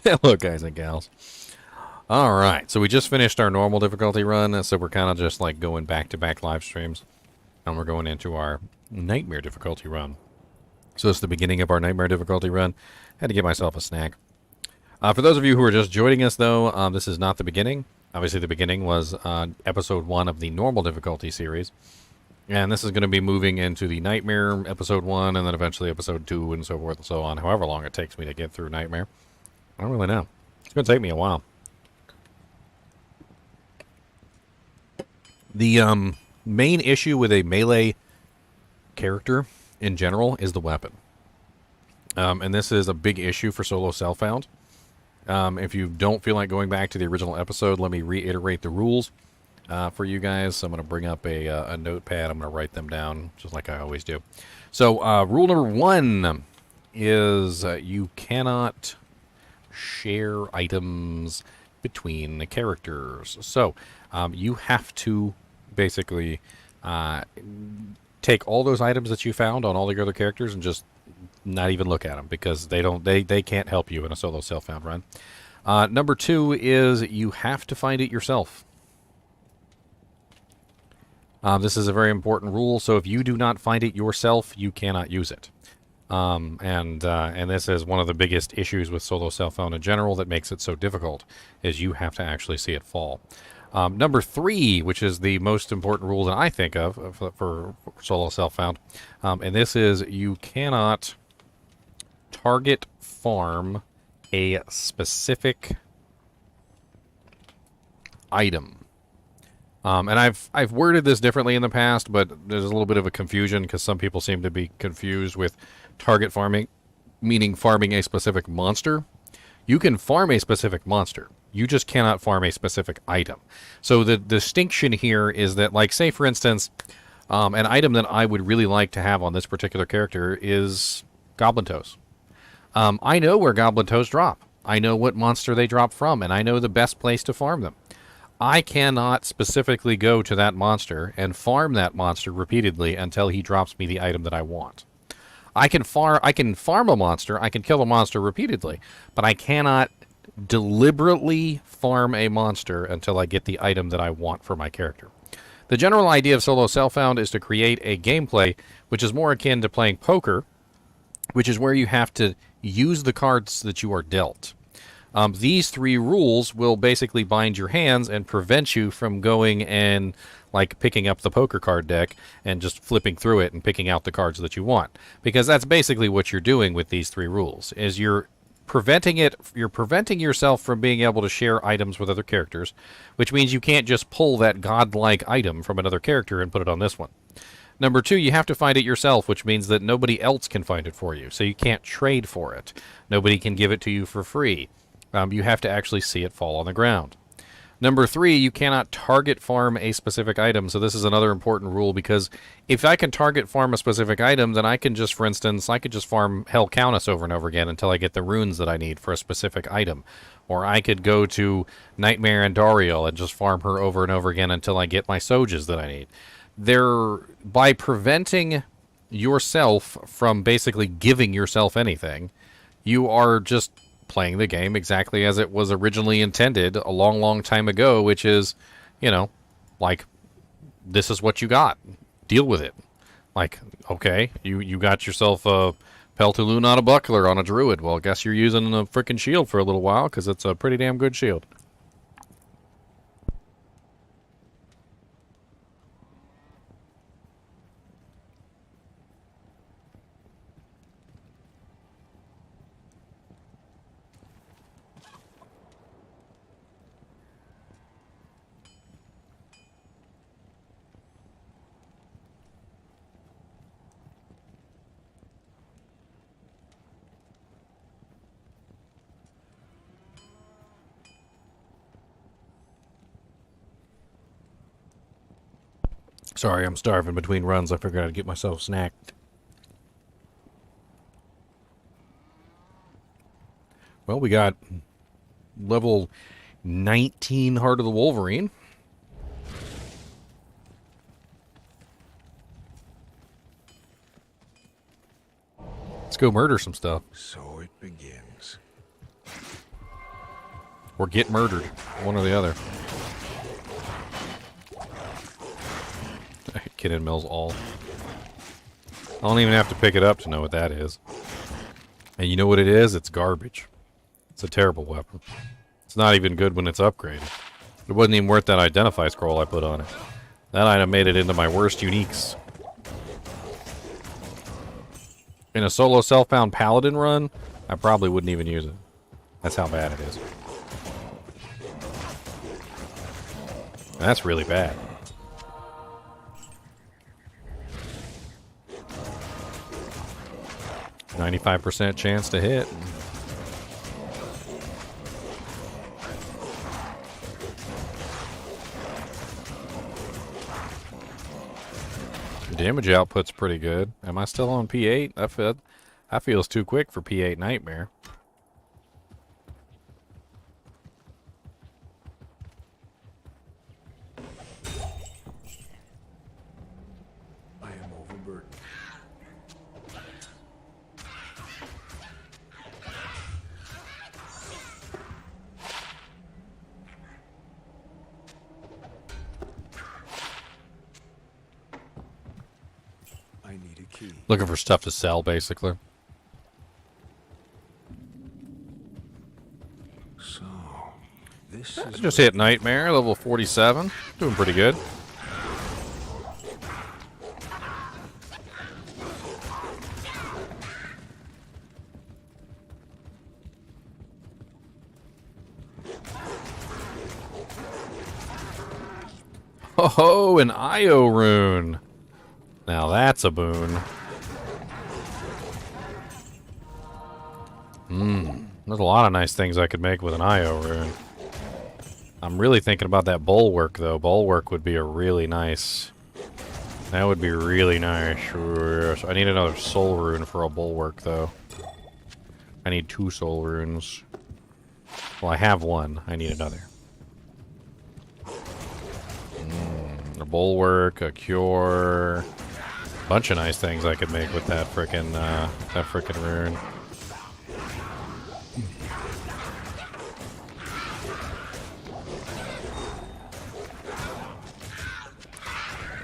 Hello, guys and gals. All right, so we just finished our normal difficulty run, so we're kind of just like going back-to-back live streams, and we're going into our nightmare difficulty run. So it's the beginning of our nightmare difficulty run. Had to get myself a snack. For those of you who are just joining us, though, this is not the beginning. Obviously, the beginning was episode 1 of the normal difficulty series, and this is going to be moving into the nightmare episode 1, and then eventually episode 2, and so forth and so on. However long it takes me to get through nightmare, I don't really know. It's going to take me a while. The main issue with a melee character in general is the weapon. And this is a big issue for solo self-found. If you don't feel like going back to the original episode, let me reiterate the rules for you guys. So I'm going to bring up a notepad. I'm going to write them down, just like I always do. So rule number 1 is you cannot share items between the characters. So you have to basically take all those items that you found on all the other characters and just not even look at them, because they can't help you in a solo self-found run. Number 2 is you have to find it yourself. This is a very important rule, so if you do not find it yourself, you cannot use it. And this is one of the biggest issues with solo self-found in general that makes it so difficult, is you have to actually see it fall. Number 3, which is the most important rule that I think of for solo self-found, and this is you cannot target farm a specific item. And I've worded this differently in the past, but there's a little bit of a confusion because some people seem to be confused with target farming, meaning farming a specific monster. You can farm a specific monster. You just cannot farm a specific item. So the distinction here is that, like, say, for instance, an item that I would really like to have on this particular character is Goblin Toes. I know where Goblin Toes drop. I know what monster they drop from, and I know the best place to farm them. I cannot specifically go to that monster and farm that monster repeatedly until he drops me the item that I want. I can farm a monster, I can kill a monster repeatedly, but I cannot deliberately farm a monster until I get the item that I want for my character. The general idea of solo self-found is to create a gameplay which is more akin to playing poker, which is where you have to use the cards that you are dealt. These 3 rules will basically bind your hands and prevent you from going and like picking up the poker card deck and just flipping through it and picking out the cards that you want. Because that's basically what you're doing with these 3 rules, is you're preventing yourself from being able to share items with other characters, which means you can't just pull that godlike item from another character and put it on this one. Number 2, you have to find it yourself, which means that nobody else can find it for you, so you can't trade for it. Nobody can give it to you for free. You have to actually see it fall on the ground. Number 3, you cannot target farm a specific item. So this is another important rule, because if I can target farm a specific item, then I can just, for instance, I could just farm Hell Countess over and over again until I get the runes that I need for a specific item. Or I could go to Nightmare Andariel and just farm her over and over again until I get my Sojas that I need. By preventing yourself from basically giving yourself anything, you are just playing the game exactly as it was originally intended a long, long time ago, which is, like, this is what you got. Deal with it. Like, okay, you got yourself a Peltulu, not a buckler on a Druid. Well, I guess you're using a freaking shield for a little while, because it's a pretty damn good shield. Sorry, I'm starving between runs. I figured I'd get myself snacked. Well, we got level 19 Heart of the Wolverine. Let's go murder some stuff. So it begins. Or get murdered. One or the other. Kid Mills all. I don't even have to pick it up to know what that is. And you know what it is? It's garbage. It's a terrible weapon. It's not even good when it's upgraded. It wasn't even worth that identify scroll I put on it. That item made it into my worst uniques. In a solo self-bound paladin run, I probably wouldn't even use it. That's how bad it is. That's really bad. %95 chance to hit. Damage output's pretty good. Am I still on P8? That feels too quick for P8 Nightmare. I am overburdened. I need a key. Looking for stuff to sell, basically. So, this is Just hit Nightmare, level 47. Doing pretty good. Oh, an IO rune. Now that's a boon. There's a lot of nice things I could make with an IO rune. I'm really thinking about that bulwark, though. Bulwark would be a really nice... That would be really nice. I need another soul rune for a bulwark, though. I need 2 soul runes. Well, I have 1. I need another. A bulwark, a cure... Bunch of nice things I could make with that frickin' rune.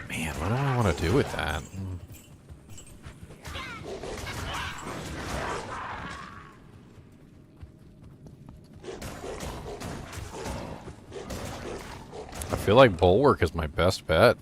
Man, what do I want to do with that? I feel like bulwark is my best bet.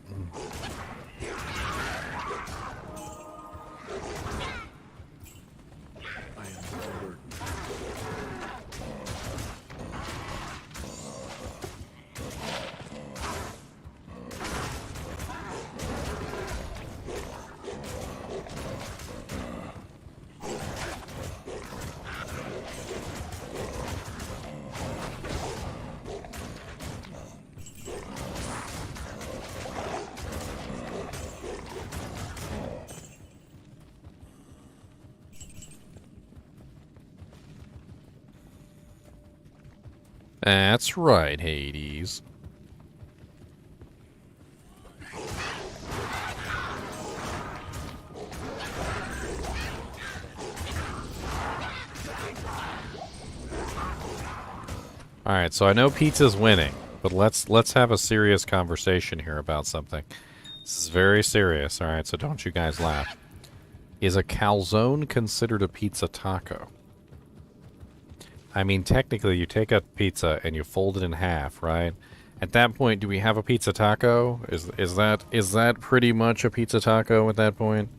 That's right, Hades. Alright, so I know pizza's winning, but let's have a serious conversation here about something. This is very serious, alright, so don't you guys laugh. Is a calzone considered a pizza taco? I mean, technically, you take a pizza and you fold it in half, right? At that point, do we have a pizza taco? Is that pretty much a pizza taco at that point?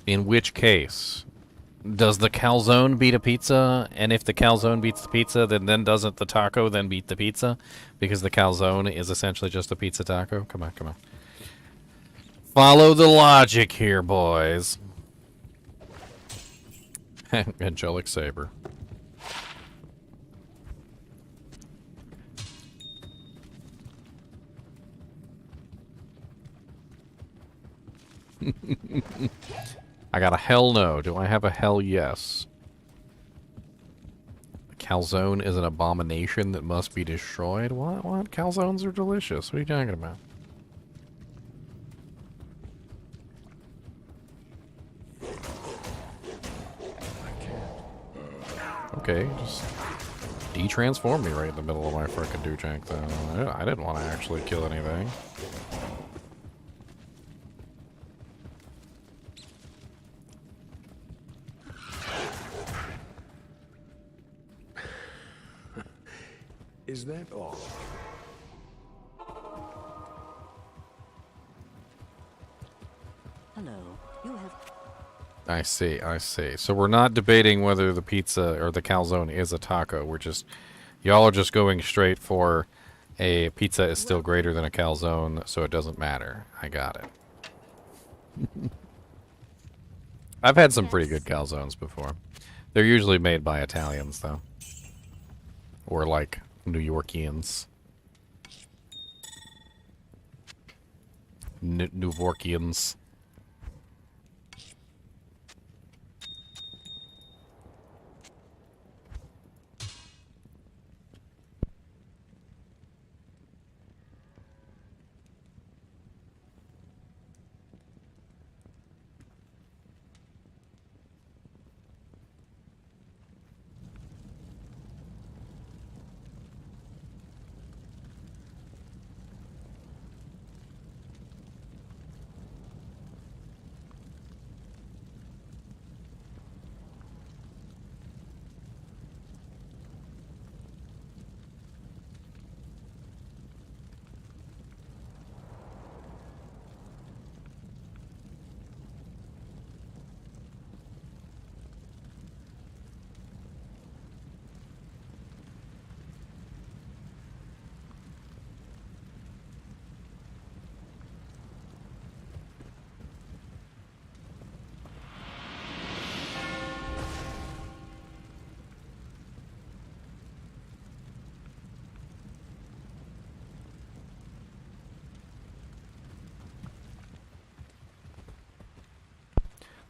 In which case, does the calzone beat a pizza? And if the calzone beats the pizza, then doesn't the taco then beat the pizza? Because the calzone is essentially just a pizza taco? Come on, come on. Follow the logic here, boys. Angelic Saber. I got a hell no. Do I have a hell yes? Calzone is an abomination that must be destroyed? What? Calzones are delicious. What are you talking about? okay. Just de-transform me right in the middle of my frickin' do-jank, though. I didn't want to actually kill anything. Is that all? Hello. You have... I see, I see. So we're not debating whether the pizza or the calzone is a taco. We're just... Y'all are just going straight for a pizza is still greater than a calzone, so it doesn't matter. I got it. I've had some pretty good calzones before. They're usually made by Italians, though. Or, like, New Yorkians. New Yorkians.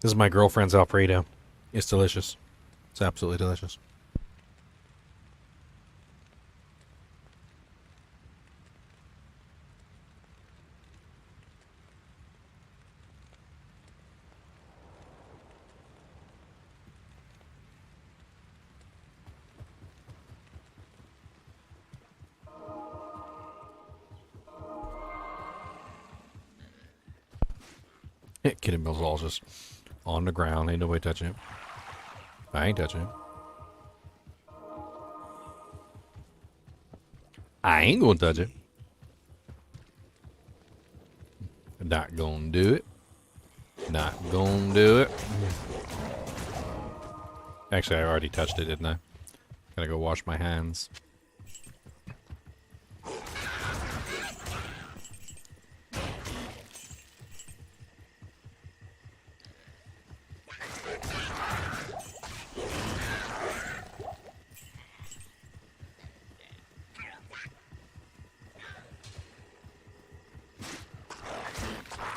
This is my girlfriend's Alfredo. It's delicious. It's absolutely delicious. Kitten Bill's all just on the ground. Ain't nobody touching him. I ain't touching him. I ain't gonna touch it. Not gonna do it. Not gonna do it. Actually, I already touched it, didn't I? Gotta go wash my hands.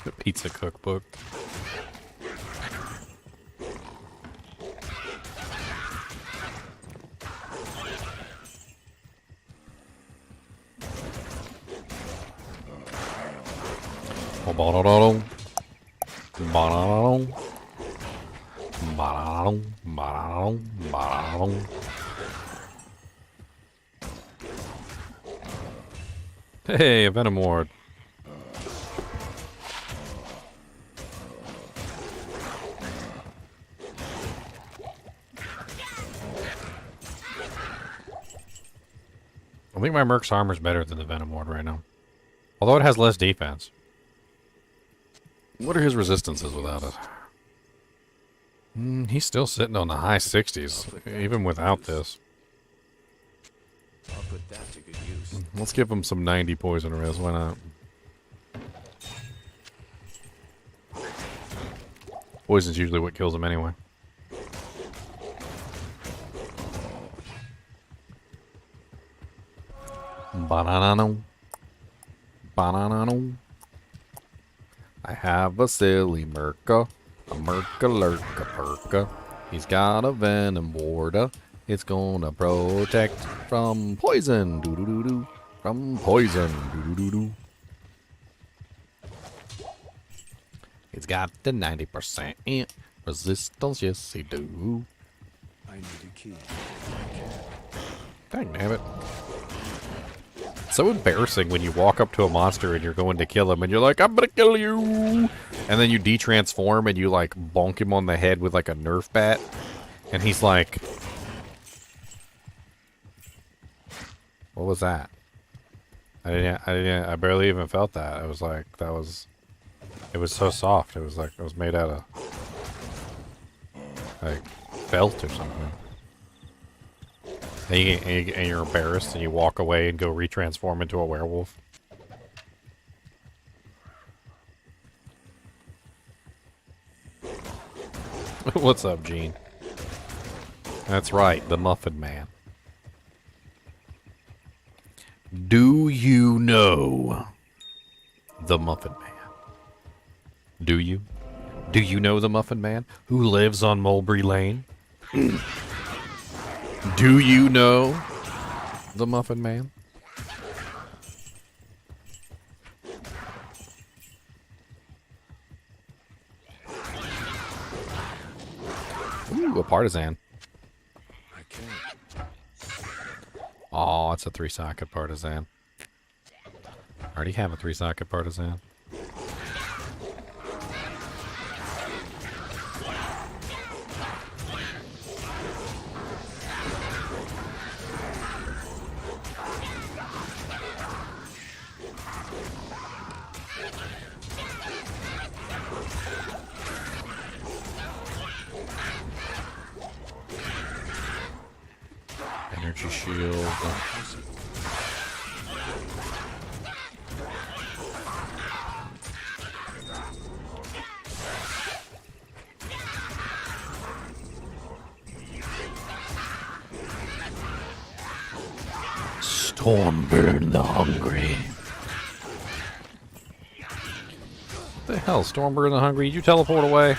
The pizza cookbook. Hey, a Venom Ward. I think my Merc's armor's better than the Venom Ward right now. Although it has less defense. What are his resistances without it? He's still sitting on the high 60s, even without this. I'll put that to good use. Let's give him some 90 poison res, why not? Poison's usually what kills him anyway. Banana. Banana. I have a silly Merca. A Merca lurka perka. He's got a venom warda. It's gonna protect from poison. Doo doo doo doo. From poison. Doo doo doo doo. It's got the 90% resistance. Yes, he do. I need a key. Dang damn it. So embarrassing when you walk up to a monster and you're going to kill him and you're like, I'm gonna kill you! And then you de-transform and you like bonk him on the head with like a Nerf bat. And he's like... What was that? I barely even felt that. It was like, it was so soft. It was like, it was made out of like felt or something. And you're embarrassed and you walk away and go retransform into a werewolf. What's up, Gene? That's right, the Muffin Man. Do you know the Muffin Man? Do you? Do you know the Muffin Man who lives on Mulberry Lane? Do you know the Muffin Man? Ooh, a partisan. I can't. Oh, it's a 3-socket partisan. I already have a 3-socket partisan. Energy shield. Stormburn the Hungry. What the hell, Stormburn the Hungry? Did you teleport away?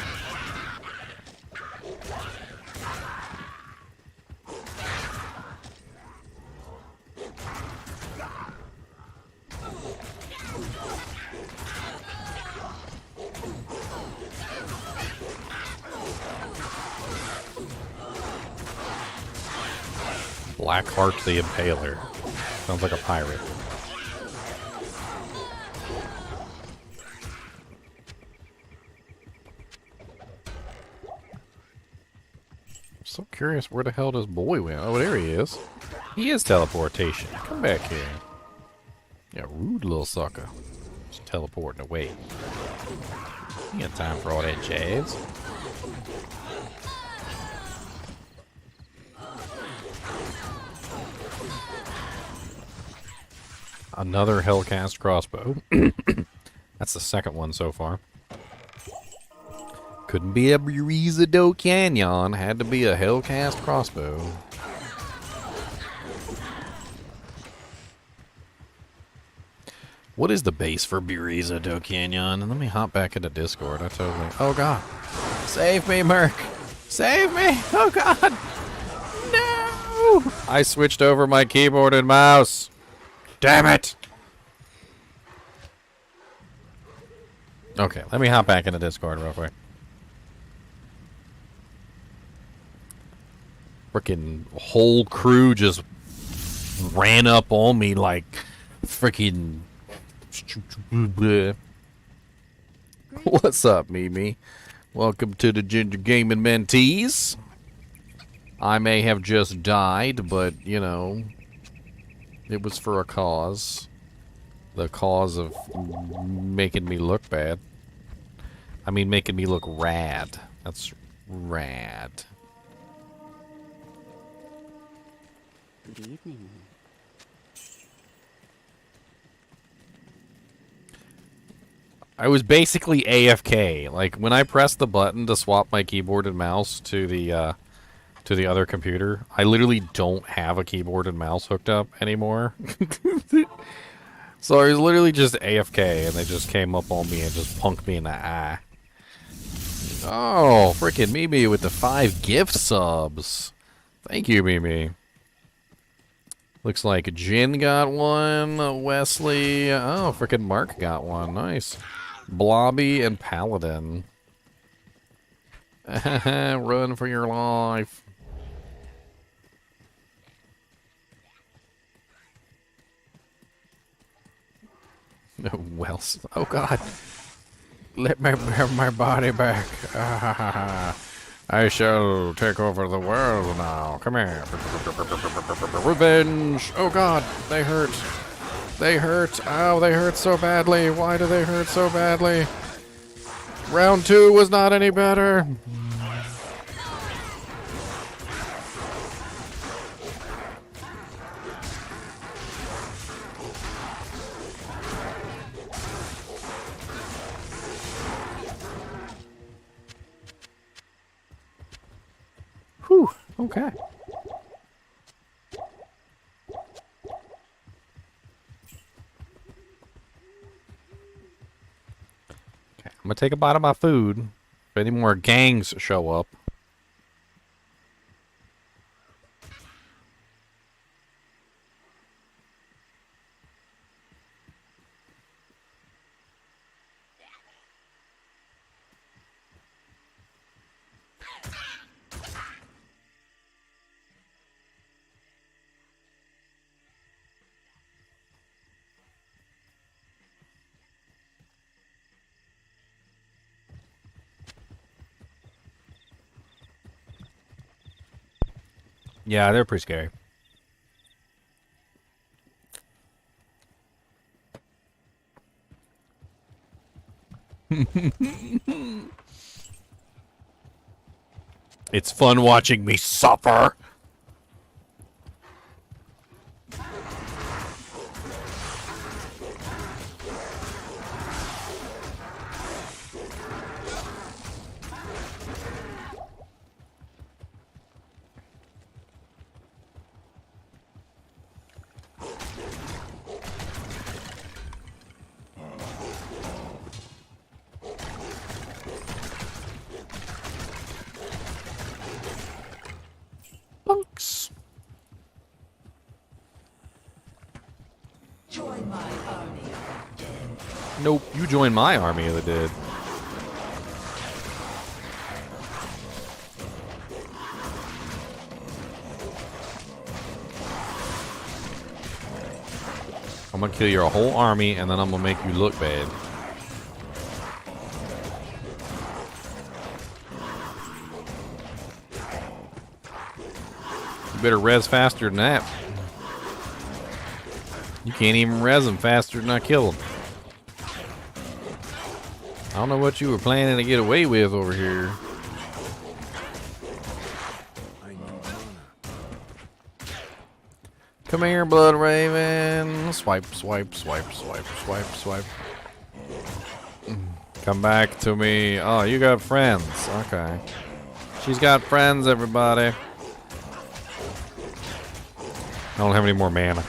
Blackheart the Impaler. Sounds like a pirate. I'm so curious where the hell this boy went. Oh, there he is. He is teleportation. Come back here. Yeah, rude little sucker. Just teleporting away. You got time for all that jazz. Another Hellcast crossbow. That's the second one so far. Couldn't be a Burizado Canyon. Had to be a Hellcast crossbow. What is the base for Burizado Canyon? Let me hop back into Discord. I totally... Oh, God. Save me, Merc. Save me. Oh, God. No. I switched over my keyboard and mouse. Damn it! Okay, let me hop back into Discord real quick. Frickin' whole crew just ran up on me like frickin'... What's up, Mimi? Welcome to the Ginger Gaming Mentees. I may have just died, but, you know... It was for a cause. The cause of making me look bad. I mean, making me look rad. That's rad. Good evening. I was basically AFK. Like, when I pressed the button to swap my keyboard and mouse to the other computer, I literally don't have a keyboard and mouse hooked up anymore. So I was literally just AFK, and they just came up on me and just punked me in the eye. Oh, freaking Mimi with the 5 gift subs. Thank you, Mimi. Looks like Jin got one. Wesley. Oh, freaking Mark got one. Nice. Blobby and Paladin. Run for your life. Well, oh god. Let me have my body back. I shall take over the world now. Come here. Revenge. Oh god, they hurt. They hurt. Oh, they hurt so badly. Why do they hurt so badly? Round 2 was not any better. Whew, okay. I'm gonna take a bite of my food. If any more gangs show up. Yeah, they're pretty scary. It's fun watching me suffer. Bunks. Join my army. Nope, you join my army of the dead. I'm gonna kill your whole army and then I'm gonna make you look bad. You better res faster than that. You can't even res them faster than I kill them. I don't know what you were planning to get away with over here. I need mana. Come here, Blood Raven. Swipe, swipe, swipe, swipe, swipe, swipe. Come back to me. Oh, you got friends. Okay. She's got friends, everybody. I don't have any more mana.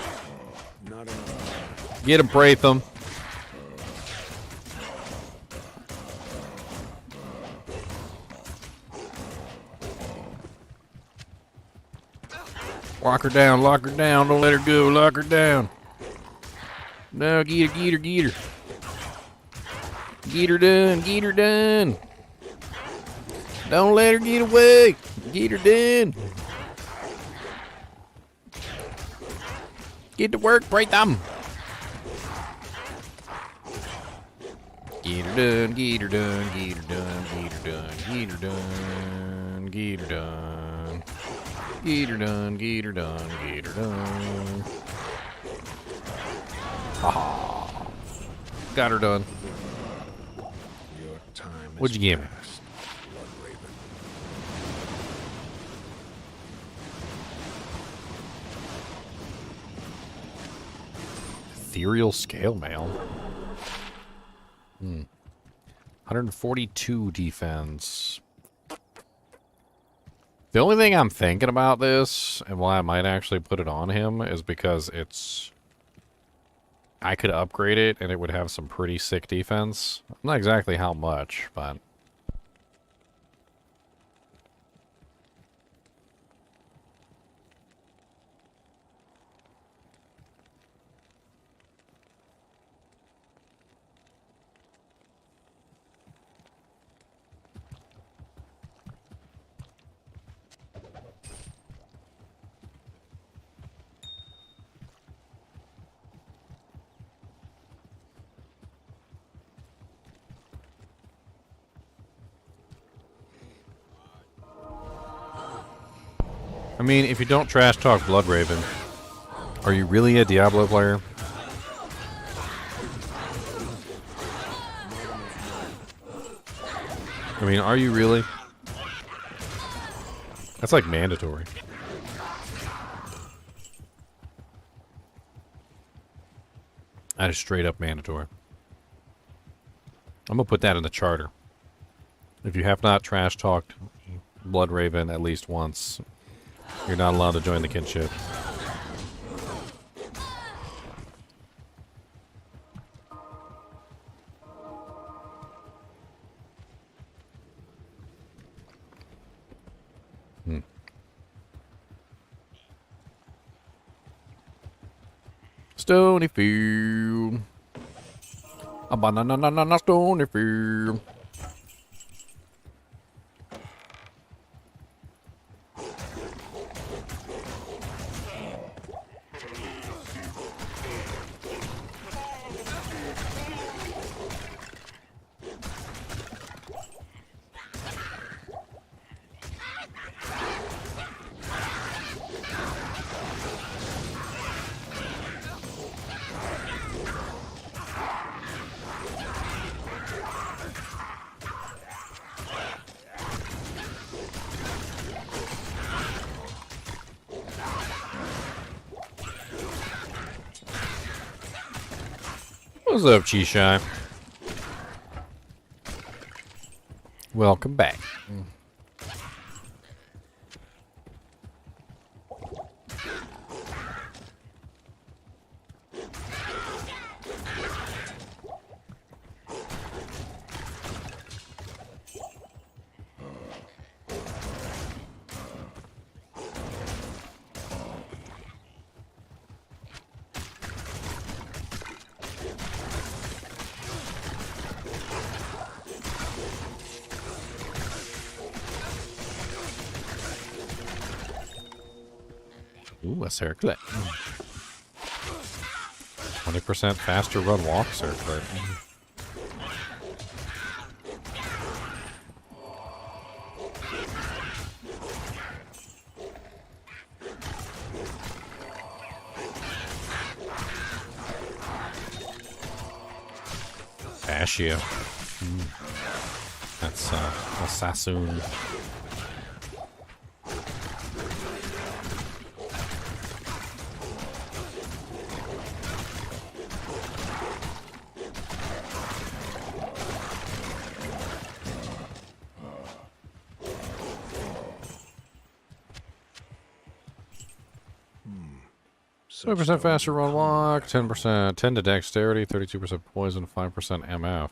Not enough. Get him, Pratham. Lock her down, lock her down. Don't let her go. Lock her down. No, get her, get her, get her. Get her done, get her done. Don't let her get away. Get her done. Get to work, Pratham. Get her done, get her done, get her done, get her done, get her done, get her done. Get her done, get her done, get her done. Ha! Got her done. Your time What'd you give me? past, Blood Raven. Ethereal scale mail. 142 defense. The only thing I'm thinking about this, and why I might actually put it on him, is because it's... I could upgrade it, and it would have some pretty sick defense. Not exactly how much, but... I mean, if you don't trash talk Bloodraven, are you really a Diablo player? I mean, are you really? That's like mandatory. That is straight up mandatory. I'm gonna put that in the charter. If you have not trash talked Bloodraven at least once, you're not allowed to join the Kinship. Stony Field. A banana Stony Field. What's up, Chi-Shy? Welcome back. Ooh, a circlet. 20% faster run walk circlet. Ashia. That's a Sassoon. Such 20% faster run walk, 10%, 10 to dexterity, 32% poison, 5% MF.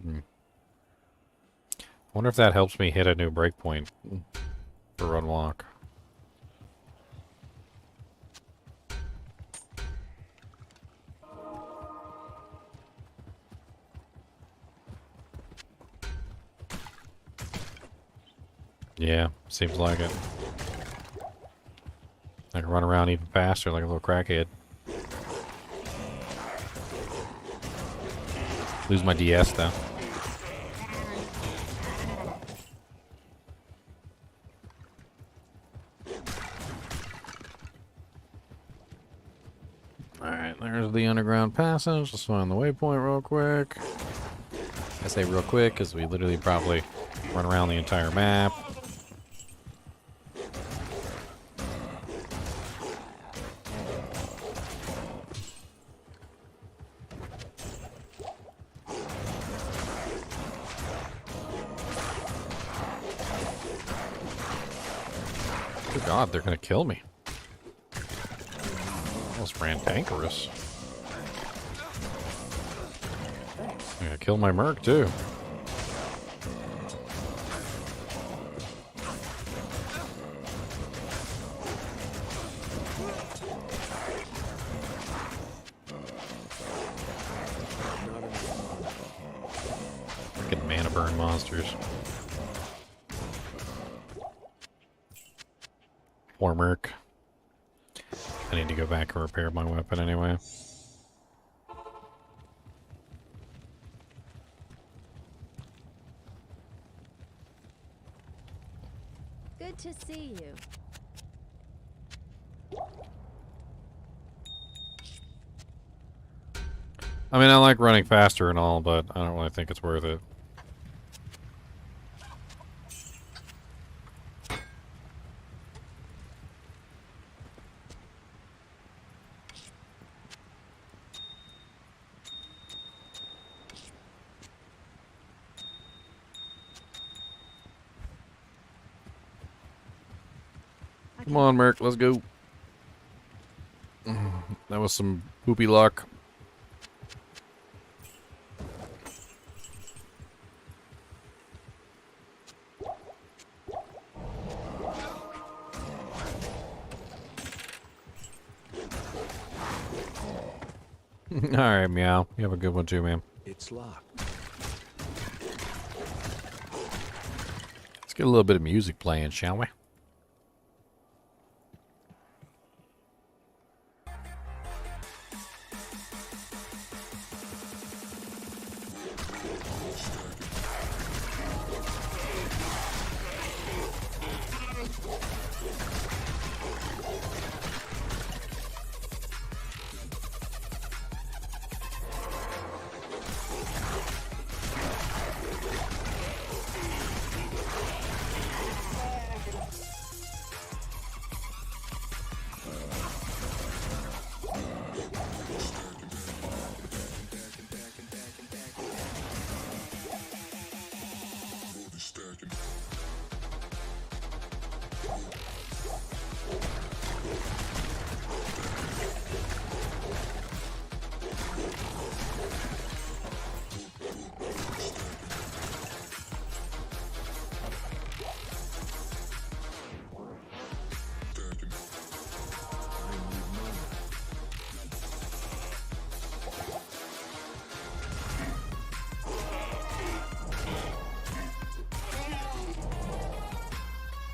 I wonder if that helps me hit a new breakpoint for run walk. Yeah, seems like it. I can run around even faster like a little crackhead. Lose my DS though. Alright, there's the underground passage. Let's find the waypoint real quick. I say real quick because we literally probably run around the entire map. Good God, they're gonna kill me. Almost rantankerous. I'm gonna kill my merc too. Freaking mana burn monsters. Poor merc. I need to go back and repair my weapon anyway. Good to see you. I mean, I like running faster and all, but I don't really think it's worth it. Come on, Merc, let's go. That was some poopy luck. Alright, Meow. You have a good one too, man. It's locked. Let's get a little bit of music playing, shall we?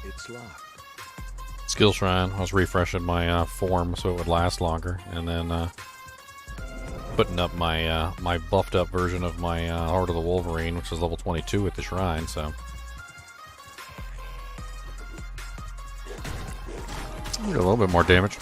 It's locked. Skill Shrine. I was refreshing my form so it would last longer, and then putting up my my buffed up version of my Heart of the Wolverine, which is level 22 at the shrine. So get a little bit more damage.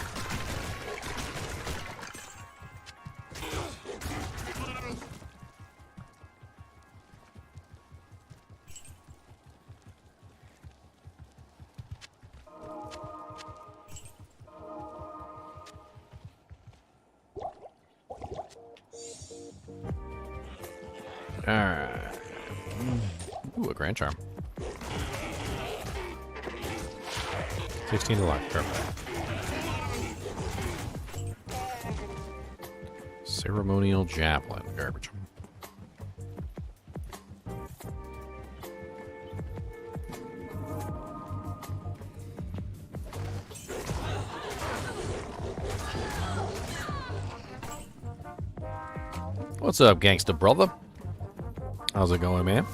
Alright. Ooh, a Grand Charm. 16 to life. Perfect. Ceremonial Javelin. Garbage. What's up, gangsta brother? How's it going, man?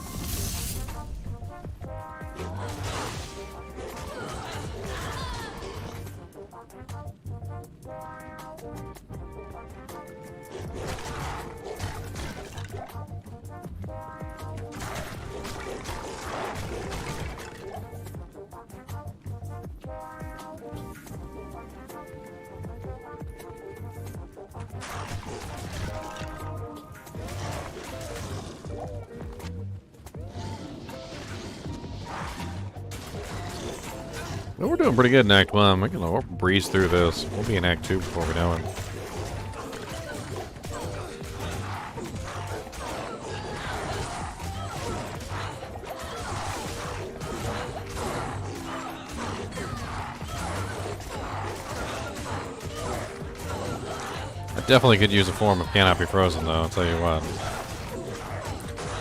Well, we're doing pretty good in Act 1. We'll breeze through this. We'll be in Act 2 before we know it. I definitely could use a form of Cannot Be Frozen, though, I'll tell you what.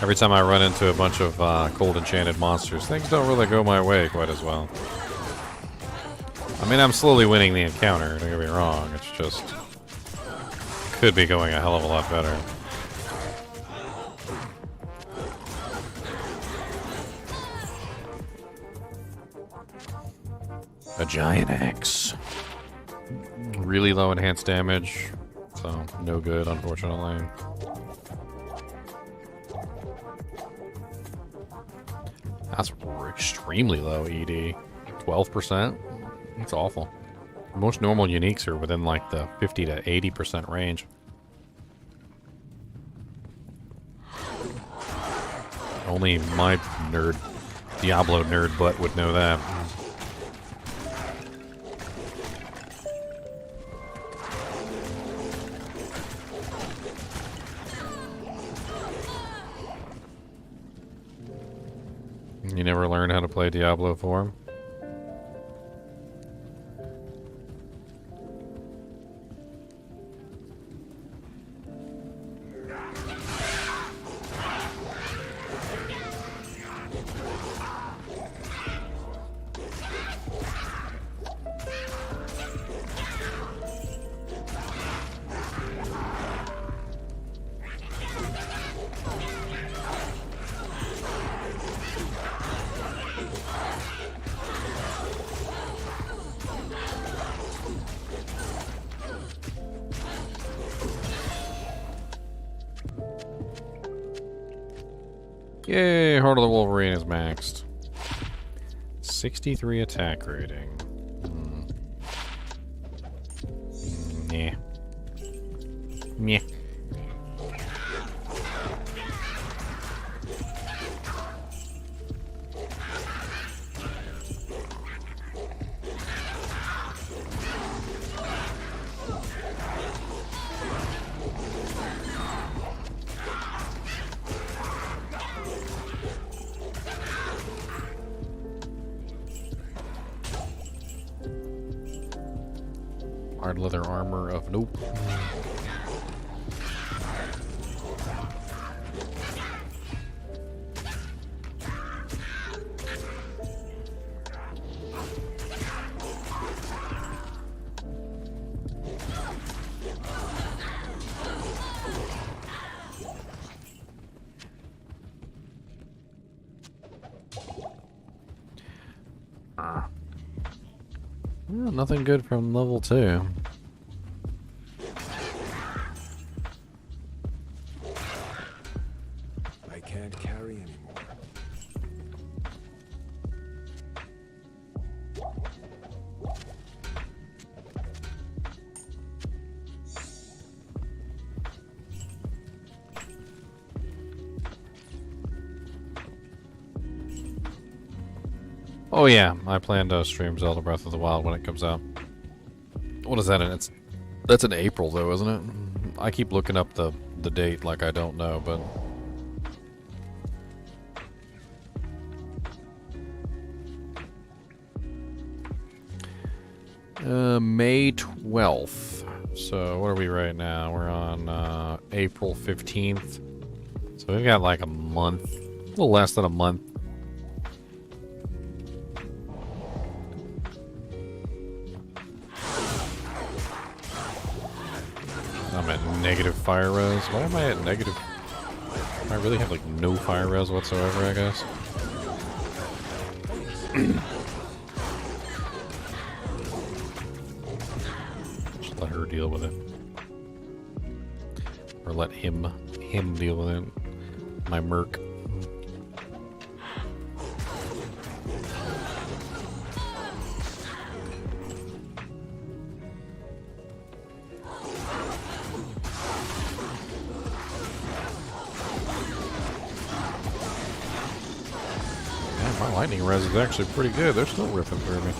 Every time I run into a bunch of cold enchanted monsters, things don't really go my way quite as well. I mean, I'm slowly winning the encounter, don't get me wrong, it's just... could be going a hell of a lot better. A giant axe. Really low enhanced damage, so no good, unfortunately. That's extremely low ED. 12%? That's awful. Most normal uniques are within like the 50 to 80% range. Only my nerd, Diablo nerd butt would know that. You never learned how to play Diablo 4? Yay, Heart of the Wolverine is maxed. 63 attack rating. Meh. Meh. Hard leather armor of nope. Well, nothing good from level 2. I can't carry anymore. Oh yeah, I plan to stream Zelda Breath of the Wild when it comes out. What is that in? That's in April though, isn't it? I keep looking up the date like I don't know, but May 12th. So what are we right now? We're on April 15th. So we've got like a month, a little less than a month. I'm at negative fire res. Why am I at negative? I really have like no fire res whatsoever, I guess. Just let her deal with it. Or let him deal with it. My merc. My lightning res is actually pretty good. They're still ripping through me.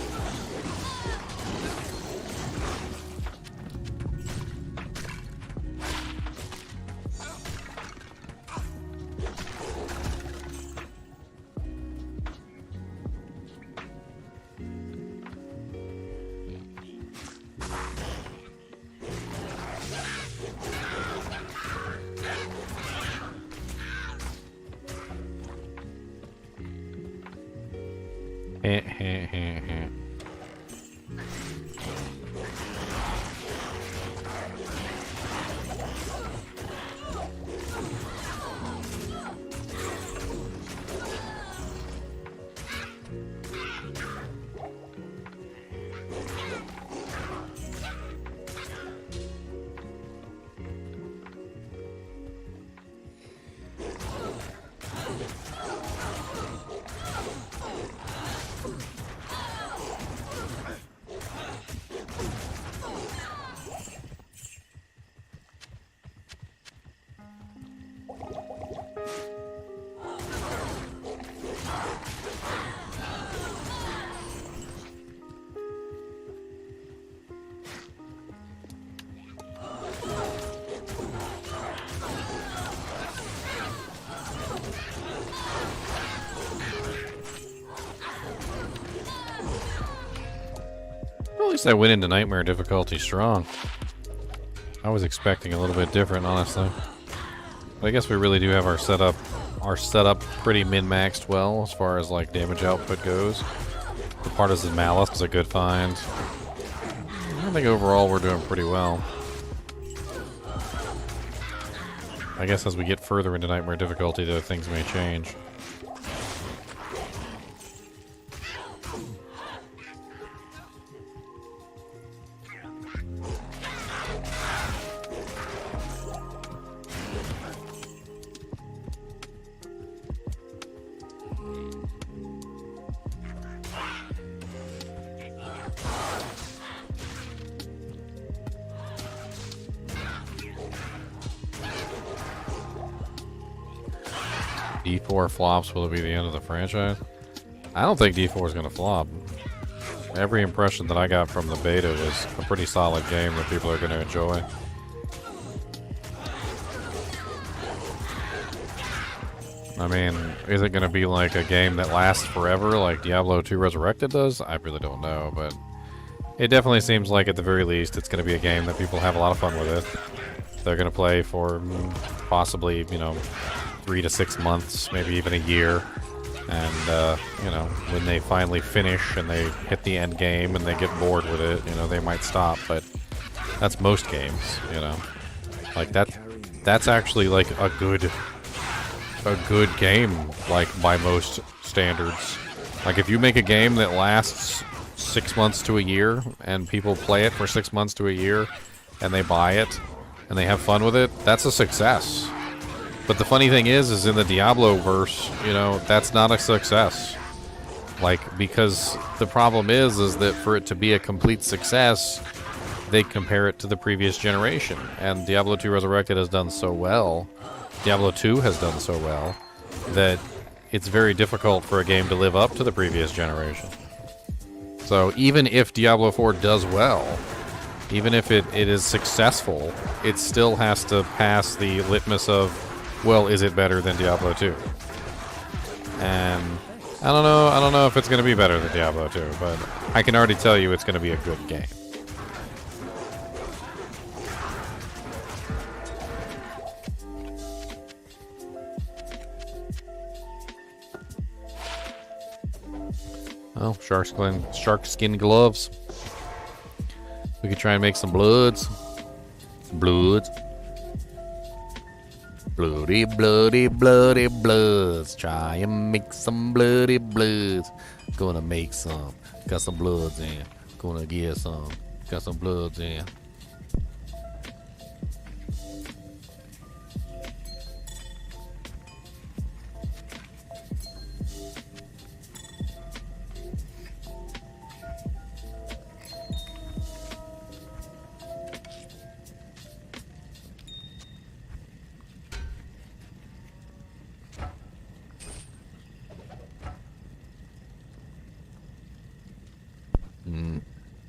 Notice I went into Nightmare difficulty strong. I was expecting a little bit different, honestly. But I guess we really do have our setup pretty min-maxed well as far as like damage output goes. The Partisan Malice is a good find. I think overall we're doing pretty well. I guess as we get further into Nightmare difficulty, though, things may change. D4 flops, will it be the end of the franchise? I don't think D4 is going to flop. Every impression that I got from the beta was a pretty solid game that people are going to enjoy. I mean, is it going to be like a game that lasts forever like Diablo 2 Resurrected does? I really don't know, but it definitely seems like at the very least it's going to be a game that people have a lot of fun with it. They're going to play for possibly, you know, 3 to 6 months, maybe even a year. And, you know, when they finally finish and they hit the end game and they get bored with it, you know, they might stop. But that's most games, you know. Like, that's actually, like, a good game, like, by most standards. Like, if you make a game that lasts 6 months to a year and people play it for 6 months to a year and they buy it and they have fun with it, that's a success. But the funny thing is in the Diablo verse, you know, that's not a success. Like, because the problem is that for it to be a complete success, they compare it to the previous generation. And Diablo 2 Resurrected has done so well, Diablo 2 has done so well, that it's very difficult for a game to live up to the previous generation. So even if Diablo 4 does well, even if it is successful, it still has to pass the litmus of, well, is it better than Diablo 2? And I don't know if it's going to be better than Diablo 2, but I can already tell you it's going to be a good game. Oh, shark skin gloves. We could try and make some bloods. Bloods. Bloody, bloody, bloody bloods. Try and make some bloody bloods. Gonna make some. Got some bloods in. Gonna get some. Got some bloods in.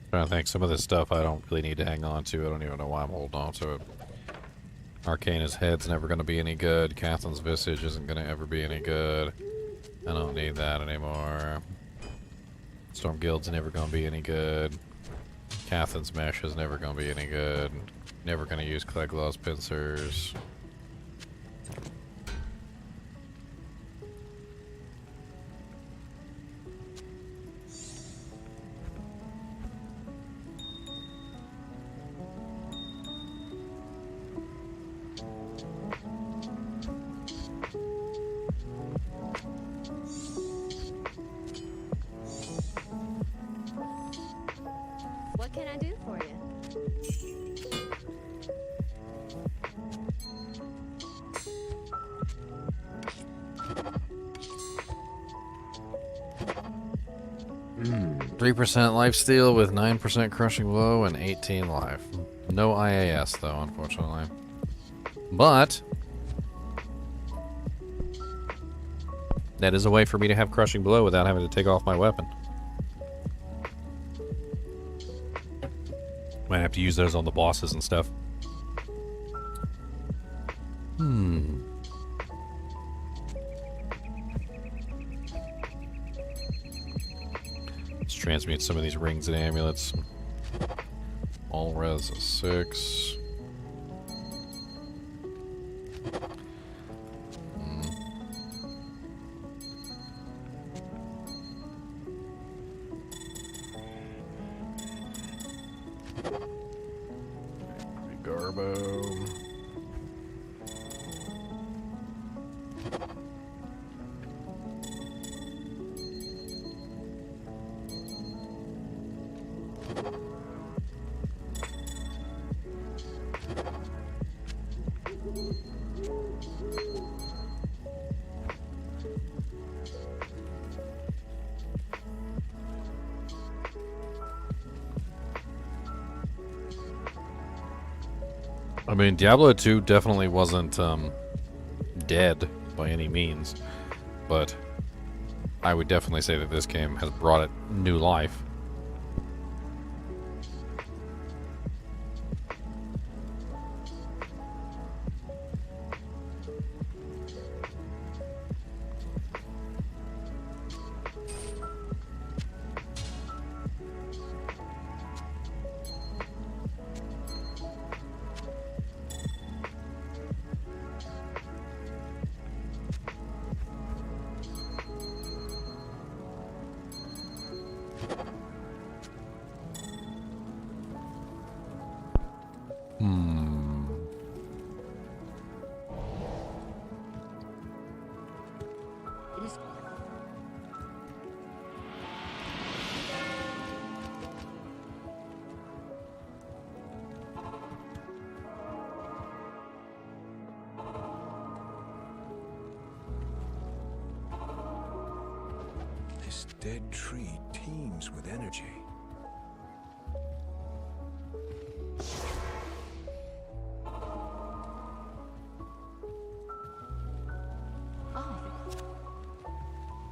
Trying to think, some of this stuff I don't really need to hang on to. I don't even know why I'm holding on to it. Arcana's head's never going to be any good. Catherine's visage isn't going to ever be any good. I don't need that anymore. Storm Guild's never going to be any good. Catherine's mesh is never going to be any good. Never going to use Clegglaw's pincers. What can I do for you? 3% lifesteal with 9% crushing blow and 18 life. No IAS though, unfortunately. But that is a way for me to have crushing blow without having to take off my weapon. Might have to use those on the bosses and stuff. Let's transmute some of these rings and amulets. All res 6. Garbo. I mean, Diablo 2 definitely wasn't dead by any means, but I would definitely say that this game has brought it new life. This dead tree teems with energy.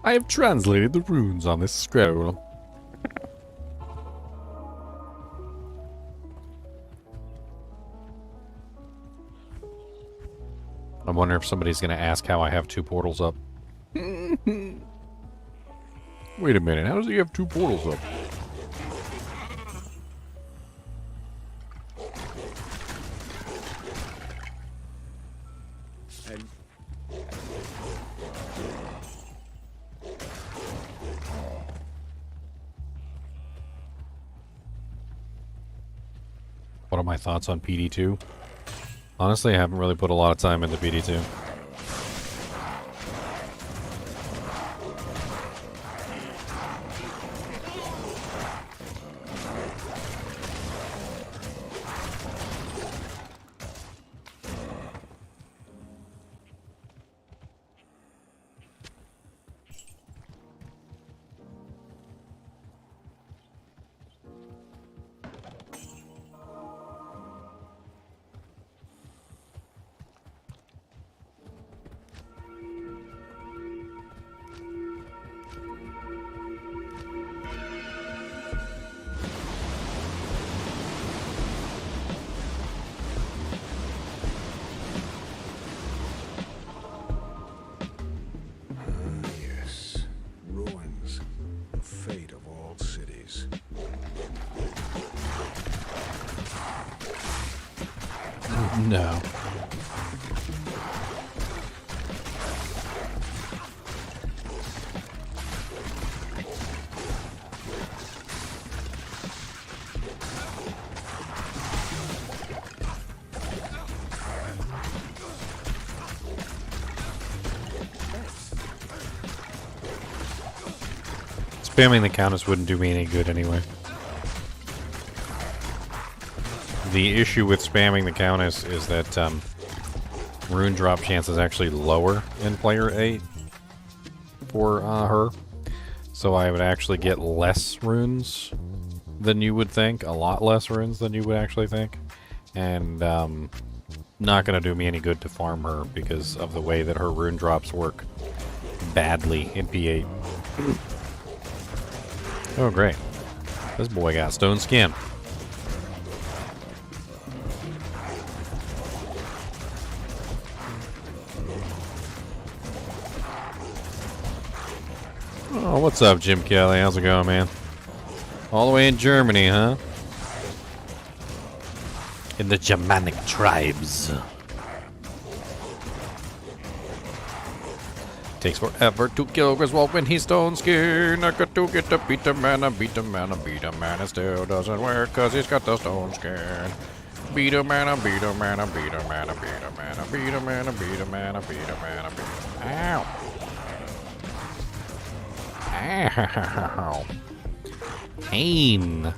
I have translated the runes on this scroll. I wonder if somebody's going to ask how I have 2 portals up. Wait a minute, how does he have 2 portals up? What are my thoughts on PD2? Honestly, I haven't really put a lot of time into PD2. No. Spamming the countess wouldn't do me any good anyway. The issue with spamming the countess is that rune drop chance is actually lower in player 8 for her. So I would actually get less runes than you would think. A lot less runes than you would actually think. And not going to do me any good to farm her because of the way that her rune drops work badly in P8. Oh, great. This boy got stone skin. Oh, what's up, Jim Kelly? How's it going, man? All the way in Germany, huh? in the Germanic tribes. Takes forever to kill Griswold when he's stone skin. I got to get to beat the man, and beat the man, and beat the man. It still doesn't work cause he's got the stone skin. Beat a man, and beat a man, and beat a man, and beat a man, and beat a man, and beat a man, and beat a man, and beat a man. Ow. Ow. Pain.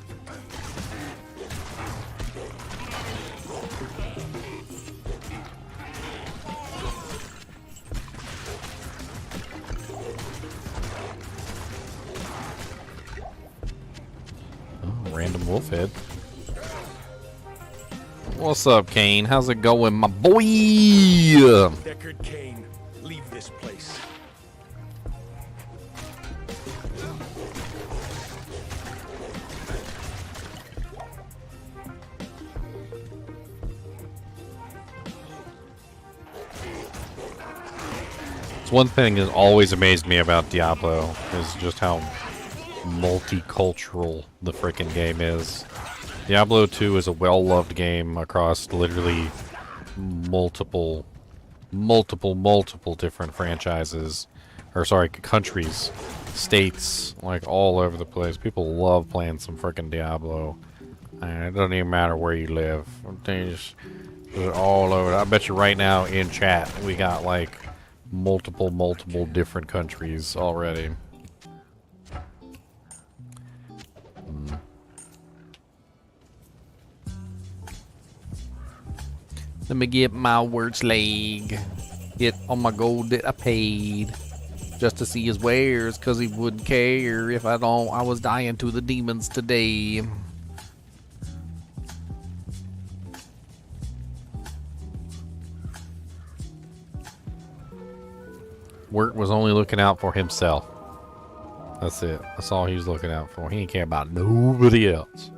Random wolf head. What's up, Kane? How's it going, my boy? Deckard Cain, leave this place. It's one thing that always amazed me about Diablo is just how multicultural the frickin' game is. Diablo 2 is a well-loved game across literally multiple different franchises, or sorry, countries, states, like all over the place. People love playing some frickin' Diablo. And it doesn't even matter where you live. They're all over. I bet you right now in chat we got like multiple different countries already. Let me get my words leg. Hit on my gold that I paid. Just to see his wares, cause he wouldn't care if I don't. I was dying to the demons today. Wirt was only looking out for himself. That's it. That's all he was looking out for. He didn't care about nobody else.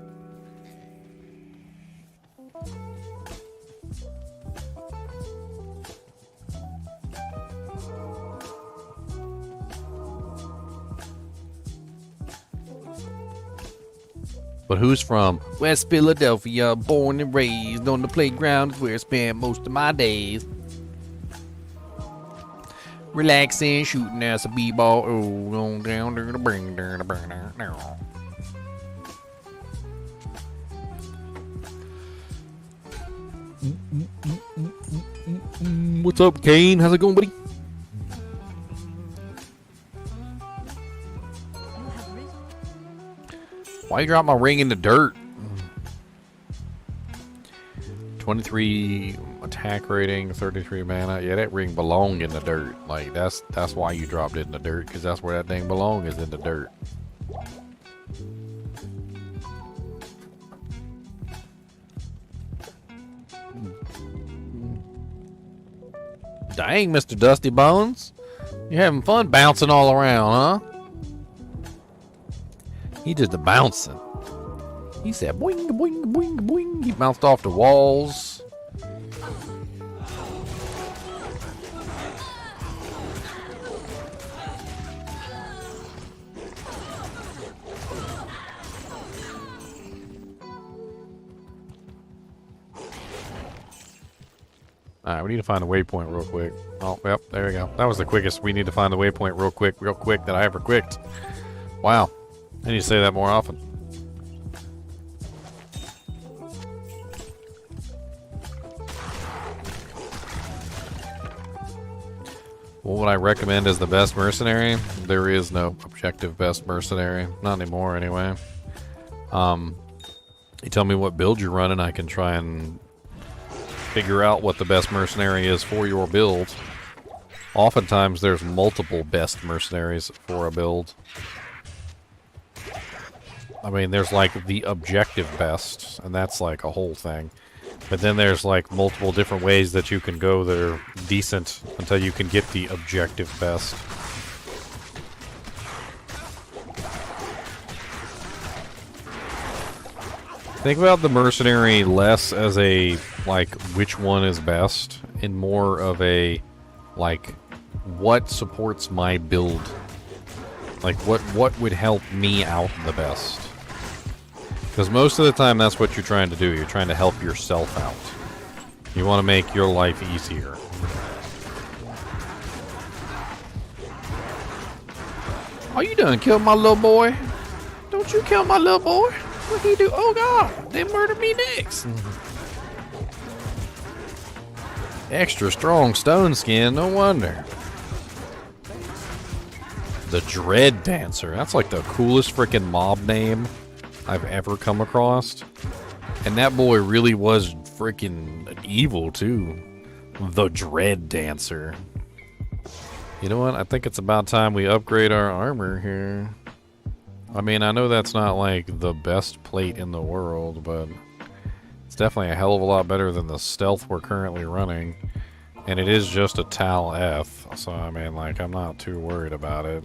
But who's from West Philadelphia, born and raised on the playground is where I spent most of my days. Relaxing, shooting as a b-ball. Oh, going down there to bring down the burn down. What's up, Kane? How's it going, buddy? Why you drop my ring in the dirt? 23 attack rating, 33 mana. Yeah, that ring belonged in the dirt. Like that's why you dropped it in the dirt, because that's where that thing belongs, is in the dirt. Dang, Mr. Dusty Bones. You're having fun bouncing all around, huh? He did the bouncing. He said boing, boing, boing, boing. He bounced off the walls. Alright, we need to find a waypoint real quick. Oh, yep, there we go. That was the quickest. We need to find the waypoint real quick that I ever quicked. Wow. I need to say that more often. What would I recommend as the best mercenary? There is no objective best mercenary. Not anymore, anyway. You tell me what build you're running, I can try and figure out what the best mercenary is for your build. Oftentimes, there's multiple best mercenaries for a build. I mean, there's like the objective best, and that's like a whole thing. But then there's like multiple different ways that you can go that are decent until you can get the objective best. Think about the mercenary less as a, like, which one is best, and more of a, like, what supports my build. Like, what would help me out the best. Because most of the time that's what you're trying to do. You're trying to help yourself out. You want to make your life easier. Oh, you done killed my little boy? Don't you kill my little boy? What he do? Oh God, they murdered me next. Extra strong stone skin, no wonder. The Dread Dancer. That's like the coolest freaking mob name I've ever come across. And that boy really was freaking evil too. The Dread Dancer. You know what? I think it's about time we upgrade our armor here. I mean, I know that's not like the best plate in the world, but it's definitely a hell of a lot better than the stealth we're currently running. And it is just a Tal F, so I mean, like, I'm not too worried about it.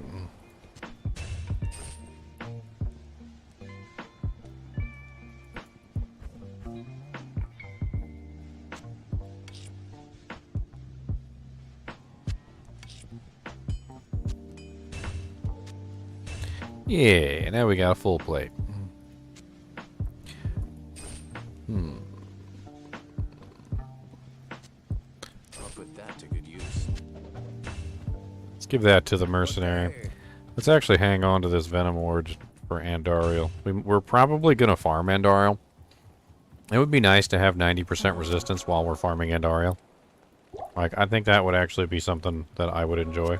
Yeah, now we got a full plate. I'll put that to good use. Let's give that to the Mercenary. Let's actually hang on to this Venom Ward for Andariel. We're probably going to farm Andariel. It would be nice to have 90% resistance while we're farming Andariel. Like, I think that would actually be something that I would enjoy,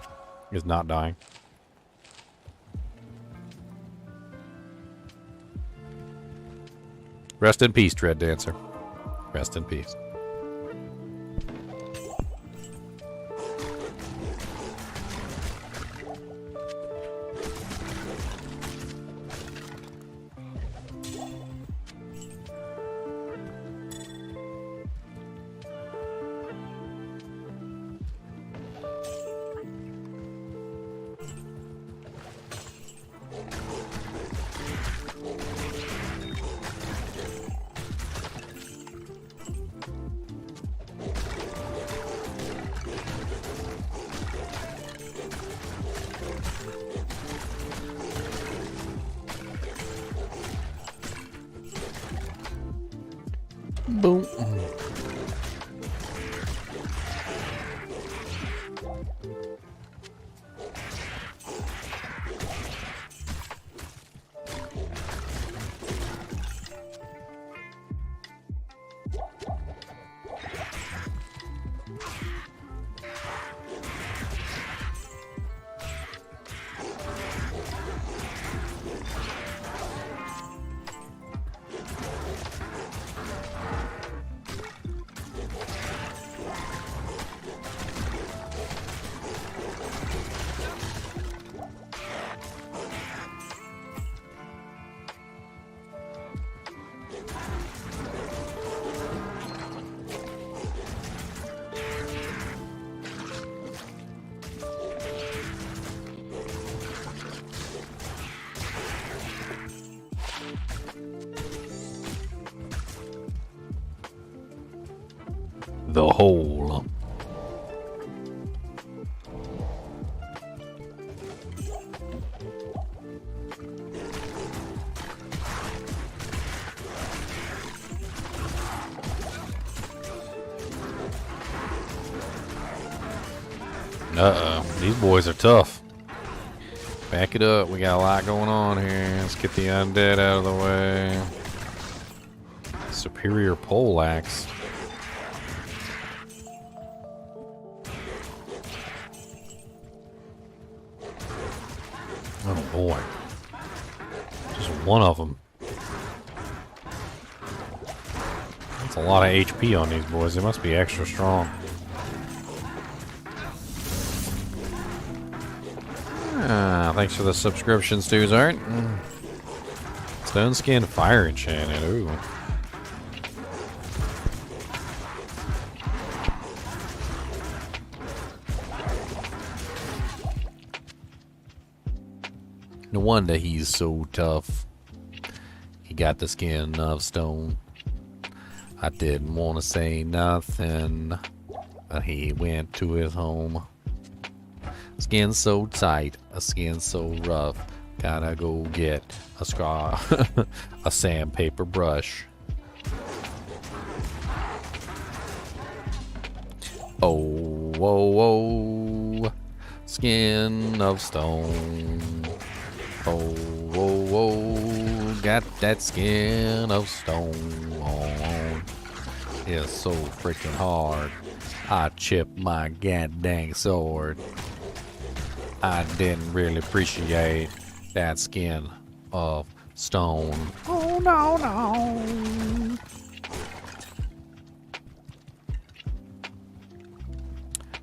is not dying. Rest in peace, Dread Dancer. Rest in peace. Boom. The hole. Uh-oh. These boys are tough. Back it up. We got a lot going on here. Let's get the undead out of the way. Superior pole axe. Oh boy. Just one of them. That's a lot of HP on these boys. They must be extra strong. Ah, thanks for the subscription, Stu's Art. Stone Skin Fire Enchanted. Ooh. No wonder he's so tough. He got the skin of stone. I didn't want to say nothing, but he went to his home. Skin so tight, a skin so rough. Gotta go get a scar, a sandpaper brush. Oh, whoa, whoa, skin of stone. Oh, whoa, whoa, got that skin of stone on. It's so freaking hard. I chipped my goddamn sword. I didn't really appreciate that skin of stone. Oh, no, no.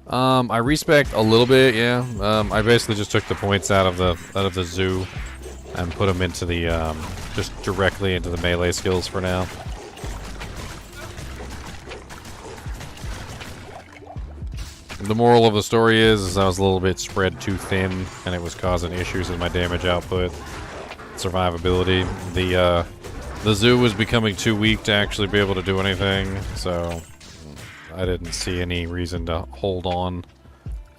I respec a little bit, yeah. I basically just took the points out of the zoo and put them into the just directly into the melee skills for now. The moral of the story is I was a little bit spread too thin, and it was causing issues in my damage output, survivability. The zoo was becoming too weak to actually be able to do anything, so I didn't see any reason to hold on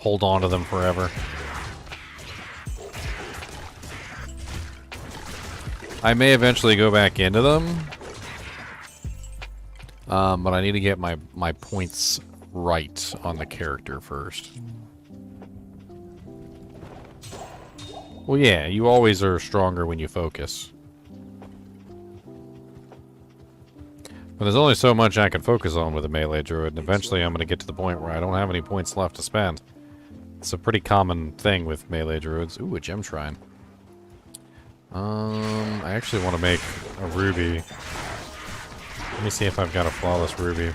to them forever. I may eventually go back into them, but I need to get my points right on the character first. Well, yeah, you always are stronger when you focus. But there's only so much I can focus on with a melee druid, and eventually I'm going to get to the point where I don't have any points left to spend. It's a pretty common thing with melee druids. Ooh, a gem shrine. I actually want to make a ruby. Let me see if I've got a flawless ruby.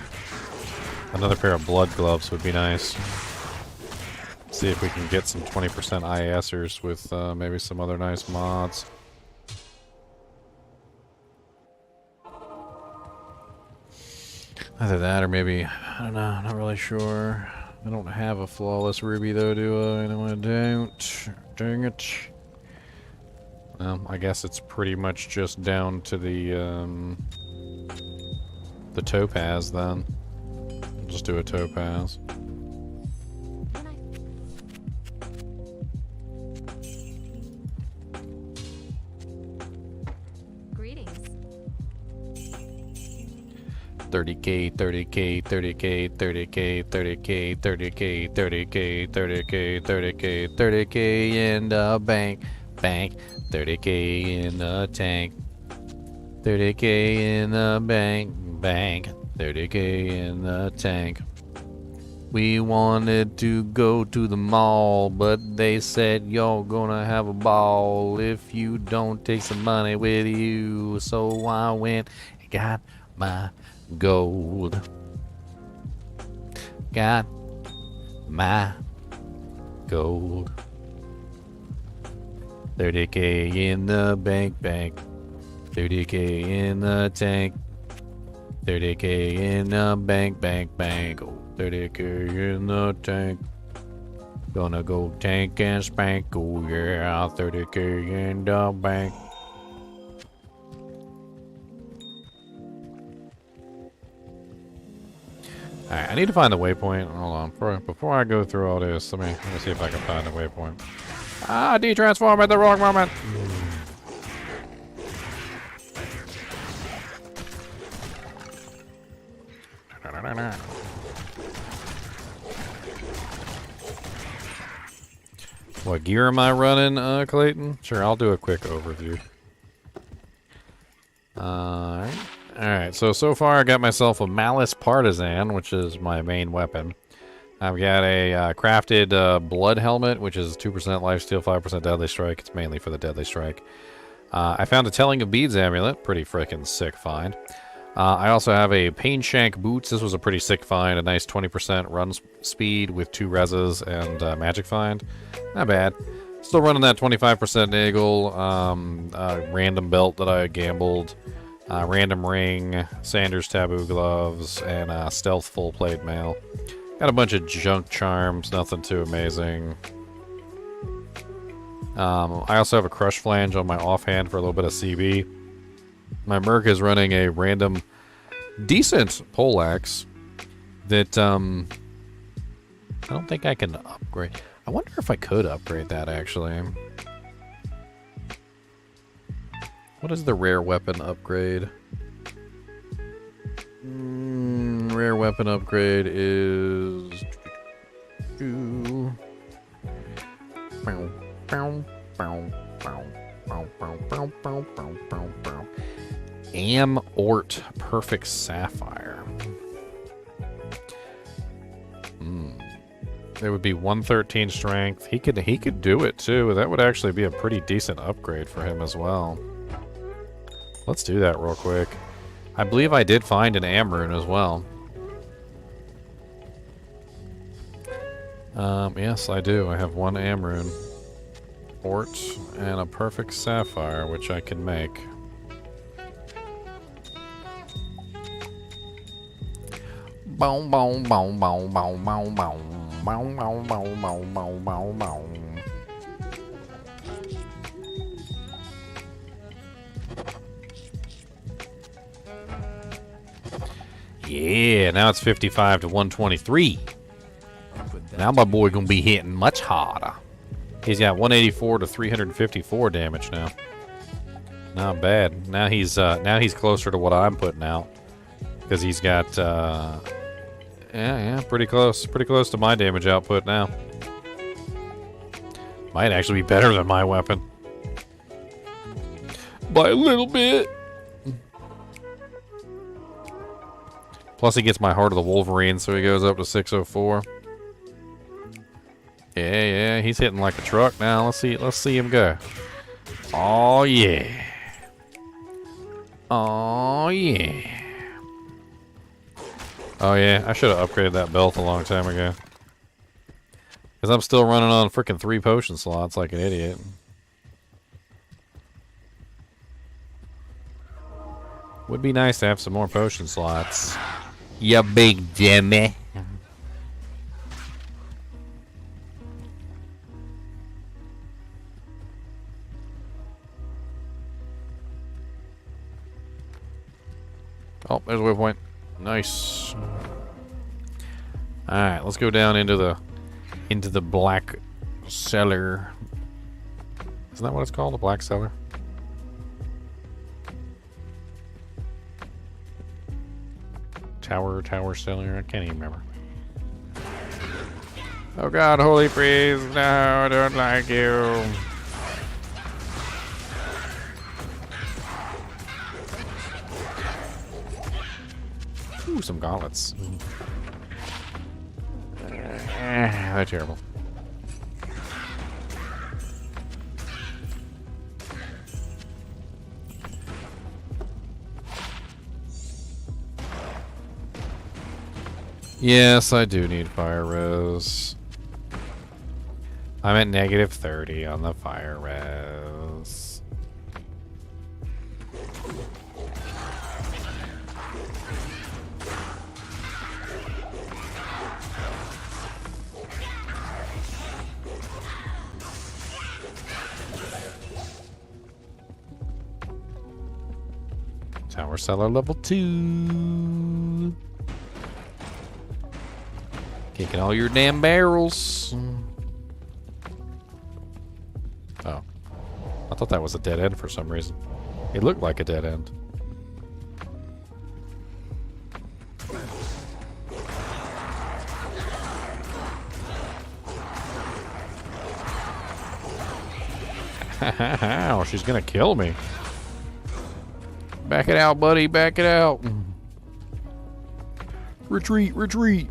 Another pair of blood gloves would be nice. See if we can get some 20% ISers with maybe some other nice mods. Either that or maybe, I don't know, not really sure. I don't have a flawless ruby though, do I? No, I don't. Dang it. Well, I guess it's pretty much just down to the topaz then. I'll just do a topaz. Greetings. 30k, 30k, 30k, 30k, 30k, 30k, 30k, 30k, 30k, 30k in the bank, 30k in the tank, 30k in the bank, 30k in the tank. We wanted to go to the mall, but they said you're gonna have a ball if you don't take some money with you. So I went and got my gold. Got my gold. 30k in the bank, 30k in the tank, 30k in the bank, oh, 30k in the tank. Gonna go tank and spank, oh yeah, 30k in the bank. Alright, I need to find the waypoint. Hold on. Before I go through all this, let me see if I can find the waypoint. Ah, de-transform at the wrong moment! What gear am I running, Clayton? Sure, I'll do a quick overview. Alright, so far I got myself a Malice Partisan, which is my main weapon. I've got a crafted blood helmet, which is 2% lifesteal, 5% deadly strike. It's mainly for the deadly strike. I found a Telling of Beads amulet. Pretty freaking sick find. I also have a Pain Shank boots. This was a pretty sick find. A nice 20% run speed with 2 reses and magic find. Not bad. Still running that 25% nagel. Random belt that I gambled. Random ring, Sanders taboo gloves, and stealth full plate mail. Got a bunch of junk charms, nothing too amazing. I also have a crush flange on my offhand for a little bit of CB. My Merc is running a random, decent poleaxe that I don't think I can upgrade. I wonder if I could upgrade that actually. What is the rare weapon upgrade? Rare weapon upgrade is... Ort Perfect Sapphire. It would be 113 strength. He could do it too. That would actually be a pretty decent upgrade for him as well. Let's do that real quick. I believe I did find an Amrune as well. Yes, I do. I have one Amrune. Ort and a Perfect Sapphire, which I can make. Boom, boom, boom, boom, boom, boom, boom. Boom, boom, boom, boom, boom, boom, boom. Yeah, now it's 55 to 123. Now my boy gonna be hitting much harder. He's got 184 to 354 damage now. Not bad. Now he's closer to what I'm putting out because he's got pretty close to my damage output now. Might actually be better than my weapon by a little bit. Plus he gets my Heart of the Wolverine, so he goes up to 604. Yeah, he's hitting like a truck now. Let's see him go. Oh yeah. Oh yeah. Oh yeah, I should have upgraded that belt a long time ago. Because I'm still running on freaking 3 potion slots like an idiot. Would be nice to have some more potion slots. Ya big Jimmy. Oh, there's a waypoint. Nice. Alright, let's go down into the black cellar. Isn't that what it's called? The black cellar? Tower cellar? I can't even remember. Oh god, holy priest, no, I don't like you. Ooh, some gauntlets. They're terrible. Yes, I do need fire res. I'm at negative 30 on the fire res. Tower cellar level 2. Kicking all your damn barrels. Oh. I thought that was a dead end for some reason. It looked like a dead end. Ow, she's gonna kill me. Back it out, buddy. Back it out. Retreat, retreat.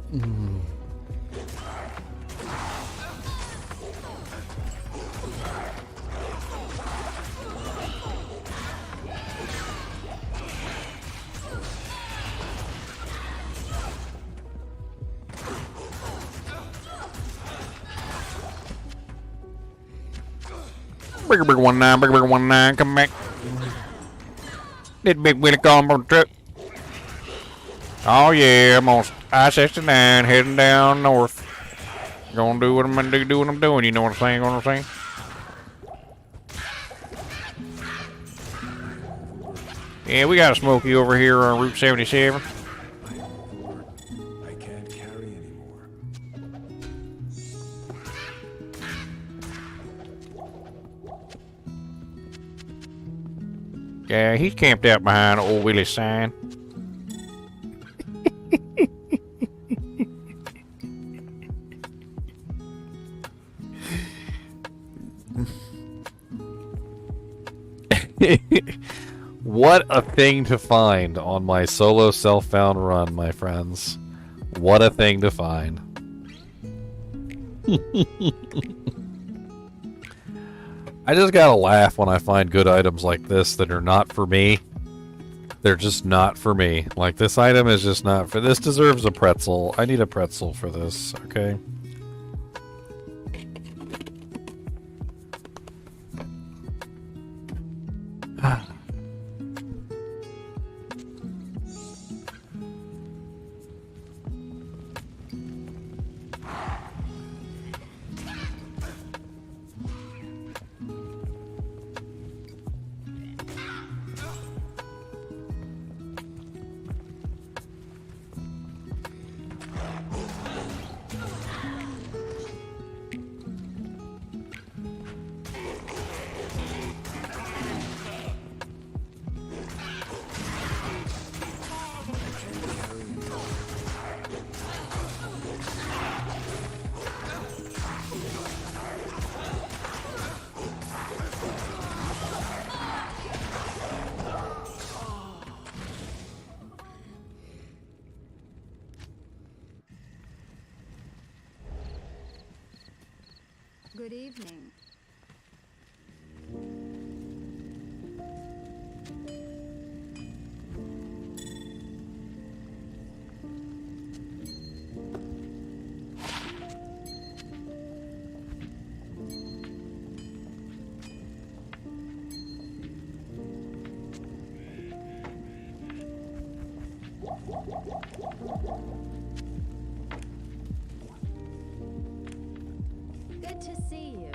Bigger 19, come back. This big Willie combo truck. Oh yeah, I'm on I-69 heading down north. Gonna do what I'm gonna do what I'm doing, you know what I'm saying? Yeah, we got a Smoky over here on Route 77. I can't carry anymore. Yeah, he's camped out behind old Willie's sign. What a thing to find on my solo self-found run, my friends. What a thing to find. I just gotta laugh when I find good items like this that are not for me. They're just not for me. Like, this item is just not for... This deserves a pretzel. I need a pretzel for this, okay? Good evening. Good to see you.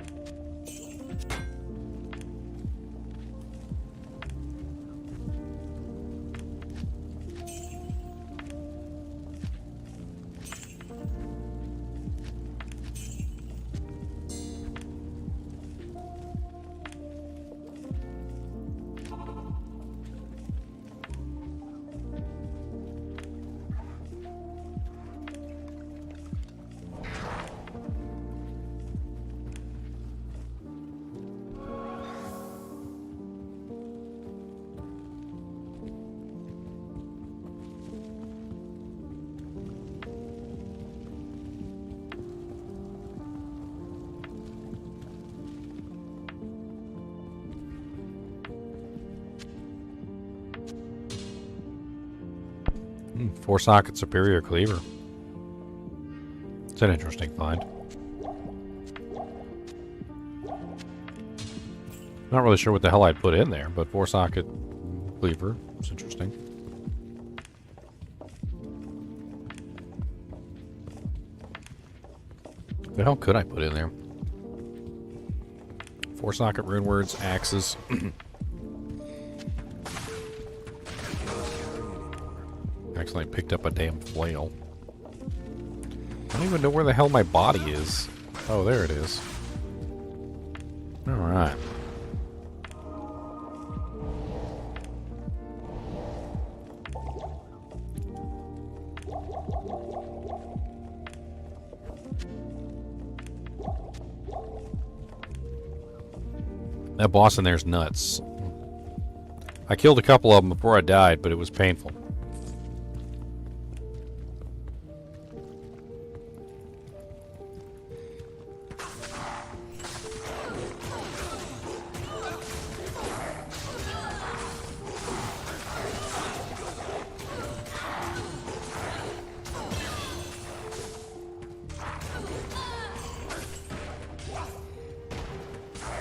Four-socket superior cleaver. It's an interesting find. Not really sure what the hell I'd put in there, but four-socket cleaver. It's interesting. What the hell could I put in there? Four-socket runewords, axes. Actually, I picked up a damn flail. I don't even know where the hell my body is. Oh, there it is. Alright. That boss in there's nuts. I killed a couple of them before I died, but it was painful.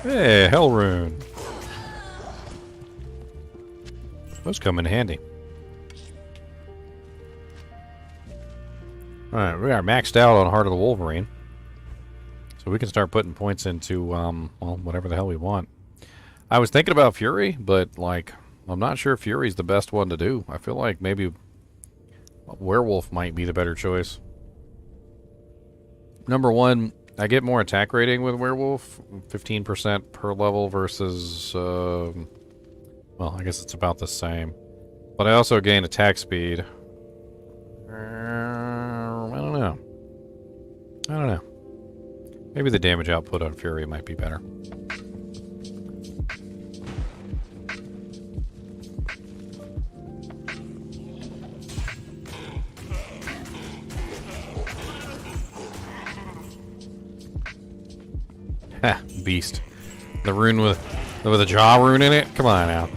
Hey, Hell Rune. Those come in handy. Alright, we are maxed out on Heart of the Wolverine. So we can start putting points into, well, whatever the hell we want. I was thinking about Fury, but, like, I'm not sure Fury's the best one to do. I feel like maybe Werewolf might be the better choice. Number one, I get more attack rating with Werewolf, 15% per level versus Well, I guess it's about the same. But I also gain attack speed. I don't know. I don't know. Maybe the damage output on Fury might be better. Ha, beast. The rune with a jaw rune in it? Come on now.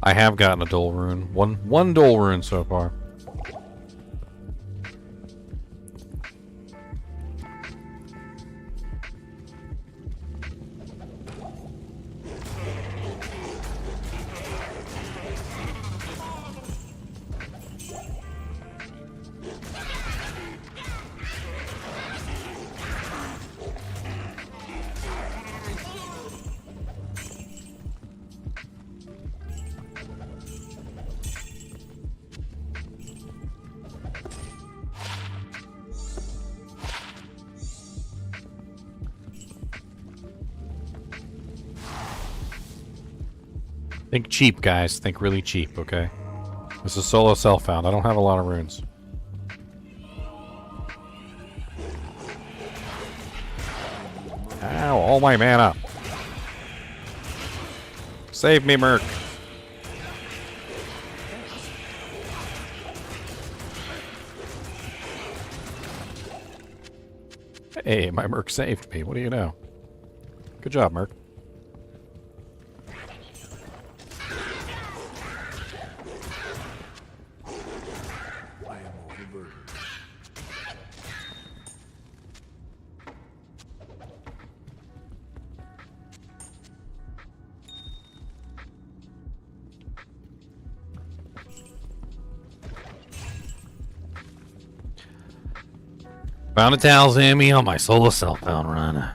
I have gotten a dual rune. One dual rune so far. Think cheap, guys. Think really cheap, okay? This is solo self-found. I don't have a lot of runes. Ow, all my mana. Save me, Merc. Hey, my Merc saved me. What do you know? Good job, Merc. Found a Talzami on my solo self-found run.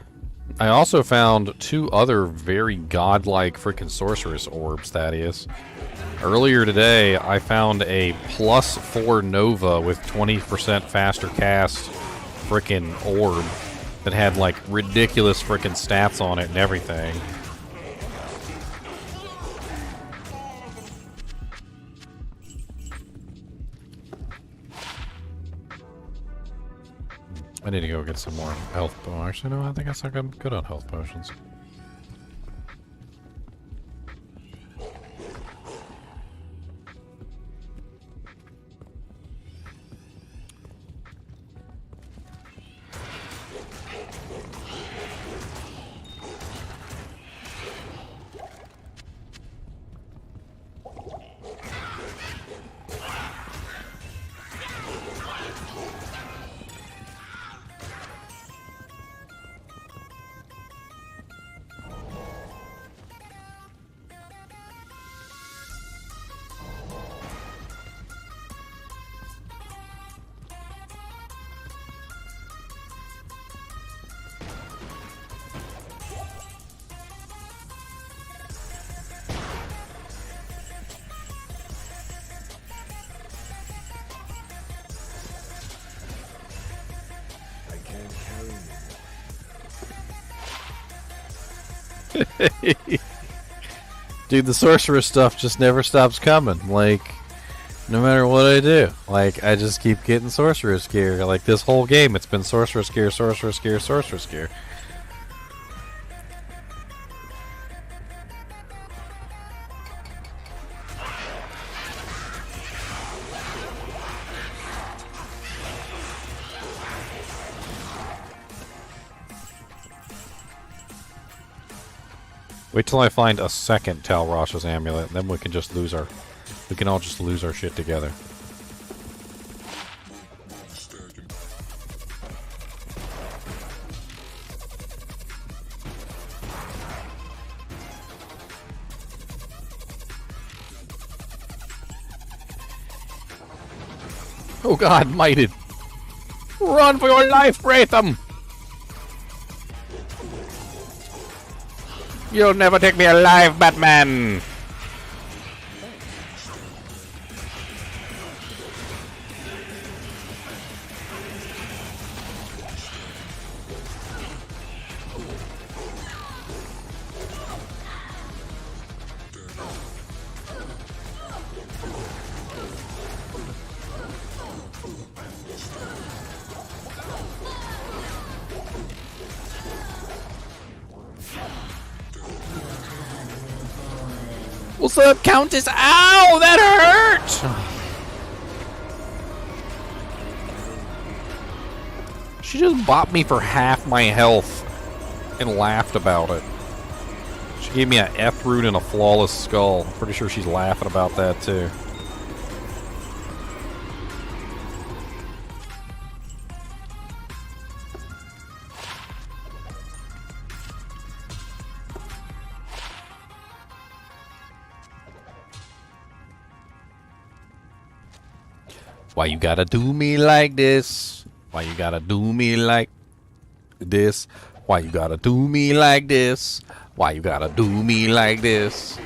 I also found two other very godlike freaking sorceress orbs, Thaddeus. Earlier today, I found a +4 Nova with 20% faster cast freaking orb that had like ridiculous freaking stats on it and everything. I need to go get some more health potions. Actually, no, I think I'm good on health potions. Dude, the sorceress stuff just never stops coming. Like, no matter what I do. Like, I just keep getting sorceress gear. Like, this whole game, it's been sorceress gear, sorceress gear, sorceress gear. Wait till I find a second Tal Rasha's amulet, and then we can just lose our... We can all just lose our shit together. Oh god, mighted. Run for your life, Braitham! You'll never take me alive, Batman! What's up, Countess? Ow! That hurt! She just bopped me for half my health and laughed about it. She gave me a F root and a flawless skull. Pretty sure she's laughing about that too. Why you gotta do me like this? Why you gotta do me like this? Why you gotta do me like this? Why you gotta do me like this?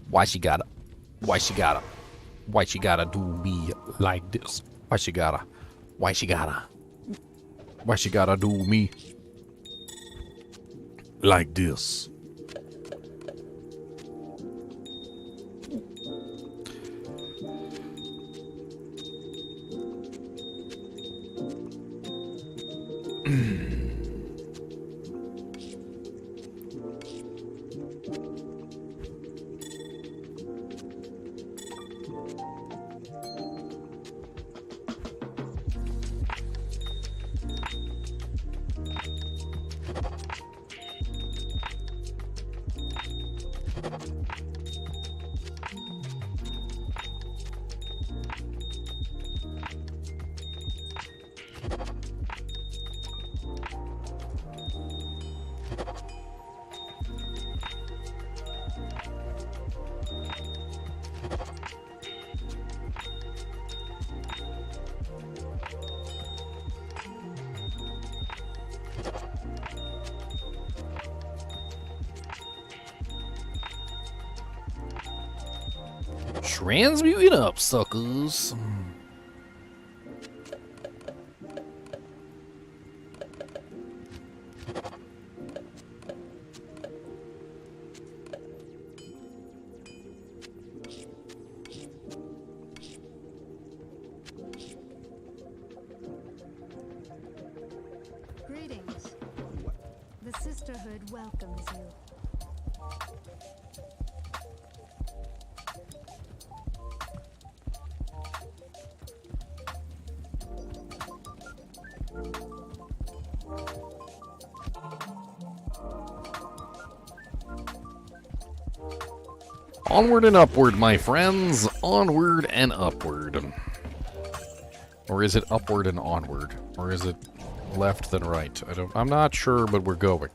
Why she gotta do me like this? Why she gotta do me like this? Transmuting up, suckers. Greetings. The Sisterhood welcomes you. Onward and upward, my friends. Onward and upward. Or is it upward and onward? Or is it left then right? I'm not sure, but we're going.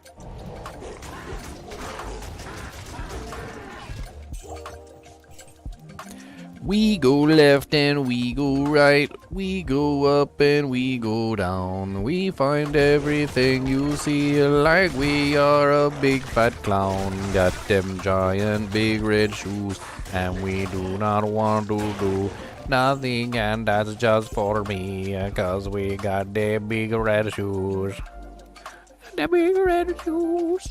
We go left and we go right. We go up and we go down. We find everything you see like we are a big fat clown. Got them giant big red shoes and we do not want to do nothing, and that's just for me, 'cause we got the big red shoes. The big red shoes.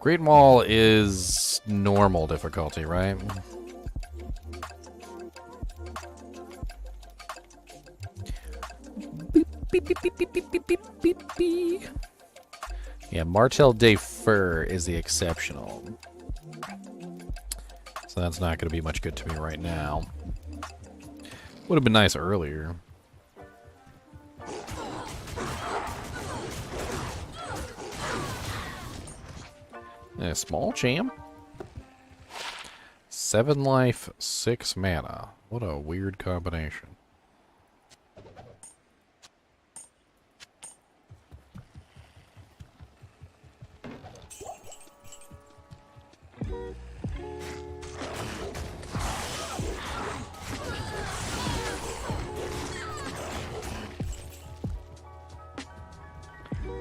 Great Mall is normal difficulty, right? Beep, beep, beep, beep, beep, beep, beep, beep, beep. Yeah, Martel de Fer is the exceptional. So that's not going to be much good to me right now. Would have been nice earlier. A small champ. 7 life, 6 mana. What a weird combination.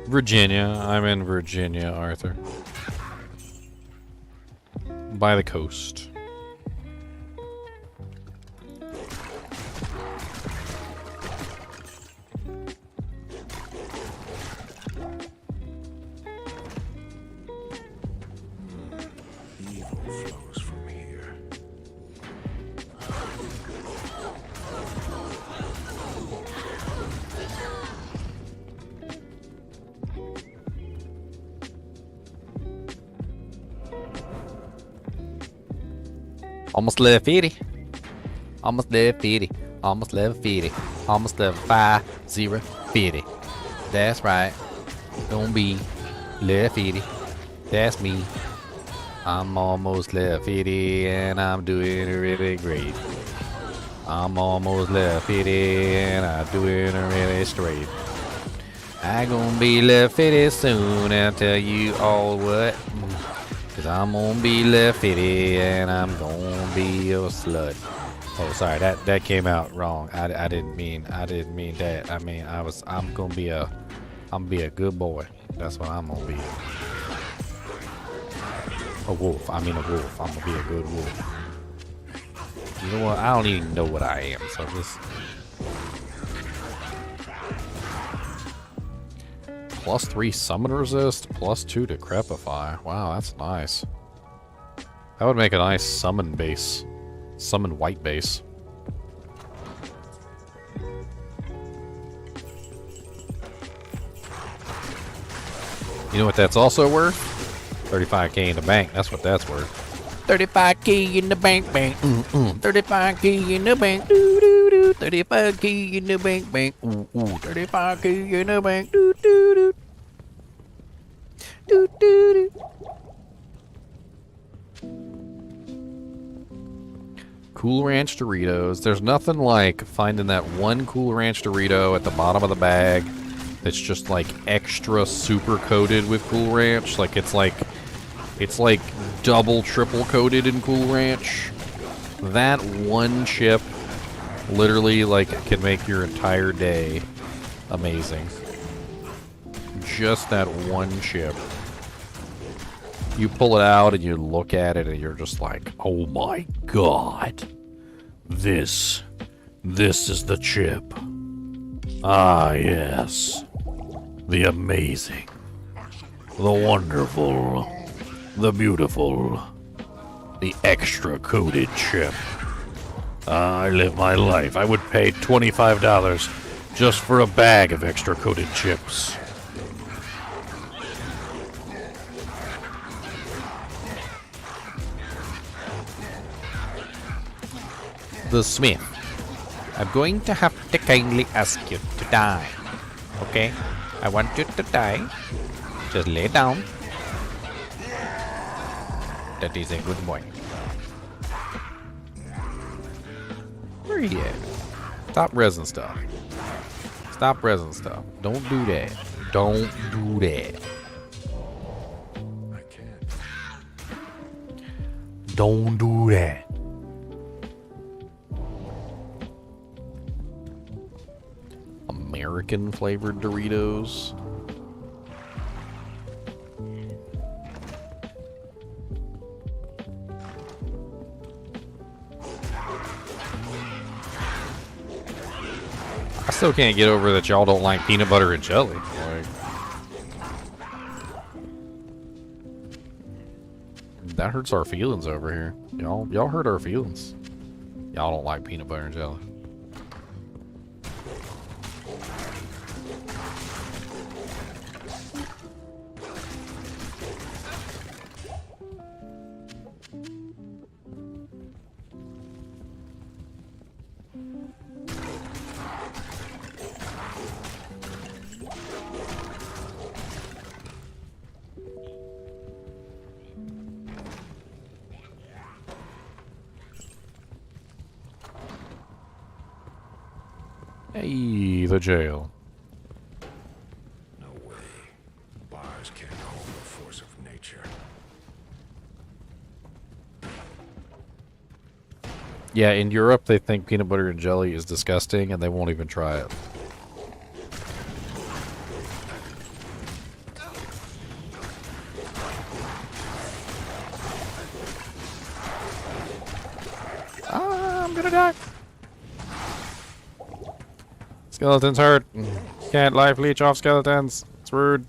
Virginia. I'm in Virginia, Arthur. By the coast. Evil flows from here. Almost level 50. Almost level 50. Almost level 50. Almost level 50. That's right. Gonna be level 50. That's me. I'm almost level 50 and I'm doing really great. I'm almost level 50 and I'm doing really straight. I gonna be level 50 soon. I'll tell you all what. Cause I'm gonna be level 50 and I'm gonna be a slut. Oh, sorry, that came out wrong. I didn't mean that. I mean I'm gonna be a good boy. That's what I'm gonna be. A wolf. I mean a wolf. I'm gonna be a good wolf. You know what? I don't even know what I am. So just +3 summon resist, +2 to crepify. Wow, that's nice. That would make a nice summon base. Summon white base. You know what that's also worth? 35k in the bank. That's what that's worth. 35k in the bank, 35k in the bank, 35k in the bank, 35k in the bank, Cool Ranch Doritos. There's nothing like finding that one Cool Ranch Dorito at the bottom of the bag that's just like extra super coated with Cool Ranch. Like it's like double, triple coated in Cool Ranch. That one chip literally like can make your entire day amazing. Just that one chip. You pull it out and you look at it and you're just like, oh my god. This is the chip. Ah, yes. The amazing. The wonderful. The beautiful. The extra coated chip. I live my life. I would pay $25 just for a bag of extra coated chips. The Smith. I'm going to have to kindly ask you to die. Okay? I want you to die. Just lay down. That is a good boy. Where are you at? Stop resin stuff. Stop resin stuff. Don't do that. Don't do that. I can't. Don't do that. American flavored Doritos. I still can't get over that y'all don't like peanut butter and jelly. Like, that hurts our feelings over here. Y'all hurt our feelings. Y'all don't like peanut butter and jelly. Hey, the jail. No way. Bars can't hold the force of nature. Yeah, in Europe they think peanut butter and jelly is disgusting and they won't even try it. die. Skeletons hurt. Can't life leech off skeletons. It's rude.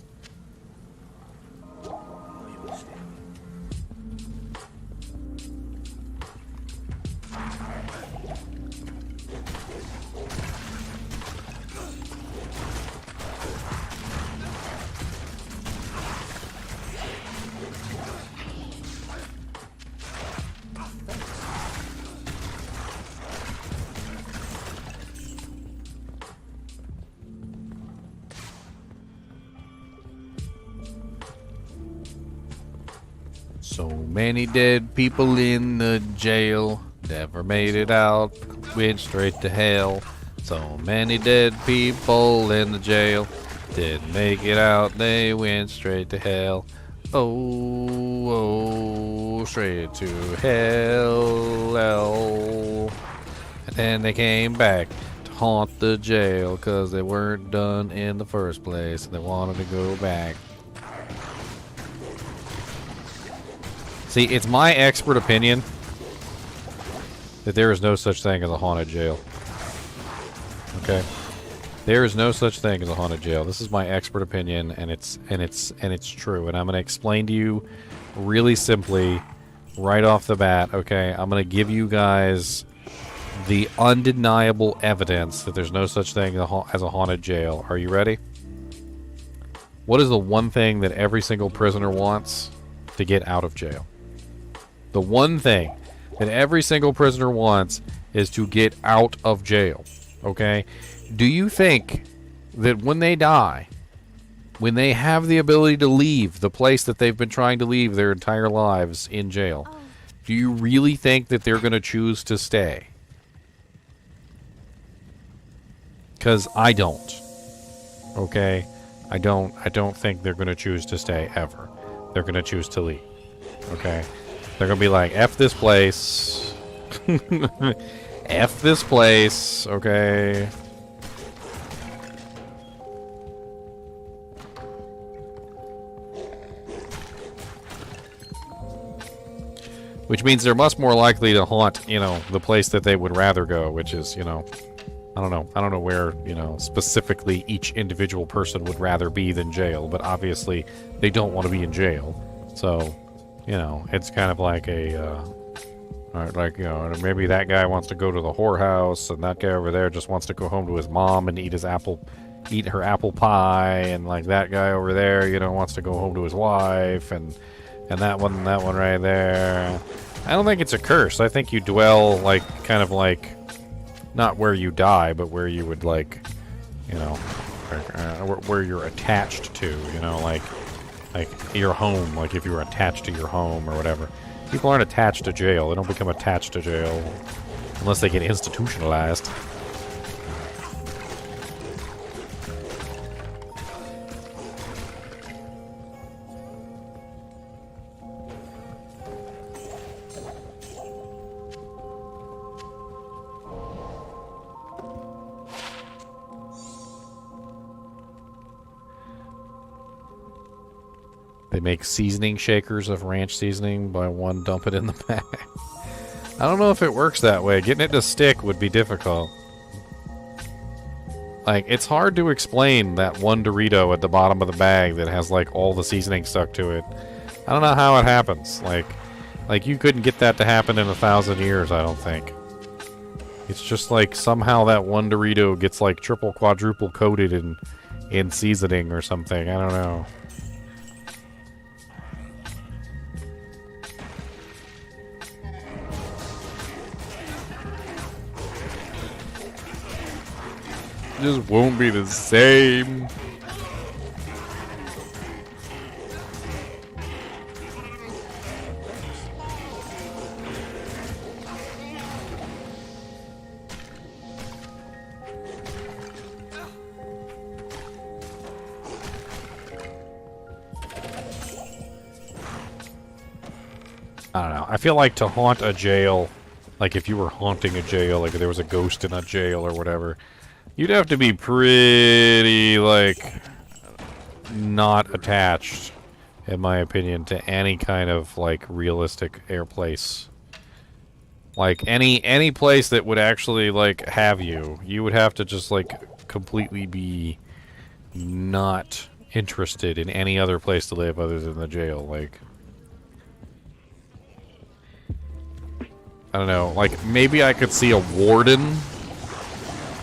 So many dead people in the jail, never made it out, went straight to hell. So many dead people in the jail, didn't make it out, they went straight to hell. Oh, oh, straight to hell. And then they came back to haunt the jail, 'cause they weren't done in the first place, and they wanted to go back. See, it's my expert opinion that there is no such thing as a haunted jail. Okay? There is no such thing as a haunted jail. This is my expert opinion, and it's true. And I'm going to explain to you really simply right off the bat, okay? I'm going to give you guys the undeniable evidence that there's no such thing as a haunted jail. Are you ready? What is the one thing that every single prisoner wants to get out of jail? The one thing that every single prisoner wants is to get out of jail, okay? Do you think that when they die, when they have the ability to leave the place that they've been trying to leave their entire lives in jail, do you really think that they're going to choose to stay? Because I don't, okay? I don't think they're going to choose to stay ever. They're going to choose to leave, okay? They're going to be like, F this place. F this place, okay? Which means they're much more likely to haunt, you know, the place that they would rather go, which is, you know, I don't know where, you know, specifically each individual person would rather be than jail, but obviously they don't want to be in jail. So, you know, it's kind of like a, like, you know, maybe that guy wants to go to the whorehouse, and that guy over there just wants to go home to his mom and eat her apple pie, and like that guy over there, you know, wants to go home to his wife, and that one right there. I don't think it's a curse. I think you dwell, like, kind of like, not where you die, but where you would, like, you know, where you're attached to, you know, like your home, like if you were attached to your home or whatever. People aren't attached to jail. They don't become attached to jail unless they get institutionalized. They make seasoning shakers of ranch seasoning. Buy one, dump it in the bag. I don't know if it works that way. Getting it to stick would be difficult. Like, it's hard to explain that one Dorito at the bottom of the bag that has, like, all the seasoning stuck to it. I don't know how it happens. Like you couldn't get that to happen in 1,000 years, I don't think. It's just like somehow that one Dorito gets, like, triple, quadruple coated in seasoning or something. I don't know. Just won't be the same. I don't know. I feel like to haunt a jail, like if you were haunting a jail, like if there was a ghost in a jail or whatever, you'd have to be pretty, like, not attached, in my opinion, to any kind of, like, realistic air place. Like any place that would actually like have you, you would have to just like completely be not interested in any other place to live other than the jail. Like, I don't know. Like maybe I could see a warden.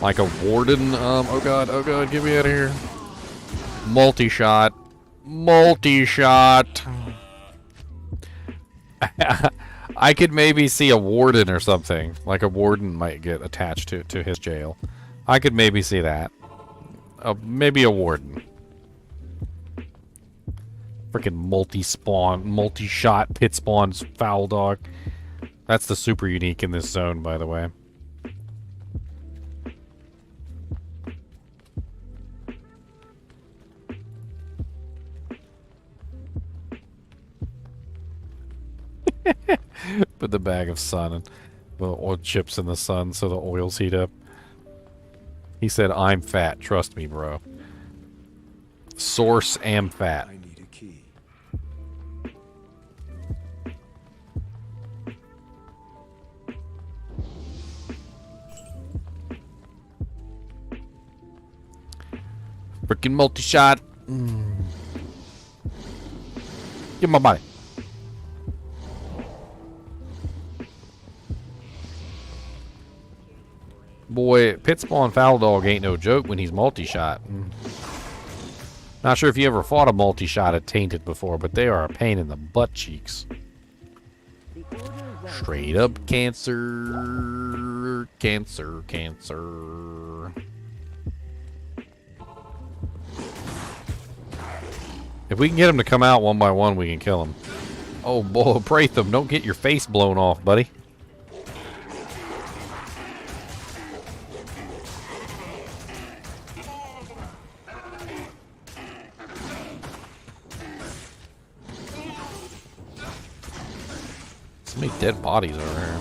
Like a warden. Oh god, get me out of here. Multi-shot. Multi-shot. I could maybe see a warden or something. Like a warden might get attached to his jail. I could maybe see that. Maybe a warden. Freaking multi-spawn, multi-shot, pit spawns, foul dog. That's the super unique in this zone, by the way. Put the bag of sun and the oil chips in the sun so the oils heat up. He said, I'm fat. Trust me, bro. Source am fat. I need a key. Freaking multi-shot. Give my body. Boy, pit spawn foul dog ain't no joke when he's multi-shot. Not sure if you ever fought a multi-shot at Tainted before, but they are a pain in the butt cheeks. Straight up cancer. Cancer, cancer. If we can get him to come out one by one, we can kill him. Oh boy, Pratham, don't get your face blown off, buddy. So many dead bodies over here.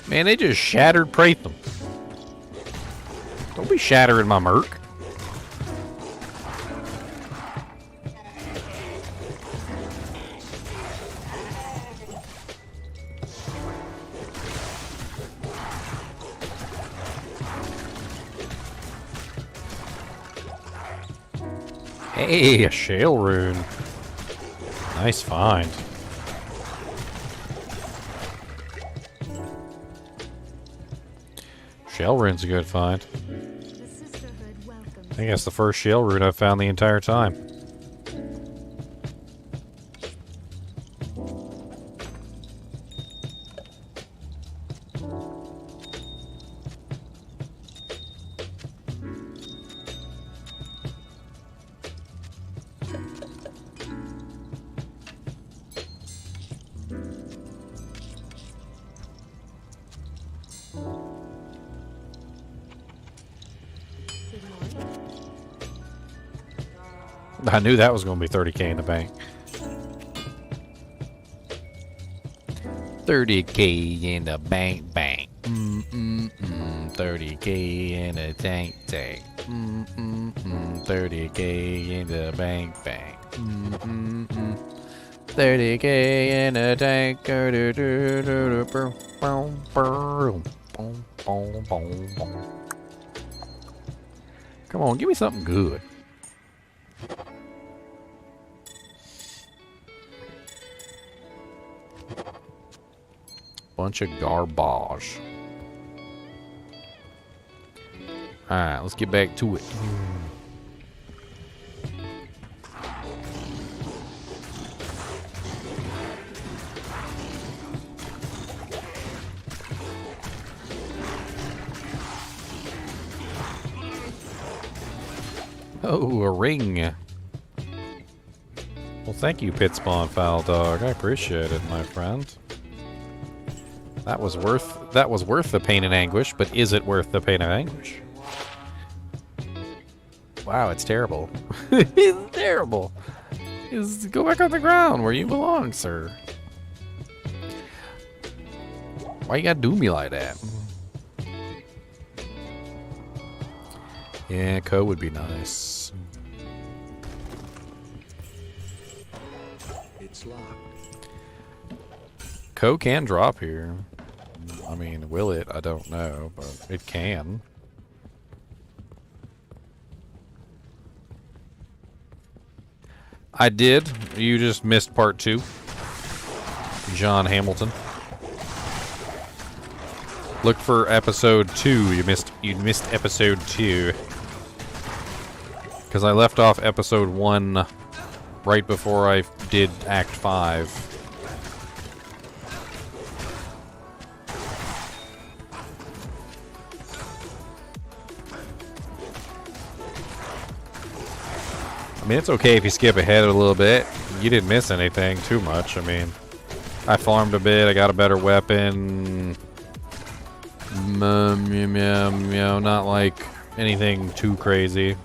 Man, they just shattered Pratham. Don't be shattering my merc. Hey, a shale rune. Nice find. Shale rune's a good find. I think that's the first shale rune I've found the entire time. I knew that was going to be 30k in the bank. 30k in the bank, bank. 30k in the tank, tank. 30k in the bank, bank. 30k in the tank. Come on, give me something good. Bunch of garbage. Alright, let's get back to it. Oh, a ring. Well, thank you, Pit Spawn Foul Dog. I appreciate it, my friend. That was worth the pain and anguish, but is it worth the pain and anguish? Wow, it's terrible. It's terrible. Go back on the ground where you belong, sir. Why you gotta do me like that? Yeah, Co would be nice. It's locked. Co can drop here. I mean, will it? I don't know, but it can. I did. You just missed part 2. John Hamilton. Look for episode 2. You missed episode 2. Because I left off episode 1 right before I did Act 5. I mean, it's okay if you skip ahead a little bit. You didn't miss anything too much. I mean, I farmed a bit. I got a better weapon. You know, not like anything too crazy.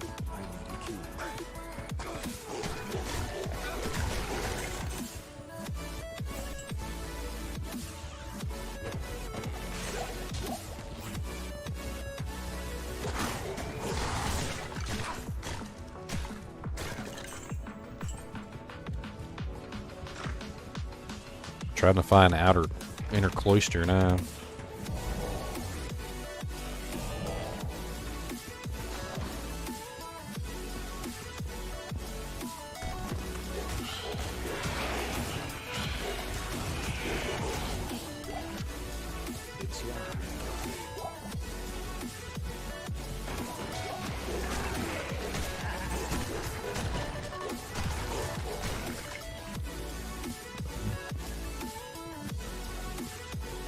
Trying to find inner cloister now.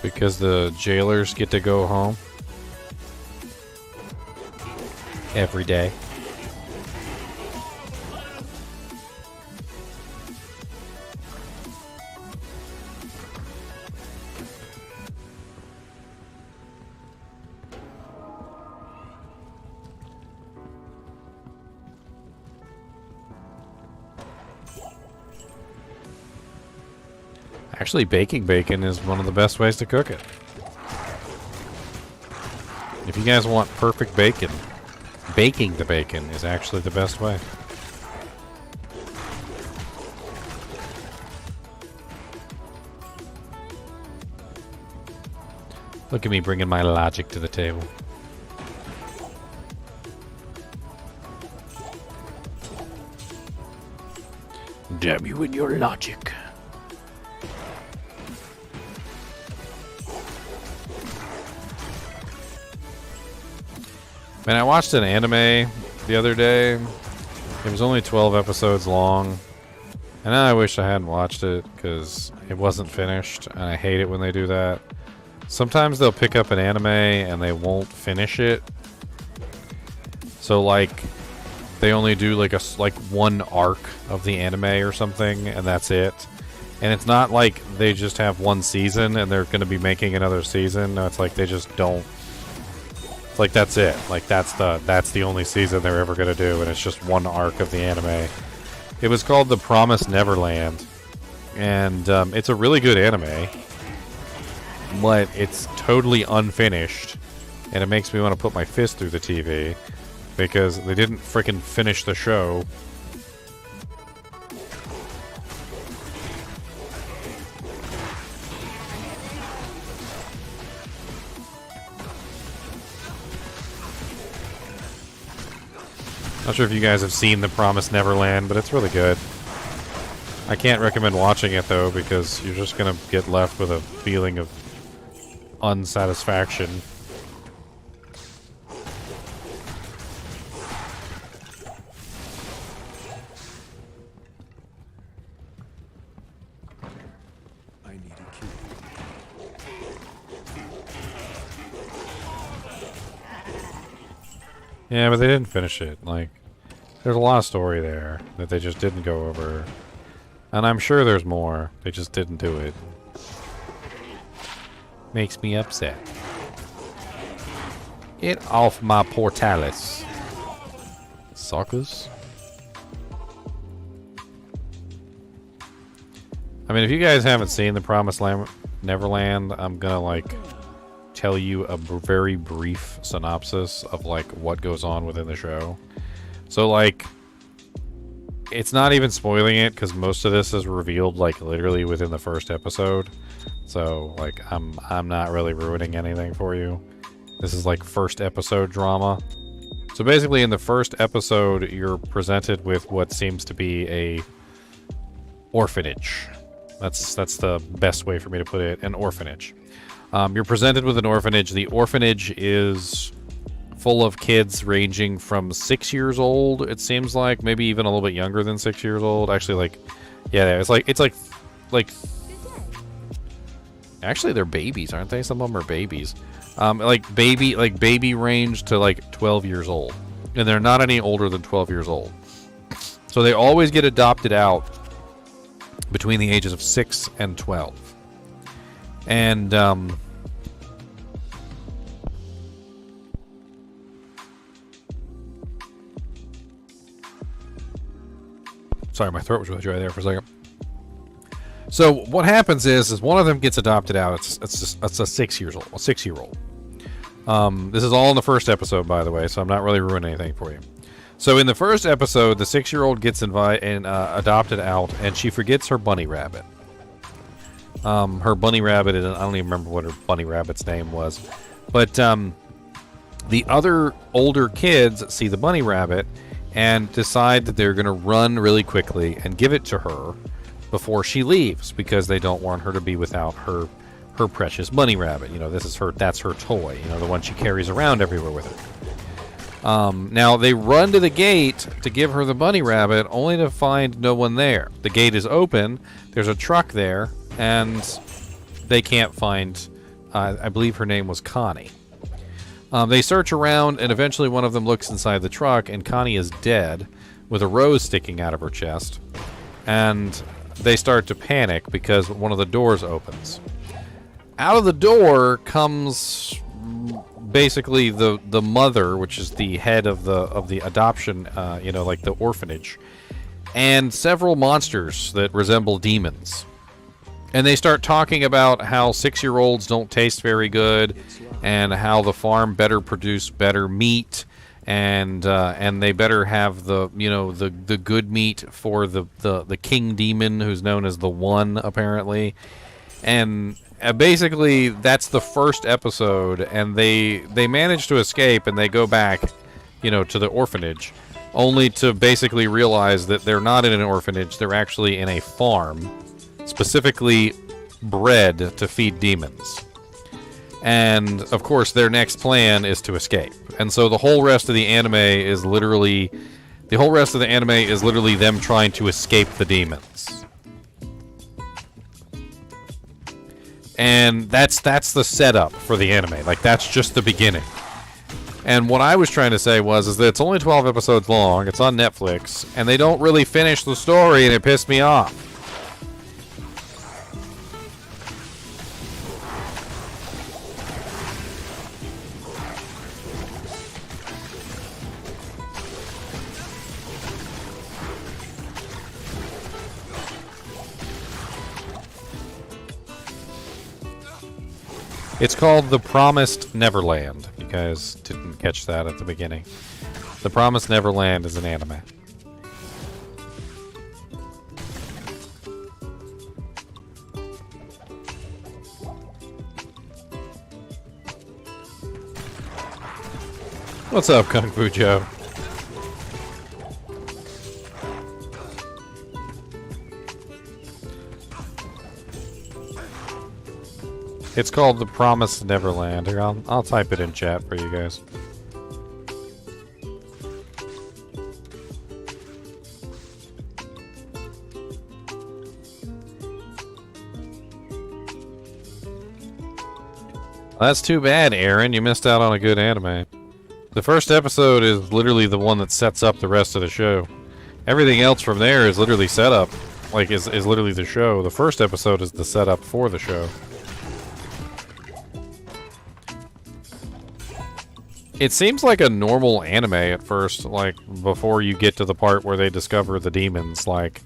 Because the jailers get to go home every day. Actually, baking bacon is one of the best ways to cook it. If you guys want perfect bacon, baking the bacon is actually the best way. Look at me bringing my logic to the table. Damn you and your logic. Man, I watched an anime the other day. It was only 12 episodes long. And I wish I hadn't watched it because it wasn't finished. And I hate it when they do that. Sometimes they'll pick up an anime and they won't finish it. So like, they only do like one arc of the anime or something, and that's it. And it's not like they just have one season and they're going to be making another season. No, it's like they just don't. It's like that's it. Like that's the only season they're ever gonna do, and it's just one arc of the anime. It was called The Promised Neverland, and it's a really good anime, but it's totally unfinished, and it makes me want to put my fist through the TV because they didn't frickin' finish the show. Not sure if you guys have seen The Promised Neverland, but it's really good. I can't recommend watching it, though, because you're just going to get left with a feeling of unsatisfaction. I need a key. Yeah, but they didn't finish it. Like, there's a lot of story there that they just didn't go over. And I'm sure there's more. They just didn't do it. Makes me upset. Get off my portalis. Suckers. I mean, if you guys haven't seen The Promised Neverland, I'm gonna, like, tell you a very brief synopsis of like what goes on within the show. So like, it's not even spoiling it because most of this is revealed like literally within the first episode. So like, I'm not really ruining anything for you. This is like first episode drama. So basically in the first episode, you're presented with what seems to be a orphanage. That's the best way for me to put it, an orphanage. You're presented with an orphanage. The orphanage is full of kids ranging from 6 years old, it seems like, maybe even a little bit younger than 6 years old. Actually, like, yeah, it's like actually they're babies, aren't they? Some of them are babies. Like baby range to like 12 years old, and they're not any older than 12 years old. So they always get adopted out between the ages of 6 and 12. And sorry, my throat was really dry there for a second. So what happens is one of them gets adopted out. It's a 6 years old, a 6-year-old. This is all in the first episode, by the way, so I'm not really ruining anything for you. So in the first episode, the 6-year-old gets adopted out, and she forgets her bunny rabbit. Her bunny rabbit, I don't even remember what her bunny rabbit's name was, but the other older kids see the bunny rabbit and decide that they're going to run really quickly and give it to her before she leaves, because they don't want her to be without her precious bunny rabbit. You know, that's her toy, you know, the one she carries around everywhere with her. Now they run to the gate to give her the bunny rabbit, only to find no one there. The gate is open, there's a truck there, and they can't find, I believe her name was Connie. They search around, and eventually one of them looks inside the truck, and Connie is dead with a rose sticking out of her chest. And they start to panic because one of the doors opens. Out of the door comes basically the mother, which is the head of the adoption, you know, like the orphanage, and several monsters that resemble demons. And they start talking about how 6-year-olds don't taste very good, and how the farm better produce better meat, and they better have the, you know, the good meat for the king demon, who's known as the One, apparently. And basically that's the first episode, and they manage to escape, and they go back, you know, to the orphanage, only to basically realize that they're not in an orphanage, they're actually in a farm, specifically bred to feed demons. And of course their next plan is to escape. And so the whole rest of the anime is literally them trying to escape the demons. And that's the setup for the anime. Like, that's just the beginning. And what I was trying to say is that it's only 12 episodes long, it's on Netflix, and they don't really finish the story, and it pissed me off. It's called The Promised Neverland. You guys didn't catch that at the beginning. The Promised Neverland is an anime. What's up, Kung Fu Joe? It's called The Promised Neverland. Here, I'll type it in chat for you guys. That's too bad, Aaron. You missed out on a good anime. The first episode is literally the one that sets up the rest of the show. Everything else from there is literally set up. Like, is literally the show. The first episode is the setup for the show. It seems like a normal anime at first, like, before you get to the part where they discover the demons, like,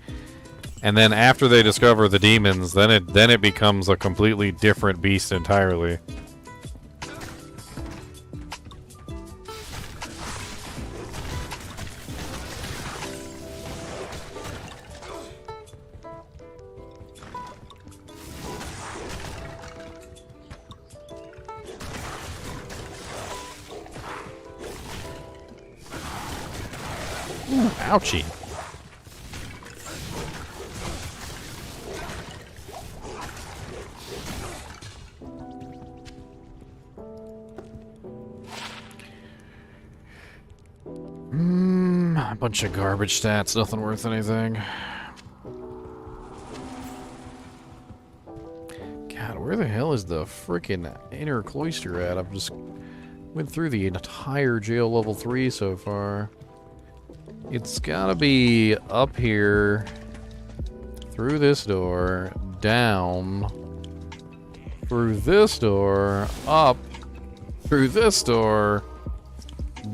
and then after they discover the demons, then it becomes a completely different beast entirely. Ooh, ouchie. A bunch of garbage stats, nothing worth anything. God, where the hell is the frickin' inner cloister at? I've just went through the entire jail level 3 so far. It's gotta be up here, through this door, down, through this door, up, through this door,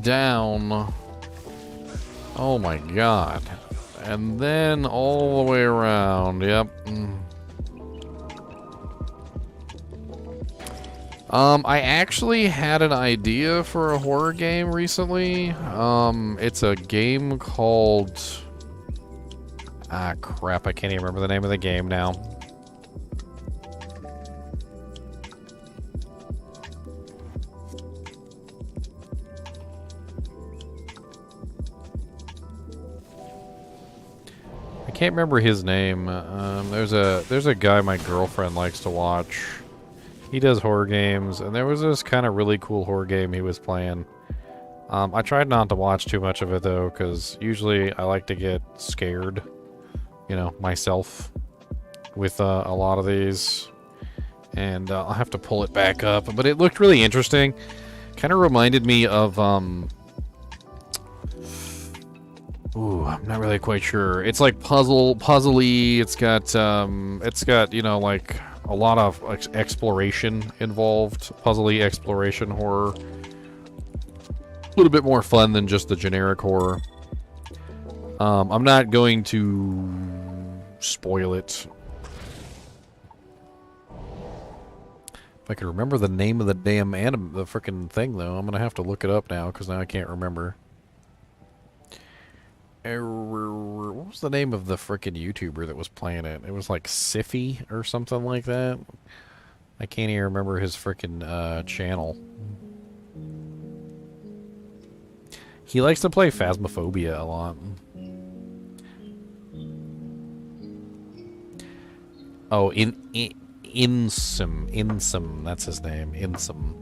down. Oh my god. And then all the way around. Yep. I actually had an idea for a horror game recently. It's a game called... Ah, crap. I can't even remember the name of the game now. I can't remember his name. There's a guy my girlfriend likes to watch. He does horror games, and there was this kind of really cool horror game he was playing. I tried not to watch too much of it, though, because usually I like to get scared, you know, myself, with a lot of these. And I'll have to pull it back up. But it looked really interesting. Kind of reminded me of, ooh, I'm not really quite sure. It's like puzzly. It's got, you know, like a lot of exploration involved. Puzzly exploration horror. A little bit more fun than just the generic horror. I'm not going to spoil it. If I could remember the name of the damn the frickin' thing, though, I'm gonna have to look it up now, because now I can't remember. What was the name of the frickin' YouTuber that was playing it? It was like Siffy or something like that. I can't even remember his frickin' channel. He likes to play Phasmophobia a lot. Oh, Insum, that's his name, Insum.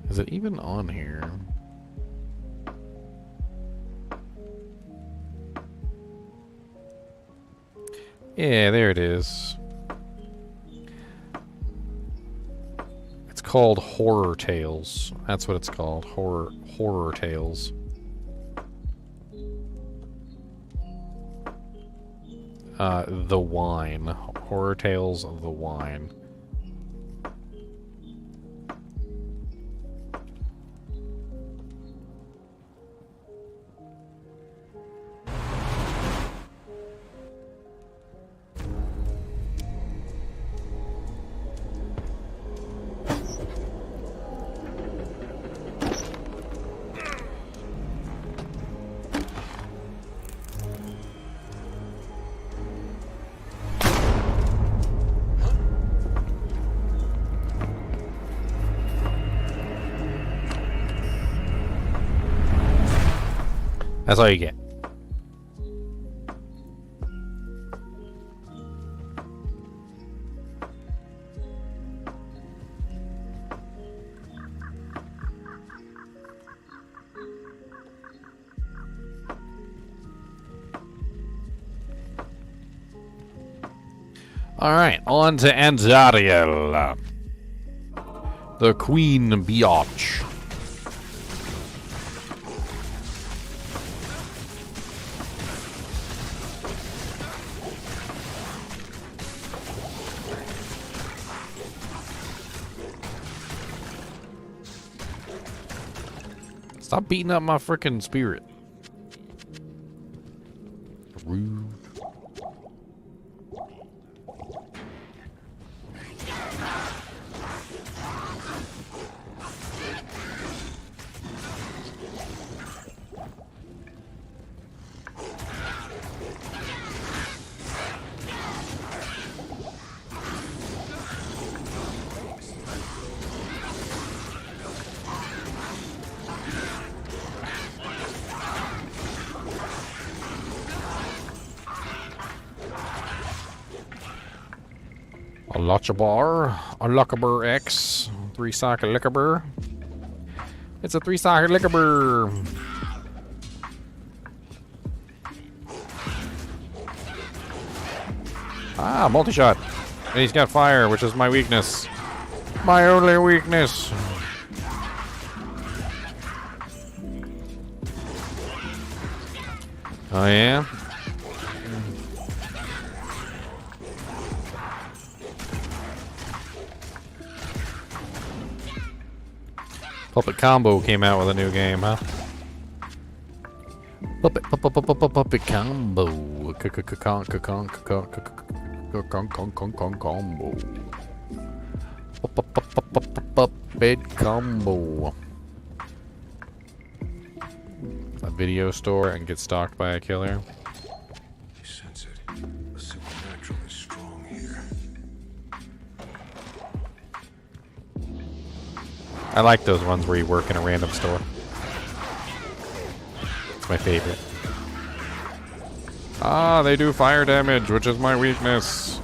Is it even on here? Yeah, there it is. It's called Horror Tales. That's what it's called. Horror Tales. The Wine. Horror Tales of the Wine. That's all you get. Alright, on to Andariel. The Queen Biatch. Stop beating up my frickin' spirit. Rude. A Lotchabar, a Luckaber X, 3-socket Lickaber. It's a 3-socket Lickaber. Ah, multi-shot. And he's got fire, which is my weakness. My only weakness. Oh, yeah? Puppet Combo came out with a new game, huh? Puppet Combo. Combo. Puppet Combo. A video store and get stalked by a killer. You sense it. The supernatural is strong here. I like those ones where you work in a random store. It's my favorite. Ah, they do fire damage, which is my weakness.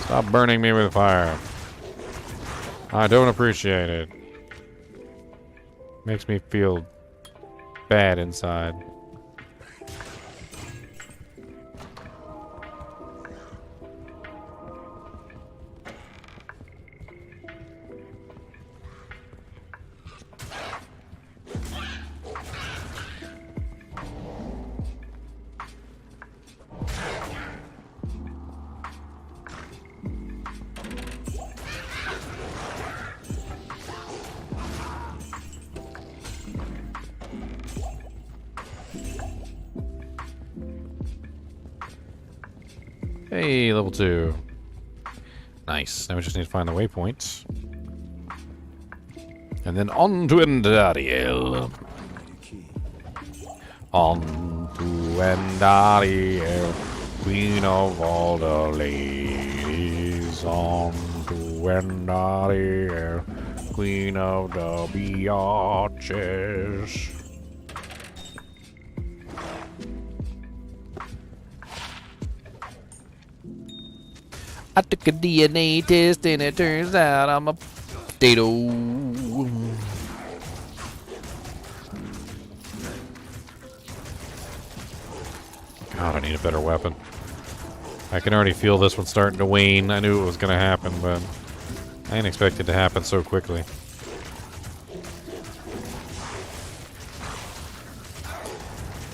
Stop burning me with fire. I don't appreciate it. Makes me feel bad inside. Hey, level 2. Nice. Now we just need to find the waypoints. And then on to Andariel. On to Andariel, queen of all the ladies. On to Andariel, queen of the biatches. I took a DNA test and it turns out I'm a potato. God, I need a better weapon. I can already feel this one starting to wane. I knew it was going to happen, but I didn't expect it to happen so quickly.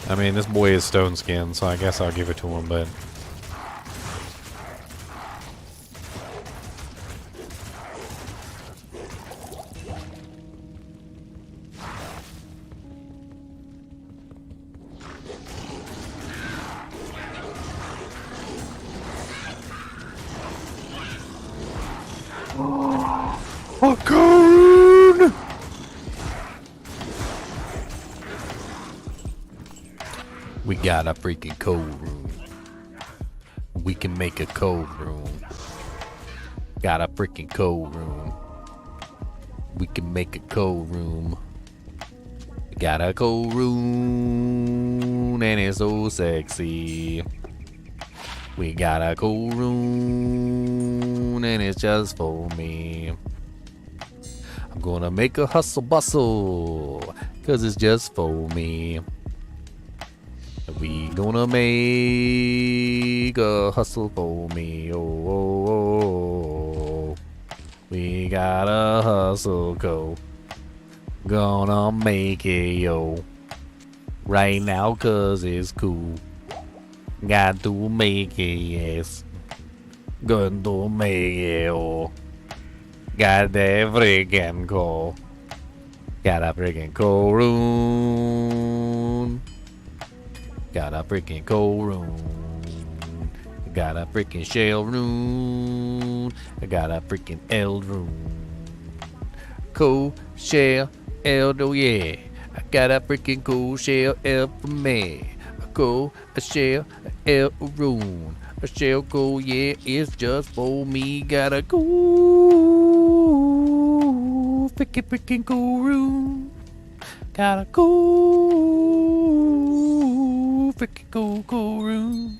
I mean, this boy is stone skinned, so I guess I'll give it to him, but... A cone! We got a freaking code room. We can make a code room. Got a freaking code room. We can make a code room. Got a code room and it's so sexy. We got a code room and it's just for me. I'm gonna make a hustle bustle, cause it's just for me. We gonna make a hustle for me, oh, oh, oh. We gotta hustle, go. Gonna make it, yo. Right now, cause it's cool. Got to make it, yes. Gonna make it, oh. Got that freaking cool. Got a freaking cool room. Got a freaking cool room. Got a freaking shell room. I got a freaking eld room. Cool shell eld, oh yeah. I got a freaking cool shell eld for me. A cool shell eld room. A shell cool, yeah, it's just for me. Got a cool freaking cool room. Gotta go, freaking cool room.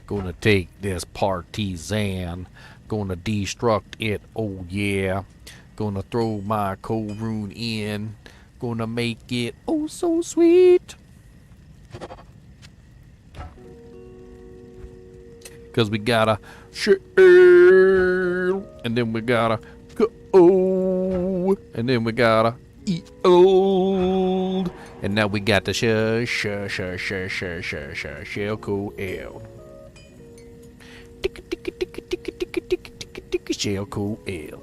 Gonna take this partisan, gonna destruct it, oh yeah. Gonna throw my cold rune in, gonna make it oh so sweet. Cause we gotta share, and then we gotta go, and then we gotta eat old, and now we got the shell cool L. Shell cool L.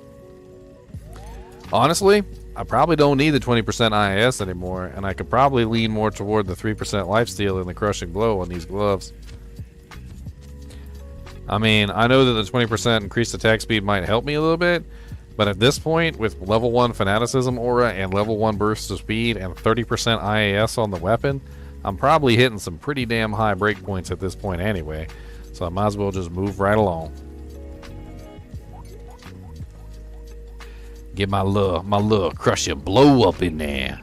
Honestly, I probably don't need the 20% IS anymore, and I could probably lean more toward the 3% lifesteal and the crushing blow on these gloves. I mean, I know that the 20% increased attack speed might help me a little bit, but at this point, with level 1 Fanaticism Aura and level 1 Burst of Speed and 30% IAS on the weapon, I'm probably hitting some pretty damn high breakpoints at this point anyway, so I might as well just move right along. Get my little crushing blow up in there.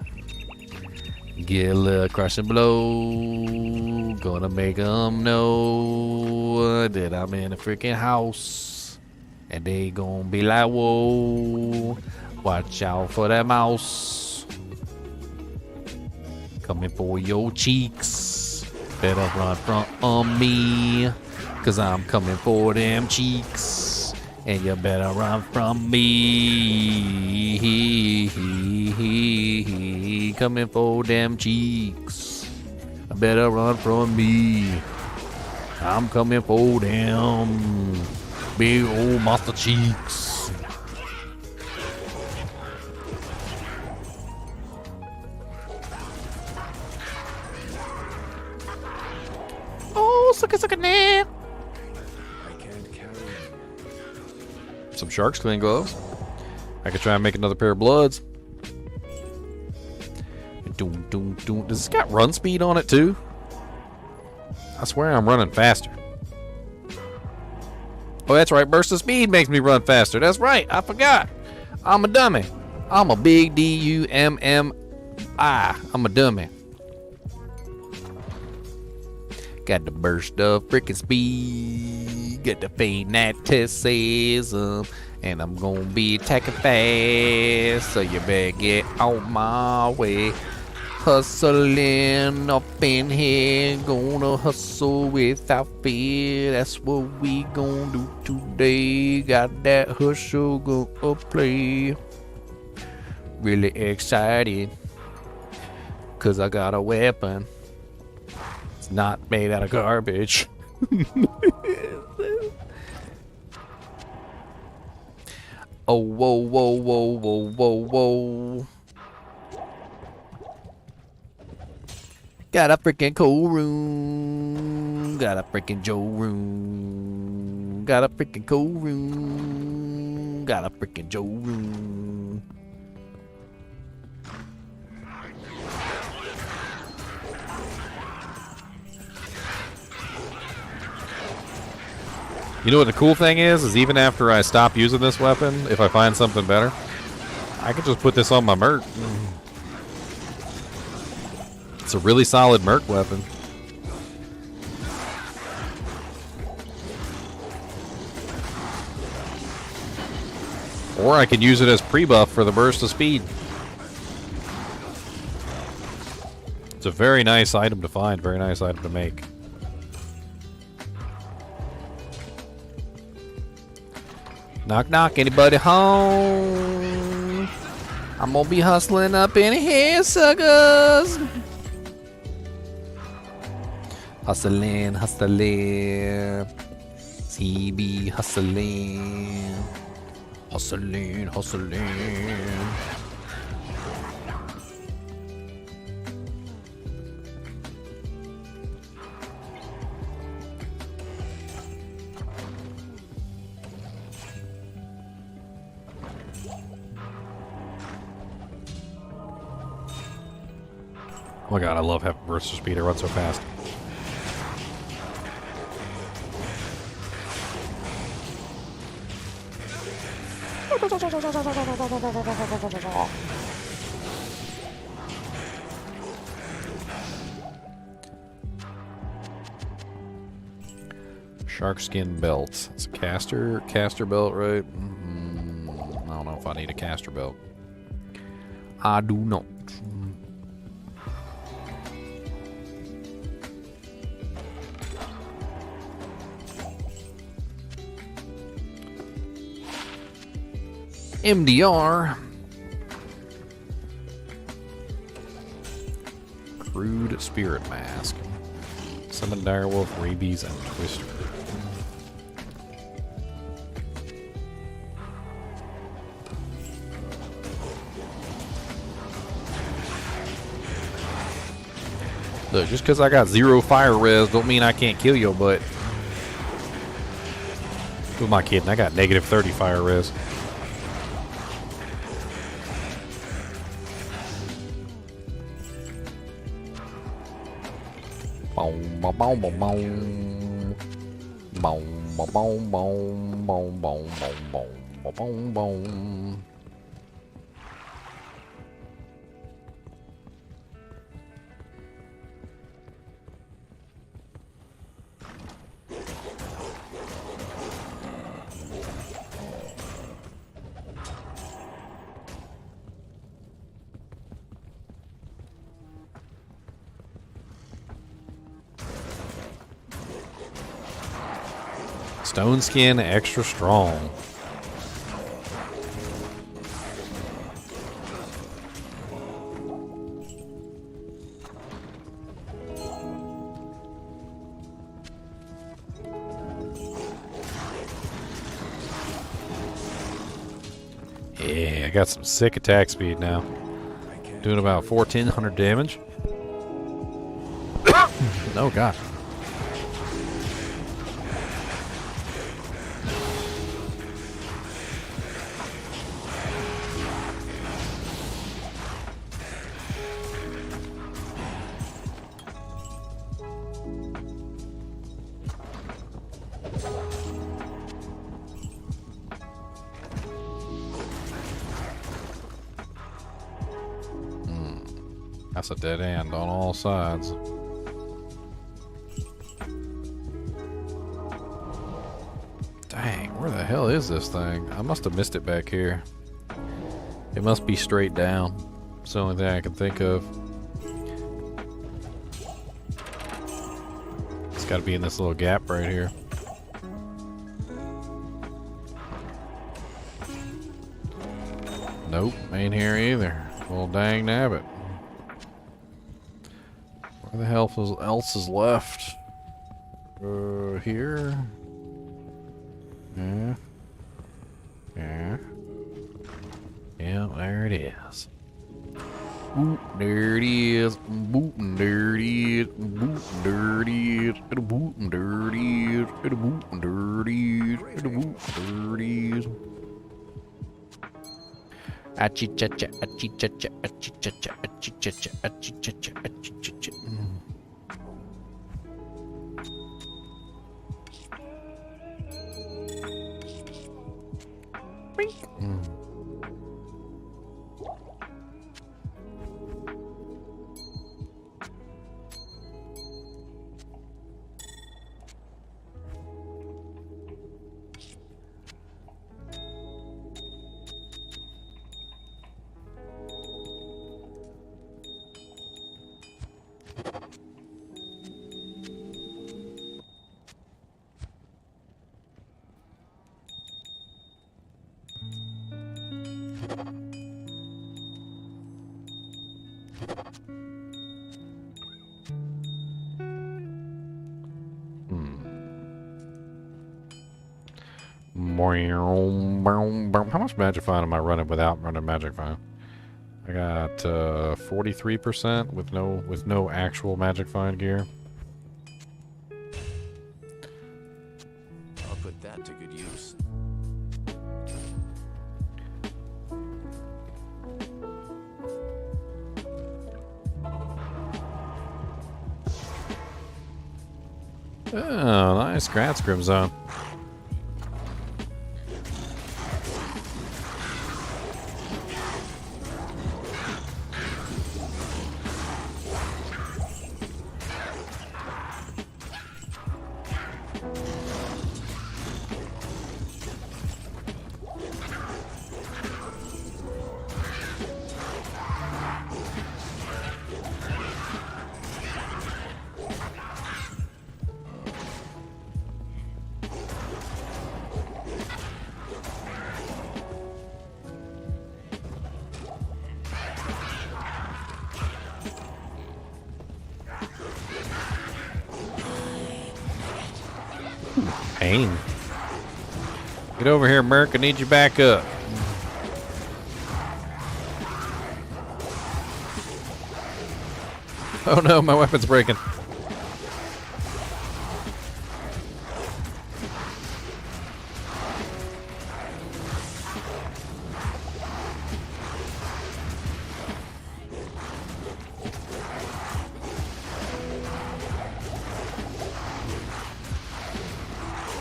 Get a little crushing blow. Gonna make them know that I'm in a freaking house. And they gonna be like, whoa. Watch out for that mouse. Coming for your cheeks. Better run from me. Cause I'm coming for them cheeks. And you better run from me. Coming for them cheeks. I better run from me. I'm coming for them big old monster cheeks. Oh, sucker now. Some sharks clean gloves. I could try and make another pair of bloods. Doom, doom, doom. Does this got run speed on it too? I swear I'm running faster. Oh, that's right. Burst of speed makes me run faster. That's right. I forgot. I'm a dummy. I'm a big D-U-M-M-I. I'm a dummy. Got the burst of freaking speed. Got the fanaticism. And I'm gonna be attacking fast. So you better get out my way. Hustling up in here. Gonna hustle without fear. That's what we gonna do today. Got that hustle gonna play. Really excited. Cause I got a weapon. It's not made out of garbage. Oh, whoa, whoa, whoa, whoa, whoa, whoa. Got a freaking cool room. Got a freaking Joe room. Got a freaking cool room. Got a freaking Joe room. You know what the cool thing is even after I stop using this weapon, if I find something better, I can just put this on my merc. It's a really solid merc weapon. Or I can use it as pre-buff for the burst of speed. It's a very nice item to find, very nice item to make. Knock knock, anybody home? I'm gonna be hustling up in here, suckers. Hustling, hustling. CB hustling. Hustling, hustling. Oh my god, I love having burst of speed. I run so fast. Sharkskin belt. It's a caster belt, right? I don't know if I need a caster belt. I do not. MDR. Crude Spirit Mask. Summon Direwolf, Rabies, and Twister. Look, just because I got 0 fire res don't mean I can't kill your butt. Who am I kidding? I got negative 30 fire res. Boom, boom, boom, boom, boom. Boom, boom, boom, boom, boom, boom, boom, boom, boom. Stone skin extra strong. Yeah, I got some sick attack speed now. Doing about 1400 damage. Oh god. That's a dead end on all sides. Dang, where the hell is this thing? I must have missed it back here. It must be straight down. It's the only thing I can think of. It's got to be in this little gap right here. Nope, ain't here either. Well, dang nabbit. Where the hell else is left? Here? Yeah. Yeah. Yeah, there it is. Boop, there it is. Boop, there it is. Boop, there it is. Boop, there it is. Boop, there it is. Boop, there it is. Achi-cha-cha, achi-cha-cha, achi-cha-cha, achi-cha-cha, achi-cha-cha, achi-cha-cha. How much Magic Fine am I running without running Magic Fine? I got 43% with no actual Magic Fine gear. I'll put that to good use. Oh, nice Grats Grim Zone. Pain. Get over here, Merc. I need you back up. Oh no, my weapon's breaking.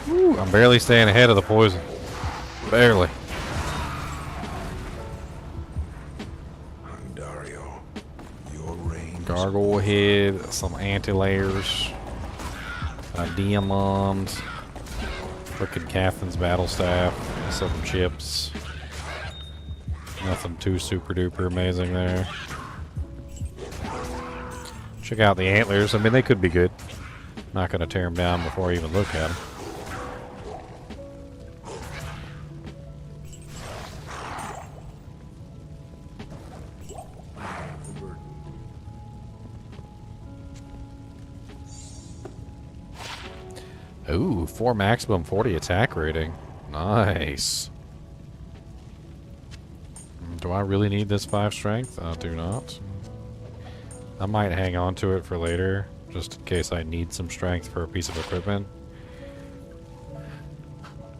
Woo, I'm barely staying ahead of the poison. Barely. Andariel, your reign. Gargoyle head, some anti-layers, diamond, frickin' Catherine's battle staff, some chips. Nothing too super duper amazing there. Check out the antlers. I mean, they could be good. Not gonna tear them down before I even look at them. Ooh, 4 maximum 40 attack rating. Nice. Do I really need this 5 strength? I do not. I might hang on to it for later, just in case I need some strength for a piece of equipment.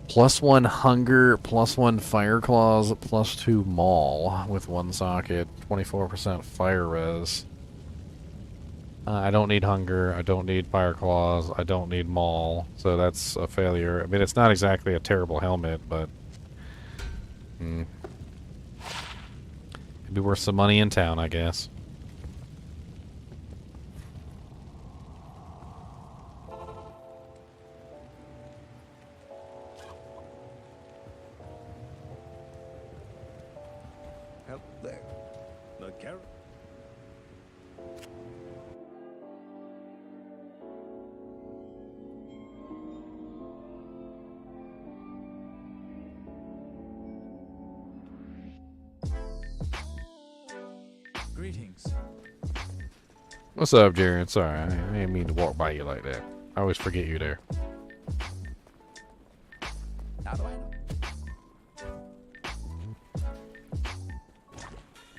+1 hunger, +1 fire claws, +2 maul with 1 socket, 24% fire res. I don't need hunger, I don't need fire claws, I don't need maul, so that's a failure. I mean, it's not exactly a terrible helmet, but it'd be worth some money in town, I guess. Help there. The carrot. Greetings. What's up, Jared? Sorry, I didn't mean to walk by you like that. I always forget you there. How do I know?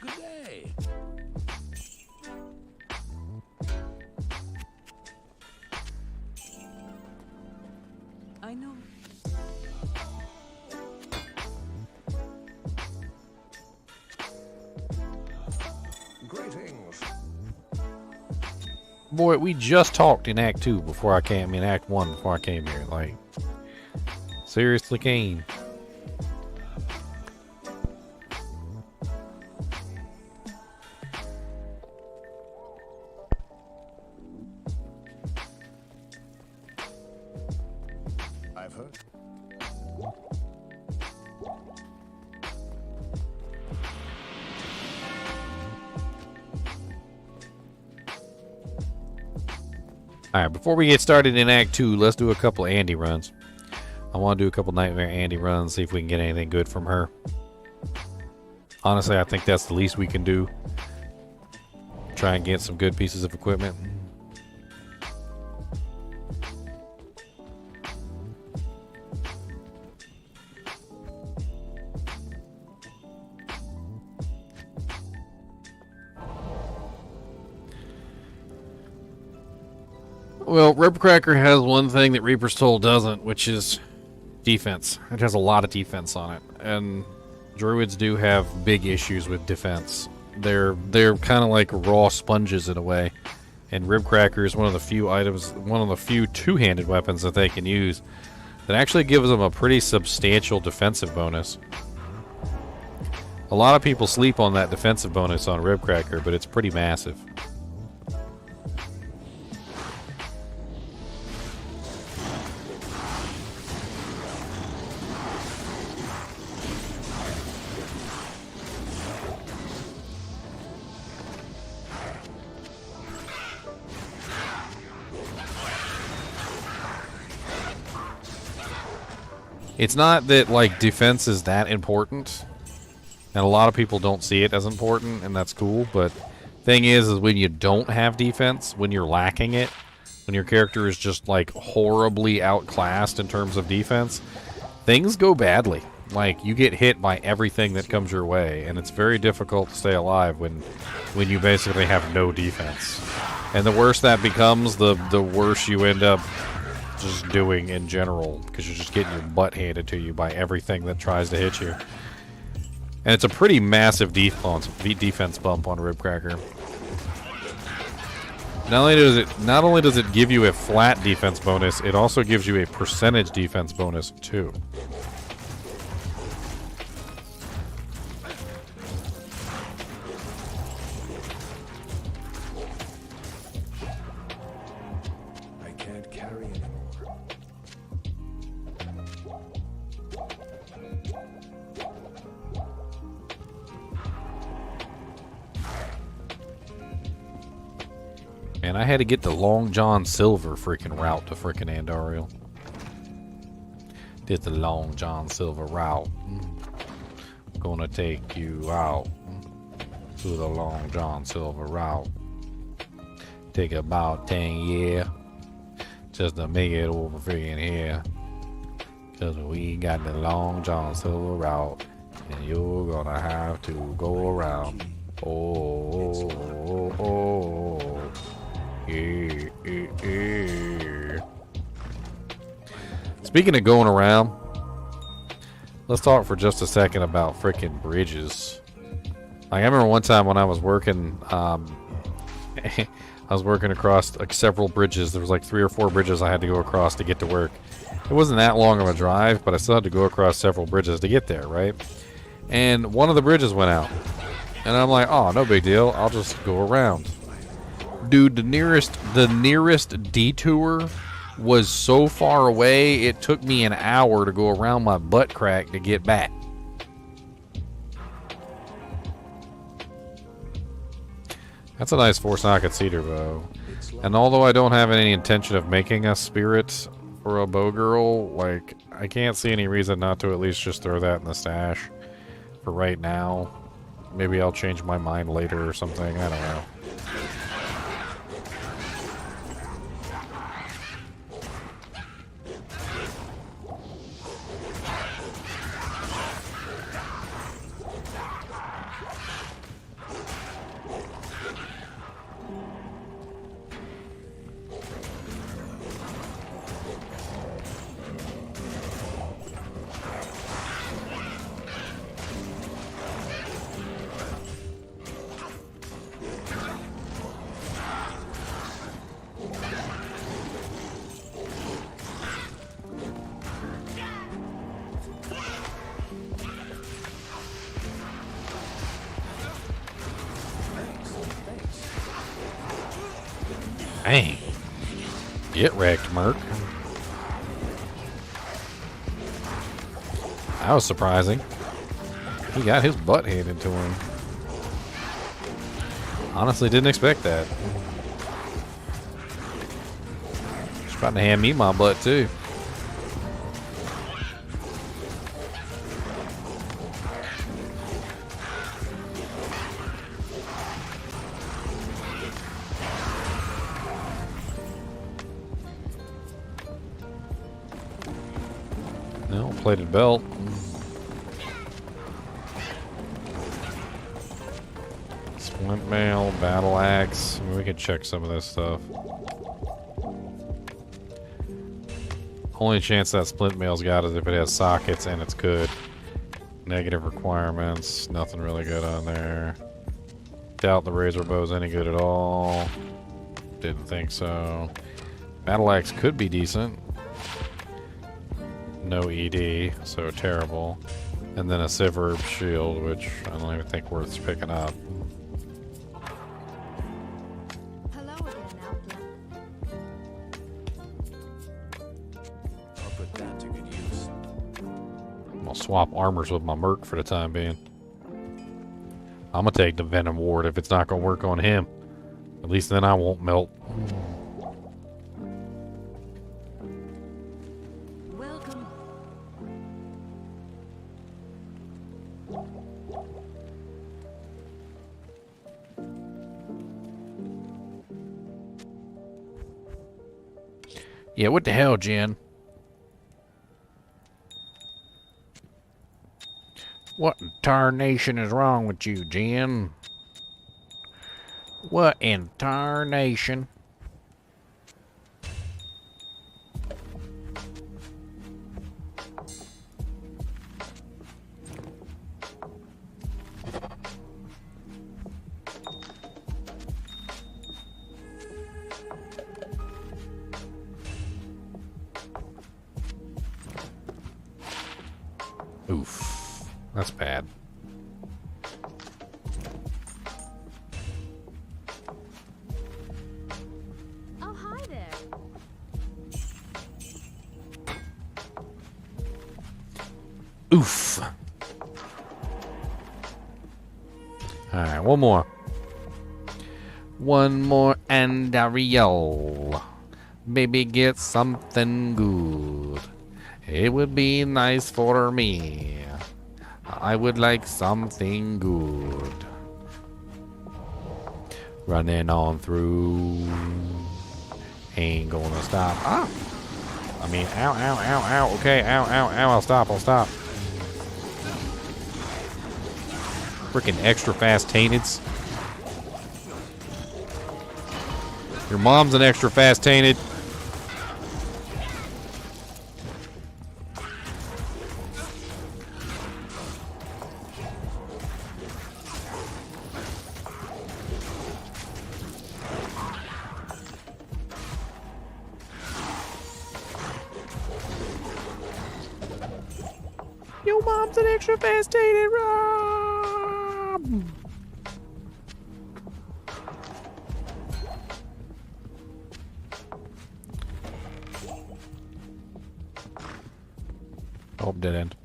Good day. I know. Greetings. Boy, we just talked in Act 2 before I came, in Act 1 before I came here. Like, seriously, Kane. I've heard. Alright, before we get started in Act 2, let's do a couple of Andy runs. I want to do a couple Nightmare Andy runs, see if we can get anything good from her. Honestly, I think that's the least we can do. Try and get some good pieces of equipment. Well, Ribcracker has one thing that Reaper's Toll doesn't, which is defense. It has a lot of defense on it, and Druids do have big issues with defense. They're kind of like raw sponges in a way, and Ribcracker is one of the few items, one of the few two-handed weapons that they can use that actually gives them a pretty substantial defensive bonus. A lot of people sleep on that defensive bonus on Ribcracker, but it's pretty massive. It's not that, like, defense is that important, and a lot of people don't see it as important, and that's cool, but thing is when you don't have defense, when you're lacking it, when your character is just like horribly outclassed in terms of defense, things go badly. Like, you get hit by everything that comes your way, and it's very difficult to stay alive when you basically have no defense. And the worse that becomes, the worse you end up just doing in general, because you're just getting your butt handed to you by everything that tries to hit you. And it's a pretty massive defense bump on Ribcracker. Not only does it give you a flat defense bonus, it also gives you a percentage defense bonus too. I can't carry anymore. And I had to get the Long John Silver freaking route to freaking Andariel. Did the Long John Silver route. Gonna take you out to the Long John Silver route. Take about 10 years just to make it over freaking here. Cause we got the Long John Silver route, and you're gonna have to go around. Oh, oh, oh, oh. Yeah, yeah, yeah. Speaking of going around, let's talk for just a second about freaking bridges. Like, I remember one time when I was working, I was working across like several bridges. There was like 3 or 4 bridges I had to go across to get to work. It wasn't that long of a drive, but I still had to go across several bridges to get there, right? And one of the bridges went out. And I'm like, oh, no big deal. I'll just go around. Dude, the nearest detour was so far away, it took me an hour to go around my butt crack to get back. That's a nice 4-socket cedar bow. And although I don't have any intention of making a spirit for a bow girl, like, I can't see any reason not to at least just throw that in the stash for right now. Maybe I'll change my mind later or something, I don't know. Dang. Get wrecked, Merc. That was surprising. He got his butt handed to him. Honestly, didn't expect that. He's trying to hand me my butt, too. Plated belt. Splint mail, battle axe. I mean, we can check some of this stuff. Only chance that splint mail's got is if it has sockets and it's good. Negative requirements. Nothing really good on there. Doubt the razor bow's any good at all. Didn't think so. Battle axe could be decent. No ED, so terrible. And then a Siverb shield, which I don't even think worth picking up. Hello again, Outlaw. I'll put that to good use. I'm gonna swap armors with my Merc for the time being. I'm gonna take the Venom Ward if it's not gonna work on him. At least then I won't melt. Yeah, what the hell, Jen? What in tarnation is wrong with you, Jen? What in tarnation? Oof. That's bad. Oh, hi there. Oof. Alright, one more. One more Andariel. Maybe get something good. It would be nice for me. I would like something good. Running on through. Ain't gonna stop. Ah! I mean, ow, ow, ow, ow. Okay, ow, ow, ow. I'll stop, I'll stop. Freaking extra fast tainteds. Your mom's an extra fast tainted. Your mom's an extra fast tainted, Rob. Oh, dead end.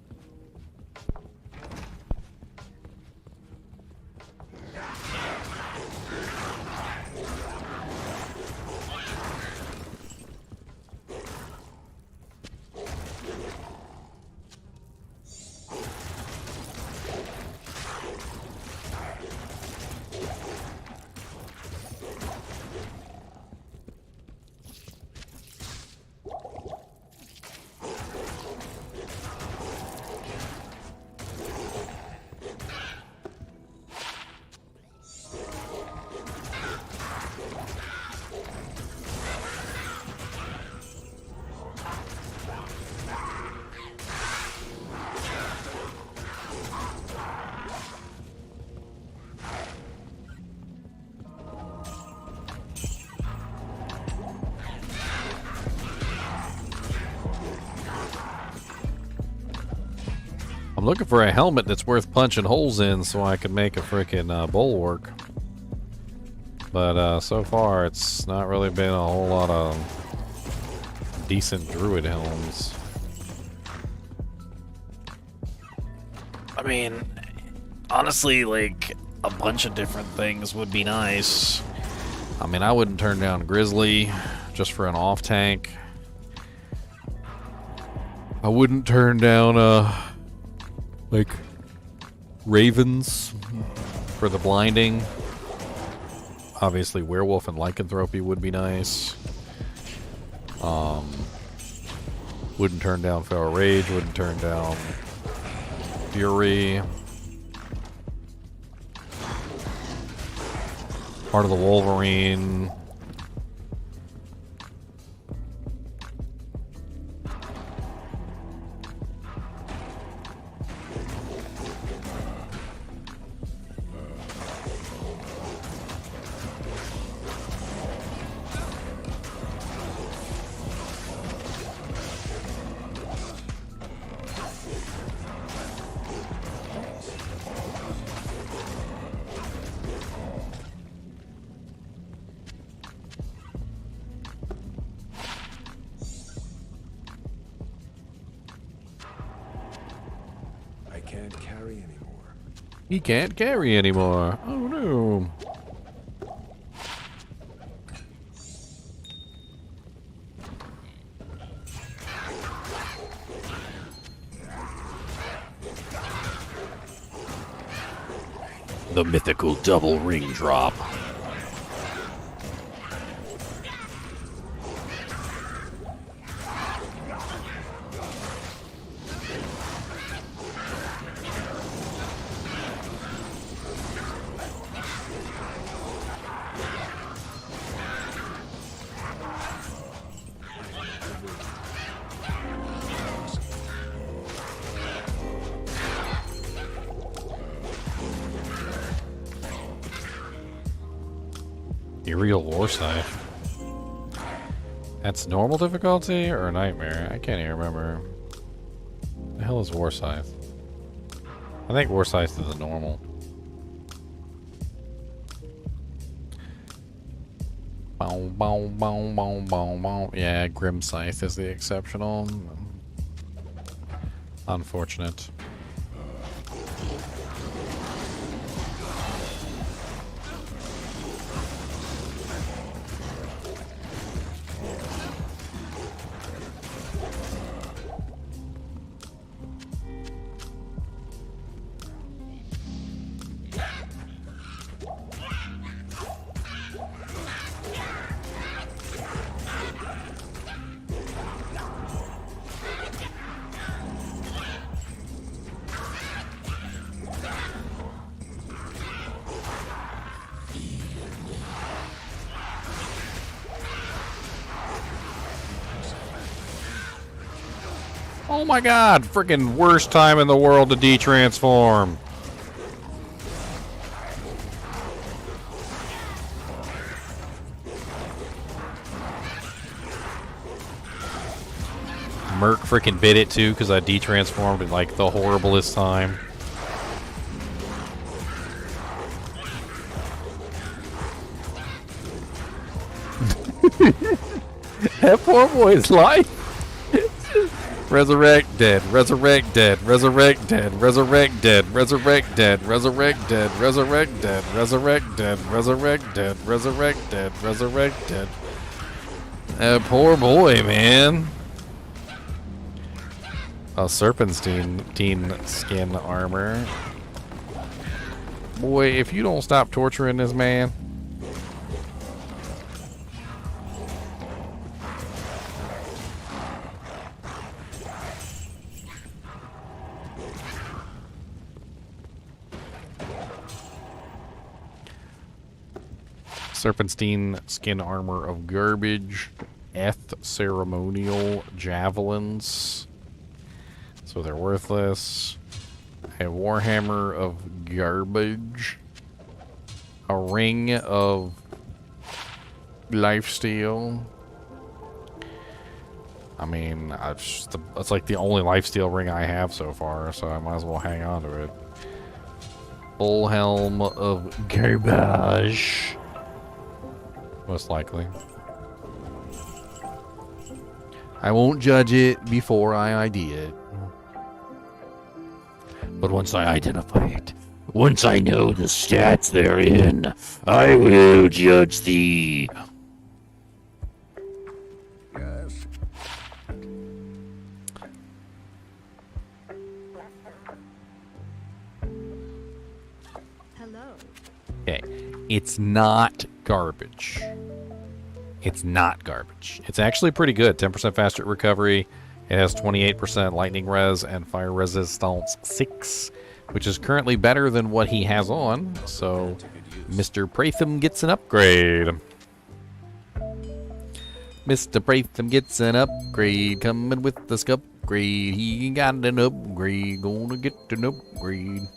I'm looking for a helmet that's worth punching holes in so I can make a freaking bulwark. But so far, it's not really been a whole lot of decent Druid helms. I mean, honestly, like, a bunch of different things would be nice. I mean, I wouldn't turn down Grizzly just for an off tank. I wouldn't turn down like Ravens for the blinding. Obviously, Werewolf and Lycanthropy would be nice. Wouldn't turn down Feral Rage. Wouldn't turn down Fury. Part of the Wolverine. He can't carry anymore. Oh no. The mythical double ring drop. Aerial War Scythe. That's normal difficulty or nightmare? I can't even remember. The hell is War Scythe? I think War Scythe is the normal. Bow, bow, bow, bow, bow, bow. Yeah, Grim Scythe is the exceptional. Unfortunate. Oh my god, freaking worst time in the world to de-transform. Merc freaking bit it too because I de-transformed at like the horriblest time. That poor boy's life. Resurrect dead, resurrect dead, resurrect dead, resurrect dead, resurrect dead, resurrect dead, resurrect dead, resurrect dead, resurrect dead, resurrect dead, resurrect dead. That poor boy, man. A serpentine skin armor. Boy, if you don't stop torturing this man. Serpentine skin armor of garbage. Ceremonial javelins. So they're worthless. A warhammer of garbage. A ring of lifesteal. I mean, it's like the only lifesteal ring I have so far, so I might as well hang on to it. Full helm of garbage. Most likely. I won't judge it before I ID it. But once I identify it, once I know the stats therein, I will judge thee. Yes. Hello. Okay, it's not garbage. It's not garbage. It's actually pretty good. 10% faster recovery. It has 28% lightning res and fire resistance 6, which is currently better than what he has on. So, Mr. Pratham gets an upgrade. Mr. Pratham gets an upgrade. Coming with the upgrade. He got an upgrade. Gonna get an upgrade.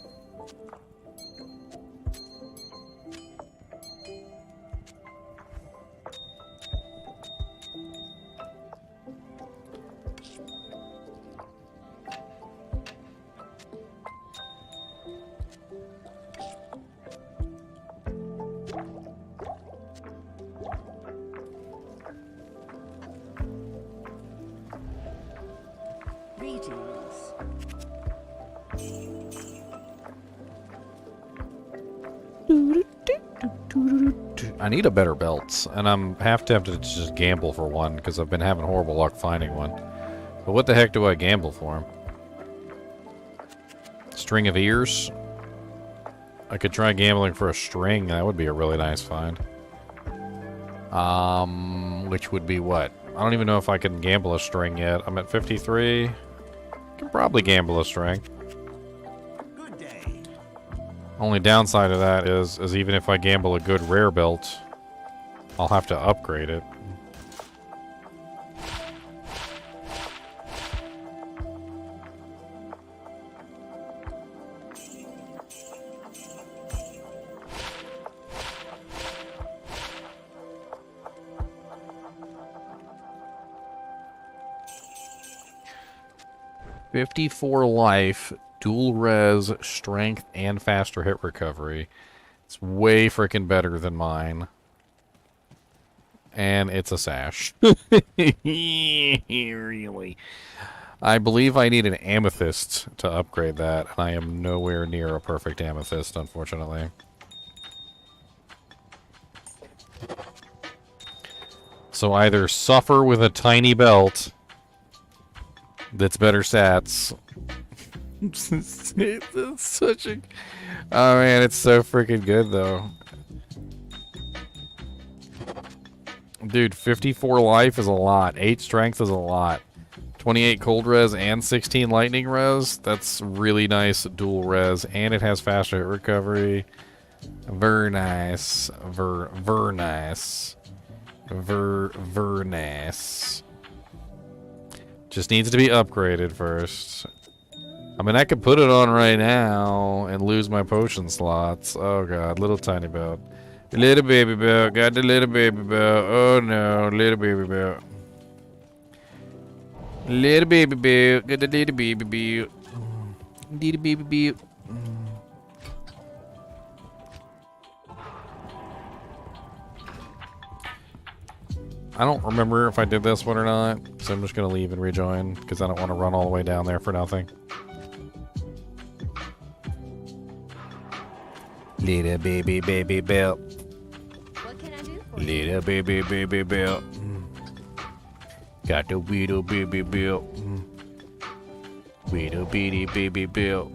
I need a better belt, and I'm half tempted to just gamble for one because I've been having horrible luck finding one. But what the heck do I gamble for? String of ears? I could try gambling for a string. That would be a really nice find. Which would be what? I don't even know if I can gamble a string yet. I'm at 53. Can probably gamble a string. Only downside of that is even if I gamble a good rare belt, I'll have to upgrade it. 54 life, dual res, strength, and faster hit recovery. It's way freaking better than mine. And it's a sash. Really. I believe I need an amethyst to upgrade that, and I am nowhere near a perfect amethyst, unfortunately. So either suffer with a tiny belt that's better stats. It's such a... Oh man, it's so freaking good though. Dude, 54 life is a lot. 8 strength is a lot. 28 cold res and 16 lightning res. That's really nice dual res, and it has faster hit recovery. Ver nice. Ver nice. Ver nice. Just needs to be upgraded first. I mean, I could put it on right now and lose my potion slots. Oh god, little tiny belt. Little baby belt. Got the little baby belt. Oh no, little baby belt. Little baby belt. Got the little baby belt. Little baby belt. I don't remember if I did this one or not, so I'm just going to leave and rejoin, because I don't want to run all the way down there for nothing. Little baby baby belt. What can I do for you? Little baby baby belt. Got the little baby belt. Little bitty baby belt.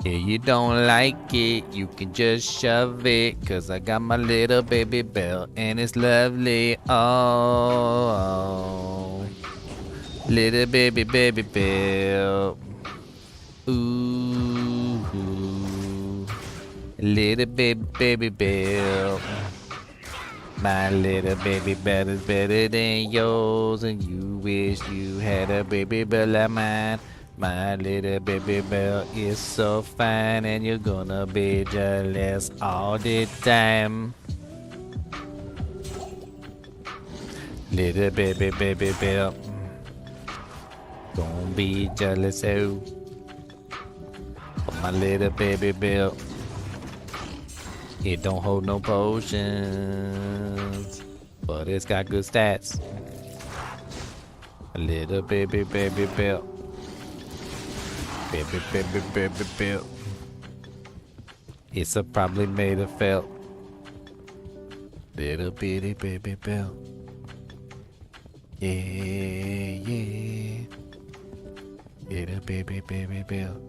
If you don't like it, you can just shove it, 'cause I got my little baby belt and it's lovely. Oh, little baby baby belt. Ooh, little baby baby belt. My little baby belt is better than yours, and you wish you had a baby belt like mine. My little baby belt is so fine, and you're gonna be jealous all the time. Little baby baby belt, gonna be jealous of my little baby belt. It don't hold no potions, but it's got good stats. A little baby baby belt. Baby, baby, baby belt. It's probably made of felt. Little bitty baby belt. Yeah, yeah. Little baby, baby belt.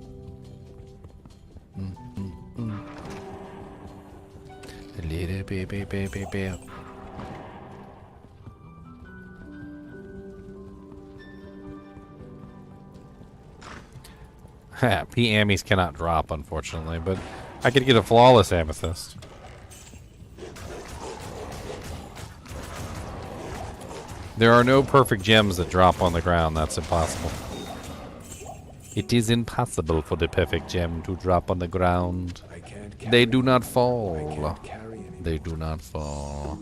A little baby, baby belt. P-Amies cannot drop, unfortunately, but I could get a flawless amethyst. There are no perfect gems that drop on the ground. That's impossible. It is impossible for the perfect gem to drop on the ground. I can't carry They do not I fall. can't carry anymore. They do not fall.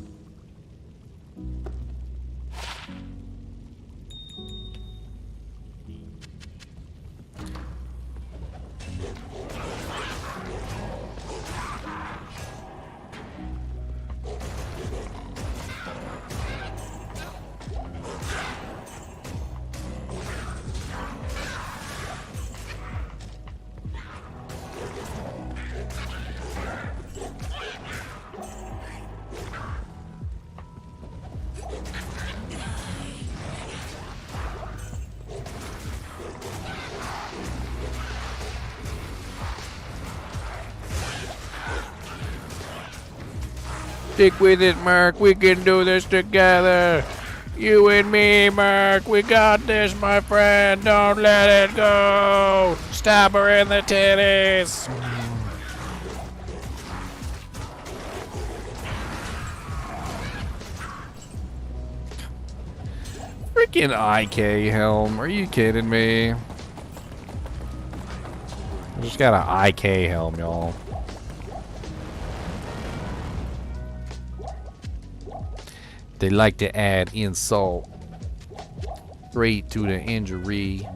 Stick with it, Mark. We can do this together. You and me, Mark. We got this, my friend. Don't let it go. Stab her in the titties. Freaking IK Helm. Are you kidding me? I just got an IK Helm, y'all. They like to add insult. straight to the injury.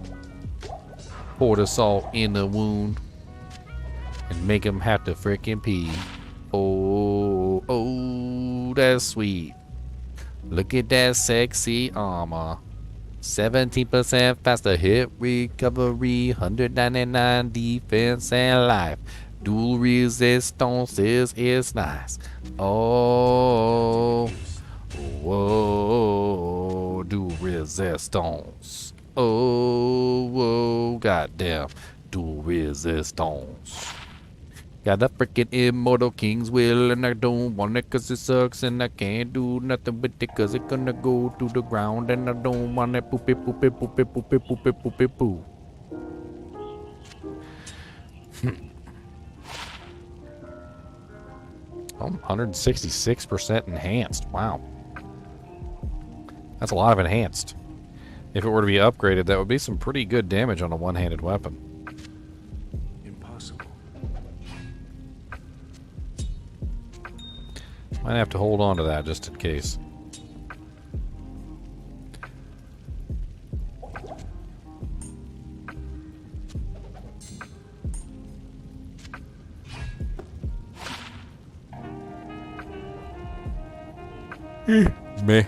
Pour the salt in the wound and make him have to frickin' pee. Oh, oh, that's sweet. Look at that sexy armor. 17% faster hit recovery, 199 defense and life. Dual resistance is nice. Oh, whoa, dual resistance. Oh, whoa, goddamn, dual resistance. Got a freaking immortal king's will, and I don't want it cause it sucks, and I can't do nothing with it cause it's gonna go to the ground, and I don't want it poopy poopy poopy poopy poopy poopy poo. Oh, 166% enhanced. Wow. That's a lot of enhanced. If it were to be upgraded, that would be some pretty good damage on a one-handed weapon. Impossible. Might have to hold on to that just in case. Meh.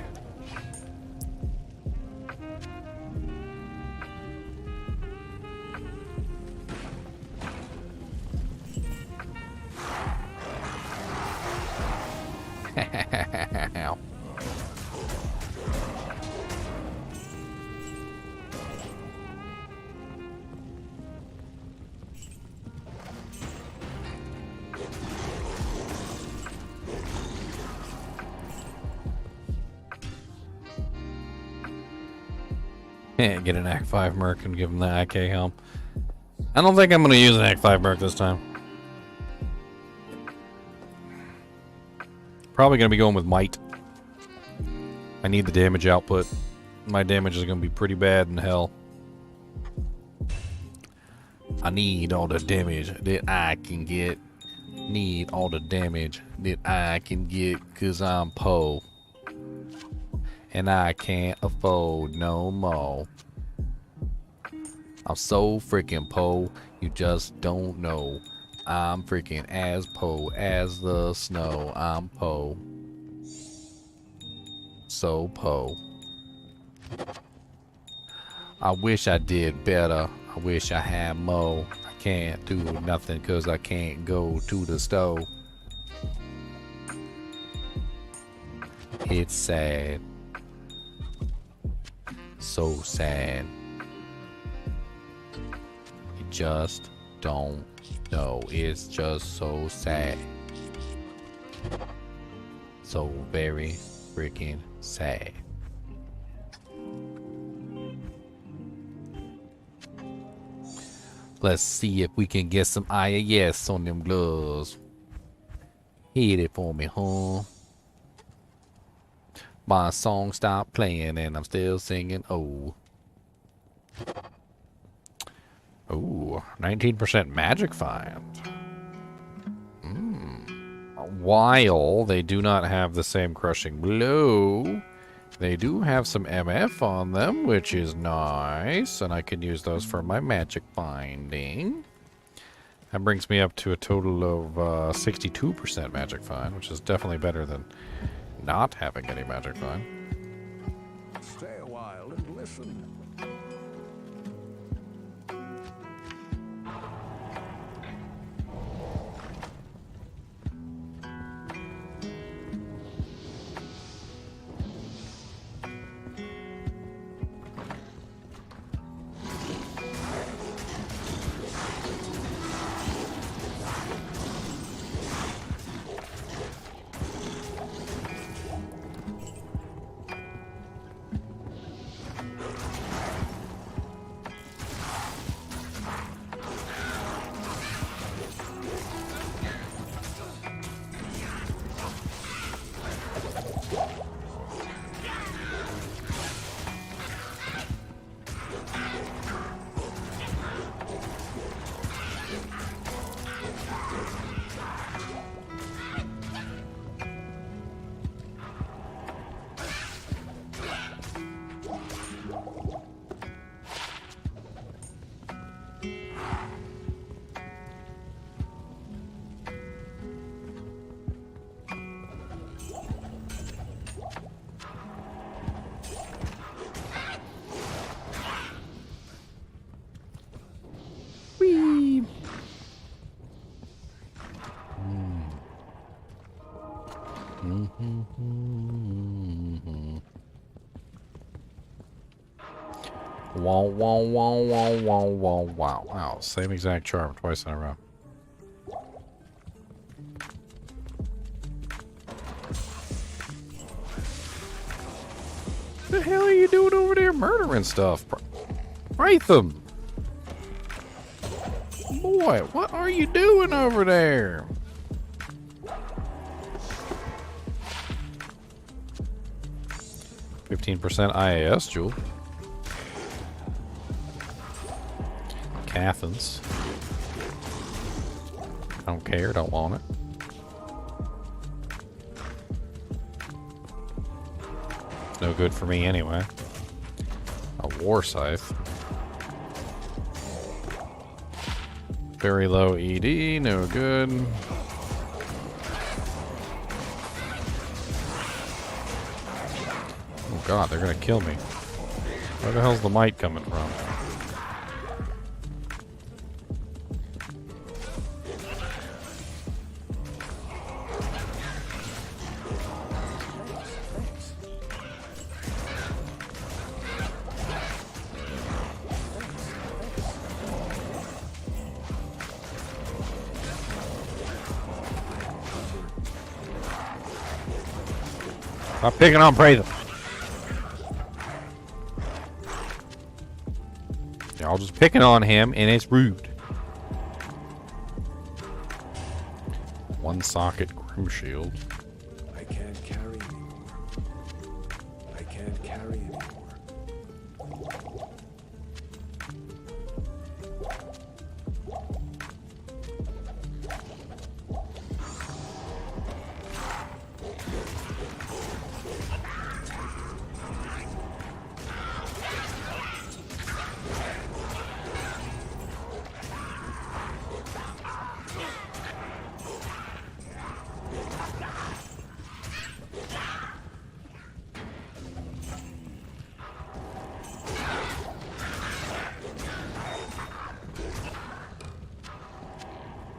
Get an Act 5 Merc and give him the AK Helm. I don't think I'm going to use an Act 5 Merc this time. Probably going to be going with Might. I need the damage output. My damage is going to be pretty bad in hell. I need all the damage that I can get. Need all the damage that I can get because I'm Poe. And I can't afford no more. I'm so freaking Poe, you just don't know. I'm freaking as Poe as the snow. I'm Poe. So Poe. I wish I did better. I wish I had more. I can't do nothing cause I can't go to the stove. It's sad. So sad. You just don't know. It's just so sad. So very freaking sad. Let's see if we can get some IAS on them gloves. Hit it for me, huh? My song stopped playing and I'm still singing. Oh. Ooh, 19% magic find. While they do not have the same crushing blow, they do have some MF on them, which is nice, and I can use those for my magic finding. That brings me up to a total of 62% magic find, which is definitely better than not having any magic find. Stay a while and listen. Wow, wow, wow, wow, wow, wow, wow. Wow, same exact charm twice in a row. What the hell are you doing over there murdering stuff? Wraitham! Boy, what are you doing over there? %, IAS, Jewel. Cathans. Don't care, don't want it. It's no good for me anyway. A war scythe. Very low ED, no good. Oh god, they're gonna kill me. Where the hell's the might coming from? Stop picking on Pratham. Y'all just picking on him, and it's rude. One socket crew shield. I can't carry anymore. I can't carry anymore.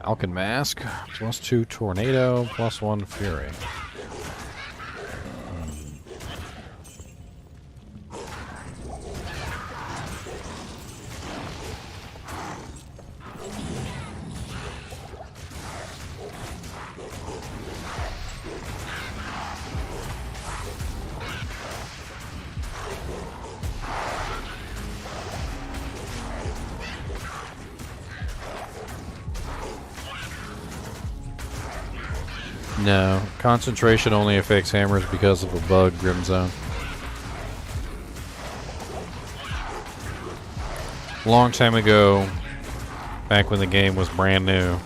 Falcon Mask, +2 Tornado, +1 Fury. No, concentration only affects hammers because of a bug, Grim Zone. Long time ago, back when the game was brand new,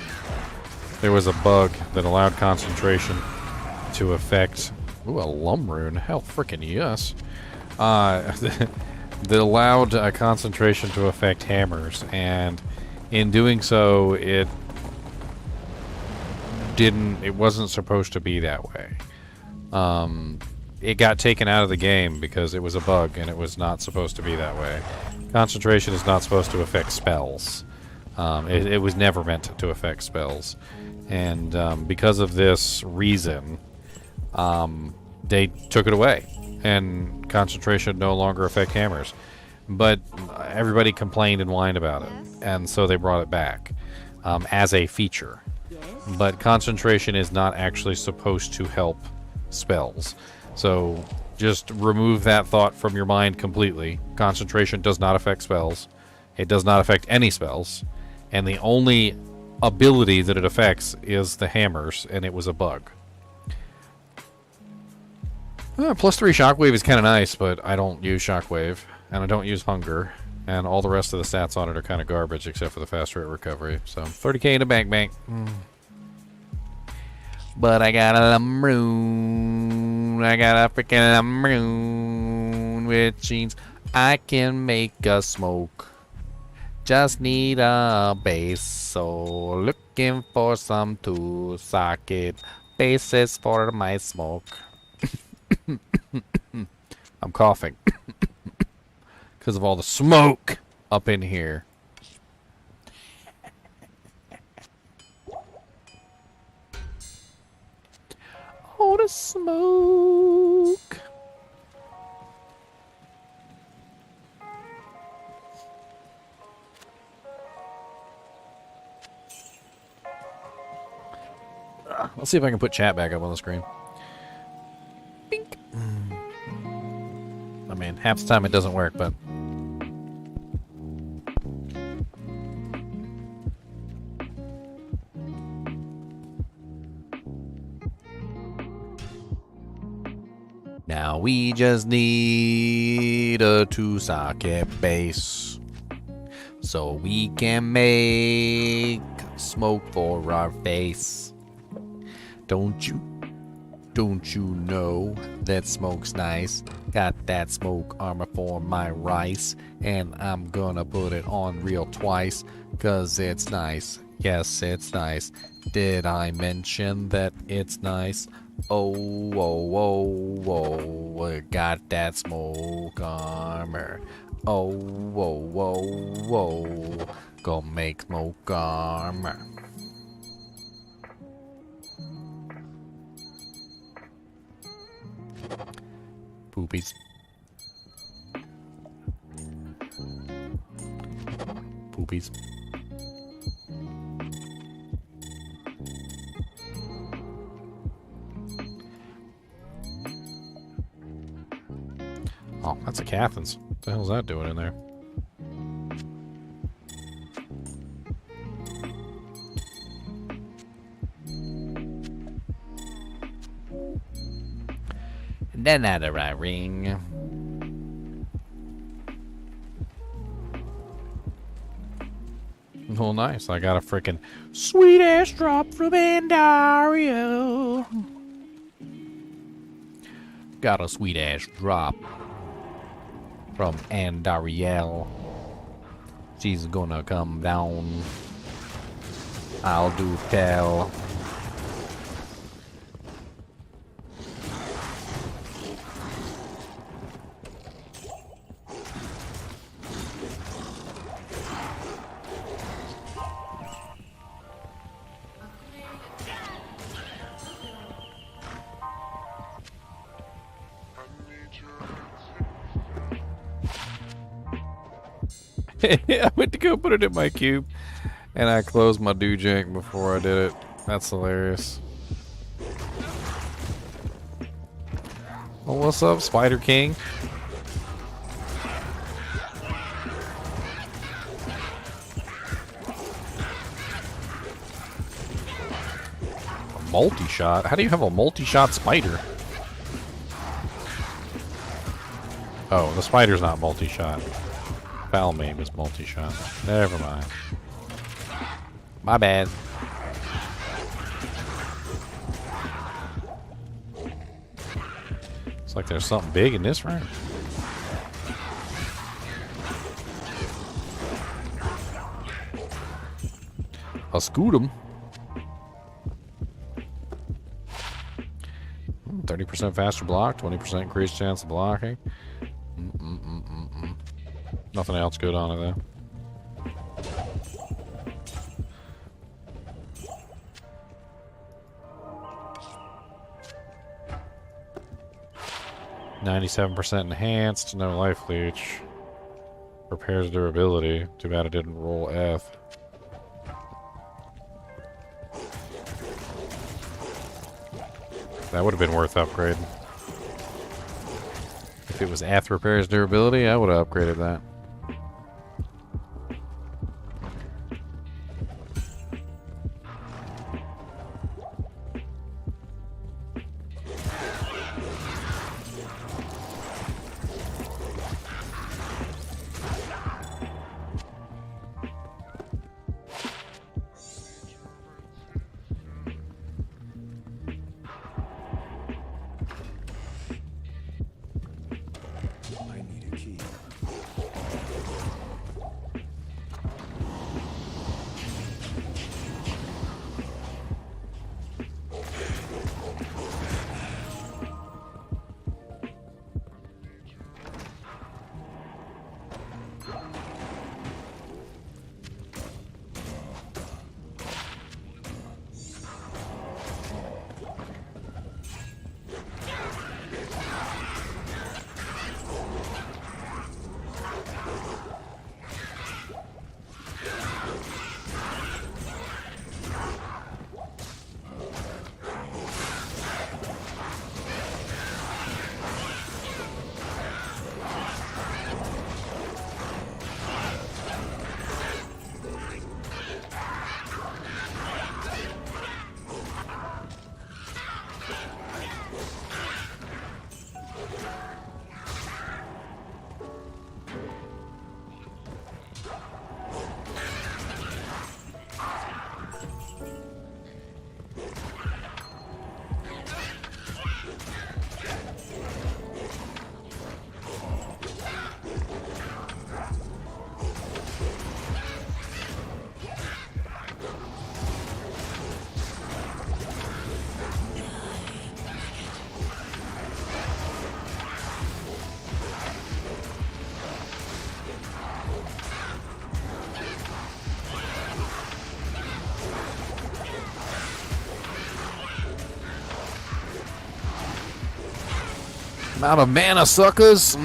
there was a bug that allowed concentration to affect... Ooh, a Lum Rune. Hell frickin' yes. That allowed concentration to affect hammers, and in doing so, it wasn't supposed to be that way. It got taken out of the game because it was a bug and it was not supposed to be that way. Concentration is not supposed to affect spells. It was never meant to affect spells. And because of this reason, they took it away. And concentration no longer affect hammers. But everybody complained and whined about it. And so they brought it back as a feature. But concentration is not actually supposed to help spells. So just remove that thought from your mind completely. Concentration does not affect spells. It does not affect any spells. And the only ability that it affects is the hammers, and it was a bug. +3 Shockwave is kind of nice, but I don't use Shockwave, and I don't use Hunger. And all the rest of the stats on it are kind of garbage, except for the fast rate recovery. So 30k in a bank. But I got a Rune. I got a freaking Rune, which means I can make a smoke. Just need a base, so looking for some 2-socket bases for my smoke. I'm coughing because of all the smoke up in here. All the smoke. Let's see if I can put chat back up on the screen. Bink. I mean, half the time it doesn't work, but... Now we just need a 2-socket base so we can make smoke for our face. Don't you know that smoke's nice? Got that smoke armor for my rice, and I'm gonna put it on real twice, 'cause it's nice. Yes, it's nice. Did I mention that it's nice? Oh, whoa, whoa, whoa, got that smoke armor. Oh, whoa, whoa, whoa, go make smoke armor. Poopies. Poopies. Oh, that's a Cathans. What the hell's that doing in there? Then out of our ring. Oh, nice. I got a freaking sweet ass drop from Andariel. Got a sweet ass drop from Andariel. She's gonna come down. I'll do tell. I went to go put it in my cube, and I closed my do-jank before I did it. That's hilarious. Well, what's up, Spider King? A multi-shot? How do you have a multi-shot spider? Oh, the spider's not multi-shot. Foul Maim is multi-shot. Never mind. My bad. It's like there's something big in this room. I'll scoot him. 30% faster block, 20% increased chance of blocking. Nothing else good on it though. %, enhanced, no life leech. Repairs durability. Too bad it didn't roll F. That would have been worth upgrading. If it was F repairs durability, I would have upgraded that. I'm out of mana, suckers.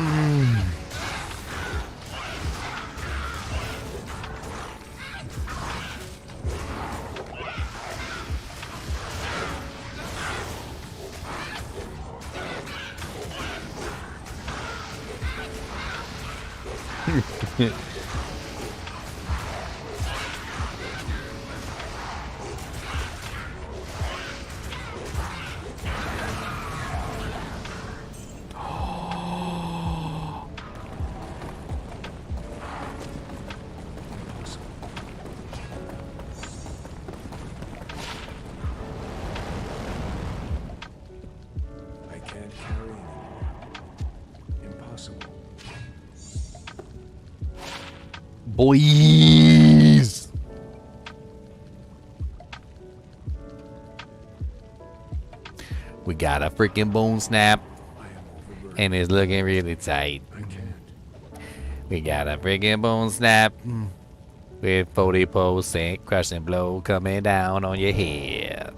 I can't carry anymore. Impossible. Boys. We got a freaking bone snap, I am overburdened. and it's looking really tight. I can't. We got a freaking bone snap with 40% crushing blow coming down on your head.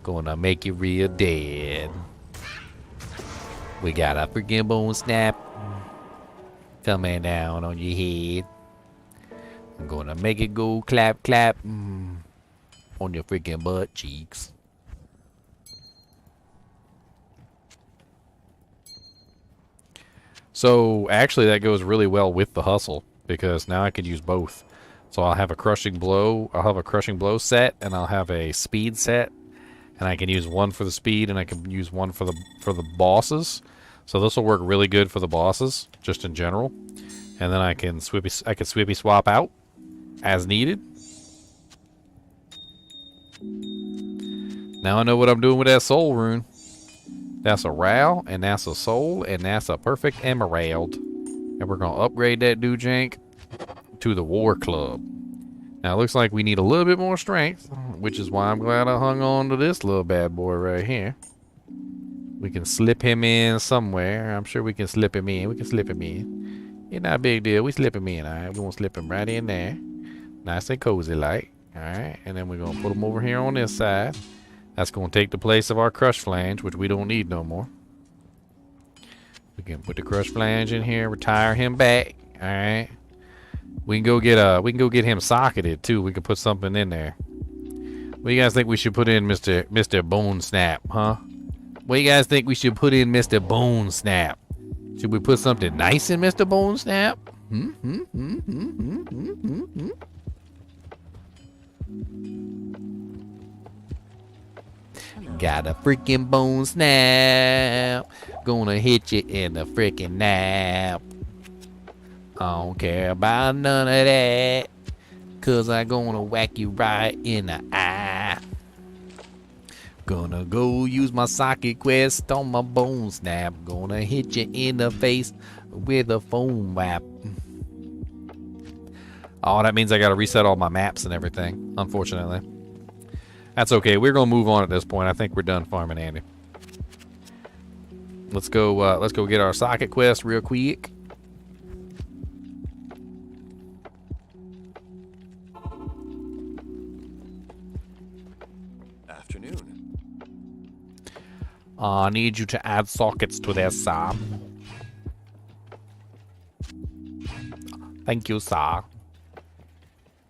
Gonna make you real dead. We got a freaking bone snap coming down on your head. I'm gonna make it go clap clap on your freaking butt cheeks. So actually that goes really well with the hustle because now I can use both. So I'll have a crushing blow, set, and I'll have a speed set, and I can use one for the speed and I can use one for the bosses. So this will work really good for the bosses just in general. And then I can swippy swap out as needed. Now I know what I'm doing with that soul rune. That's a Ral, and that's a soul, and that's a perfect emerald. And we're gonna upgrade that Dujank to the War Club. Now it looks like we need a little bit more strength, which is why I'm glad I hung on to this little bad boy right here. We can slip him in somewhere. I'm sure we can slip him in. We can slip him in. It's not a big deal. We slip him in, alright? We're gonna slip him right in there. Nice and cozy like. Alright, and then we're gonna put him over here on this side. That's going to take the place of our crush flange, which we don't need no more. We can put the crush flange in here, retire him back. All right. We can go get him socketed too. We can put something in there. What do you guys think we should put in, Mr. Bone Snap, huh? What do you guys think we should put in, Mr. Bone Snap? Should we put something nice in Mr. Bone Snap? Got a freaking bone snap. Gonna hit you in the freaking nap. I don't care about none of that. Cause I gonna whack you right in the eye. Gonna go use my socket quest on my bone snap. Gonna hit you in the face with a foam whap. Oh, that means I gotta reset all my maps and everything, unfortunately. That's okay. We're gonna move on at this point. I think we're done farming Andy. Let's go get our socket quest real quick. Afternoon. I need you to add sockets to this, sir. Thank you, sir.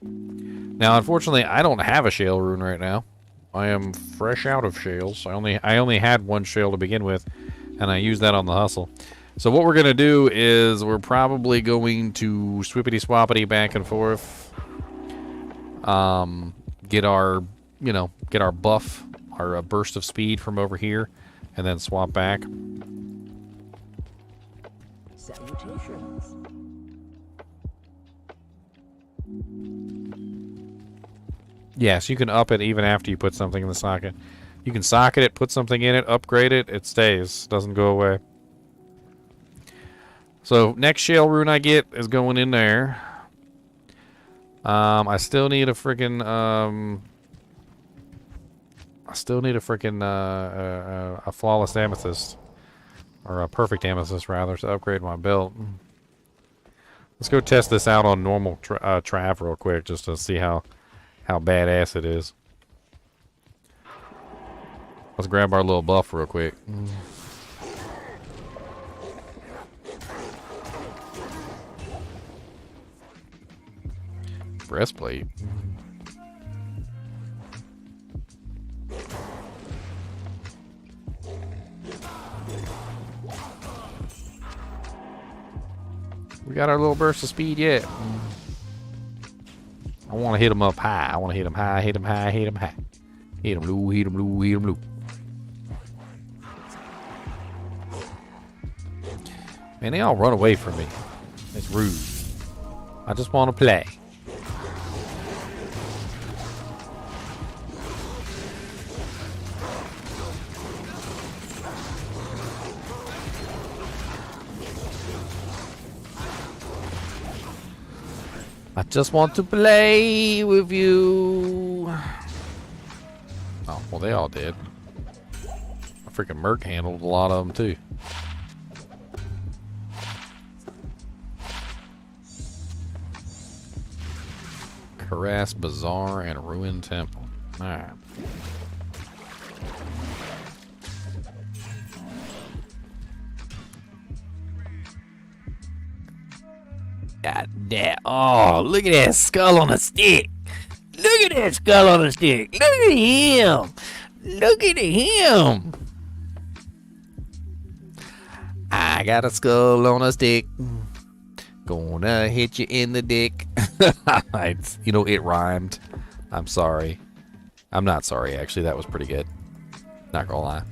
Now, unfortunately, I don't have a shale rune right now. I am fresh out of shales. I only had one shale to begin with, and I used that on the hustle. So what we're gonna do is we're probably going to swippity swappity back and forth. Get our buff, our burst of speed from over here, and then swap back. Salutations. Yes, you can up it even after you put something in the socket. You can socket it, put something in it, upgrade it, it stays. Doesn't go away. So, next shale rune I get is going in there. I still need a freaking, a flawless amethyst. Or a perfect amethyst, rather, to upgrade my belt. Let's go test this out on normal Trav real quick, just to see how badass it is. Let's grab our little buff real quick. breastplate. We got our little burst of speed yet. I want to hit him up high. I want to hit him high, hit him high, hit him high. Hit him low, hit him low, hit him low. Man, they all run away from me. It's rude. I just want to play. I just want to play with you. Oh, well, they all did. I freaking Merc handled a lot of them, too. Kurast Bazaar and Ruined Temple. Alright. God damn. Oh, look at that skull on a stick. Look at that skull on a stick. Look at him. Look at him. I got a skull on a stick. Gonna hit you in the dick. You know, it rhymed. I'm sorry. I'm not sorry, actually. That was pretty good. Not gonna lie.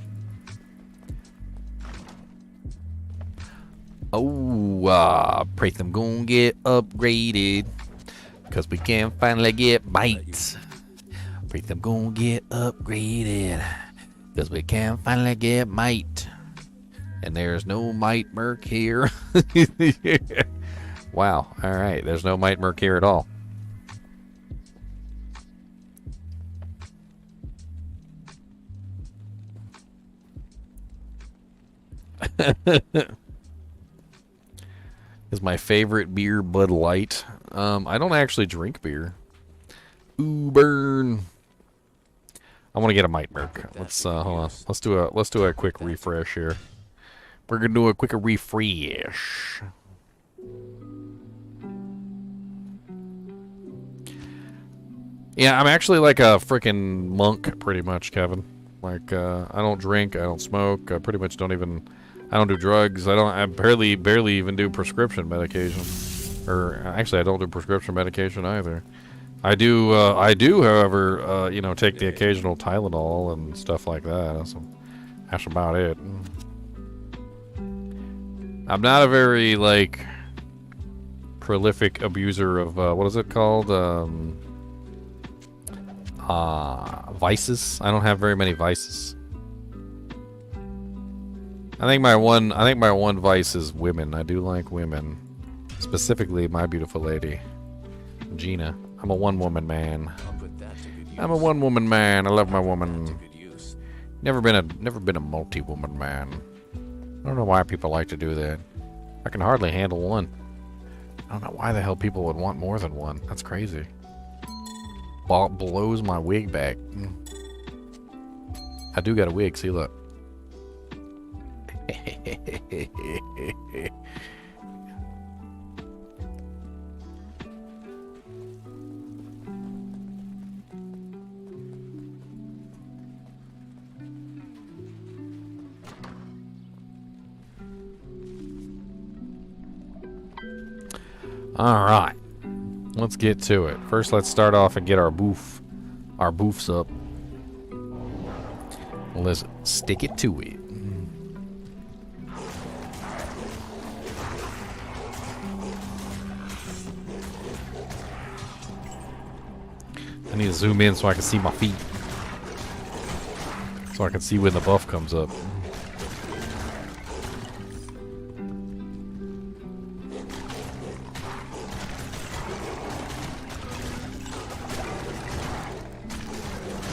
Oh, Pratham gonna get upgraded. Because we can finally get bites. Pratham gonna get upgraded. Because we can finally get might. And there's no might merc here. Wow. Alright. There's no might merc here at all. Is my favorite beer Bud Light. I don't actually drink beer. Ooh, burn. I want to get a might merc. Let's hold on. Let's do a quick refresh here. We're gonna do a quick refresh. Yeah, I'm actually like a freaking monk, pretty much, Kevin. Like, I don't drink, I don't smoke, I pretty much don't even, I don't do drugs, I barely even do prescription medication. Or, actually, I don't do prescription medication either. I do, however, you know, take the occasional Tylenol and stuff like that, so that's about it. I'm not a very, like, prolific abuser of, what is it called, vices. I don't have very many vices. I think my one vice is women. I do like women. Specifically my beautiful lady, Gina. I'm a one-woman man. I'm a one-woman man. I love my woman. Never been a multi-woman man. I don't know why people like to do that. I can hardly handle one. I don't know why the hell people would want more than one. That's crazy. Blows my wig back. I do got a wig, see, look. Alright. Let's get to it. First, let's start off and get our boofs up. Let's stick it to it. I need to zoom in so I can see my feet. So I can see when the buff comes up.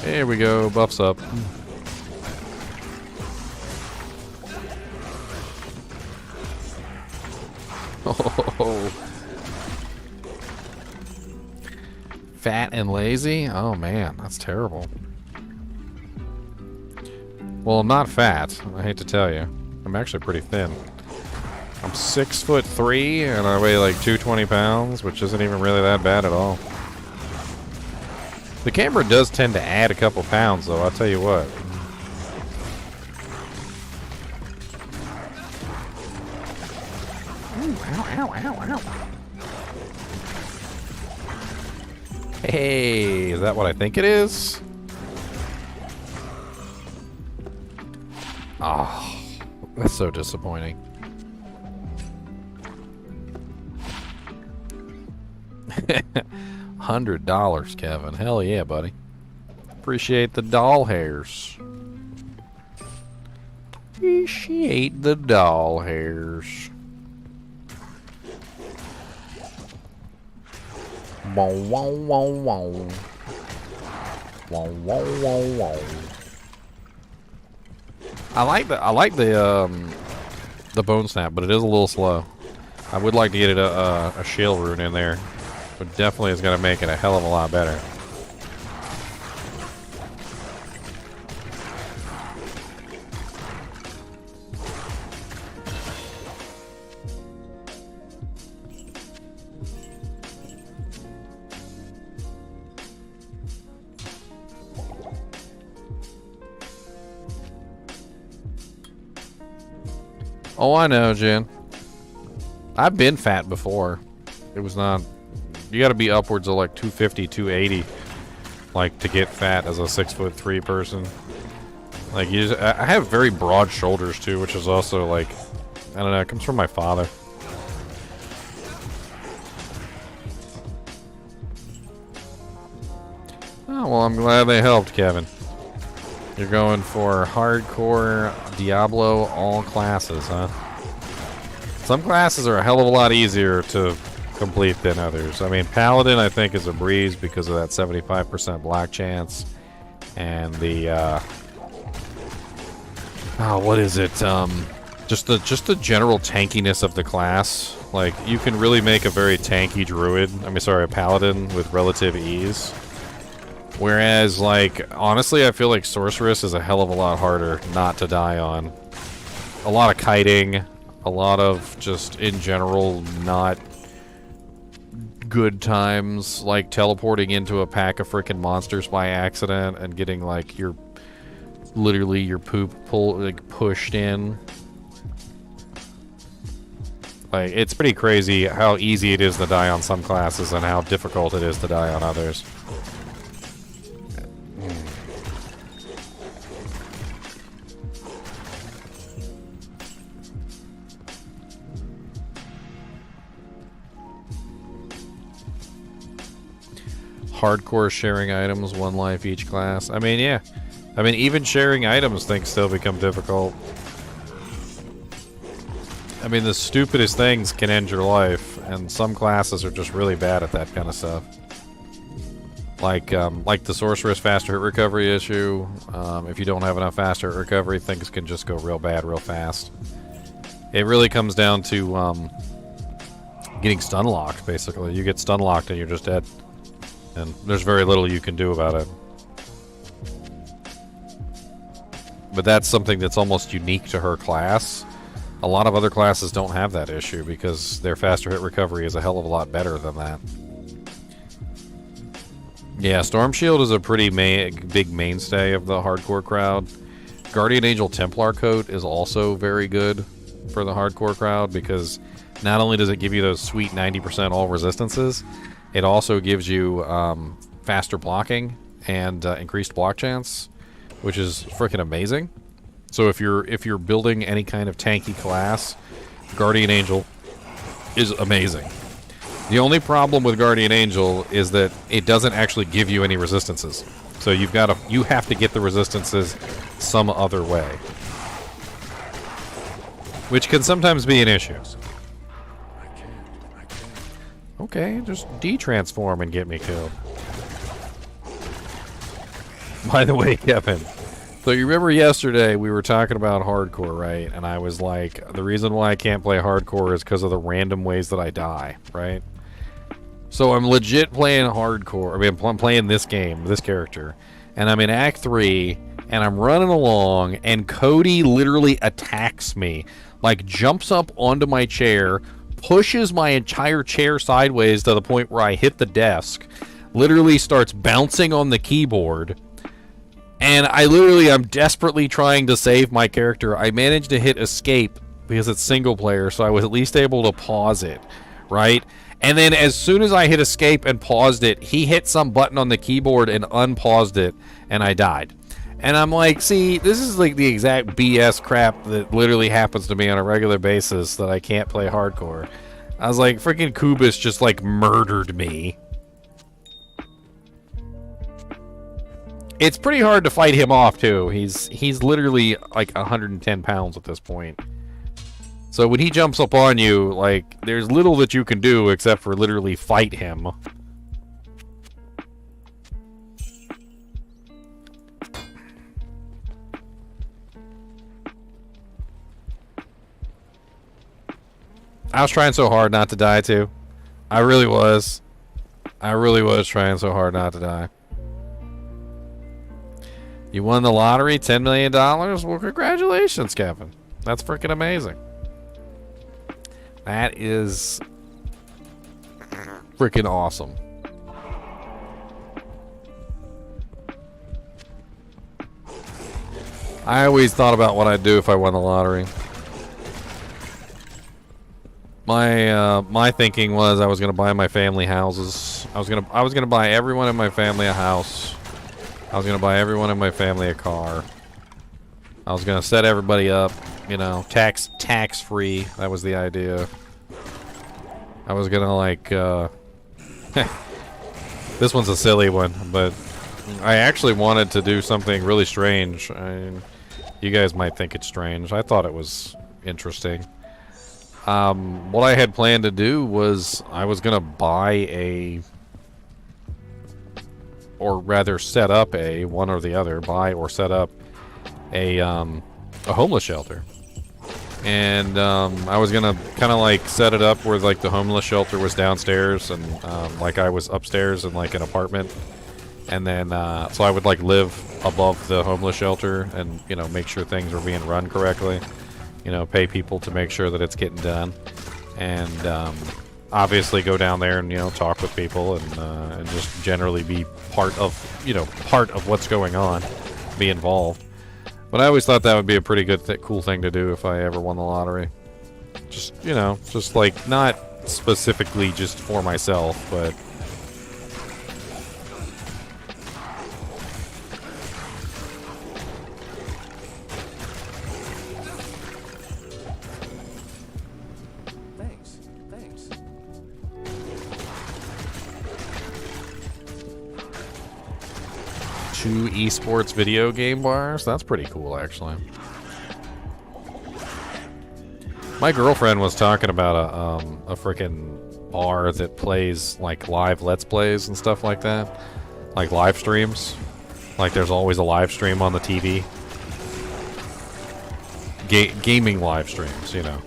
There we go, buffs up. Oh. Fat and lazy? Oh man, that's terrible. Well, I'm not fat, I hate to tell you. I'm actually pretty thin. I'm 6'3" and I weigh like 220 pounds, which isn't even really that bad at all. The camera does tend to add a couple pounds, though, I'll tell you what. Ooh, ow, ow, ow, ow. Hey, is that what I think it is? Oh, that's so disappointing. $100, Kevin. Hell yeah, buddy. Appreciate the doll hairs. Appreciate the doll hairs. Wow, wow, wow, wow. Wow, wow, wow, wow. I like the bone snap, but it is a little slow. I would like to get it a shale rune in there, but definitely is going to make it a hell of a lot better. Oh, I know, Jen. I've been fat before. It was not... You gotta be upwards of like 250, 280, like, to get fat as a 6'3" person. Like, you just, I have very broad shoulders, too, which is also, like... I don't know, it comes from my father. Oh, well, I'm glad they helped, Kevin. You're going for hardcore Diablo all classes, huh? Some classes are a hell of a lot easier to complete than others. I mean, Paladin, I think, is a breeze because of that 75% black chance. And the, oh, what is it? Just the general tankiness of the class. Like, you can really make a very tanky Druid. I mean, sorry, a Paladin with relative ease. Whereas, like, honestly, I feel like Sorceress is a hell of a lot harder not to die on. A lot of kiting, a lot of just, in general, not good times, like teleporting into a pack of frickin' monsters by accident and getting, like, your, literally your poop pushed in. Like, it's pretty crazy how easy it is to die on some classes and how difficult it is to die on others. Hardcore sharing items, 1 life each class. I mean, yeah. I mean, even sharing items things still become difficult. I mean, the stupidest things can end your life, and some classes are just really bad at that kind of stuff. Like the Sorceress faster hit recovery issue. If you don't have enough faster hit recovery, things can just go real bad real fast. It really comes down to getting stun locked, basically. You get stun locked and you're just dead. And there's very little you can do about it. But that's something that's almost unique to her class. A lot of other classes don't have that issue because their faster hit recovery is a hell of a lot better than that. Yeah, Storm Shield is a pretty big mainstay of the hardcore crowd. Guardian Angel Templar coat is also very good for the hardcore crowd because not only does it give you those sweet 90% all resistances, it also gives you faster blocking and increased block chance, which is freaking amazing. So if you're building any kind of tanky class, Guardian Angel is amazing. The only problem with Guardian Angel is that it doesn't actually give you any resistances. So you have to get the resistances some other way, which can sometimes be an issue. Okay, just de-transform and get me killed. By the way, Kevin, so you remember yesterday we were talking about hardcore, right? And I was like, the reason why I can't play hardcore is because of the random ways that I die, right? So I'm legit playing hardcore. I mean, I'm playing this game, this character, and I'm in Act 3, and I'm running along, and Cody literally attacks me. Like, jumps up onto my chair, pushes my entire chair sideways to the point where I hit the desk, literally starts bouncing on the keyboard. And I'm desperately trying to save my character. I managed to hit escape because it's single player, so I was at least able to pause it, right? And then as soon as I hit escape and paused it, he hit some button on the keyboard and unpaused it, and I died. And I'm like, see, this is like the exact BS crap that literally happens to me on a regular basis that I can't play hardcore. I was like, freaking Kubis just like murdered me. It's pretty hard to fight him off too. He's literally like 110 pounds at this point. So when he jumps up on you, like, there's little that you can do except for literally fight him. I was trying so hard not to die too. I really was. I really was trying so hard not to die. You won the lottery, $10 million? Well, congratulations, Kevin. That's freaking amazing. That is freaking awesome. I always thought about what I'd do if I won the lottery. My thinking was I was gonna buy my family houses. I was gonna buy everyone in my family a house. I was gonna buy everyone in my family a car. I was gonna set everybody up, you know, tax free. That was the idea. I was gonna like this one's a silly one, but I actually wanted to do something really strange. You guys might think it's strange. I thought it was interesting. What I had planned to do was I was gonna buy or rather set up one or the other, buy or set up a homeless shelter. And I was gonna kind of like set it up where like the homeless shelter was downstairs and like I was upstairs in like an apartment. And then so I would like live above the homeless shelter and, you know, make sure things were being run correctly. You know, pay people to make sure that it's getting done. And obviously go down there and, you know, talk with people and just generally be part of what's going on, be involved. But I always thought that would be a pretty good, cool thing to do if I ever won the lottery. Just, you know, just like not specifically just for myself, but Thanks. 2 esports video game bars? That's pretty cool, actually. My girlfriend was talking about a freaking bar that plays like live Let's Plays and stuff like that. Like live streams. Like there's always a live stream on the TV. Gaming live streams, you know.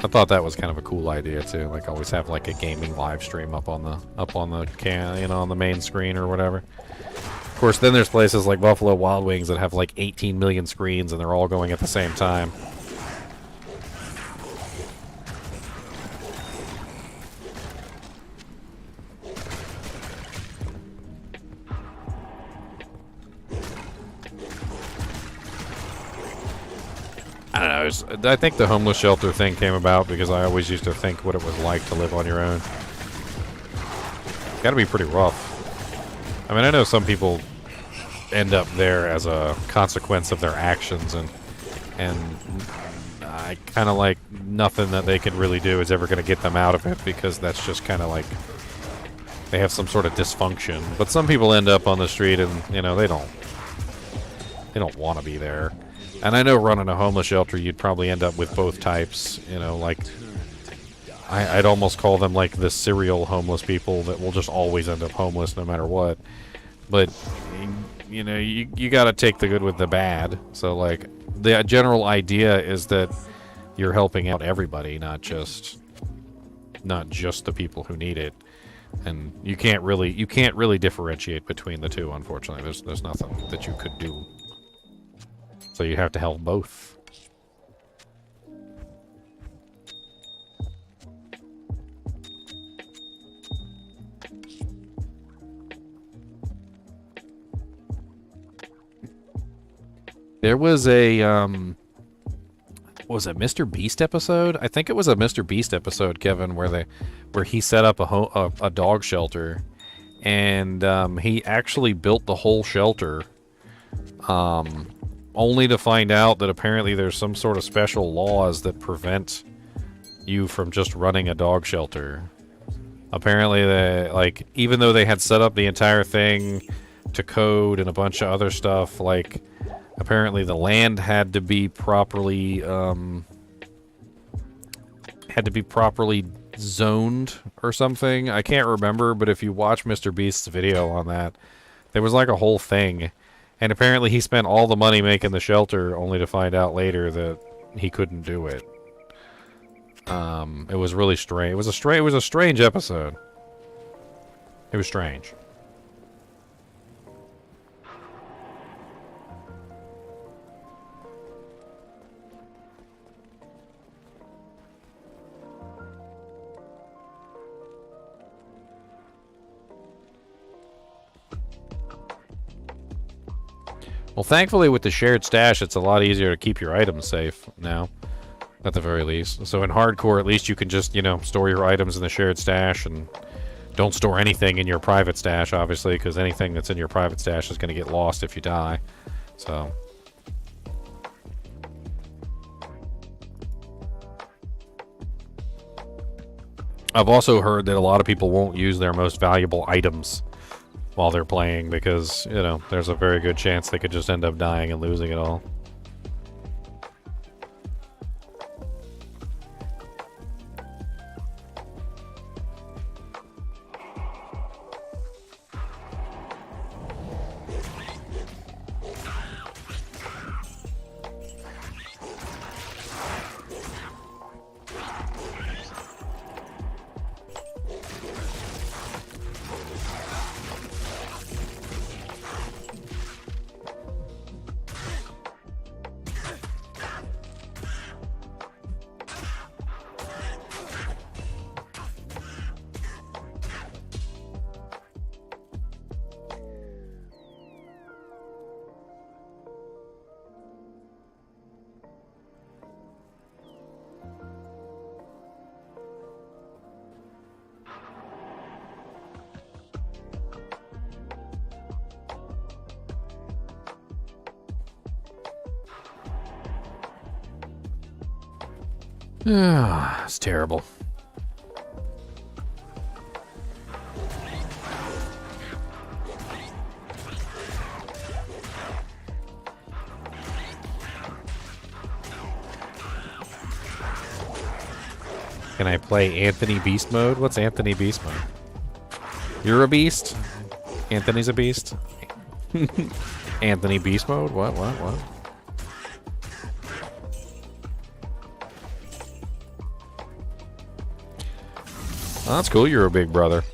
I thought that was kind of a cool idea too. Like always have like a gaming live stream up on the on the main screen or whatever. Of course, then there's places like Buffalo Wild Wings that have like 18 million screens and they're all going at the same time. I don't know. I think the homeless shelter thing came about because I always used to think what it was like to live on your own. It's got to be pretty rough. I mean, I know some people end up there as a consequence of their actions, and I kind of like nothing that they can really do is ever going to get them out of it because that's just kind of like they have some sort of dysfunction. But some people end up on the street and, you know, they don't want to be there. And I know running a homeless shelter, you'd probably end up with both types, you know, like I'd almost call them like the serial homeless people that will just always end up homeless no matter what. But, you know, you got to take the good with the bad. So, like, the general idea is that you're helping out everybody, not just the people who need it. And you can't really differentiate between the two, unfortunately. There's nothing that you could do. So you have to help both. There was a was it Mr. Beast episode? I think it was a Mr. Beast episode, Kevin, where he set up a dog shelter, and he actually built the whole shelter, only to find out that apparently there's some sort of special laws that prevent you from just running a dog shelter. Apparently, like, even though they had set up the entire thing to code and a bunch of other stuff, like, apparently the land had to be properly zoned or something. I can't remember, but if you watch Mr. Beast's video on that, there was like a whole thing. And apparently he spent all the money making the shelter only to find out later that he couldn't do it. It was really strange. It was a strange episode. It was strange. Well, thankfully with the shared stash, it's a lot easier to keep your items safe now, at the very least. So in hardcore, at least you can just, you know, store your items in the shared stash and don't store anything in your private stash, obviously, because anything that's in your private stash is going to get lost if you die. So... I've also heard that a lot of people won't use their most valuable items while they're playing because, you know, there's a very good chance they could just end up dying and losing it all. It's terrible. Can I play Anthony Beast mode? What's Anthony Beast mode? You're a beast? Anthony's a beast? Anthony Beast mode? What? Oh, that's cool, you're a big brother.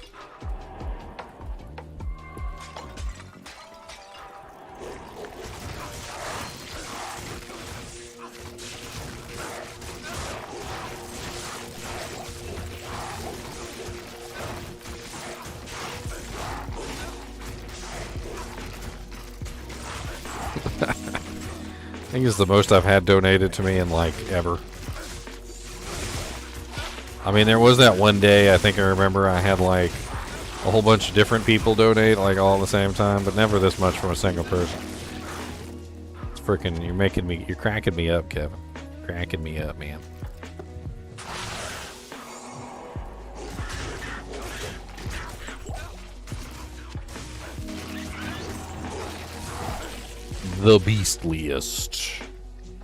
I think it's the most I've had donated to me in, like, ever. I mean, there was that one day, I think I remember, I had, like, a whole bunch of different people donate, like, all at the same time, but never this much from a single person. It's freaking, you're cracking me up, Kevin. Cracking me up, man. The beastliest.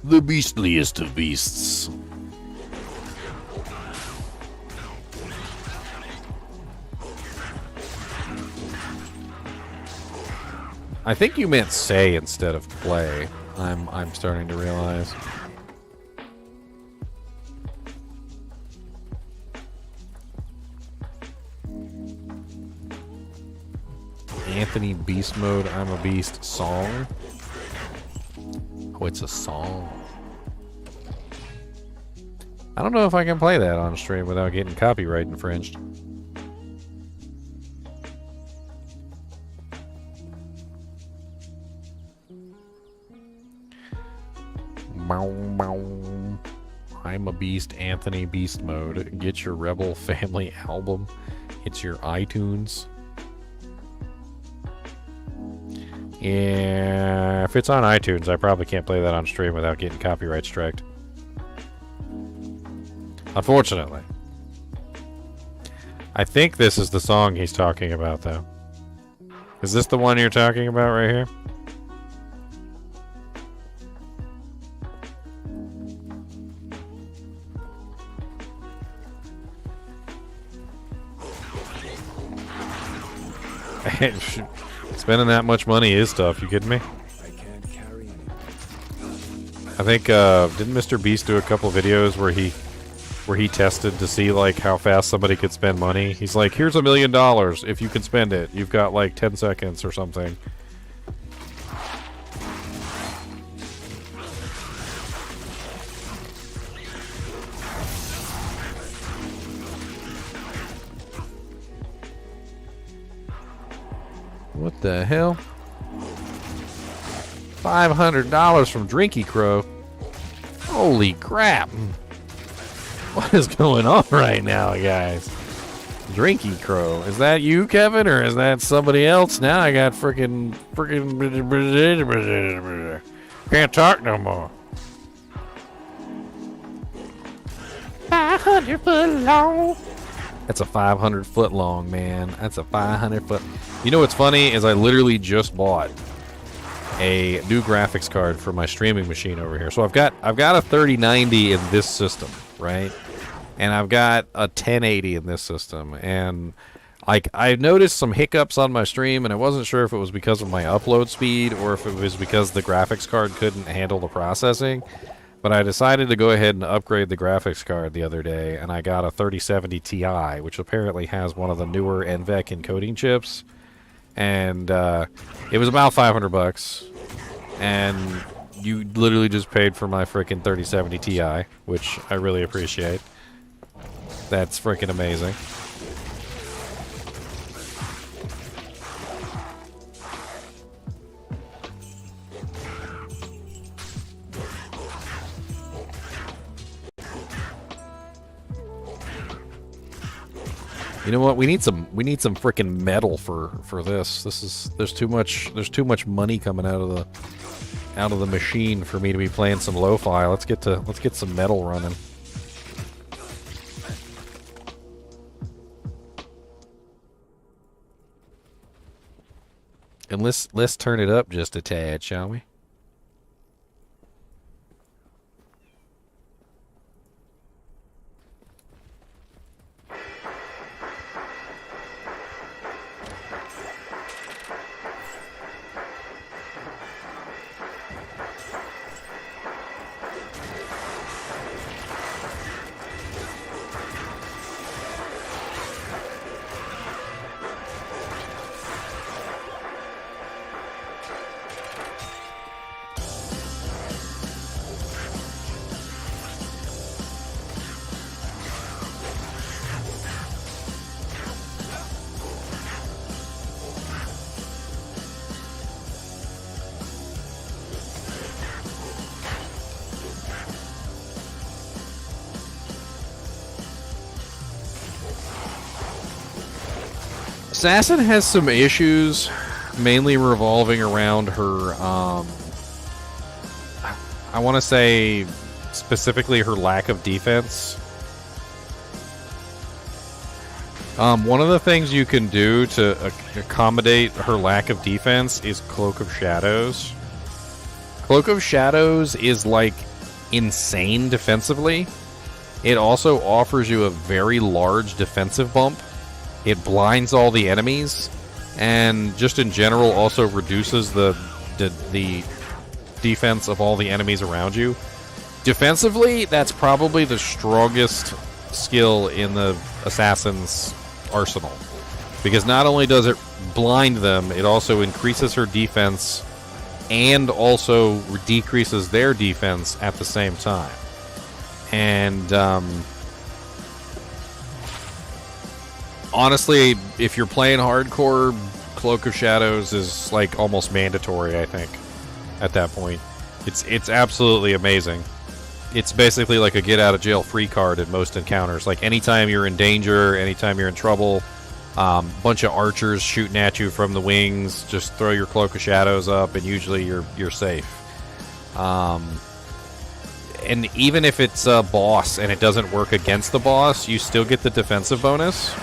The beastliest of beasts. I think you meant say instead of play. I'm starting to realize. Anthony Beast Mode, I'm a Beast song. Oh, it's a song. I don't know if I can play that on stream without getting copyright infringed. I'm a Beast, Anthony Beast Mode. Get your Rebel Family album. It's your iTunes. Yeah, if it's on iTunes, I probably can't play that on stream without getting copyright striked. Unfortunately. I think this is the song he's talking about, though. Is this the one you're talking about right here? Spending that much money is tough. You kidding me? I can't carry any. I think didn't Mr. Beast do a couple videos where he tested to see like how fast somebody could spend money? He's like, here's $1 million if you can spend it. You've got like 10 seconds or something. What the hell? $500 from Drinky Crow. Holy crap. What is going on right now, guys? Drinky Crow. Is that you, Kevin, or is that somebody else? Now I got freaking can't talk no more. 500 foot long. That's a 500 foot long, man. That's a 500 foot. You know what's funny is I literally just bought a new graphics card for my streaming machine over here. So I've got a 3090 in this system, right? And I've got a 1080 in this system. And like I noticed some hiccups on my stream, and I wasn't sure if it was because of my upload speed or if it was because the graphics card couldn't handle the processing. But I decided to go ahead and upgrade the graphics card the other day, and I got a 3070 Ti, which apparently has one of the newer NVENC encoding chips. And it was about $500, and you literally just paid for my freaking 3070 Ti, which I really appreciate. That's freaking amazing. You know what? We need some freaking metal for this. There's too much money coming out of the machine for me to be playing some lo-fi. Let's get some metal running. And let's turn it up just a tad, shall we? Assassin has some issues, mainly revolving around her, I want to say specifically her lack of defense. One of the things you can do to accommodate her lack of defense is Cloak of Shadows. Cloak of Shadows is like insane defensively. It also offers you a very large defensive bump. It blinds all the enemies, and just in general also reduces the defense of all the enemies around you. Defensively, that's probably the strongest skill in the assassin's arsenal, because not only does it blind them, it also increases her defense and also decreases their defense at the same time. And honestly, if you're playing hardcore, Cloak of Shadows is like almost mandatory, I think, at that point. It's absolutely amazing. It's basically like a get out of jail free card in most encounters. Like anytime you're in danger, anytime you're in trouble, bunch of archers shooting at you from the wings, just throw your Cloak of Shadows up, and usually you're safe. And even if it's a boss and it doesn't work against the boss, you still get the defensive bonus.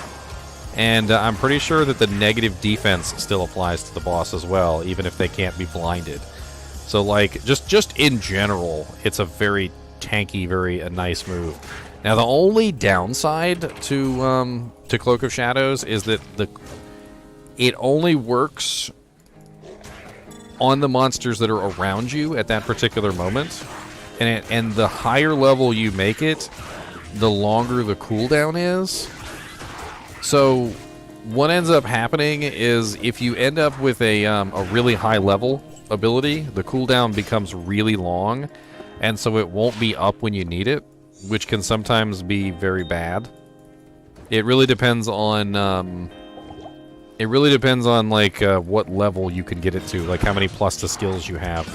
And I'm pretty sure that the negative defense still applies to the boss as well, even if they can't be blinded. So, like, just in general, it's a very tanky, very a nice move. Now, the only downside to Cloak of Shadows is that it only works on the monsters that are around you at that particular moment. And the higher level you make it, the longer the cooldown is. So what ends up happening is if you end up with a really high level ability, the cooldown becomes really long, and so it won't be up when you need it, which can sometimes be very bad. It really depends on like what level you can get it to, like how many plus to skills you have.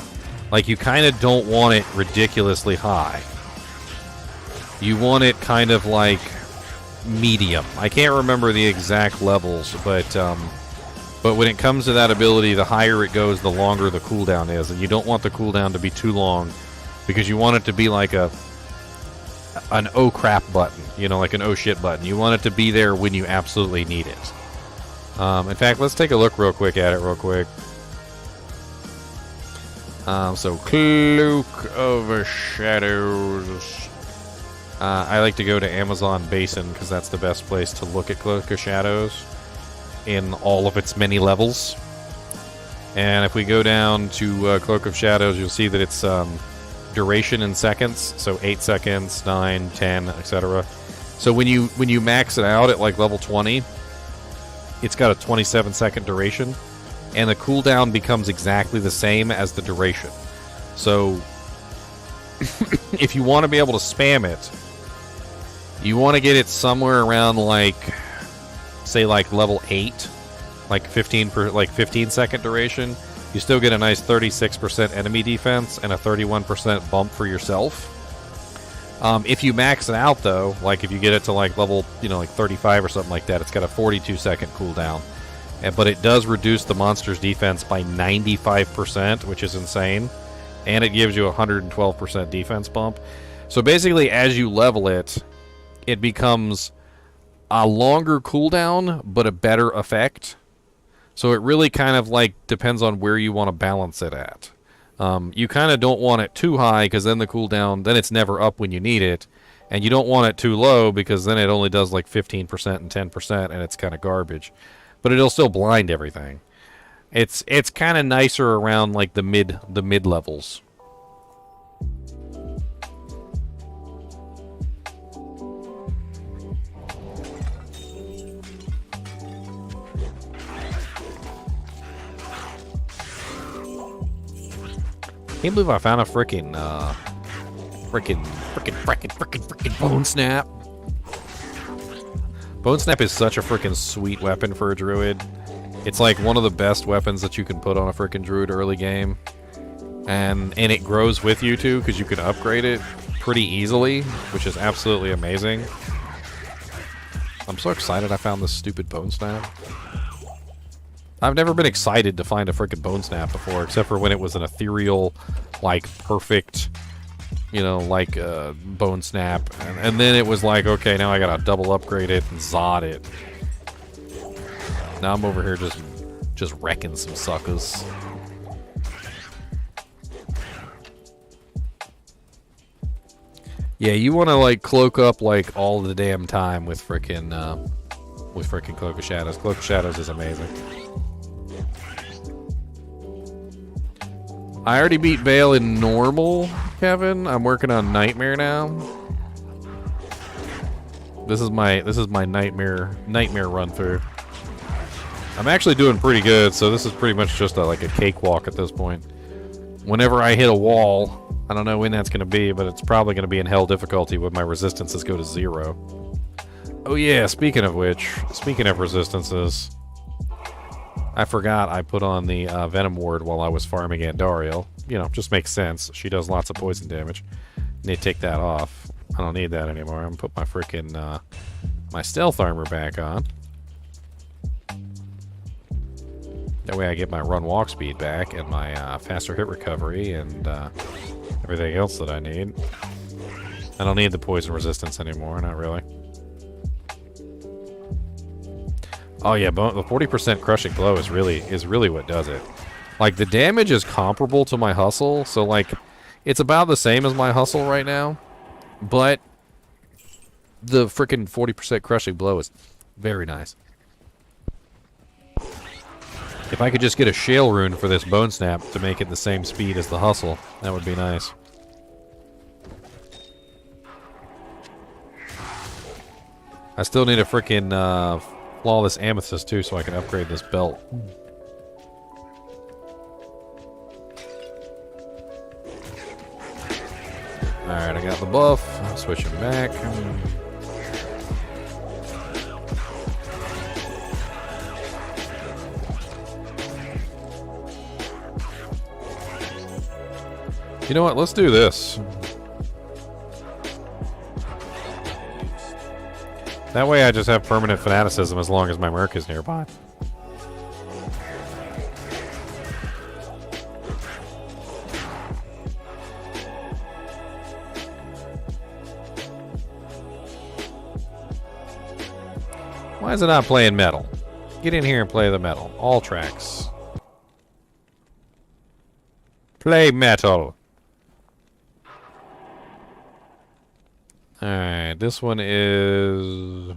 Like you kind of don't want it ridiculously high. You want it kind of like medium. I can't remember the exact levels, but when it comes to that ability, the higher it goes, the longer the cooldown is, and you don't want the cooldown to be too long because you want it to be like an oh crap button, you know, like an oh shit button. You want it to be there when you absolutely need it. In fact, let's take a look real quick at it real quick. So Cloak of Shadows. I like to go to Amazon Basin because that's the best place to look at Cloak of Shadows in all of its many levels. And if we go down to Cloak of Shadows, you'll see that it's duration in seconds, so 8 seconds, 9, 10, etc. So when you max it out at like level 20, it's got a 27-second duration, and the cooldown becomes exactly the same as the duration. So if you want to be able to spam it, you want to get it somewhere around like, say like level 8, like 15-second duration. You still get a nice 36% enemy defense and a 31% bump for yourself. If you max it out though, like if you get it to like level, like 35 or something like that, it's got a 42-second cooldown. But it does reduce the monster's defense by 95%, which is insane. And it gives you a 112% defense bump. So basically, as you level it, it becomes a longer cooldown, but a better effect. So it really kind of like depends on where you want to balance it at. You kind of don't want it too high, because then the cooldown, then it's never up when you need it. And you don't want it too low, because then it only does like 15% and 10%, and it's kind of garbage. But it'll still blind everything. It's kind of nicer around like the mid levels. Can't believe I found a frickin' bone snap. Bone snap is such a frickin' sweet weapon for a druid. It's like one of the best weapons that you can put on a frickin' druid early game. And it grows with you too, because you can upgrade it pretty easily, which is absolutely amazing. I'm so excited I found this stupid bone snap. I've never been excited to find a frickin' bone snap before, except for when it was an ethereal, like, perfect, bone snap. And then it was like, okay, now I gotta double upgrade it and Zod it. Now I'm over here just wrecking some suckers. Yeah, you want to like cloak up like all the damn time with frickin' Cloak of Shadows. Cloak of Shadows is amazing. I already beat Baal in normal, Kevin. I'm working on Nightmare now. This is my nightmare run through. I'm actually doing pretty good, so this is pretty much just like a cakewalk at this point. Whenever I hit a wall, I don't know when that's going to be, but it's probably going to be in hell difficulty when my resistances go to 0. Oh yeah, speaking of resistances, I forgot I put on the Venom Ward while I was farming Andariel. You know, just makes sense. She does lots of poison damage. Need to take that off. I don't need that anymore. I'm gonna put my freaking my stealth armor back on. That way I get my run walk speed back and my faster hit recovery and everything else that I need. I don't need the poison resistance anymore, not really. Oh yeah, the 40% crushing blow is really what does it. Like, the damage is comparable to my hustle, so like it's about the same as my hustle right now, but the freaking 40% crushing blow is very nice. If I could just get a shale rune for this bone snap to make it the same speed as the hustle, that would be nice. I still need a freaking flawless amethyst too, so I can upgrade this belt. Alright, I got the buff. I'm switching back. You know what? Let's do this. That way I just have permanent fanaticism as long as my merc is nearby. Why is it not playing metal? Get in here and play the metal. All tracks. Play metal. Alright, this one is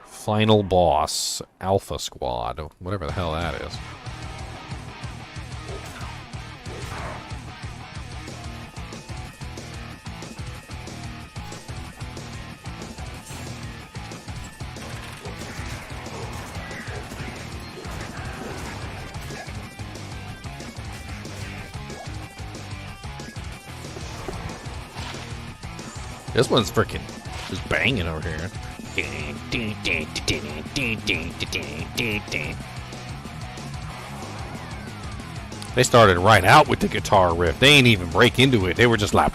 Final Boss, Alpha Squad, whatever the hell that is. This one's freaking just banging over here. They started right out with the guitar riff. They ain't even break into it. They were just like.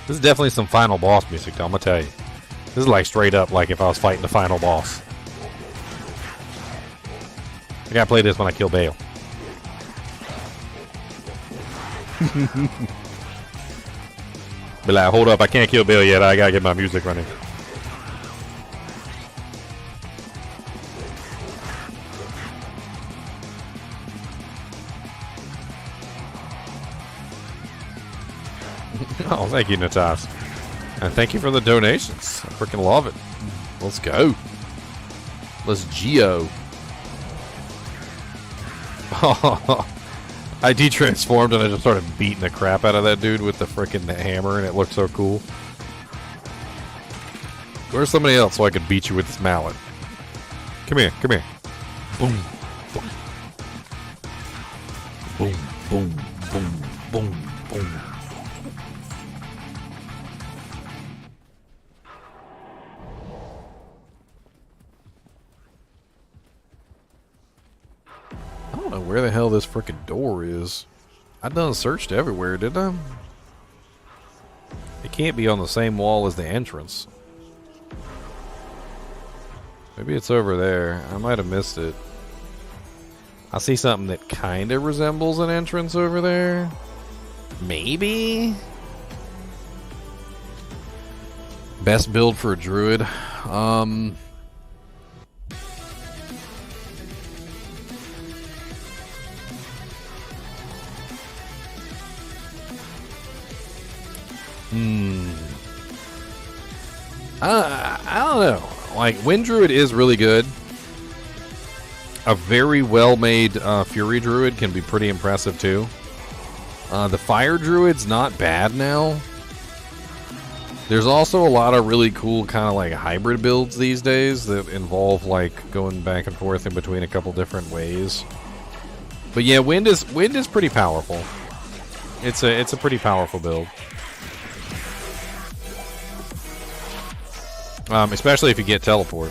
This is definitely some final boss music, though, I'm gonna tell you. This is like straight up like if I was fighting the final boss. I gotta play this when I kill Baal. Be like, hold up, I can't kill Baal yet, I gotta get my music running. Oh, thank you, Natas. And thank you for the donations. I freaking love it. Let's go. Let's geo. I de-transformed and I just started beating the crap out of that dude with the freaking hammer, and it looked so cool. Where's somebody else so I could beat you with this mallet? Come here, come here. Boom. Boom. Boom, boom, boom, boom. I don't know where the hell this frickin' door is. I done searched everywhere, didn't I? It can't be on the same wall as the entrance. Maybe it's over there. I might have missed it. I see something that kind of resembles an entrance over there. Maybe? Best build for a druid. I don't know. Like, Wind Druid is really good, A very well-made Fury Druid can be pretty impressive too. The Fire Druid's not bad now. There's also a lot of really cool kind of like hybrid builds these days that involve like going back and forth in between a couple different ways. But yeah, wind is pretty powerful. It's a pretty powerful build. Especially if you get teleport.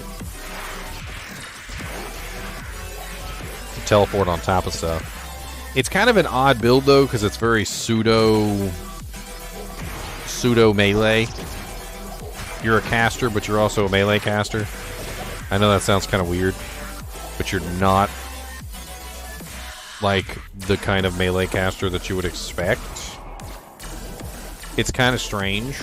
Teleport on top of stuff. It's kind of an odd build though because it's very pseudo melee. You're a caster, but you're also a melee caster. I know that sounds kind of weird, but you're not like the kind of melee caster that you would expect. It's kind of strange.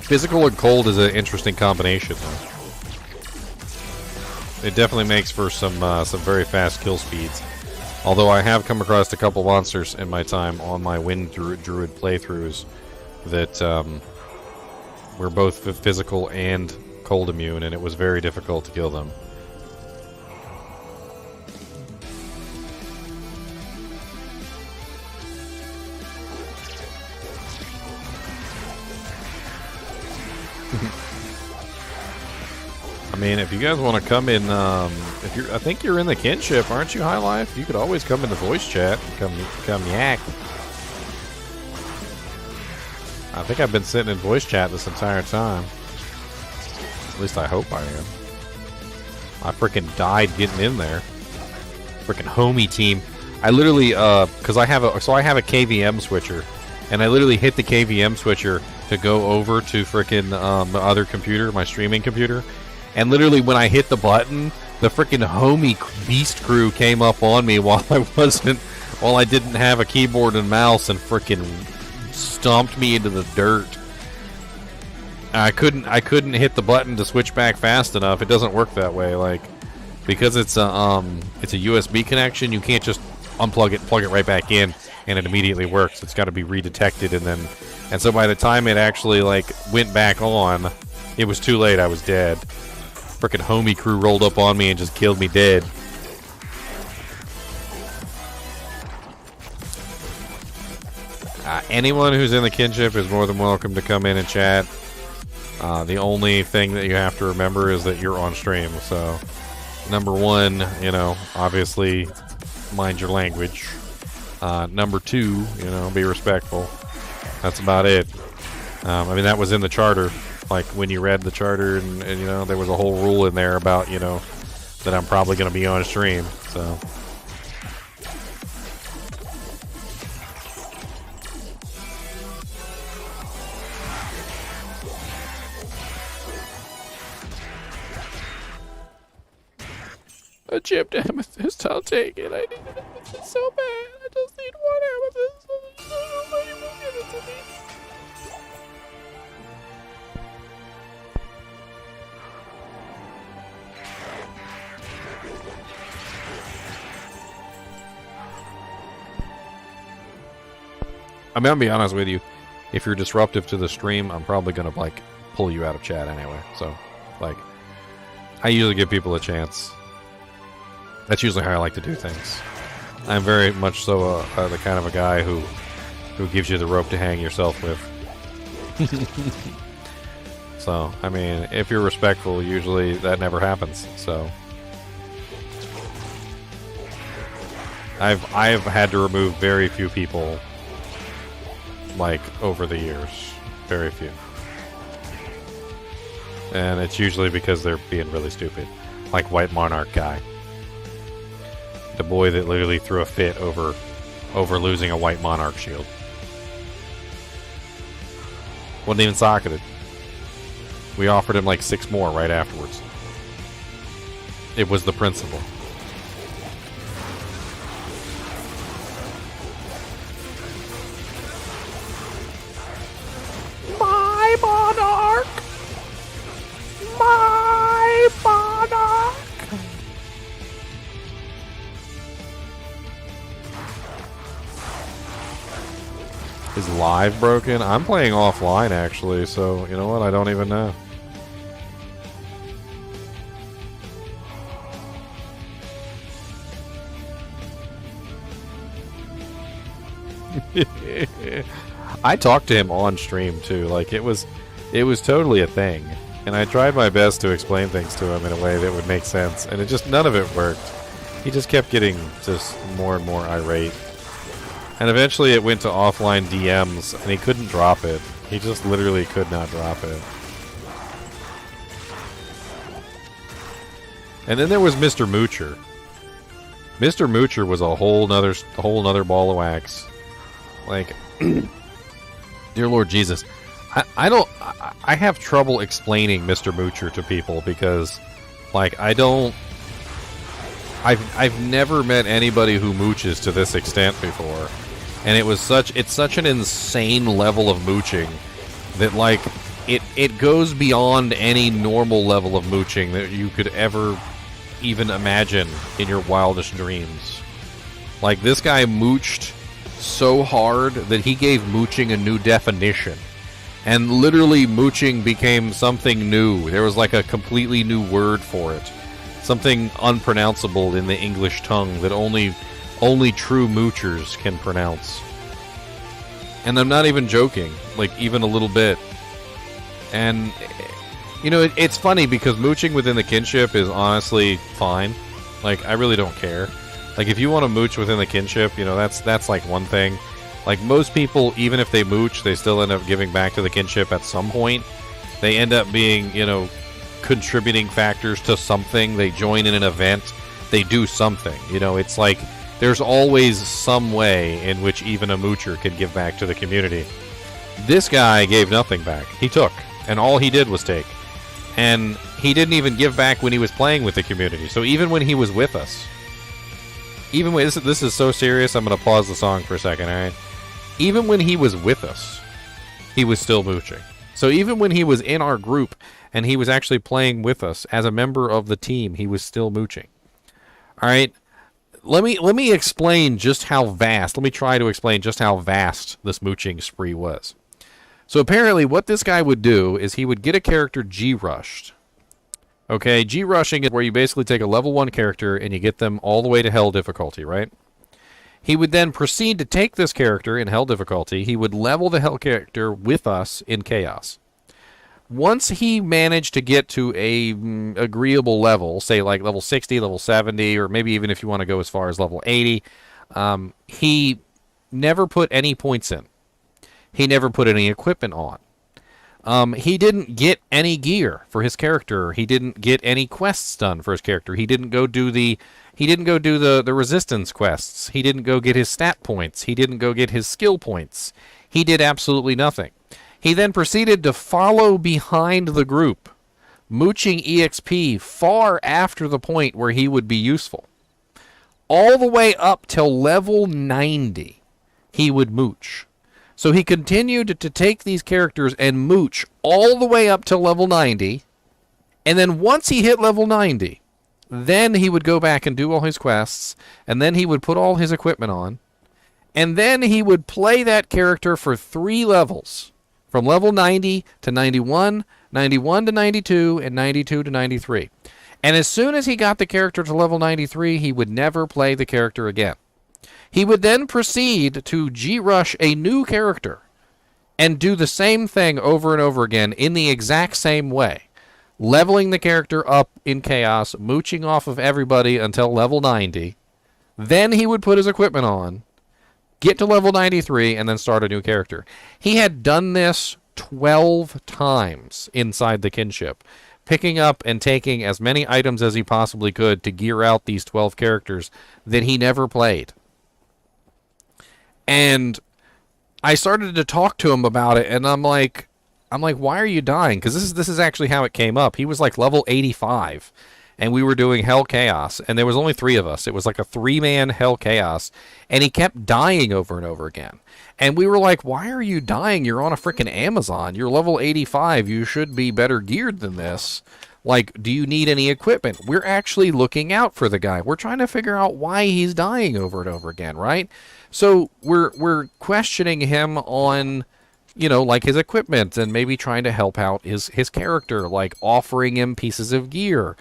Physical and cold is an interesting combination, though. It definitely makes for some very fast kill speeds. Although I have come across a couple monsters in my time on my Wind Druid playthroughs that were both physical and cold immune, and it was very difficult to kill them. I mean, if you guys want to come in, if you're, I think you're in the Kinship, aren't you, High Life? You could always come in the voice chat and come yak. I think I've been sitting in voice chat this entire time. At least I hope I am. I freaking died getting in there. Freaking homie team. I literally, because I have a KVM switcher, and I literally hit the KVM switcher to go over to freaking the other computer, my streaming computer. And literally, when I hit the button, the freaking homie beast crew came up on me while I didn't have a keyboard and mouse, and freaking stomped me into the dirt. I couldn't hit the button to switch back fast enough. It doesn't work that way, like, because it's a USB connection. You can't just unplug it, plug it right back in, and it immediately works. It's got to be redetected, and so by the time it actually like went back on, it was too late. I was dead. Frickin' homie crew rolled up on me and just killed me dead. Anyone who's in the Kinship is more than welcome to come in and chat. The only thing that you have to remember is that you're on stream. So, number one, you know, obviously, mind your language. Number two, you know, be respectful. That's about it. I mean, that was in the charter. Like, when you read the charter, and, you know, there was a whole rule in there about, you know, that I'm probably going to be on stream, so. A chipped amethyst, I'll take it. I need an amethyst so bad. I just need one amethyst. Nobody will give it to me. I mean, I'll be honest with you. If you're disruptive to the stream, I'm probably going to, like, pull you out of chat anyway. So, like, I usually give people a chance. That's usually how I like to do things. I'm very much so the kind of a guy who gives you the rope to hang yourself with. So, I mean, if you're respectful, usually that never happens. So, I've had to remove very few people, like, over the years. Very few. And it's usually because they're being really stupid. Like White Monarch guy. The boy that literally threw a fit over losing a White Monarch shield. Wasn't even socketed. We offered him like 6 more right afterwards. It was the principle. My monarch! My monarch! Is live broken? I'm playing offline, actually, so you know what? I don't even know. I talked to him on stream, too. Like, it was totally a thing. And I tried my best to explain things to him in a way that would make sense, and it just, none of it worked. He just kept getting just more and more irate. And eventually it went to offline DMs, and he couldn't drop it. He just literally could not drop it. And then there was Mr. Moocher. Mr. Moocher was a whole nother ball of wax. Like, dear Lord Jesus, I have trouble explaining Mr. Moocher to people because, like, I've never met anybody who mooches to this extent before. And it's such an insane level of mooching that, like, it goes beyond any normal level of mooching that you could ever even imagine in your wildest dreams. Like, this guy mooched so hard that he gave mooching a new definition. And literally mooching became something new. There was like a completely new word for it. Something unpronounceable in the English tongue that only true moochers can pronounce. And I'm not even joking, like, even a little bit. And, you know, it's funny because mooching within the Kinship is honestly fine. Like, I really don't care. Like, if you want to mooch within the Kinship, you know, that's like one thing. Like, most people, even if they mooch, they still end up giving back to the Kinship at some point. They end up being, you know, contributing factors to something. They join in an event. They do something. You know, it's like there's always some way in which even a moocher can give back to the community. This guy gave nothing back. He took, and all he did was take. And he didn't even give back when he was playing with the community. So even when he was with us, even when this is so serious, I'm going to pause the song for a second, all right? Even when he was with us, he was still mooching. So even when he was in our group and he was actually playing with us as a member of the team, he was still mooching. All right? Let me explain just how vast. Let me try to explain just how vast this mooching spree was. So apparently what this guy would do is he would get a character G-rushed. Okay, G-rushing is where you basically take a level 1 character and you get them all the way to Hell difficulty, right? He would then proceed to take this character in Hell difficulty. He would level the Hell character with us in Chaos. Once he managed to get to a agreeable level, say like level 60, level 70, or maybe even if you want to go as far as level 80, he never put any points in. He never put any equipment on. He didn't get any gear for his character. He didn't get any quests done for his character. He didn't go do the resistance quests. He didn't go get his stat points. He didn't go get his skill points. He did absolutely nothing. He then proceeded to follow behind the group, mooching EXP far after the point where he would be useful. All the way up till level 90, he would mooch. So he continued to take these characters and mooch all the way up to level 90, and then once he hit level 90, then he would go back and do all his quests, and then he would put all his equipment on, and then he would play that character for 3 levels, from level 90 to 91, 91 to 92, and 92 to 93. And as soon as he got the character to level 93, he would never play the character again. He would then proceed to G-rush a new character and do the same thing over and over again in the exact same way, leveling the character up in Chaos, mooching off of everybody until level 90. Then he would put his equipment on, get to level 93, and then start a new character. He had done this 12 times inside the Kinship, picking up and taking as many items as he possibly could to gear out these 12 characters that he never played. And I started to talk to him about it, and I'm like, why are you dying? Because this is actually how it came up. He was like level 85, and we were doing Hell Chaos, and there was only 3 of us. It was like a 3-man Hell Chaos, and he kept dying over and over again. And we were like, why are you dying? You're on a freaking Amazon. You're level 85. You should be better geared than this. Like, do you need any equipment? We're actually looking out for the guy. We're trying to figure out why he's dying over and over again, right? So we're questioning him on, like his equipment and maybe trying to help out his character, like offering him pieces of gear.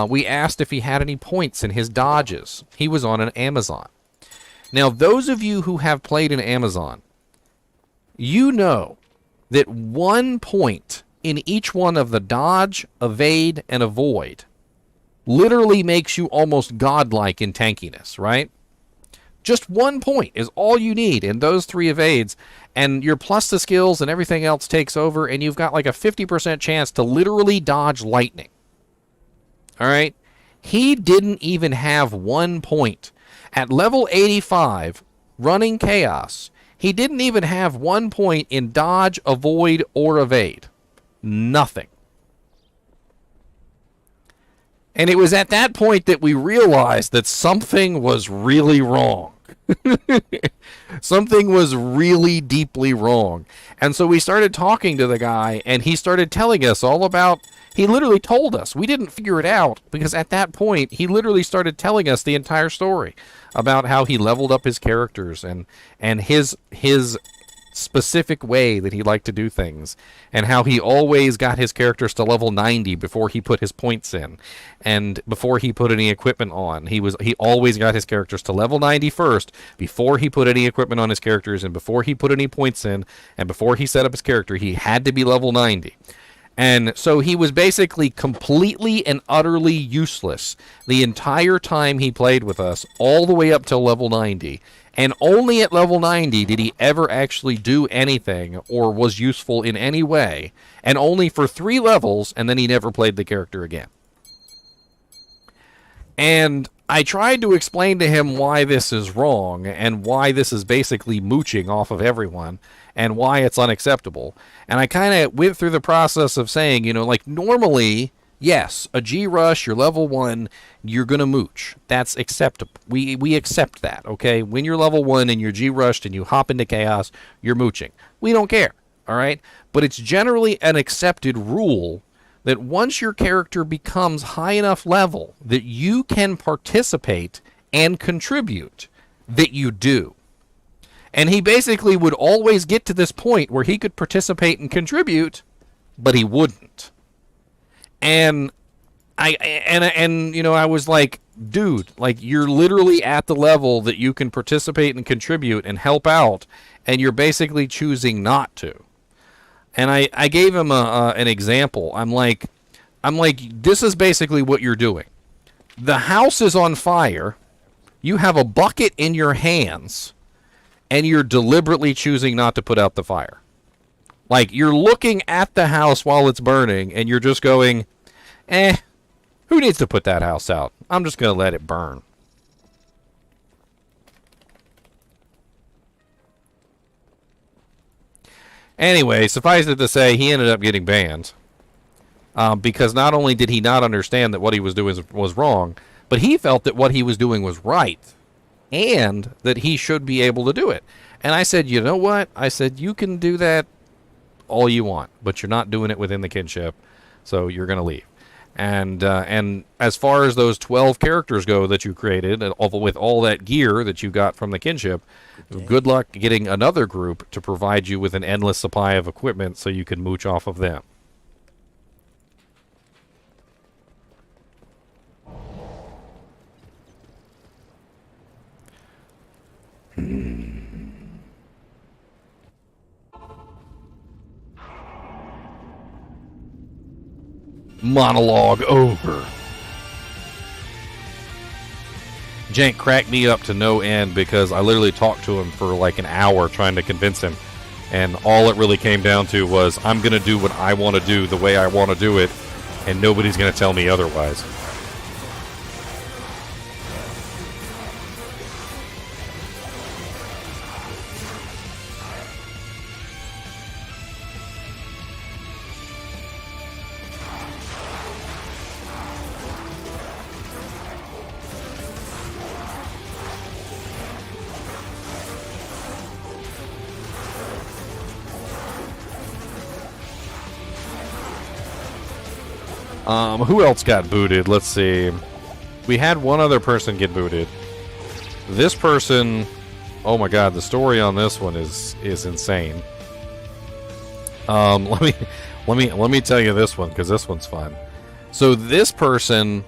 We asked if he had any points in his dodges. He was on an Amazon. Now, those of you who have played an Amazon, you know that 1 point in each one of the dodge, evade, and avoid literally makes you almost godlike in tankiness, right? Just 1 point is all you need in those 3 evades, and your plus the skills and everything else takes over, and you've got like a 50% chance to literally dodge lightning. All right? He didn't even have 1 point. At level 85, running Chaos, he didn't even have 1 point in dodge, avoid, or evade. Nothing. And it was at that point that we realized that something was really wrong. Something was really deeply wrong. And so we started talking to the guy, and he started telling us all about... He literally told us. We didn't figure it out, because at that point, he literally started telling us the entire story about how he leveled up his characters and his specific way that he liked to do things, and how he always got his characters to level 90 before he put his points in, and before he put any equipment on. He always got his characters to level 90 first before he put any equipment on his characters, and before he put any points in, and before he set up his character, he had to be level 90. And so he was basically completely and utterly useless the entire time he played with us, all the way up till level 90. And only at level 90 did he ever actually do anything or was useful in any way. And only for 3 levels, and then he never played the character again. And I tried to explain to him why this is wrong, and why this is basically mooching off of everyone, and why it's unacceptable. And I kind of went through the process of saying, like normally, yes, a G-Rush, you're level 1, you're going to mooch. That's acceptable. We accept that, okay? When you're level 1 and you're G-Rushed and you hop into Chaos, you're mooching. We don't care, all right? But it's generally an accepted rule that once your character becomes high enough level that you can participate and contribute, that you do. And he basically would always get to this point where he could participate and contribute, but he wouldn't. And I was like, dude, like you're literally at the level that you can participate and contribute and help out, and you're basically choosing not to. And I gave him an example. I'm like, this is basically what you're doing. The house is on fire. You have a bucket in your hands, and you're deliberately choosing not to put out the fire. Like, you're looking at the house while it's burning, and you're just going, who needs to put that house out? I'm just going to let it burn. Anyway, suffice it to say, he ended up getting banned. Because not only did he not understand that what he was doing was wrong, but he felt that what he was doing was right. And that he should be able to do it. And I said, you know what? I said, you can do that all you want, but you're not doing it within the kinship, so you're going to leave. And as far as those 12 characters go that you created, and with all that gear that you got from the kinship, good luck getting another group to provide you with an endless supply of equipment so you can mooch off of them. Monologue over. Jank cracked me up to no end because I literally talked to him for like an hour trying to convince him, and all it really came down to was, I'm going to do what I want to do the way I want to do it, and nobody's going to tell me otherwise. Who else got booted? Let's see. We had one other person get booted. This person, oh my god, the story on this one is insane. Let me tell you this one, because this one's fun. So this person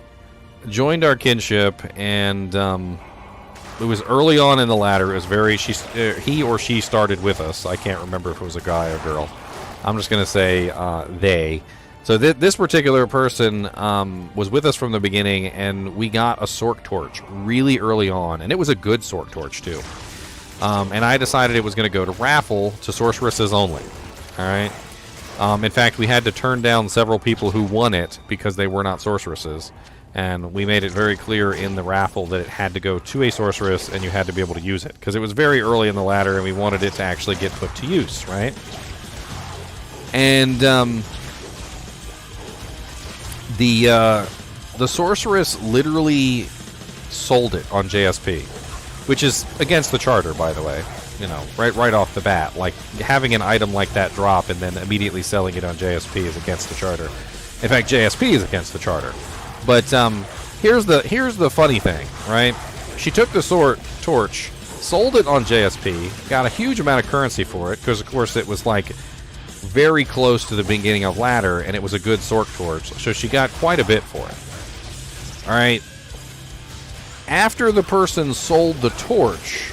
joined our kinship, and it was early on in the ladder. It was very he or she started with us. I can't remember if it was a guy or girl. I'm just gonna say they. So this particular person was with us from the beginning, and we got a Sork Torch really early on, and it was a good Sork Torch too. And I decided it was going to go to raffle to sorceresses only. All right. In fact, we had to turn down several people who won it because they were not sorceresses, and we made it very clear in the raffle that it had to go to a sorceress, and you had to be able to use it because it was very early in the ladder, and we wanted it to actually get put to use, right? And the sorceress literally sold it on JSP, which is against the charter, by the way. You know, right off the bat, like having an item like that drop and then immediately selling it on JSP is against the charter. In fact, JSP is against the charter. But here's the funny thing, right? She took the Sork Torch, sold it on JSP, got a huge amount of currency for it because, of course, it was like very close to the beginning of ladder, and it was a good Sork Torch, so she got quite a bit for it. All right. After the person sold the torch,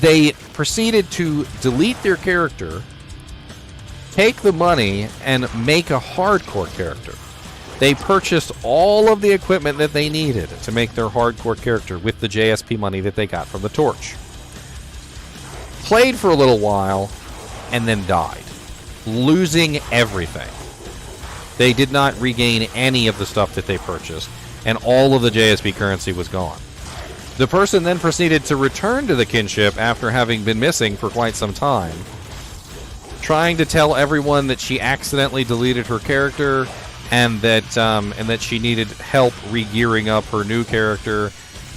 they proceeded to delete their character, take the money, and make a hardcore character. They purchased all of the equipment that they needed to make their hardcore character with the JSP money that they got from the torch. Played for a little while, and then died, losing everything. They did not regain any of the stuff that they purchased, and all of the JSP currency was gone. The person then proceeded to return to the kinship after having been missing for quite some time, trying to tell everyone that she accidentally deleted her character and that she needed help re-gearing up her new character,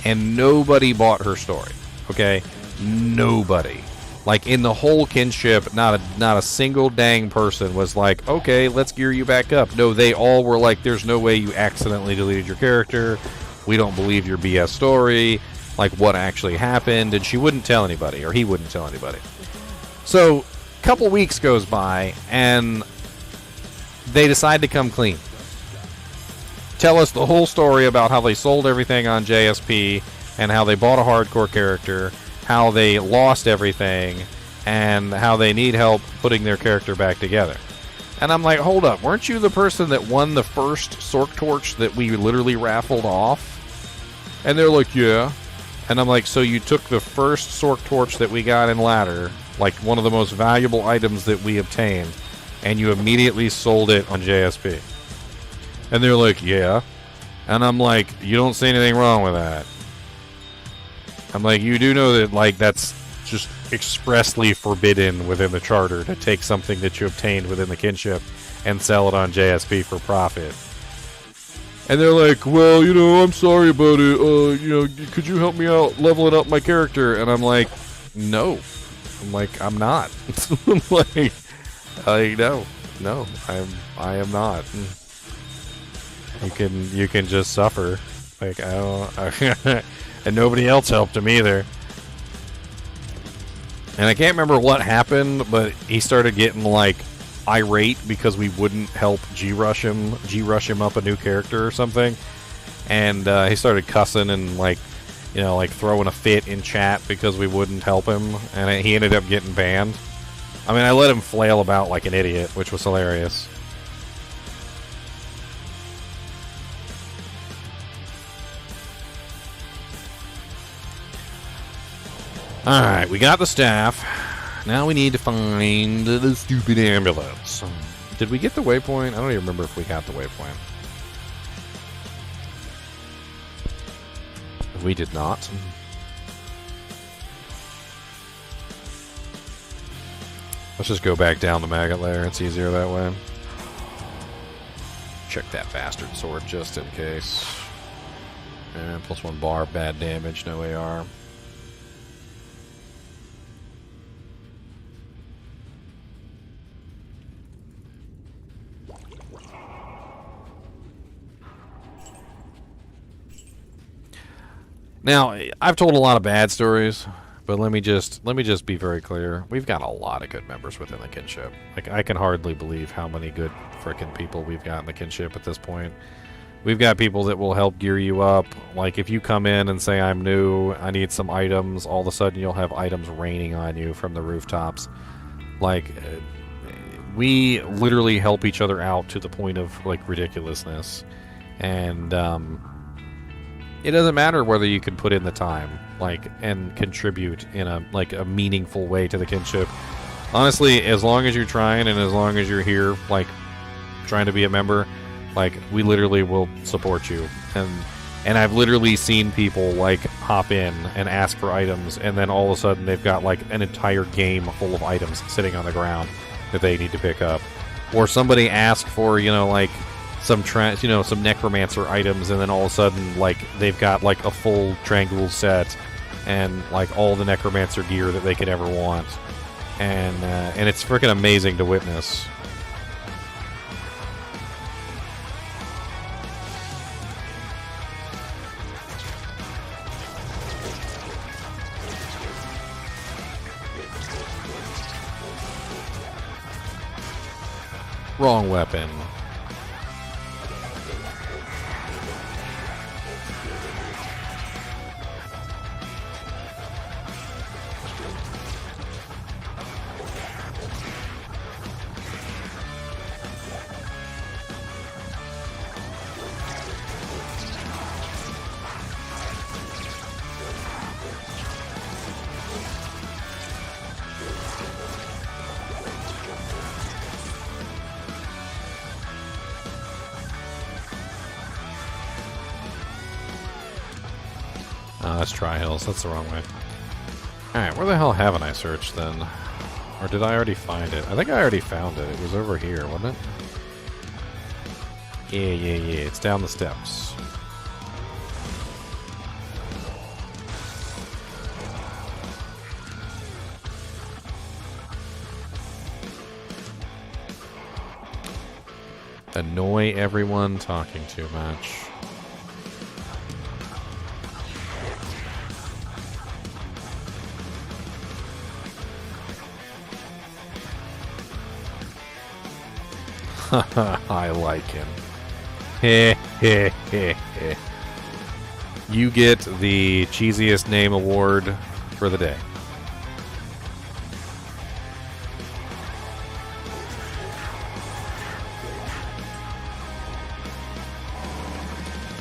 and nobody bought her story. Okay? Nobody. Like, in the whole kinship, not a single dang person was like, okay, let's gear you back up. No, they all were like, there's no way you accidentally deleted your character. We don't believe your BS story. Like, what actually happened? And she wouldn't tell anybody, or he wouldn't tell anybody. So, a couple weeks goes by, and they decide to come clean. Tell us the whole story about how they sold everything on JSP, and how they bought a hardcore character, how they lost everything, and how they need help putting their character back together. And I'm like, hold up, weren't you the person that won the first Sork Torch that we literally raffled off? And they're like, yeah. And I'm like, so you took the first Sork Torch that we got in ladder, like one of the most valuable items that we obtained, and you immediately sold it on JSP. And they're like, yeah. And I'm like, you don't see anything wrong with that. I'm like, you do know that, like, that's just expressly forbidden within the charter to take something that you obtained within the kinship and sell it on JSP for profit. And they're like, well, you know, I'm sorry about it. You know, could you help me out leveling up my character? And I'm like, no. I'm like, I'm not. I'm like, no, I am not. You can just suffer. Like, I don't. And nobody else helped him either. And I can't remember what happened, but he started getting, like, irate because we wouldn't help G-rush him up a new character or something. And he started cussing and, like, you know, like throwing a fit in chat because we wouldn't help him. And he ended up getting banned. I mean, I let him flail about like an idiot, which was hilarious. Alright, we got the staff. Now we need to find the stupid ambulance. Did we get the waypoint? I don't even remember if we got the waypoint. We did not. Let's just go back down the Maggot Lair. It's easier that way. Check that bastard sword just in case. And +1 bar, bad damage, no AR. Now, I've told a lot of bad stories, but let me just be very clear. We've got a lot of good members within the Kinship. Like, I can hardly believe how many good frickin' people we've got in the Kinship at this point. We've got people that will help gear you up. Like, if you come in and say, I'm new, I need some items, all of a sudden you'll have items raining on you from the rooftops. Like, we literally help each other out to the point of, like, ridiculousness. And, it doesn't matter whether you can put in the time, like, and contribute in a, like, a meaningful way to the Kinship. Honestly, as long as you're trying and as long as you're here, like, trying to be a member, like, we literally will support you. And I've literally seen people, like, hop in and ask for items, and then all of a sudden they've got, like, an entire game full of items sitting on the ground that they need to pick up. Or somebody asked for, you know, like, some necromancer items, and then all of a sudden, like, they've got, like, a full Trangul set and, like, all the necromancer gear that they could ever want. And it's freaking amazing to witness. Wrong weapon. That's Tri-Hills. That's the wrong way. Alright, where the hell haven't I searched then? Or did I already find it? I think I already found it. It was over here, wasn't it? Yeah. It's down the steps. Annoy everyone talking too much. I like him. Heh heh heh heh. You get the cheesiest name award for the day.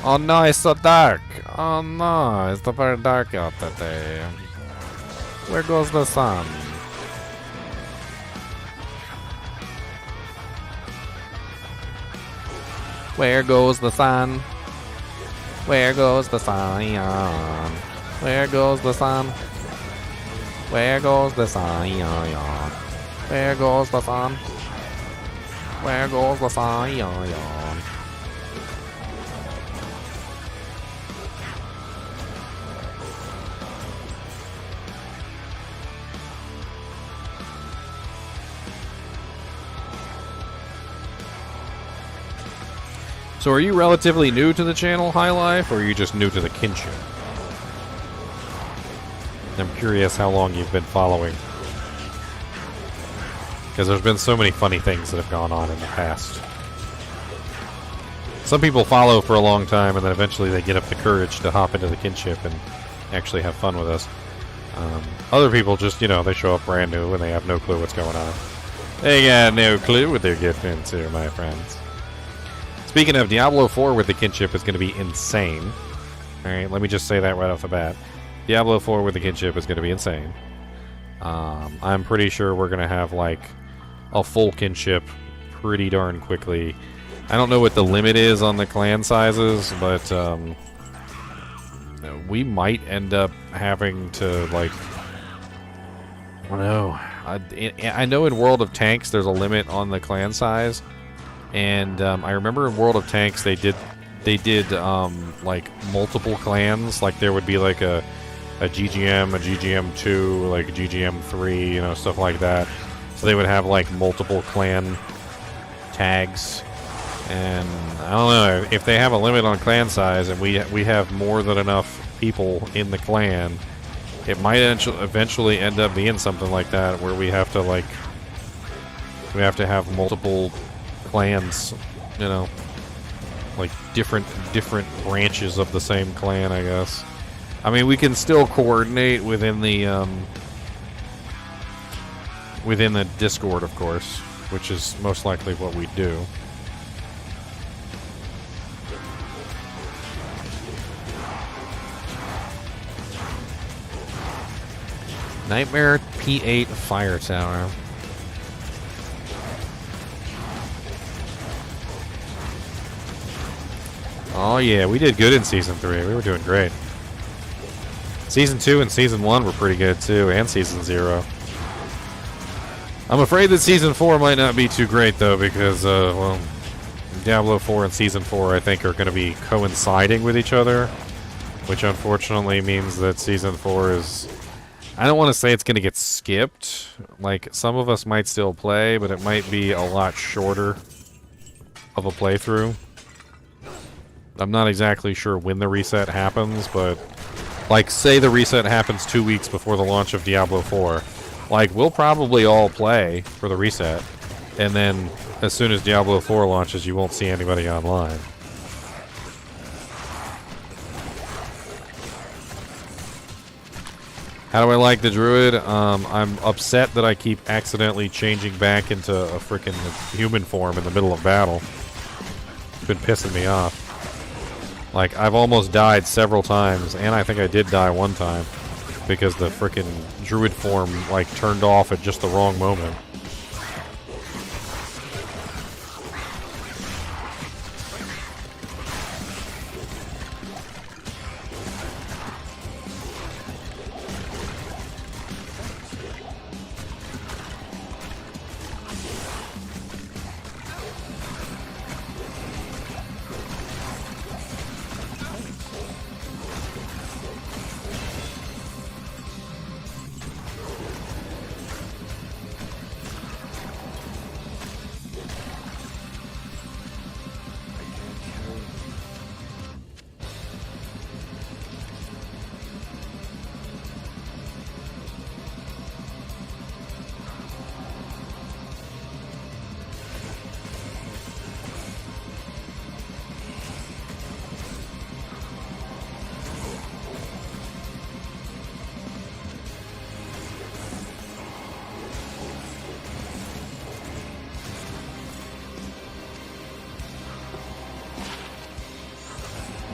Oh no, it's so dark. Oh no, it's very dark out today. Where goes the sun? Where goes the sun? Where goes the sun? Where goes the sun? Where goes the sun? Where goes the sun? Where goes the sun? So are you relatively new to the channel, High Life, or are you just new to the Kinship? I'm curious how long you've been following. Because there's been so many funny things that have gone on in the past. Some people follow for a long time, and then eventually they get up the courage to hop into the Kinship and actually have fun with us. Other people just, you know, they show up brand new and they have no clue what's going on. They got no clue what they're getting into, my friends. Speaking of, Diablo 4 with the Kinship is going to be insane. Alright, let me just say that right off the bat. Diablo 4 with the Kinship is going to be insane. I'm pretty sure we're going to have, like, a full Kinship pretty darn quickly. I don't know what the limit is on the clan sizes, but we might end up having to, like, I don't know. I know in World of Tanks there's a limit on the clan size. And I remember in World of Tanks they did like multiple clans. Like there would be like a GGM, a GGM2, like a GGM3, you know, stuff like that. So they would have like multiple clan tags. And I don't know if they have a limit on clan size, and we have more than enough people in the clan. It might eventually end up being something like that, where we have to have multiple clans, you know, like different branches of the same clan, I guess. I mean, we can still coordinate within the Discord, of course, which is most likely what we do. Nightmare P8 Fire Tower. Oh yeah, we did good in Season 3. We were doing great. Season 2 and Season 1 were pretty good too, and Season 0. I'm afraid that Season 4 might not be too great though, because, well, Diablo 4 and Season 4 I think are going to be coinciding with each other, which unfortunately means that Season 4 is... I don't want to say it's going to get skipped. Like, some of us might still play, but it might be a lot shorter of a playthrough. I'm not exactly sure when the reset happens, but... like, say the reset happens 2 weeks before the launch of Diablo 4. Like, we'll probably all play for the reset. And then, as soon as Diablo 4 launches, you won't see anybody online. How do I like the Druid? I'm upset that I keep accidentally changing back into a freaking human form in the middle of battle. It's been pissing me off. Like, I've almost died several times, and I think I did die one time, because the freaking Druid form, like, turned off at just the wrong moment.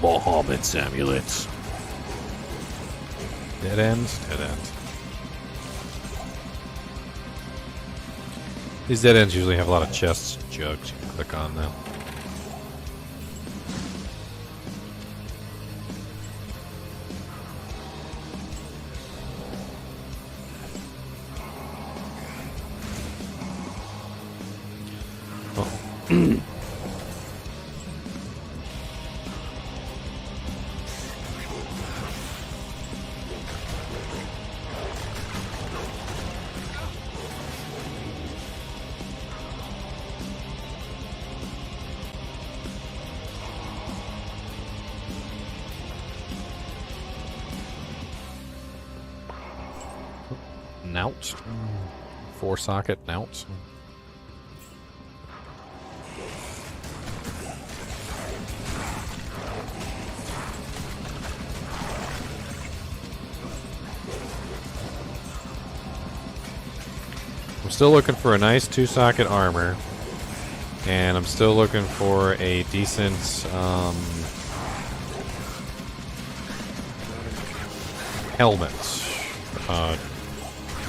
Bahamut's amulets. Dead ends? Dead ends. These dead ends usually have a lot of chests and jugs. You can click on them. Oh. Nout. 4-socket Nout. I'm still looking for a nice 2-socket armor. And I'm still looking for a decent helmet.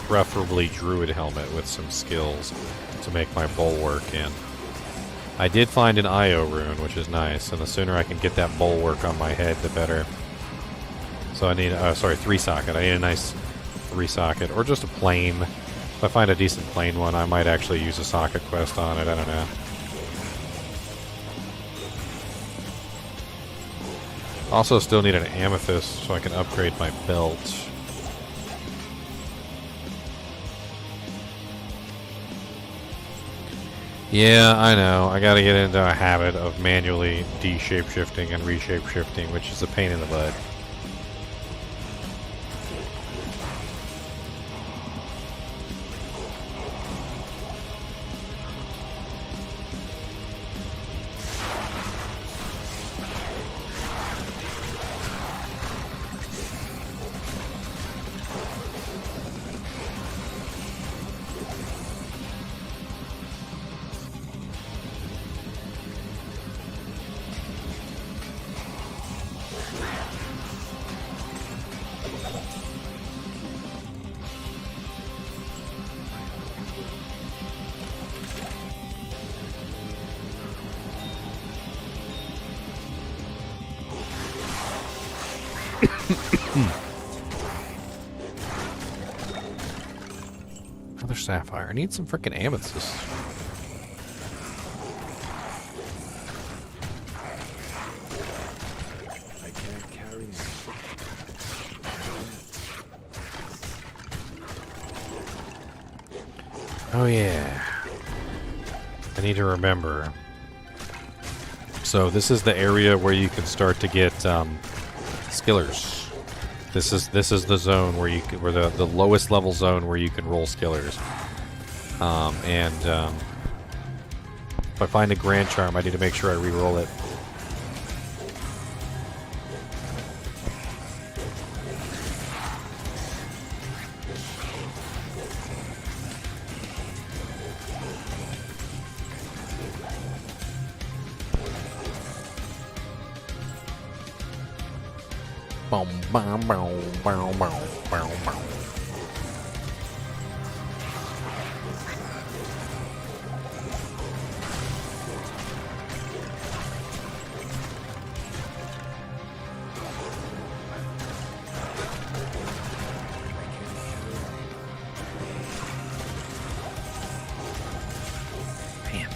Preferably Druid helmet with some skills to make my bulwark in. I did find an IO rune, which is nice, and the sooner I can get that bulwark on my head, the better. So I need, 3-socket. I need a nice 3-socket, or just a plain. If I find a decent plain one, I might actually use a socket quest on it, I don't know. Also still need an amethyst so I can upgrade my belt. Yeah, I know. I gotta get into a habit of manually de-shape shifting and reshape shifting, which is a pain in the butt. Another sapphire. I need some freaking amethyst. I can't carry it. Oh yeah. I need to remember. So this is the area where you can start to get skillers. This is the zone where you can, where the lowest level zone where you can roll skillers. If I find a Grand Charm, I need to make sure I re-roll it. Boom, boom, boom, boom, boom, boom, boom. Man.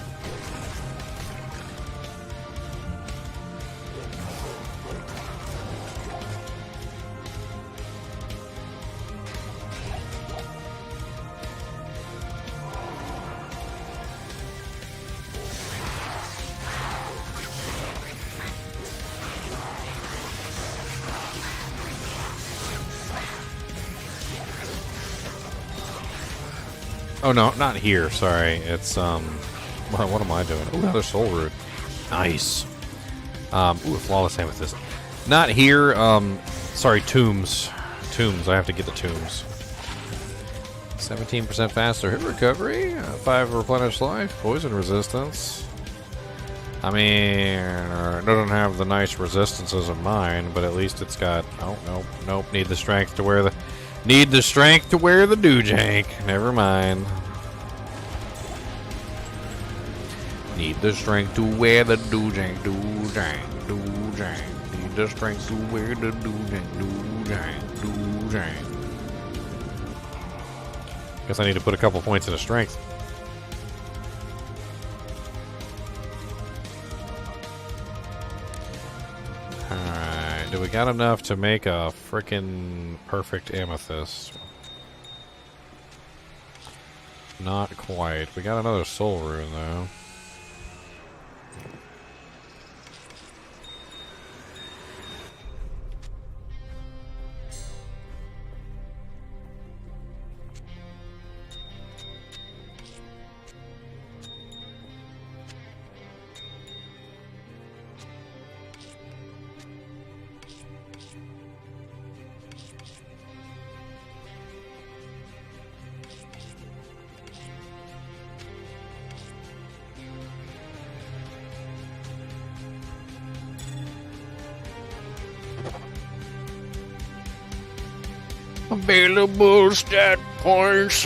Oh no, not here. Sorry, it's what am I doing? Oh, another soul root. Nice. Ooh, a flawless amethyst. Not here. Sorry, tombs. Tombs. I have to get the tombs. 17% faster hit recovery. 5 replenished life. Poison resistance. I mean, it doesn't have the nice resistances of mine, but at least it's got. Oh nope. Need the strength to wear the. Need the strength to wear the doojank. Never mind. Need the strength to wear the doojank. Need the strength to wear the doojank. Guess I need to put a couple points into strength. Alright, do we got enough to make a frickin' perfect amethyst? Not quite. We got another soul rune though. Available stat points.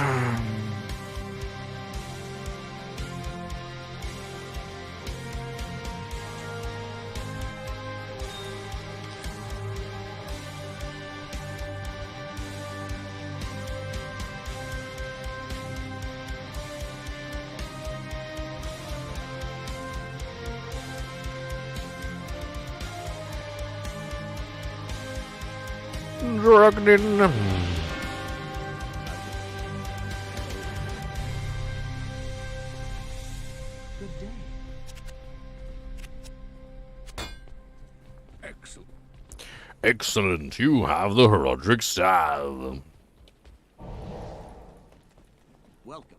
Drugged in. Excellent, you have the heraldic staff. Welcome.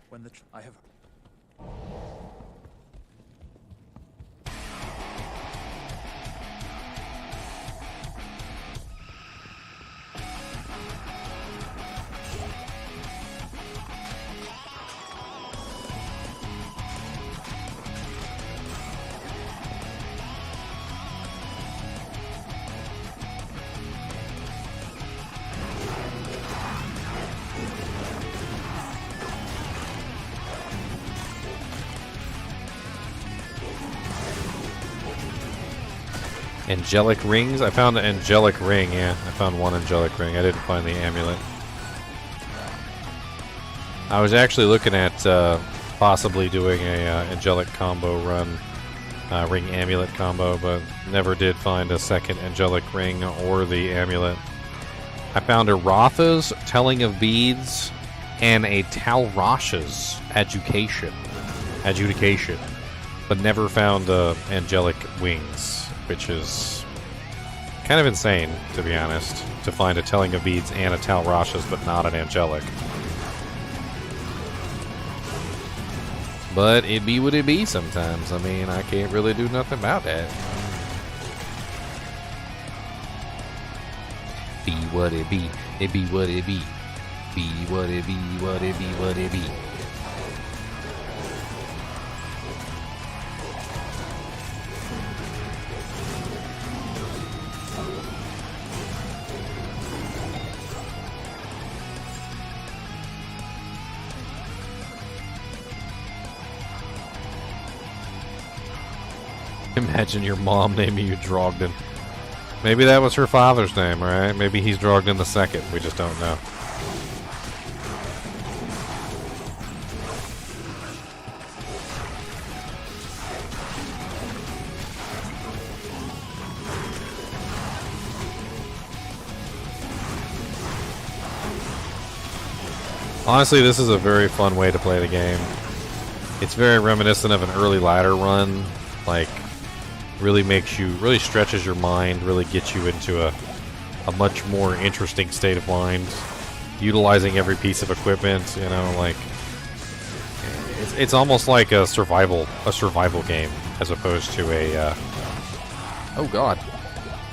When the I have. Angelic rings? I found an angelic ring, yeah. I found one angelic ring. I didn't find the amulet. I was actually looking at possibly doing a angelic combo run, ring amulet combo, but never did find a second angelic ring or the amulet. I found a Rotha's Telling of Beads and a Talrash's Adjudication, but never found angelic wings, which is kind of insane, to be honest, to find a Telling of Beads and a Talrash's, but not an angelic. But it be what it be sometimes. I mean, I can't really do nothing about that. Be what it be. It be what it be. Be what it be, what it be, what it be. Imagine your mom naming you Drogden. Maybe that was her father's name, right? Maybe he's Drogden the second. We just don't know. Honestly, this is a very fun way to play the game. It's very reminiscent of an early ladder run. Like, really stretches your mind, really gets you into a much more interesting state of mind, utilizing every piece of equipment, you know, like it's almost like a survival game as opposed to a oh god,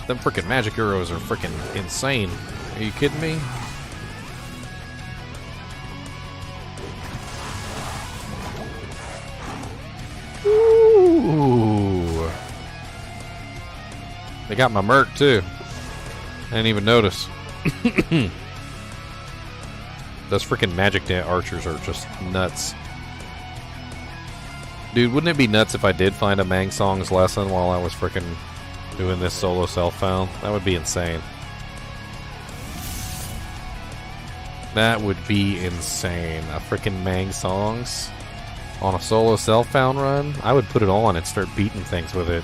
them freaking magic arrows are freaking insane. Are you kidding me? Ooh. They got my merc too. I didn't even notice. Those freaking magic archers are just nuts. Dude, wouldn't it be nuts if I did find a Mang Song's lesson while I was freaking doing this solo self-found? That would be insane. That would be insane. A freaking Mang Songs on a solo self-found run? I would put it on and start beating things with it.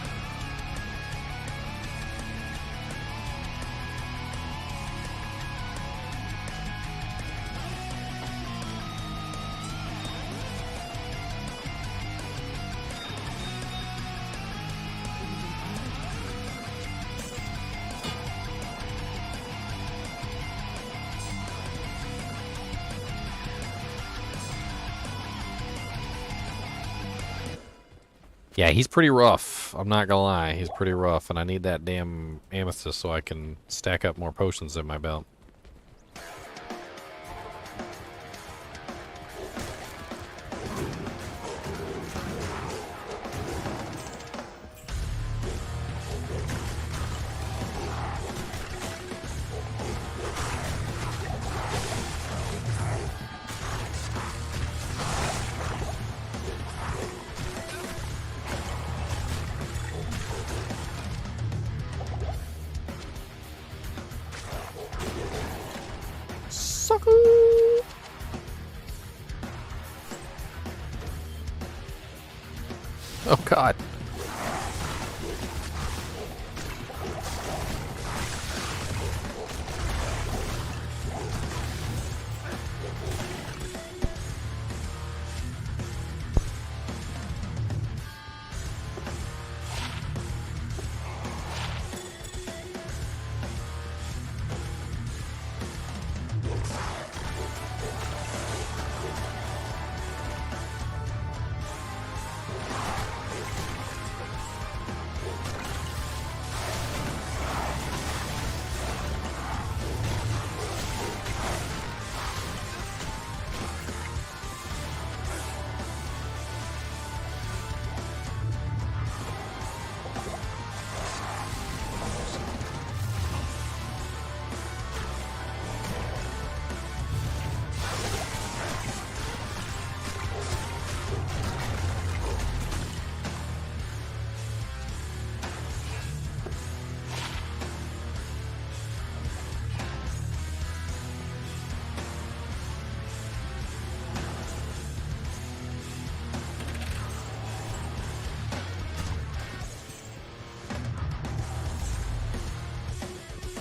Yeah, he's pretty rough. I'm not gonna lie. He's pretty rough, and I need that damn amethyst so I can stack up more potions in my belt. Oh god.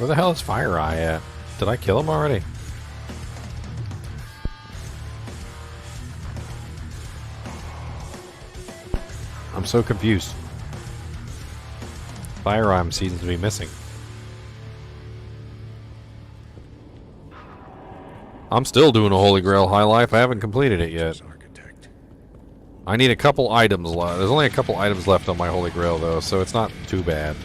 Where the hell is Fire Eye at? Did I kill him already? I'm so confused. Fire Eye seems to be missing. I'm still doing a Holy Grail High Life. I haven't completed it yet. Architect. I need a couple items left. There's only a couple items left on my Holy Grail, though, so it's not too bad.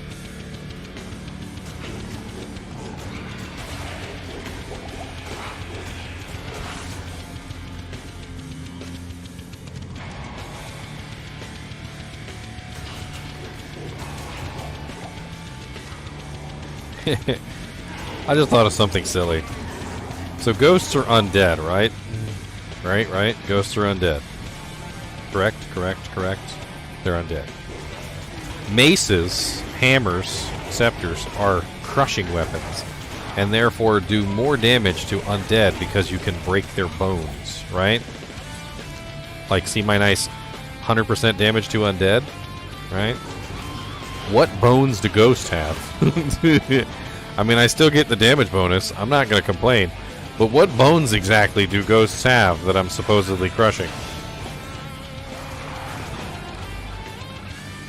I just thought of something silly. So ghosts are undead, right? Right? Ghosts are undead. Correct. They're undead. Maces, hammers, scepters are crushing weapons, and therefore do more damage to undead because you can break their bones, right? Like, see my nice 100% damage to undead, right? What bones do ghosts have? I mean, I still get the damage bonus. I'm not going to complain. But what bones exactly do ghosts have that I'm supposedly crushing?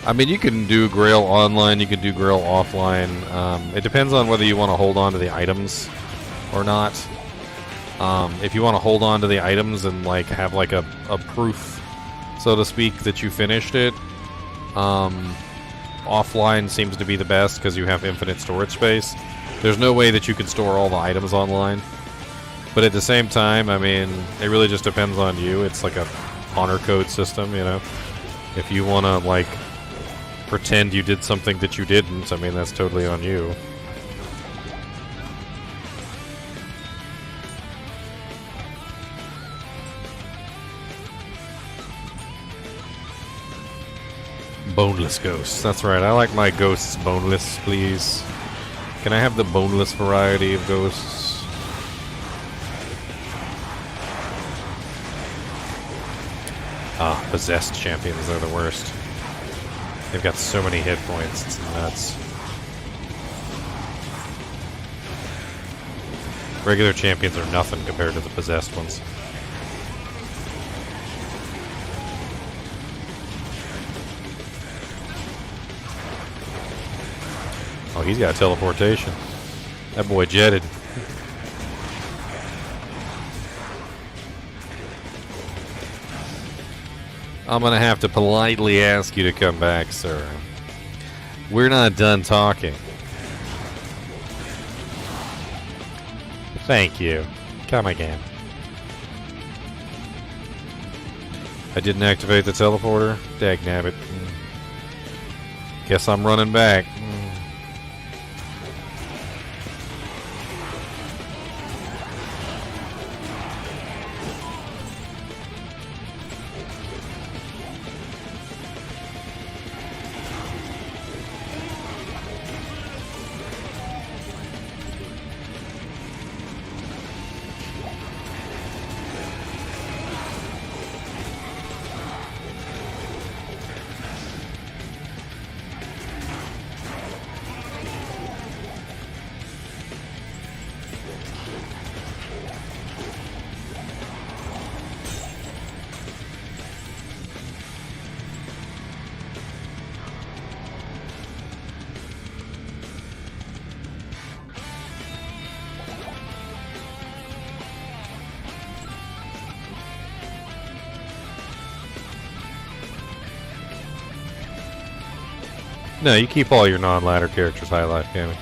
I mean, you can do Grail online, you can do Grail offline. It depends on whether you want to hold on to the items or not. If you want to hold on to the items and like have like a proof, so to speak, that you finished it, offline seems to be the best because you have infinite storage space. There's no way that you can store all the items online. But at the same time, I mean, it really just depends on you. It's like a honor code system, you know? If you want to, like, pretend you did something that you didn't, I mean, that's totally on you. Boneless ghosts. That's right. I like my ghosts boneless, please. Can I have the boneless variety of ghosts? Ah, possessed champions are the worst. They've got so many hit points, it's nuts. Regular champions are nothing compared to the possessed ones. Oh, he's got teleportation. That boy jetted. I'm gonna have to politely ask you to come back, sir. We're not done talking. Thank you. Come again. I didn't activate the teleporter? Dagnabbit. Guess I'm running back. No, you keep all your non-ladder characters high life, Cammy.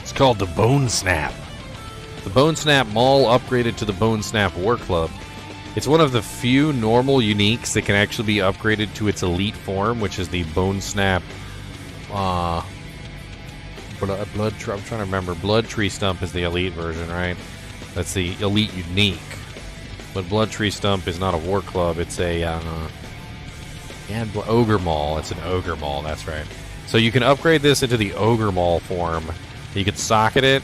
It's called the Bone Snap. The Bone Snap Maul upgraded to the Bone Snap War Club. It's one of the few normal uniques that can actually be upgraded to its elite form, which is the Bone Snap. I'm trying to remember. Blood Tree Stump is the elite version, right? That's the elite unique. But Blood Tree Stump is not a War Club. It's a Ogre Maul. It's an Ogre Maul. That's right. So you can upgrade this into the Ogre Maul form. You can socket it.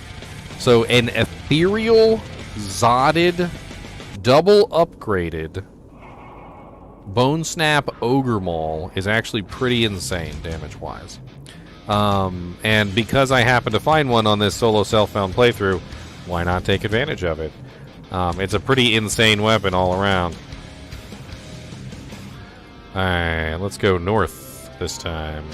So an ethereal, Zodded, double upgraded Bone Snap Ogre Maul is actually pretty insane damage-wise. And because I happen to find one on this solo self-found playthrough, why not take advantage of it? It's a pretty insane weapon all around. Alright, let's go north this time.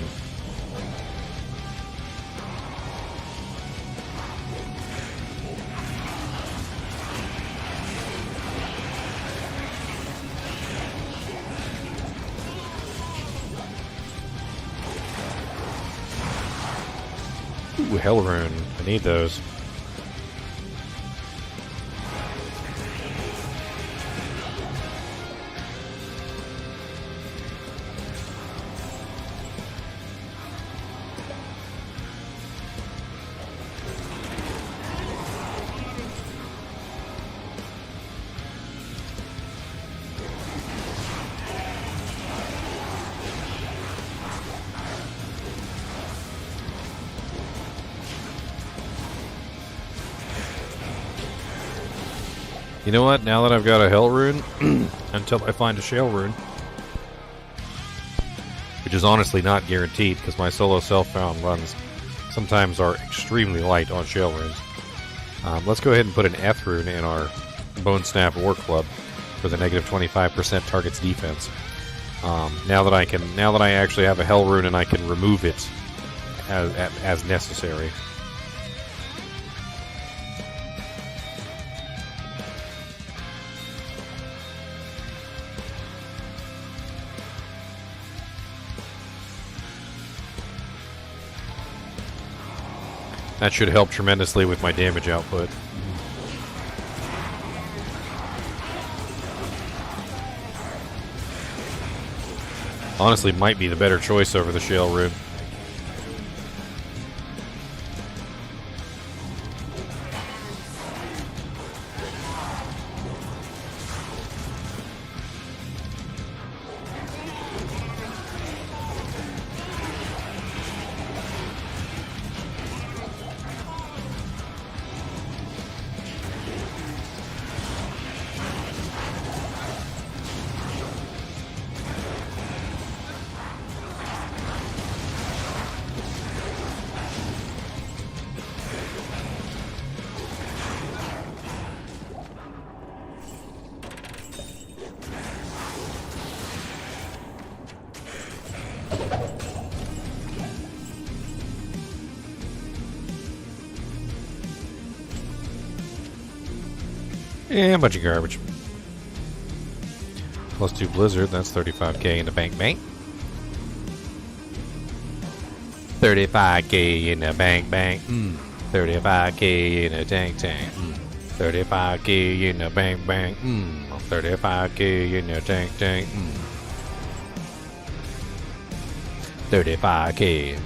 Ooh, Hell Rune. I need those. You know what? Now that I've got a Hell Rune, until I find a Shale Rune, which is honestly not guaranteed because my solo self-found runs sometimes are extremely light on Shale Runes. Let's go ahead and put an F Rune in our Bone Snap War Club for the negative 25% target's defense. Now that I actually have a Hell Rune and I can remove it as necessary. That should help tremendously with my damage output. Honestly, might be the better choice over the Shale Rune. Yeah, a bunch of garbage. Plus 2 Blizzard, that's 35k in the bank bank. 35k in the bank bank. 35k in the tank tank. 35k in the bank bank. 35k in the tank tank. 35k.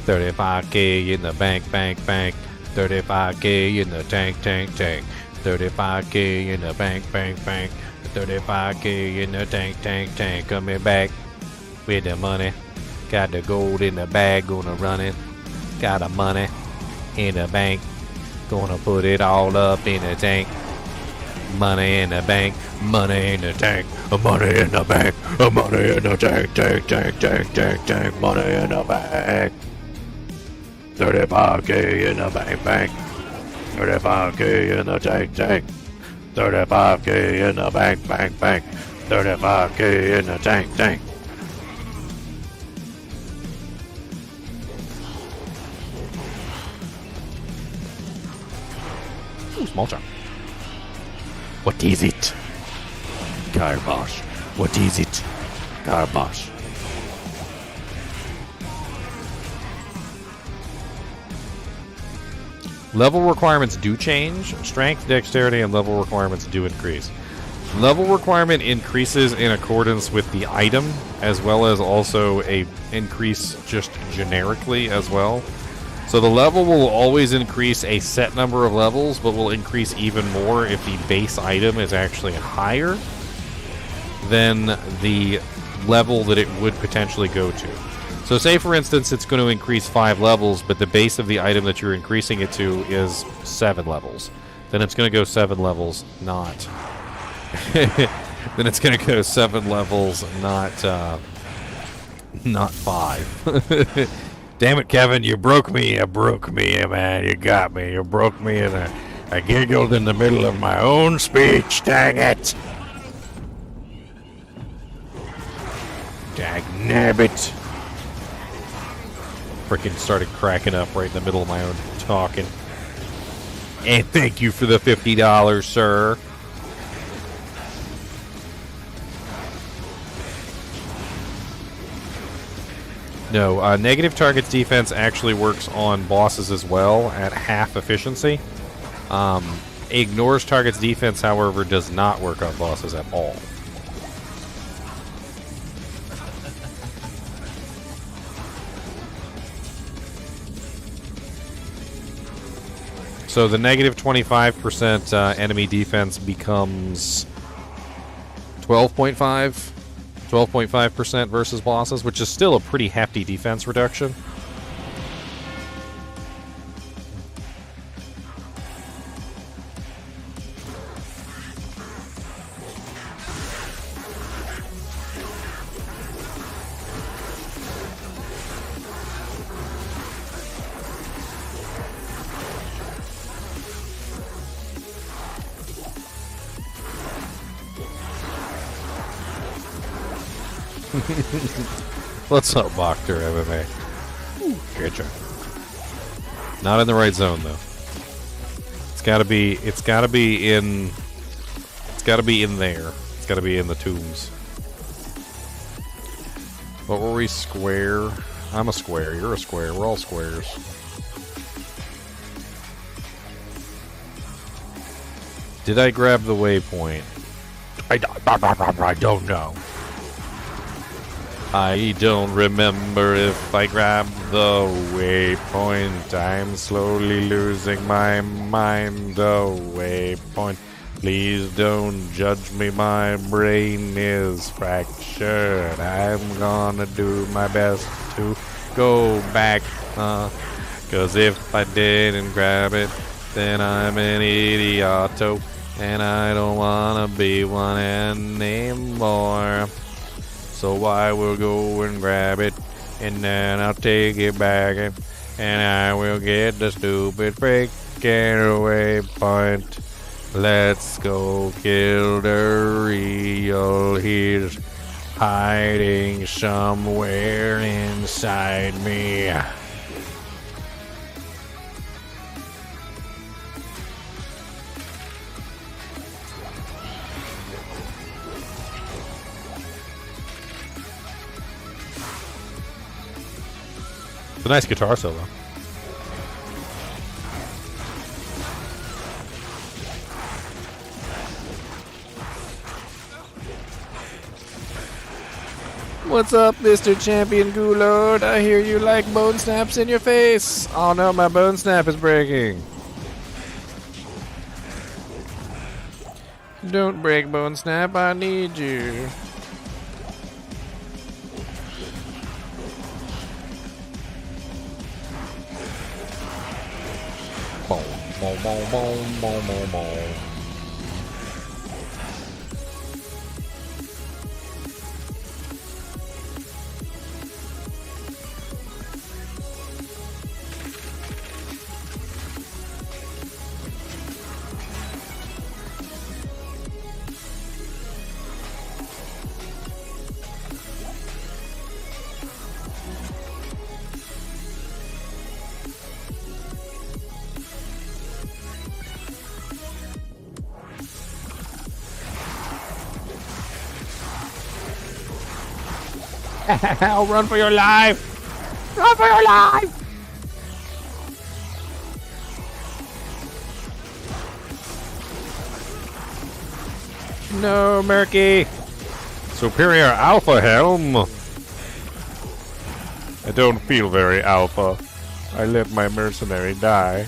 35k in the bank bank bank. 35k in the tank tank tank. 35k in the bank bank bank. 35k in the tank tank tank. Coming back with the money. Got the gold in the bag, gonna run it. Got the money in the bank, gonna put it all up in the tank. Money in the bank, money in the tank, money in the bank, money in the tank, tank, tank, tank, tank, tank, money in the bank. 35k in the bank bank. 35k in the tank tank. 35k in the bank bank bank. 35k in the tank tank. Ooh, small chunk. What is it? Garbage. What is it? Garbage. Level requirements do change. Strength, dexterity, and level requirements do increase. Level requirement increases in accordance with the item, as well as also a increase just generically as well. So the level will always increase a set number of levels, but will increase even more if the base item is actually higher than the level that it would potentially go to. So say, for instance, it's going to increase 5 levels, but the base of the item that you're increasing it to is 7 levels. Then it's going to go 7 levels, not then it's gonna go 7 levels, not 5. Damn it, Kevin! You broke me, man! You got me! You broke me, and I giggled in the middle of my own speech. Dang it! Dag nabbit! Frickin' started cracking up right in the middle of my own talking. And thank you for the $50, sir. No, negative targets defense actually works on bosses as well at half efficiency. Ignores targets defense, however, does not work on bosses at all. So the negative 25% enemy defense becomes 12.5% versus bosses, which is still a pretty hefty defense reduction. What's up, Bokter MMA? Good job. Not in the right zone though. It's gotta be in there. It's gotta be in the tombs. What were we? Square? I'm a square, you're a square, we're all squares. Did I grab the waypoint? I don't know. I don't remember if I grabbed the waypoint. I'm slowly losing my mind. The waypoint. Please don't judge me. My brain is fractured. I'm gonna do my best to go back. 'Cause if I didn't grab it, then I'm an idioto. And I don't wanna be one anymore. So I will go and grab it, and then I'll take it back, and I will get the stupid freaking waypoint. Let's go kill Duriel. He's hiding somewhere inside me. It's a nice guitar solo. What's up, Mr. Champion Goulord? I hear you like bone snaps in your face. Oh no, my bone snap is breaking. Don't break, bone snap. I need you. Boom, boom, boom, boom, boom, boom, boom. I'll run for your life! Run for your life! No, Murky! Superior Alpha Helm! I don't feel very alpha. I let my mercenary die.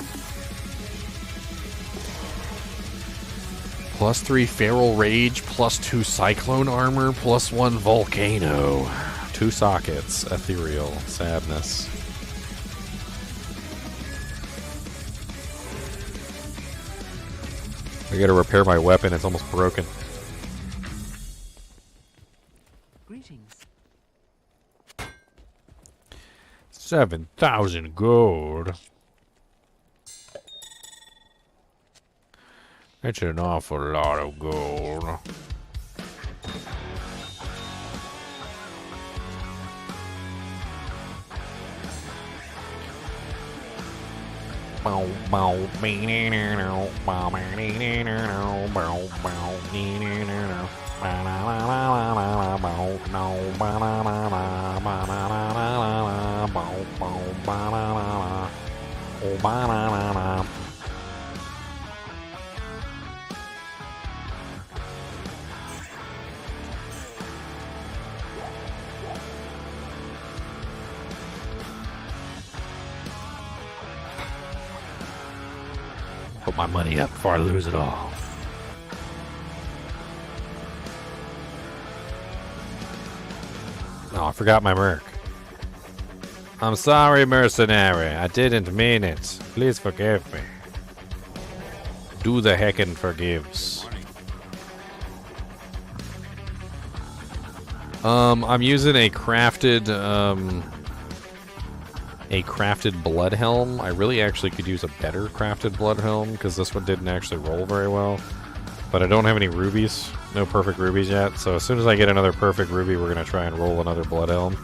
+3 Feral Rage, +2 Cyclone Armor, +1 Volcano. 2 sockets, Ethereal, Sadness. I gotta repair my weapon, it's almost broken. Greetings. 7,000 gold. That's an awful lot of gold. Put my money up before I lose it all. Oh, I forgot my merc. I'm sorry, Mercenary. I didn't mean it. Please forgive me. Do the heckin' forgives. I'm using a crafted blood helm. I really actually could use a better crafted blood helm because this one didn't actually roll very well. But I don't have any rubies. No perfect rubies yet. So as soon as I get another perfect ruby, we're going to try and roll another blood helm.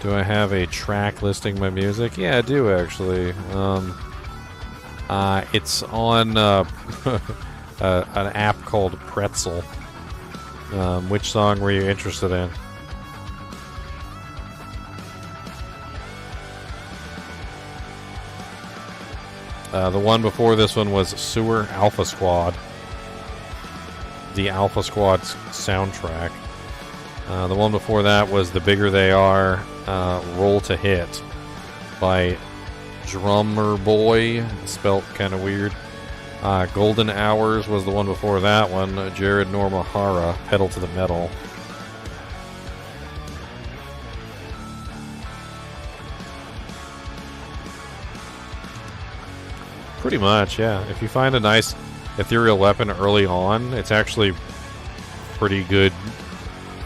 Do I have a track listing my music? Yeah, I do actually. It's on an app called Pretzel. Which song were you interested in? The one before this one was Sewer Alpha Squad. The Alpha Squad's soundtrack. The one before that was The Bigger They Are, Roll to Hit by Drummer Boy, spelt kind of weird. Golden Hours was the one before that one. Jared Normahara, Pedal to the Metal. Pretty much, yeah. If you find a nice ethereal weapon early on, it's actually pretty good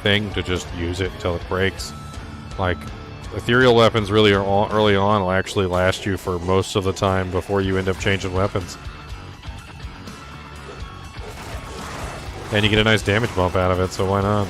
thing to just use it until it breaks. Like, ethereal weapons really are early on will actually last you for most of the time before you end up changing weapons. And you get a nice damage bump out of it, so why not?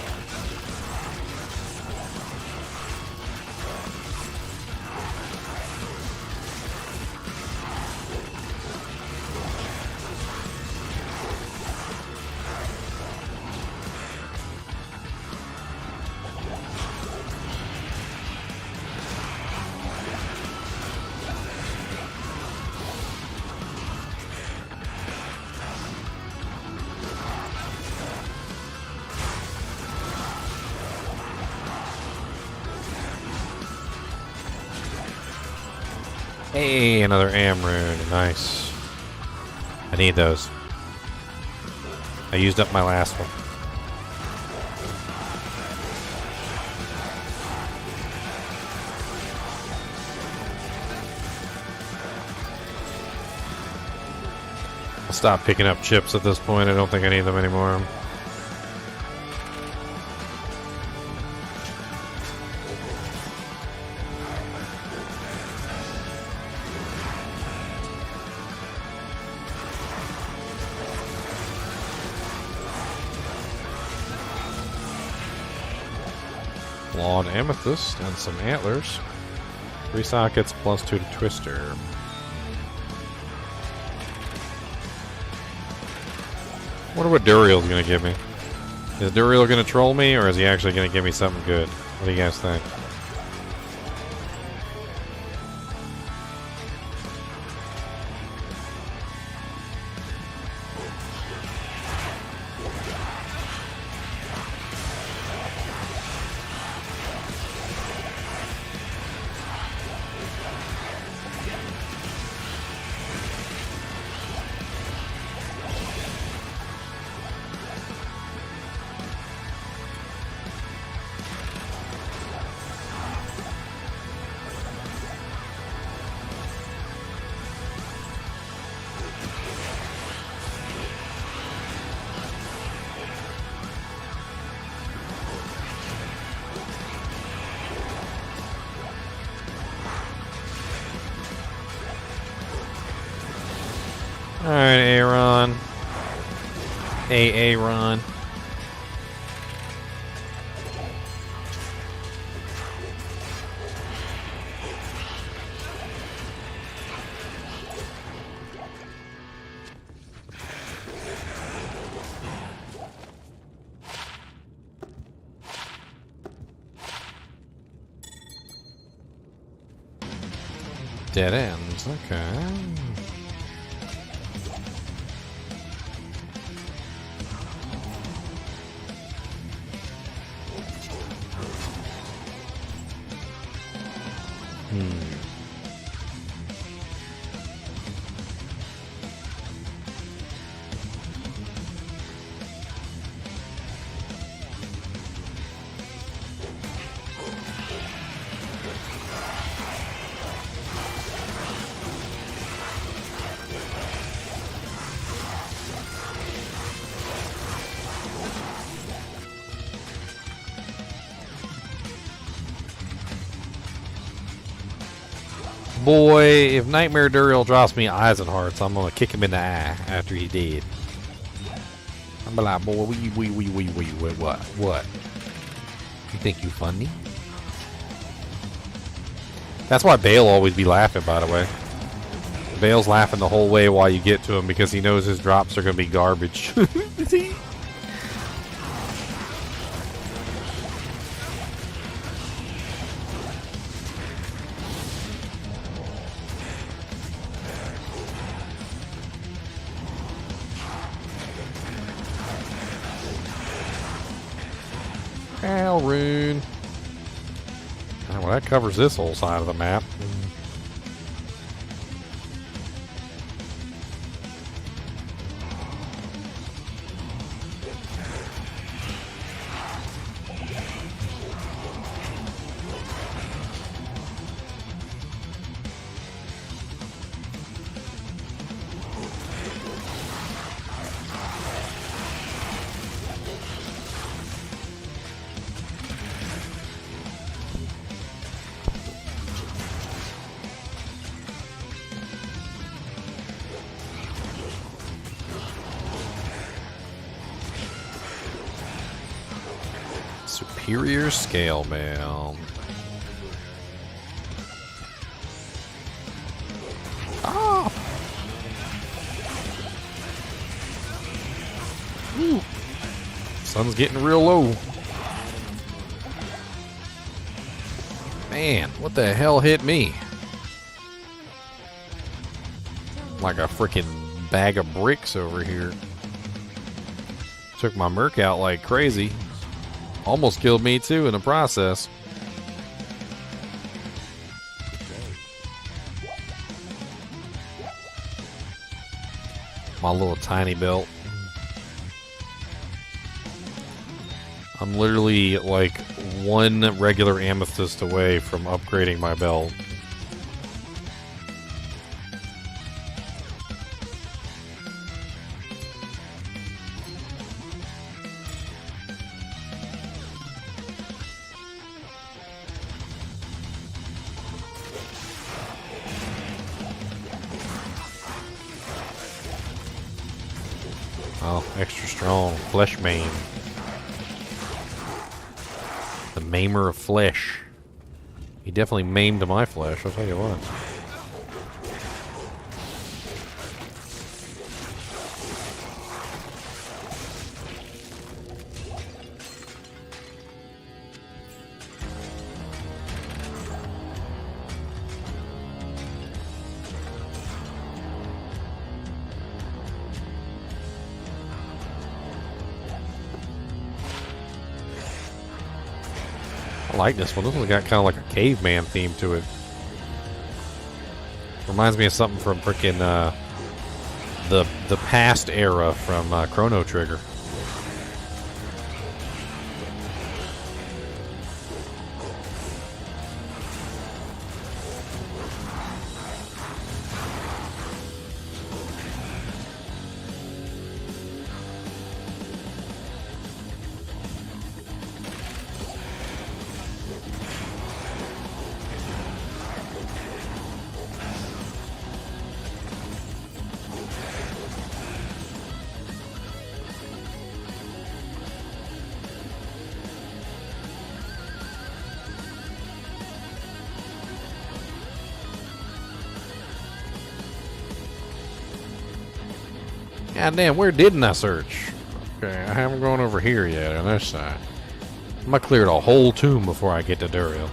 Hey, another Rune. Nice. I need those. I used up my last one. I'll stop picking up chips at this point. I don't think I need them anymore. Flawed amethyst and some antlers. 3 sockets plus 2 to twister. Wonder what Duriel's gonna give me. Is Duriel gonna troll me, or is he actually gonna give me something good? What do you guys think? Aaron. Hey, Aaron. Dead ends, okay. Boy, if Nightmare Duriel drops me eyes and hearts, I'm gonna kick him in the eye after he dead. I'm be like, boy, what? You think you funny? That's why Baal always be laughing, by the way. Baal's laughing the whole way while you get to him because he knows his drops are gonna be garbage. Rune. Well, that covers this whole side of the map. Superior scale mail. Ah! Ooh. Sun's getting real low. Man, what the hell hit me? Like a freaking bag of bricks over here. Took my merc out like crazy. Almost killed me too in the process. My little tiny belt. I'm literally like one regular amethyst away from upgrading my belt. Oh, extra strong. Flesh maim. The maimer of flesh. He definitely maimed my flesh, I'll tell you what. I like this one. This one's got kind of like a caveman theme to it. Reminds me of something from frickin' the past era from Chrono Trigger. God damn, where didn't I search? Okay, I haven't gone over here yet on this side. I'm gonna clear the whole tomb before I get to Duriel.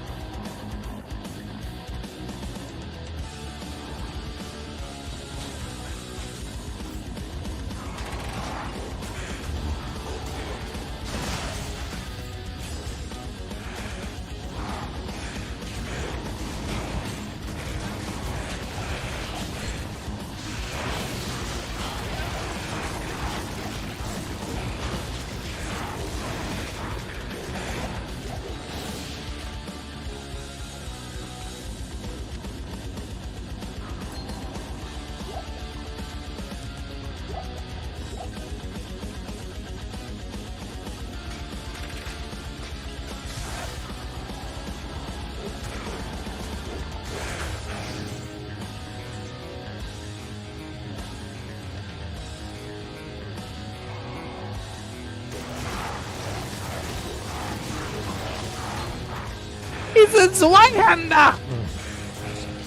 He's a Zweihander!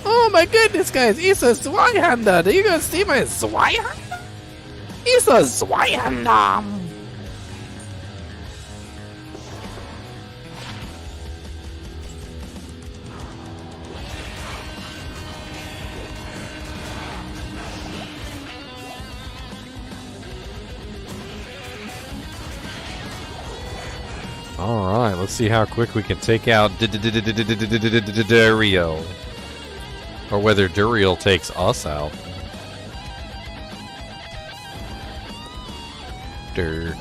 Oh my goodness, guys, he's a Zweihander! Do you guys see my Zweihander? He's a Zweihander! Alright, let's see how quick we can take out Duriel. Or whether Duriel takes us out. Duriel.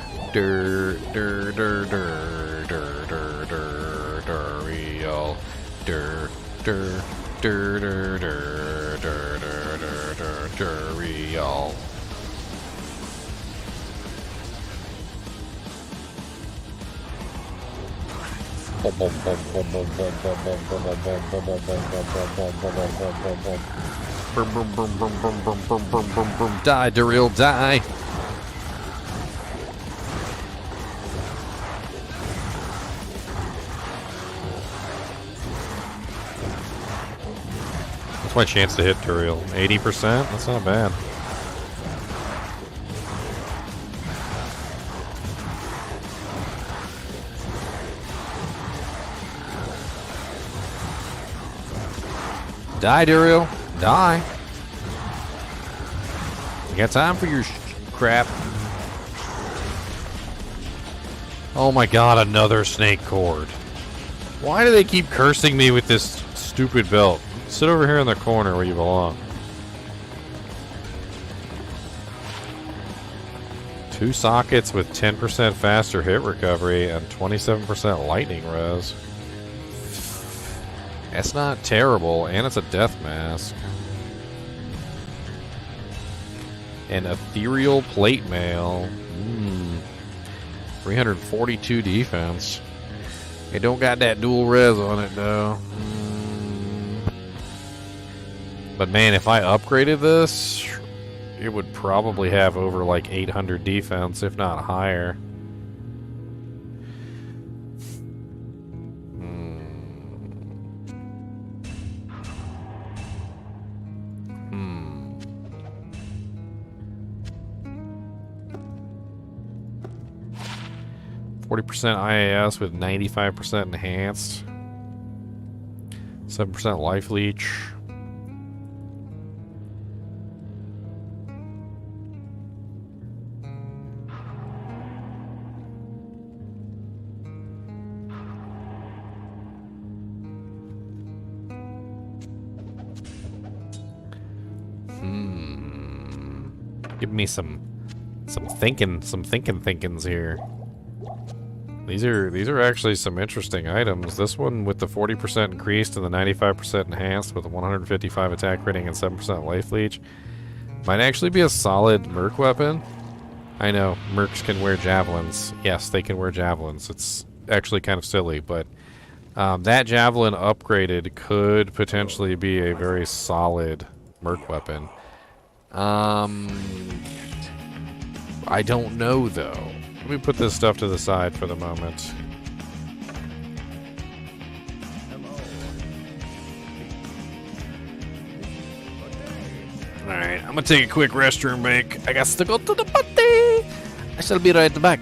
Die, Duriel, die! What's my chance to hit Duriel? 80%? That's not bad. Die, Duriel. Die. You got time for your crap. Oh my god, another snake cord. Why do they keep cursing me with this stupid belt? Sit over here in the corner where you belong. 2 sockets with 10% faster hit recovery and 27% lightning res. That's not terrible, and it's a death mask. An ethereal plate mail. 342 defense. It don't got that dual res on it though. But man, if I upgraded this, it would probably have over like 800 defense, if not higher. 40% IAS with 95% enhanced. 7% life leech. Give me some thinkins here. These are actually some interesting items. This one with the 40% increased and the 95% enhanced with a 155 attack rating and 7% life leech might actually be a solid merc weapon. I know, mercs can wear javelins. Yes, they can wear javelins. It's actually kind of silly, but that javelin upgraded could potentially be a very solid merc weapon. I don't know, though. Let me put this stuff to the side for the moment. Alright, I'm I'm gonna take a quick restroom break. I got to go to the party. I shall be right back.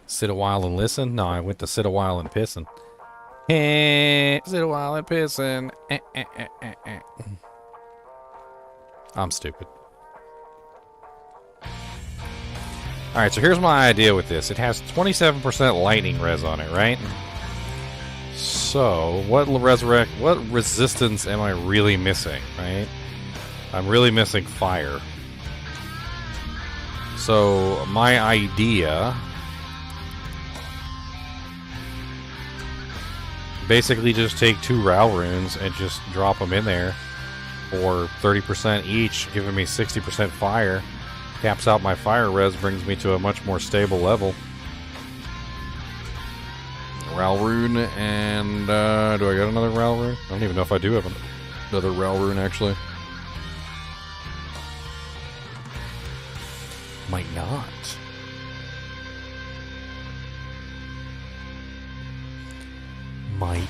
Sit a while and listen? No, I went to sit a while and pissing. Sit a while and pissing. I'm stupid. Alright, so here's my idea with this. It has 27% lightning res on it, right? So, what resistance am I really missing, right? I'm really missing fire. So, my idea... basically just take 2 Ral runes and just drop them in there for 30% each, giving me 60% fire. Caps out my fire res, brings me to a much more stable level. Ral Rune, and do I got another Ral Rune? I don't even know if I do have another Ral Rune, actually. Might not. Might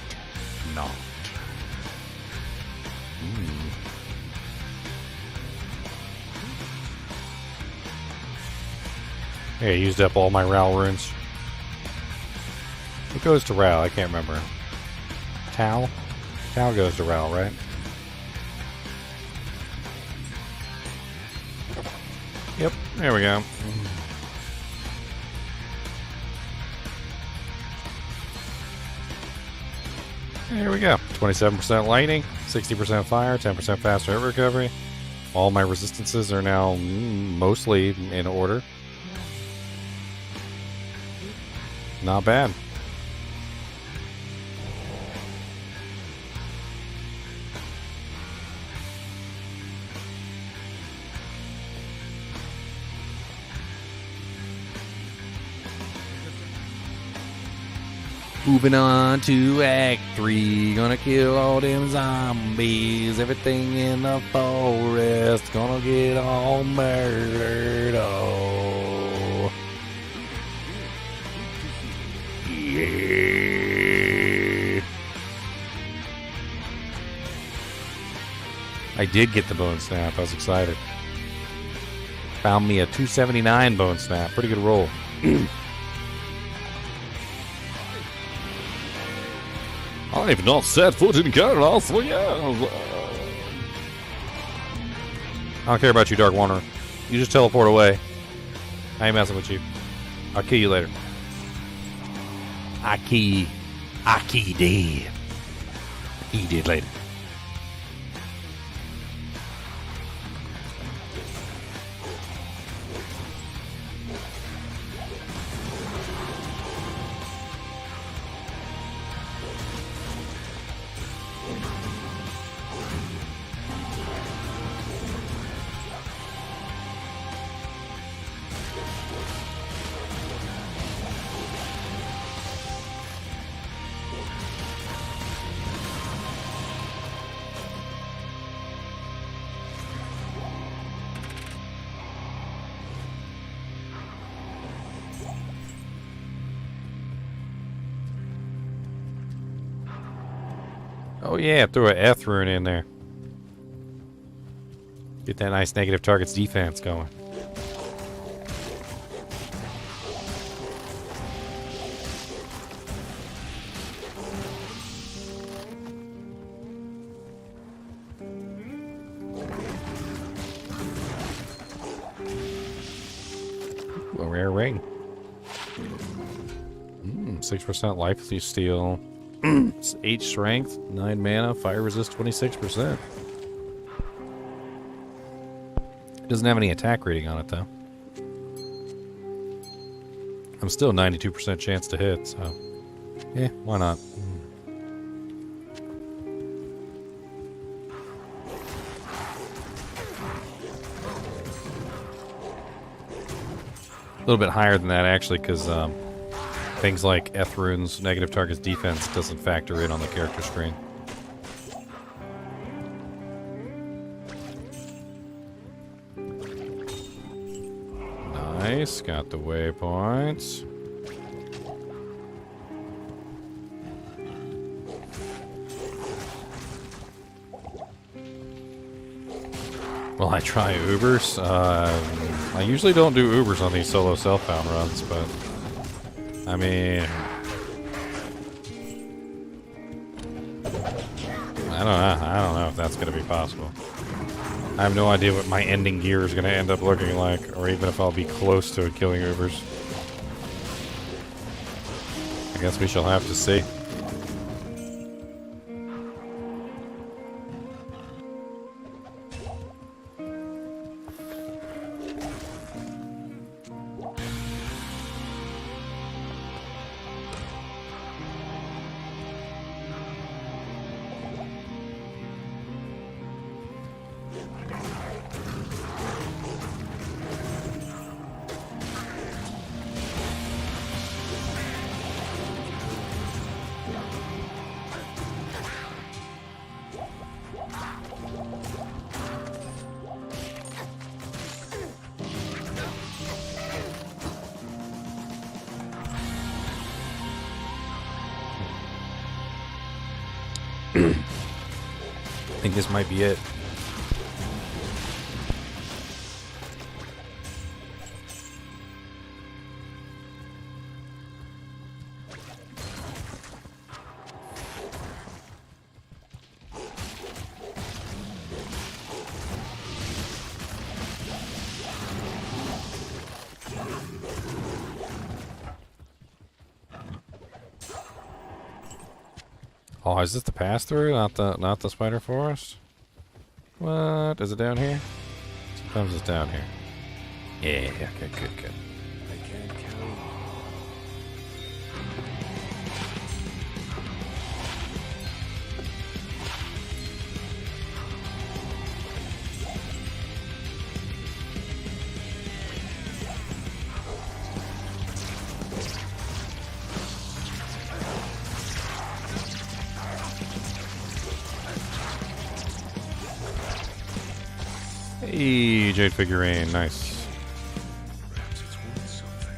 not. Hey, I used up all my Ral runes. It goes to Ral, I can't remember. Tau? Tau goes to Ral, right? Yep, there we go. There we go. 27% lightning, 60% fire, 10% faster hit recovery. All my resistances are now mostly in order. Not bad. Moving on to Act 3. Gonna kill all them zombies. Everything in the forest. Gonna get all murdered. Oh. Yeah. I did get the bone snap. I was excited. Found me a 279 bone snap. Pretty good roll. I've not set foot in Kurast for years. I don't care about you, Dark Wanderer. You just teleport away. I ain't messing with you. I'll kill you later. I key dead. He did later. Oh yeah, throw an Eth rune in there. Get that nice negative targets defense going. Ooh, a rare ring. 6% life steal. 8 strength, 9 mana, fire resist 26%. Doesn't have any attack rating on it though. I'm still 92% chance to hit, so yeah, why not? A little bit higher than that actually, because things like Eth runes, negative targets defense doesn't factor in on the character screen. Nice, got the waypoints. Will I try Ubers? I usually don't do Ubers on these solo self-found runs, but I mean, I don't know if that's going to be possible. I have no idea what my ending gear is going to end up looking like, or even if I'll be close to killing Ubers. I guess we shall have to see. I think this might be it. Oh, is this the pass through, not the spider forest? What? Is it down here? Sometimes it's down here. Yeah, okay, good. I can't carry. Hey, Jade figurine, nice. Perhaps it's worth something.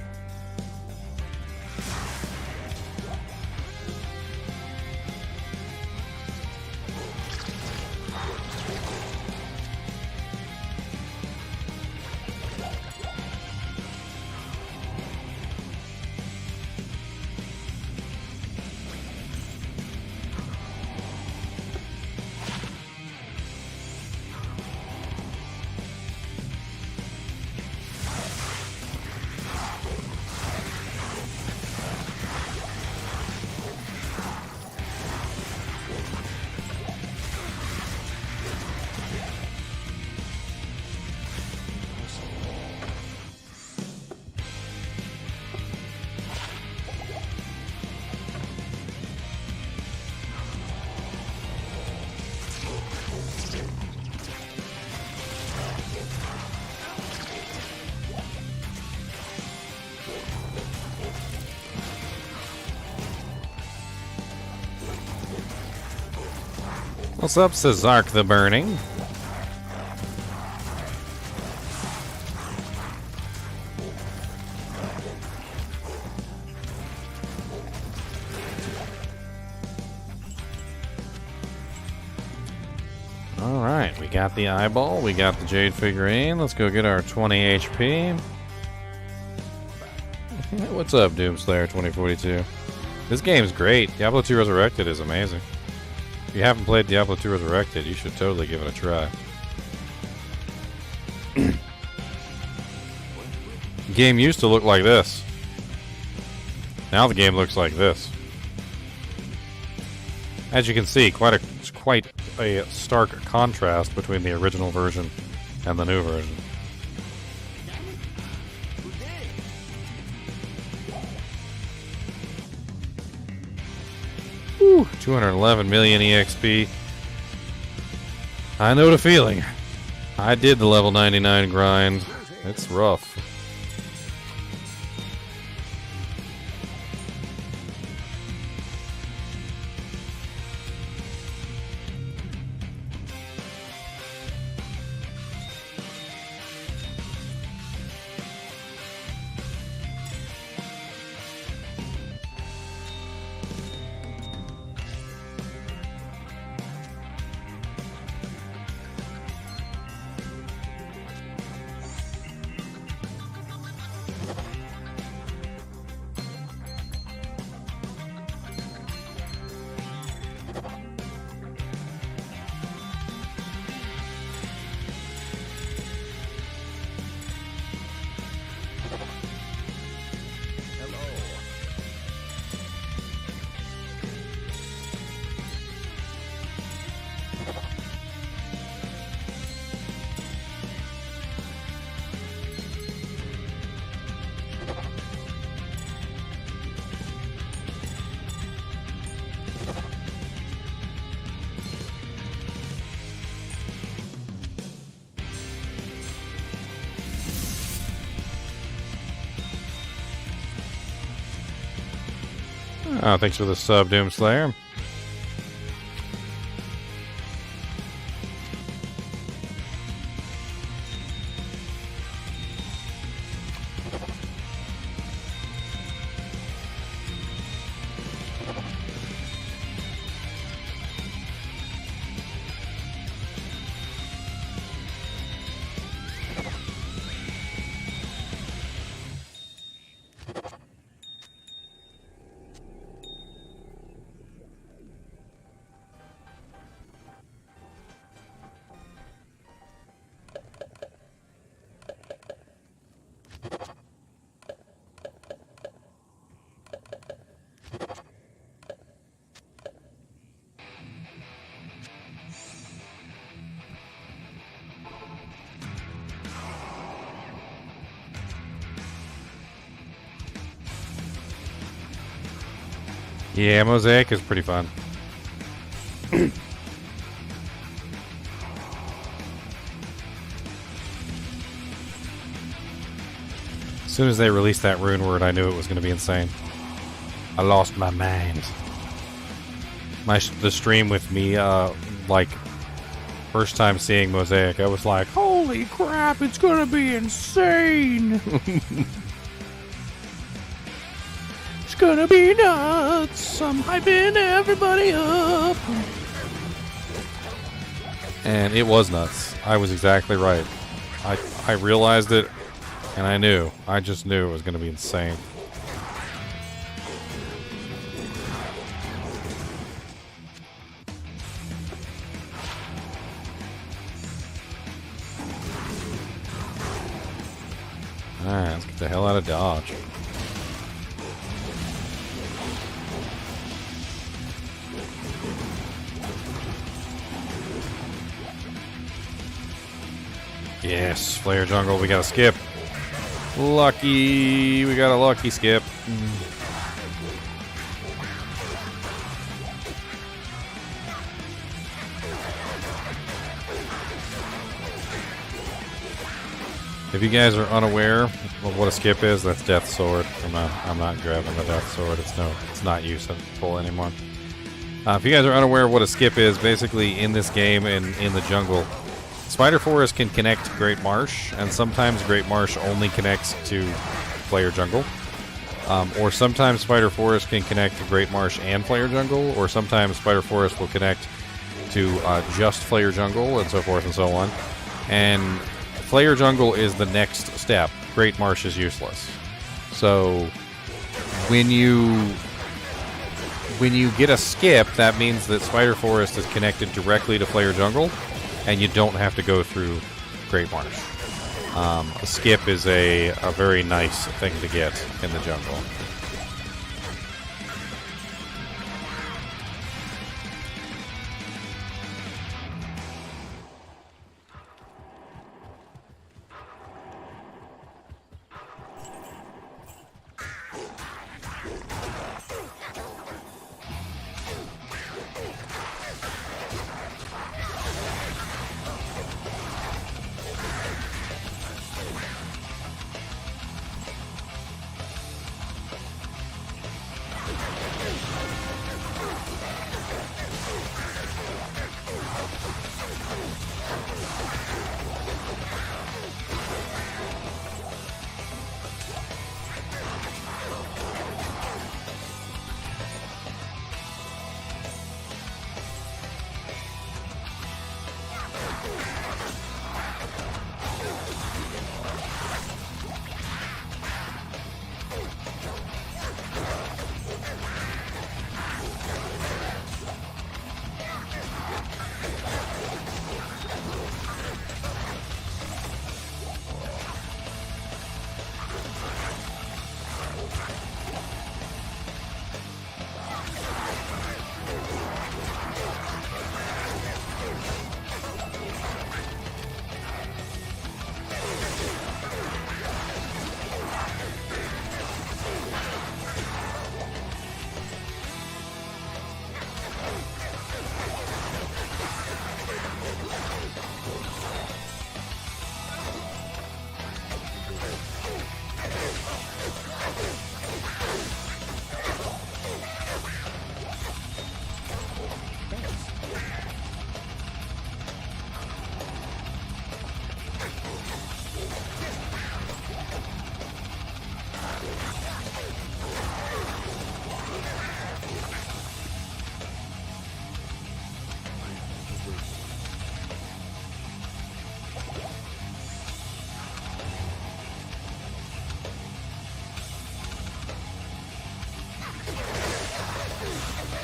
What's up, Cesark the Burning? Alright, we got the eyeball, we got the jade figurine. Let's go get our 20 HP. What's up, Doomslayer 2042? This game's great. Diablo 2 Resurrected is amazing. If you haven't played Diablo 2 Resurrected, you should totally give it a try. The game used to look like this. Now the game looks like this. As you can see, quite a stark contrast between the original version and the new version. Whew, 211 million EXP. I know the feeling. I did the level 99 grind. It's rough. Oh, thanks for the sub, Doomslayer. Yeah, Mosaic is pretty fun. As soon as they released that Runeword, I knew it was going to be insane. I lost my mind. The stream with me, like, first time seeing Mosaic, I was like, holy crap, it's going to be insane! It's going to be nuts! I'm hyping everybody up! And it was nuts. I was exactly right. I realized it, and I knew. I just knew it was going to be insane. Alright, let's get the hell out of Dodge. Yes, Flare Jungle, we got a skip. Lucky, we got a lucky skip. If you guys are unaware of what a skip is, that's Death Sword. I'm not grabbing the Death Sword. It's not useful anymore. If you guys are unaware of what a skip is, basically in this game and in the jungle, Spider Forest can connect to Great Marsh, and sometimes Great Marsh only connects to Player Jungle. Or sometimes Spider Forest can connect to Great Marsh and Player Jungle, or sometimes Spider Forest will connect to just Player Jungle, and so forth and so on. And Player Jungle is the next step. Great Marsh is useless. So when you get a skip, that means that Spider Forest is connected directly to Player Jungle, and you don't have to go through Great Marsh. A skip is a very nice thing to get in the jungle.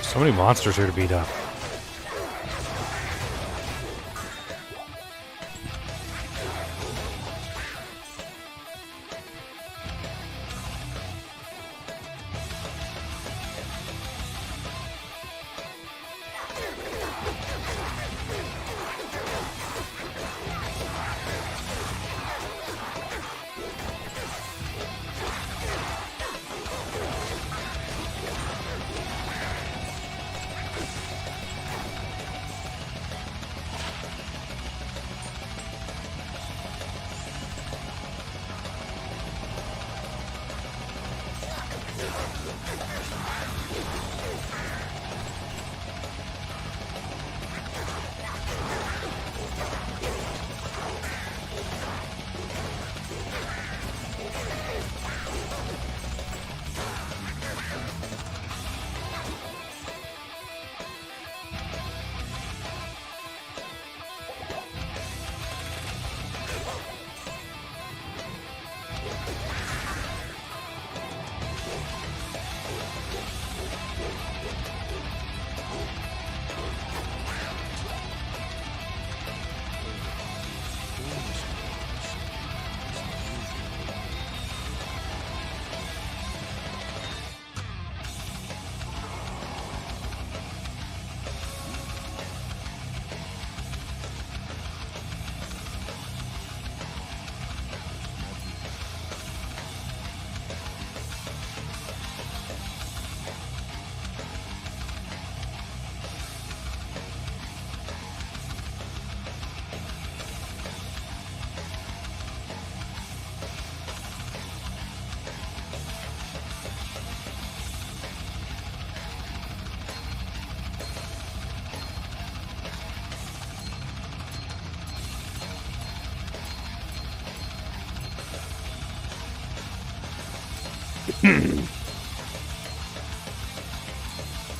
So many monsters here to beat up.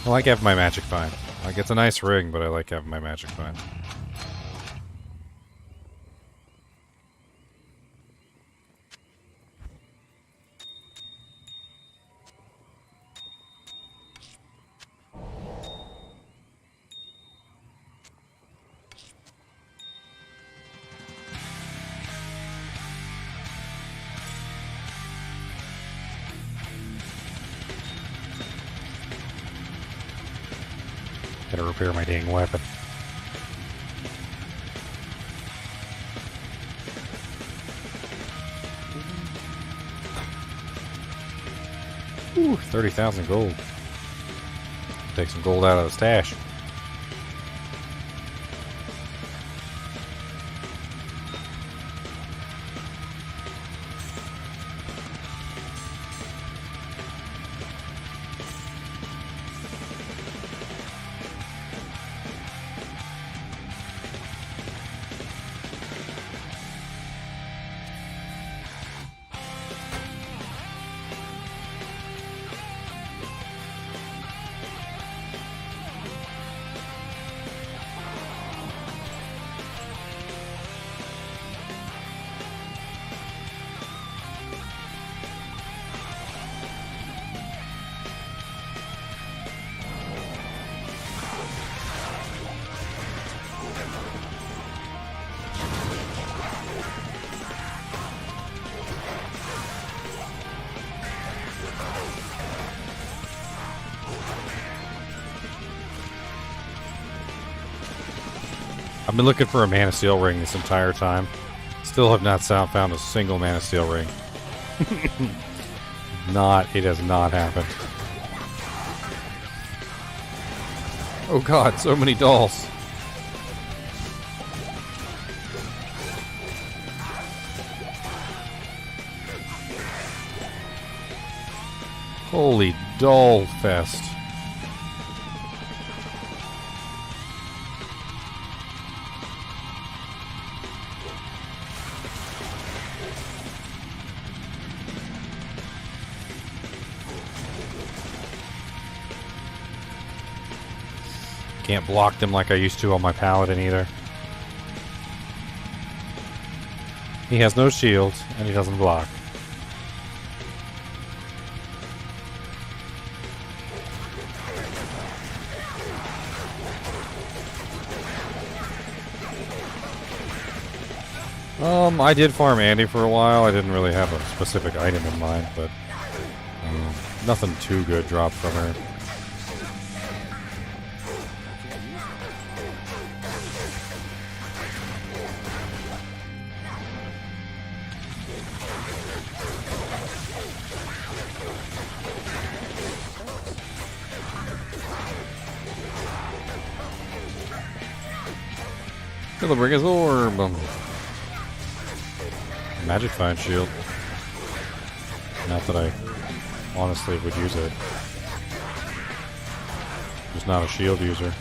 I like having my magic fine. Like, it's a nice ring, but I like having my magic fine. Gotta repair my dang weapon. Ooh, 30,000 gold. Take some gold out of the stash. I've been looking for a Mana Steel ring this entire time. Still have not found a single Mana Steel ring. It has not happened. Oh god, so many dolls. Holy doll fest. Can't block them like I used to on my paladin either. He has no shield, and he doesn't block. I did farm Andy for a while. I didn't really have a specific item in mind, but nothing too good dropped from her. Gonna bring his orb. Magic Fine Shield. Not that I honestly would use it. Just not a shield user.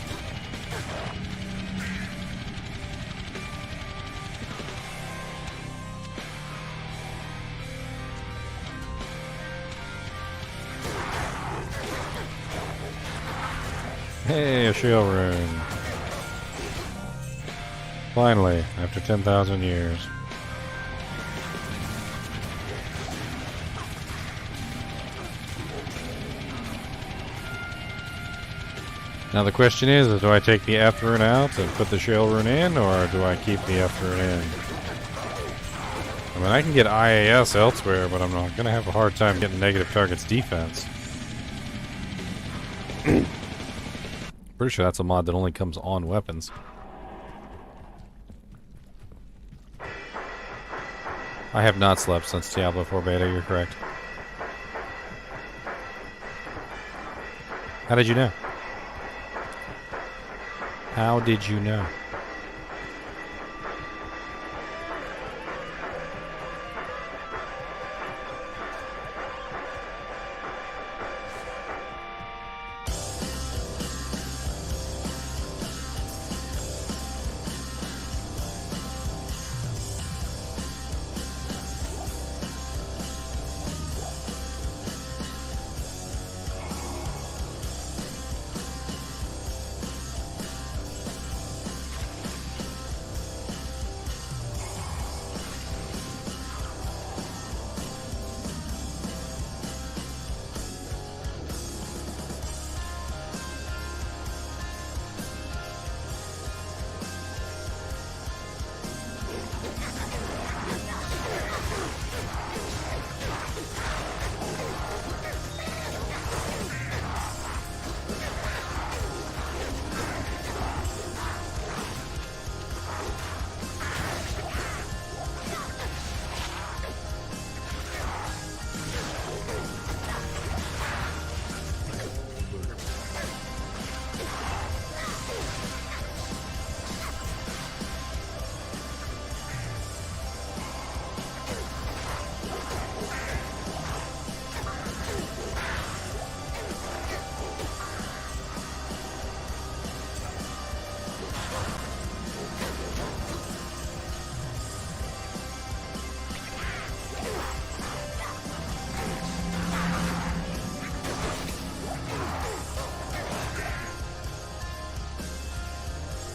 Hey, a shield rune. Finally, after 10,000 years. Now the question is do I take the F rune out and put the shield rune in, or do I keep the F rune in? I mean, I can get IAS elsewhere, but I'm not going to have a hard time getting negative targets defense. Pretty sure that's a mod that only comes on weapons. I have not slept since Diablo 4 beta, you're correct. How did you know? How did you know?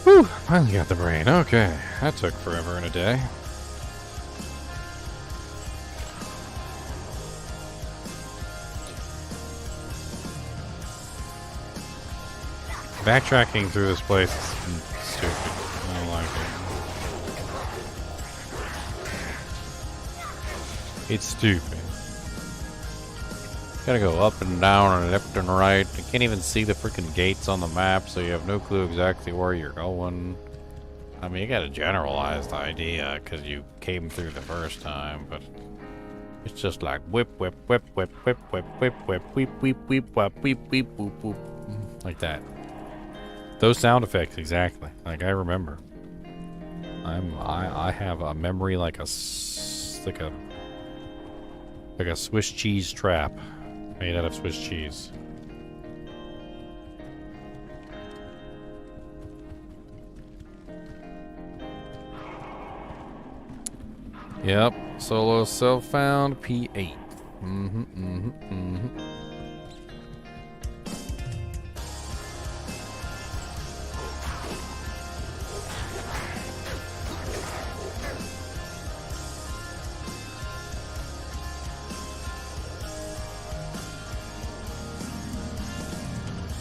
Whew, finally got the brain. Okay, that took forever and a day. Backtracking through this place is stupid. I don't like it. It's stupid. Gotta go up and down and left and right. You can't even see the freaking gates on the map, so you have no clue exactly where you're going. I mean, you got a generalized idea because you came through the first time, but it's just like whip, whip, whip, whip, whip, whip, whip, whip, whip, whip, whip, whip, whip, whip, whoop, whoop, like that. Those sound effects, exactly. Like I remember. I have a memory like a Swiss cheese trap made out of Swiss cheese. Yep, solo self-found P8.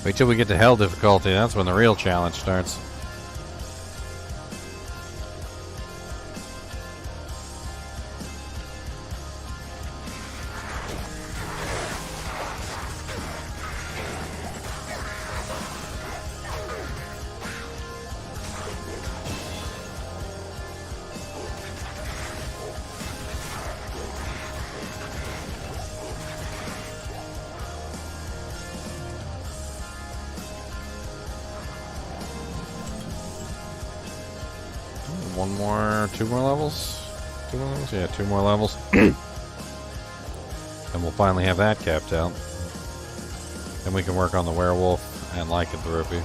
Wait till we get to hell difficulty, that's when the real challenge starts. Two more levels? Yeah, 2 more levels. And we'll finally have that capped out. Then we can work on the werewolf and lycanthropy.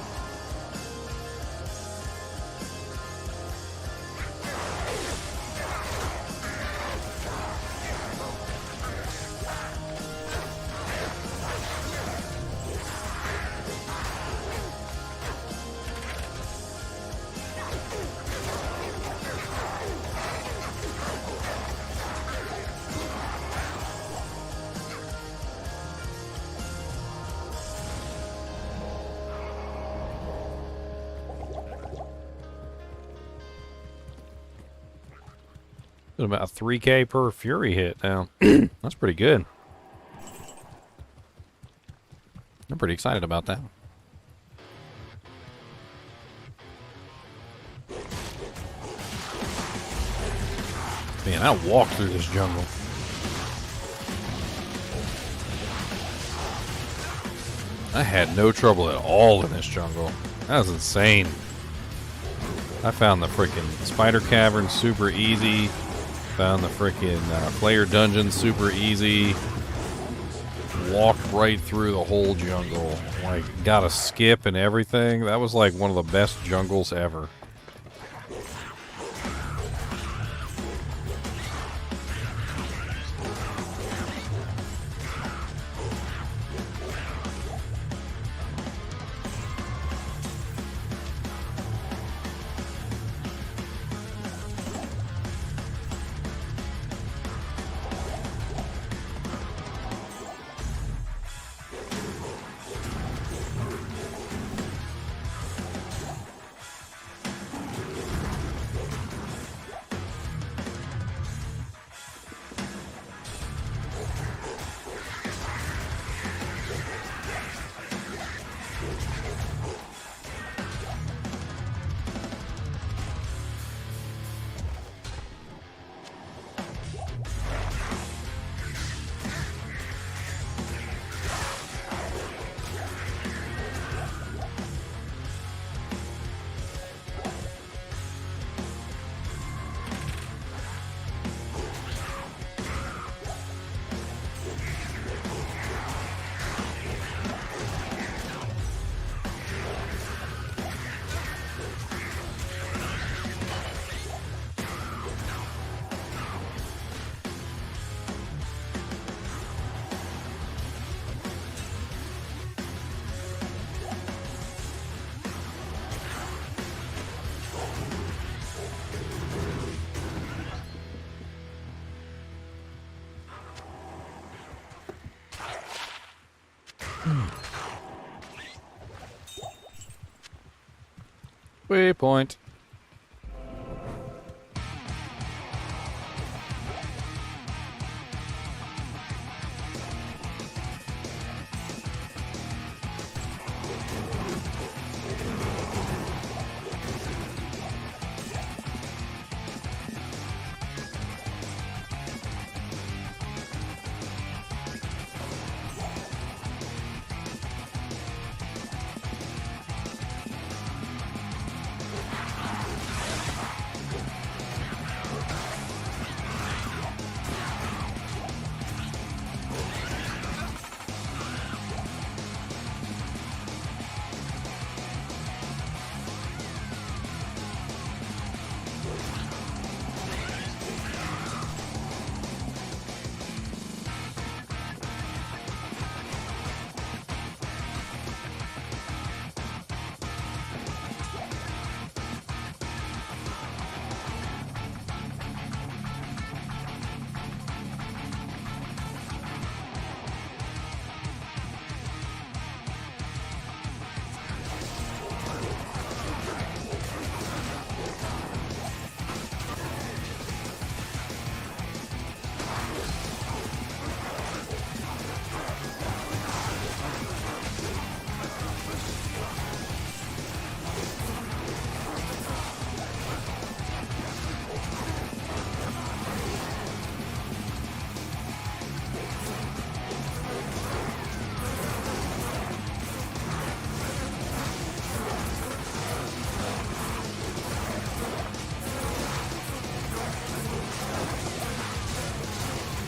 About 3K per Fury hit now. That's pretty good. I'm pretty excited about that. Man, I walked through this jungle. I had no trouble at all in this jungle. That was insane. I found the freaking spider cavern super easy. Found the freaking player dungeon super easy. Walked right through the whole jungle. Like, got a skip and everything. That was like one of the best jungles ever. Waypoint.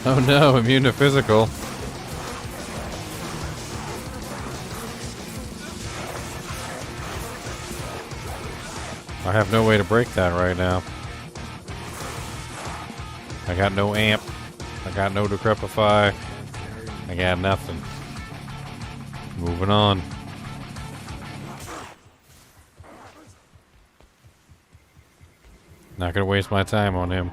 Oh no, immune to physical. I have no way to break that right now. I got no amp. I got no decrepify. I got nothing. Moving on. Not gonna waste my time on him.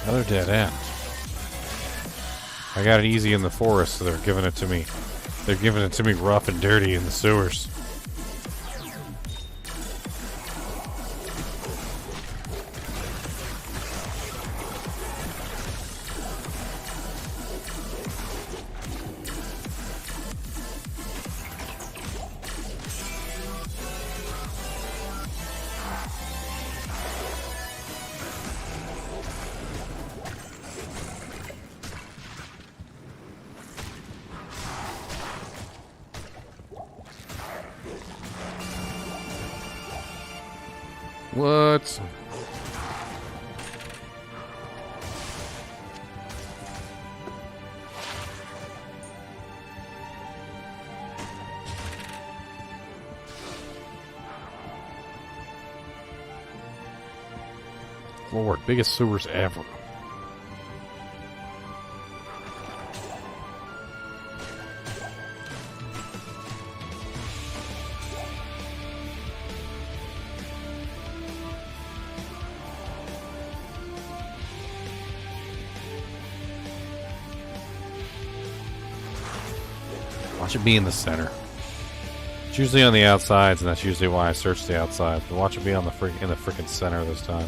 Another dead end. I got it easy in the forest, so they're giving it to me. They're giving it to me rough and dirty in the sewers. What? Lord, biggest sewers ever. Watch it be in the center. It's usually on the outsides, and that's usually why I search the outsides. But watch it be on the in the freaking center this time.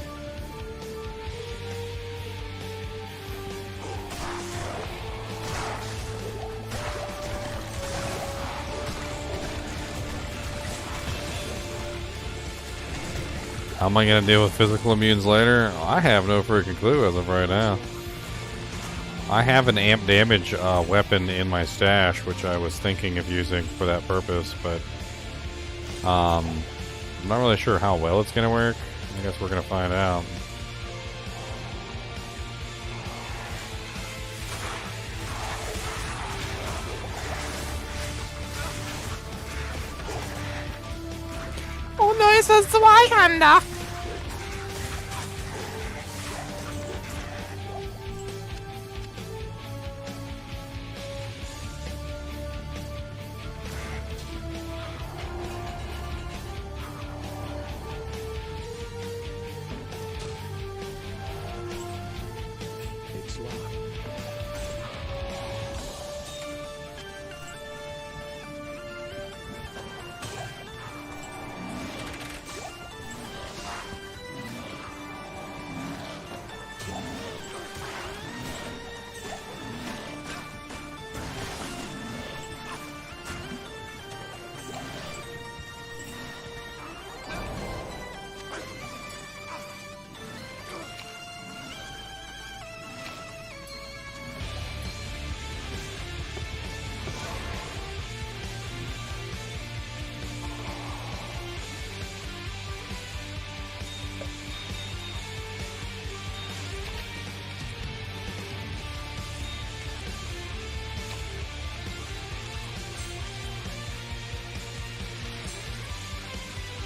How am I going to deal with physical immunes later? I have no freaking clue as of right now. I have an amp damage weapon in my stash, which I was thinking of using for that purpose, but I'm not really sure how well it's going to work. I guess we're going to find out. Oh no, it's a Zweihander! It's locked.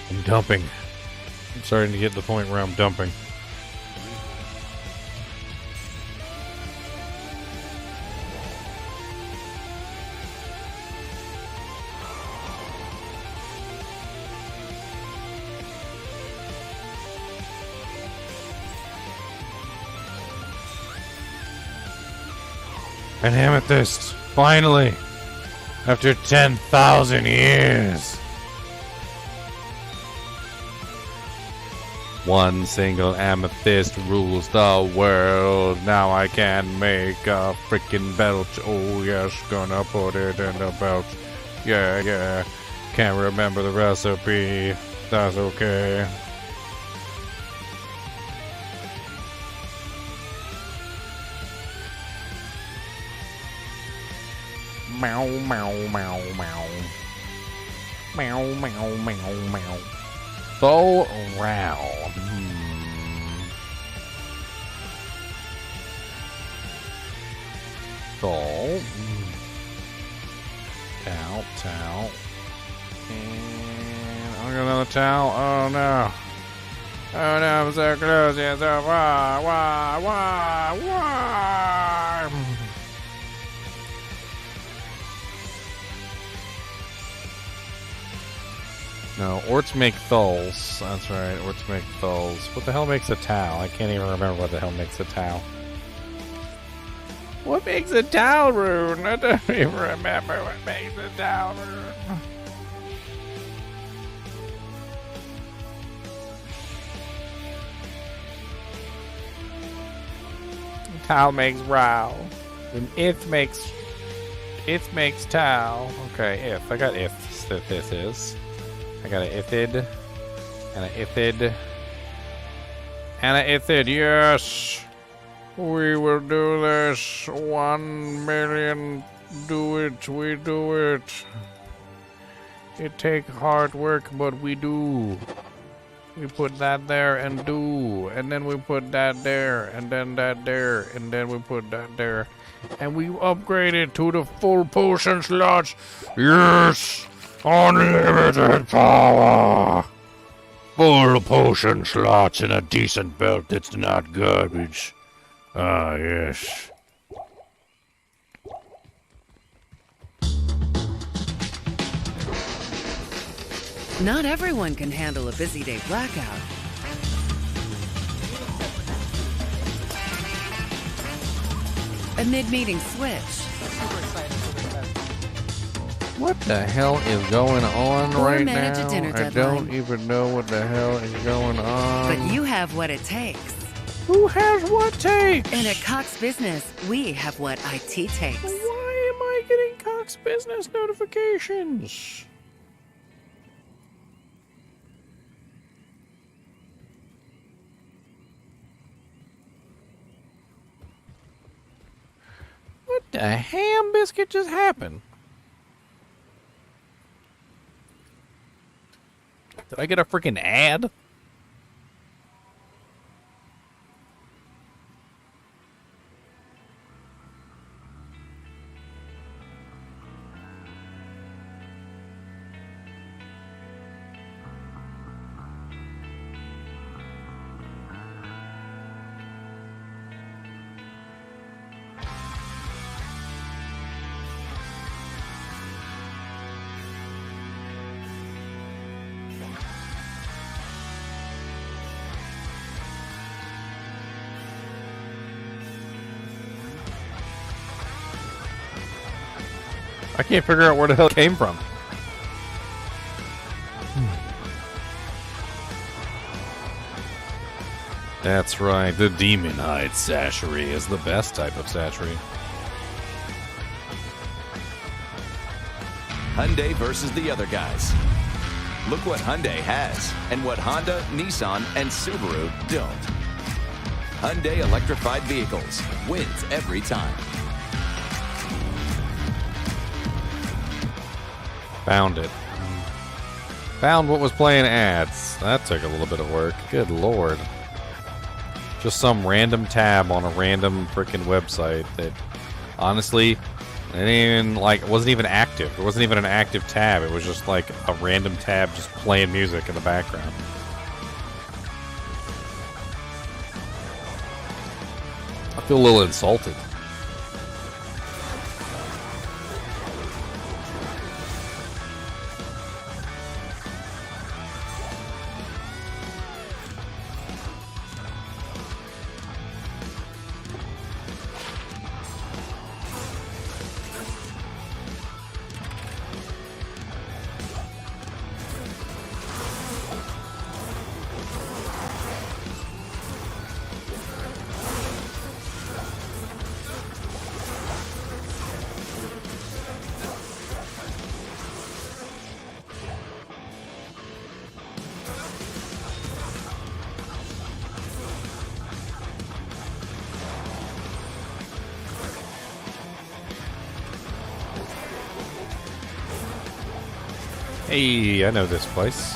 I'm dumping. I'm starting to get to the point where I'm dumping. An amethyst, finally, after 10,000 years. One single amethyst rules the world. Now I can make a freaking belt. Oh yes, gonna put it in the belt. Yeah, yeah. Can't remember the recipe. That's okay. Meow, meow, meow, meow. Meow, meow, meow, meow. Bow round. Bowl. Towel, towel. And I got another towel. Oh no. Oh no, I'm so close. Yeah, so why? No, orts make thulls. That's right, orts make thulls. What the hell makes a towel? I can't even remember what the hell makes a towel. What makes a towel, Rune? I don't even remember what makes a towel, Rune. Towel makes row. And if makes towel. Okay, if. I got if. This is. I got an ithid, and an ithid, and an ithid. Yes, we will do this. 1 million. Do it. We do it. It take hard work, but we do. We put that there and do, and then we put that there, and then that there, and then we put that there, and we upgrade it to the full potion slots. Yes. Unlimited power! Full potion slots in a decent belt that's not garbage. Ah, yes. Not everyone can handle a busy day blackout. A mid-meeting switch. What the hell is going on Or right manage now? a dinner I deadline. don't even know what the hell is going on. But you have what it takes. Who has what takes? And at Cox Business, we have what IT takes. Why am I getting Cox Business notifications? What the ham biscuit just happened? Did I get a freaking ad? I can't figure out where the hell it came from. That's right, the demon hide sashery is the best type of sashery. Hyundai versus the other guys. Look what Hyundai has and what Honda, Nissan, and Subaru don't. Hyundai electrified vehicles wins every time. Found it. Found what was playing ads. That took a little bit of work. Good lord. Just some random tab on a random freaking website that, honestly, it didn't even, like, it wasn't even active. It wasn't even an active tab. It was just like a random tab just playing music in the background. I feel a little insulted. Hey, I know this place.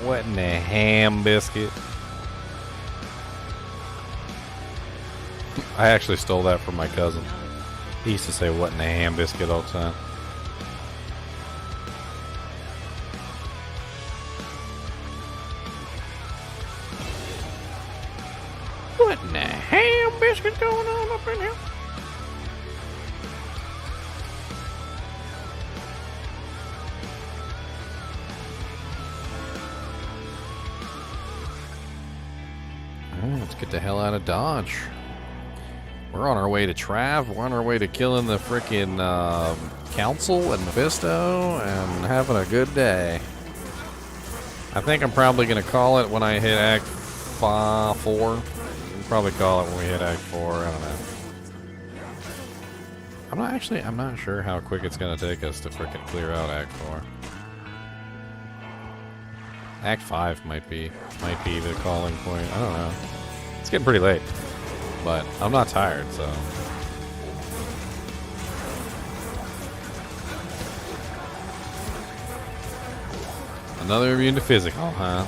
What in the ham biscuit? I actually stole that from my cousin. He used to say what in the ham biscuit all the time. What in the ham biscuit going on up in here? Let's get the hell out of Dodge. We're on our way to Trav. We're on our way to killing the frickin' Council and Mephisto and having a good day. I think I'm probably going to call it when I hit Act 4. We'll probably call it when we hit Act 4. I don't know. I'm not sure how quick it's gonna take us to frickin' clear out Act 4. Act 5 might be the calling point. I don't know. It's getting pretty late. But I'm not tired, so. Another immune to physical, huh?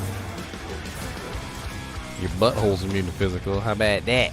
Your butthole's immune to physical. How about that?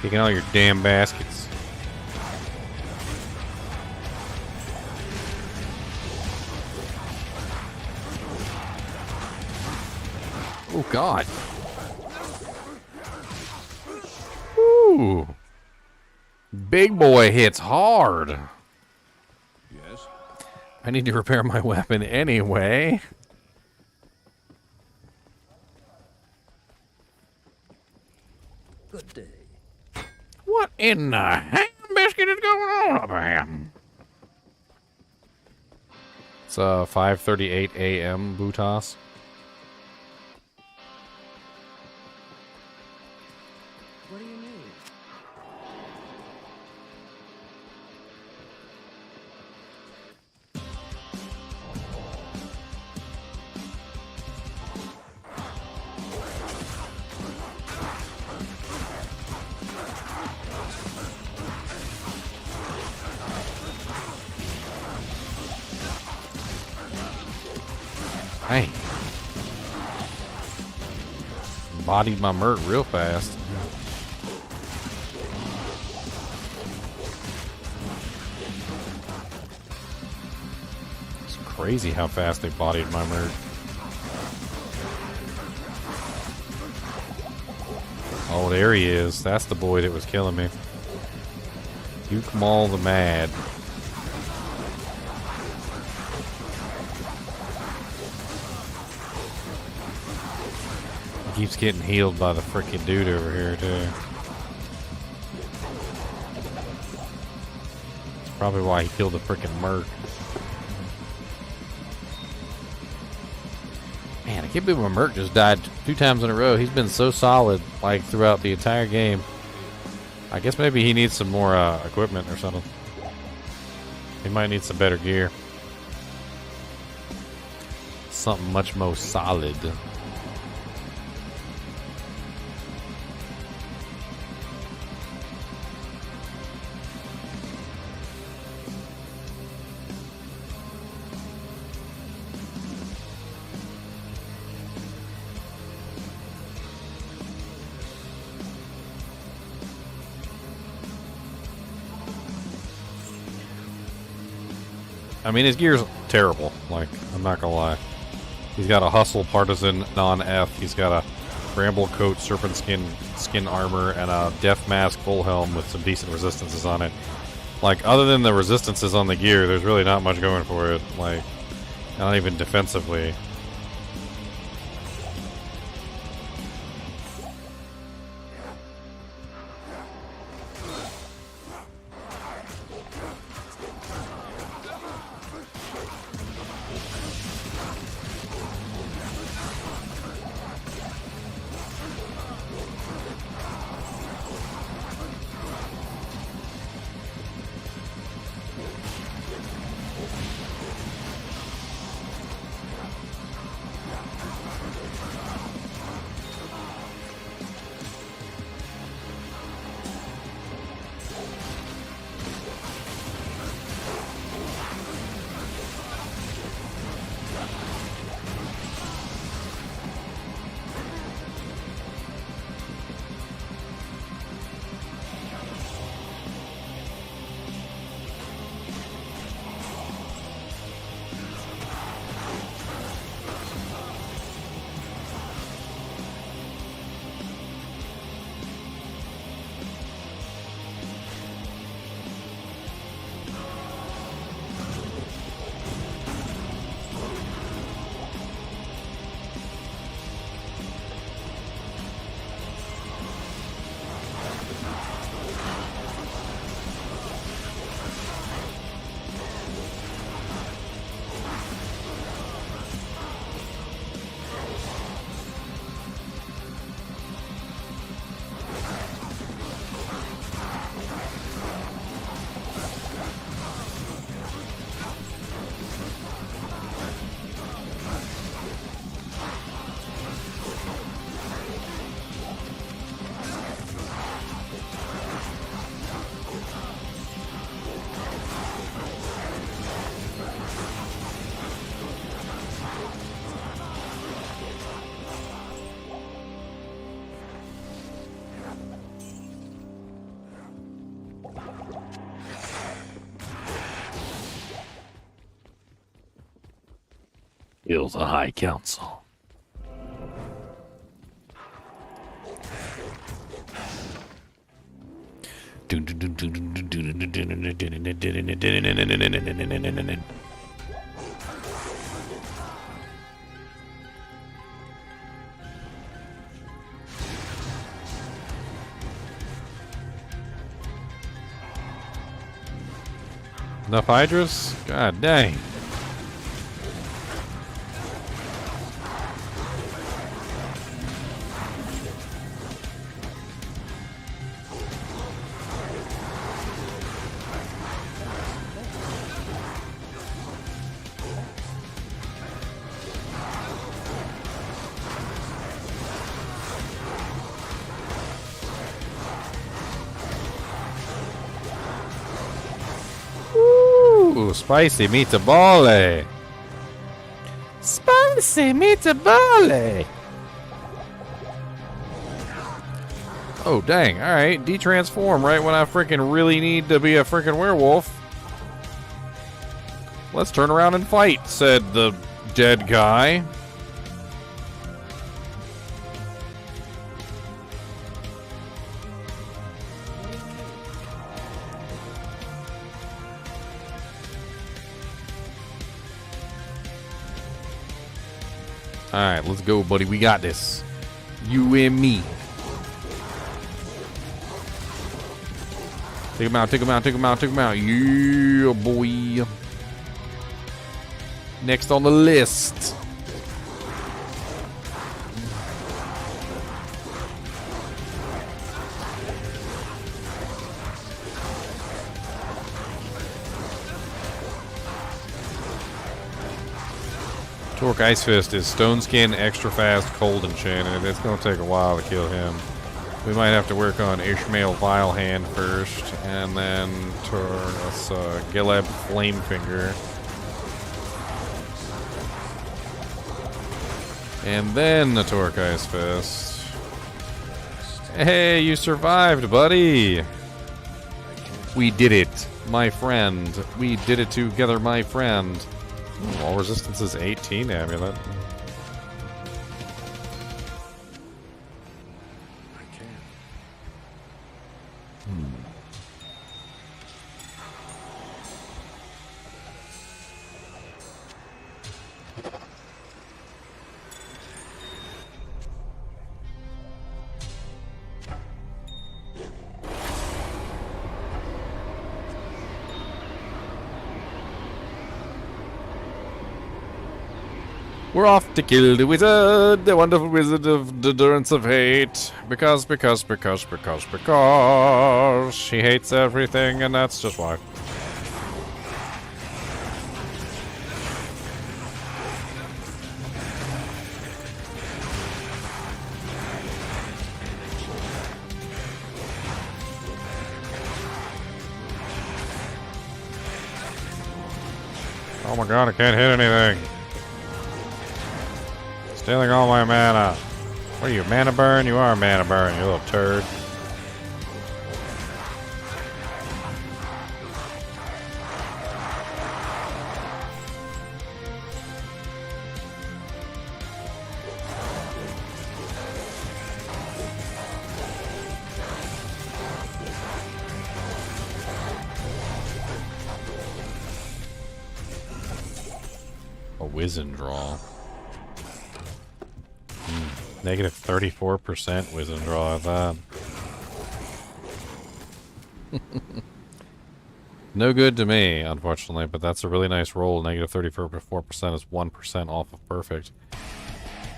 Taking all your damn baskets. Oh, God. Ooh. Big boy hits hard. Yes? I need to repair my weapon anyway. Good day. What in the ham biscuit is going on up here? It's 5:38 a.m. Butas. What do you need? Hey. Bodied my Mert real fast. It's crazy how fast they bodied my Mert. Oh, there he is. That's the boy that was killing me. Duke Maul the Mad. Keeps getting healed by the freaking dude over here, too. That's probably why he killed the freaking Merc. Man, I can't believe my Merc just died 2 times in a row. He's been so solid, like, throughout the entire game. I guess maybe he needs some more equipment or something. He might need some better gear. Something much more solid. I mean, his gear's terrible. Like, I'm not gonna lie. He's got a Hustle Partisan non-F. He's got a Bramble Coat Serpent Skin Armor and a Death Mask Full Helm with some decent resistances on it. Like, other than the resistances on the gear, there's really not much going for it. Like, not even defensively. Kill the High Council. Enough Hydras? God dang. Ooh, spicy meatball. Spicy meatball. Oh, dang. Alright, de-transform right when I freaking really need to be a freaking werewolf. Let's turn around and fight, said the dead guy. Alright, let's go, buddy. We got this. You and me. Take him out, take him out, take him out, take him out. Yeah, boy. Next on the list. Torque Ice Fist is Stone Skin, extra fast, cold enchanted. It's going to take a while to kill him. We might have to work on Ishmael Vile Hand first, and then Gileb Flamefinger. And then the Torque Ice Fist. Hey, you survived, buddy! We did it, my friend. We did it together, my friend. All resistance is 18 amulet. We're off to kill the wizard, the wonderful wizard of the Durance of Hate. Because she hates everything, and that's just why. Oh my god, I can't hit anything. Stealing all my mana. What are you, mana burn? You are mana burn, you little turd. A Wizen draw. Negative 34% Wizen draw at that. No good to me, unfortunately, but that's a really nice roll. Negative 34% is 1% off of perfect.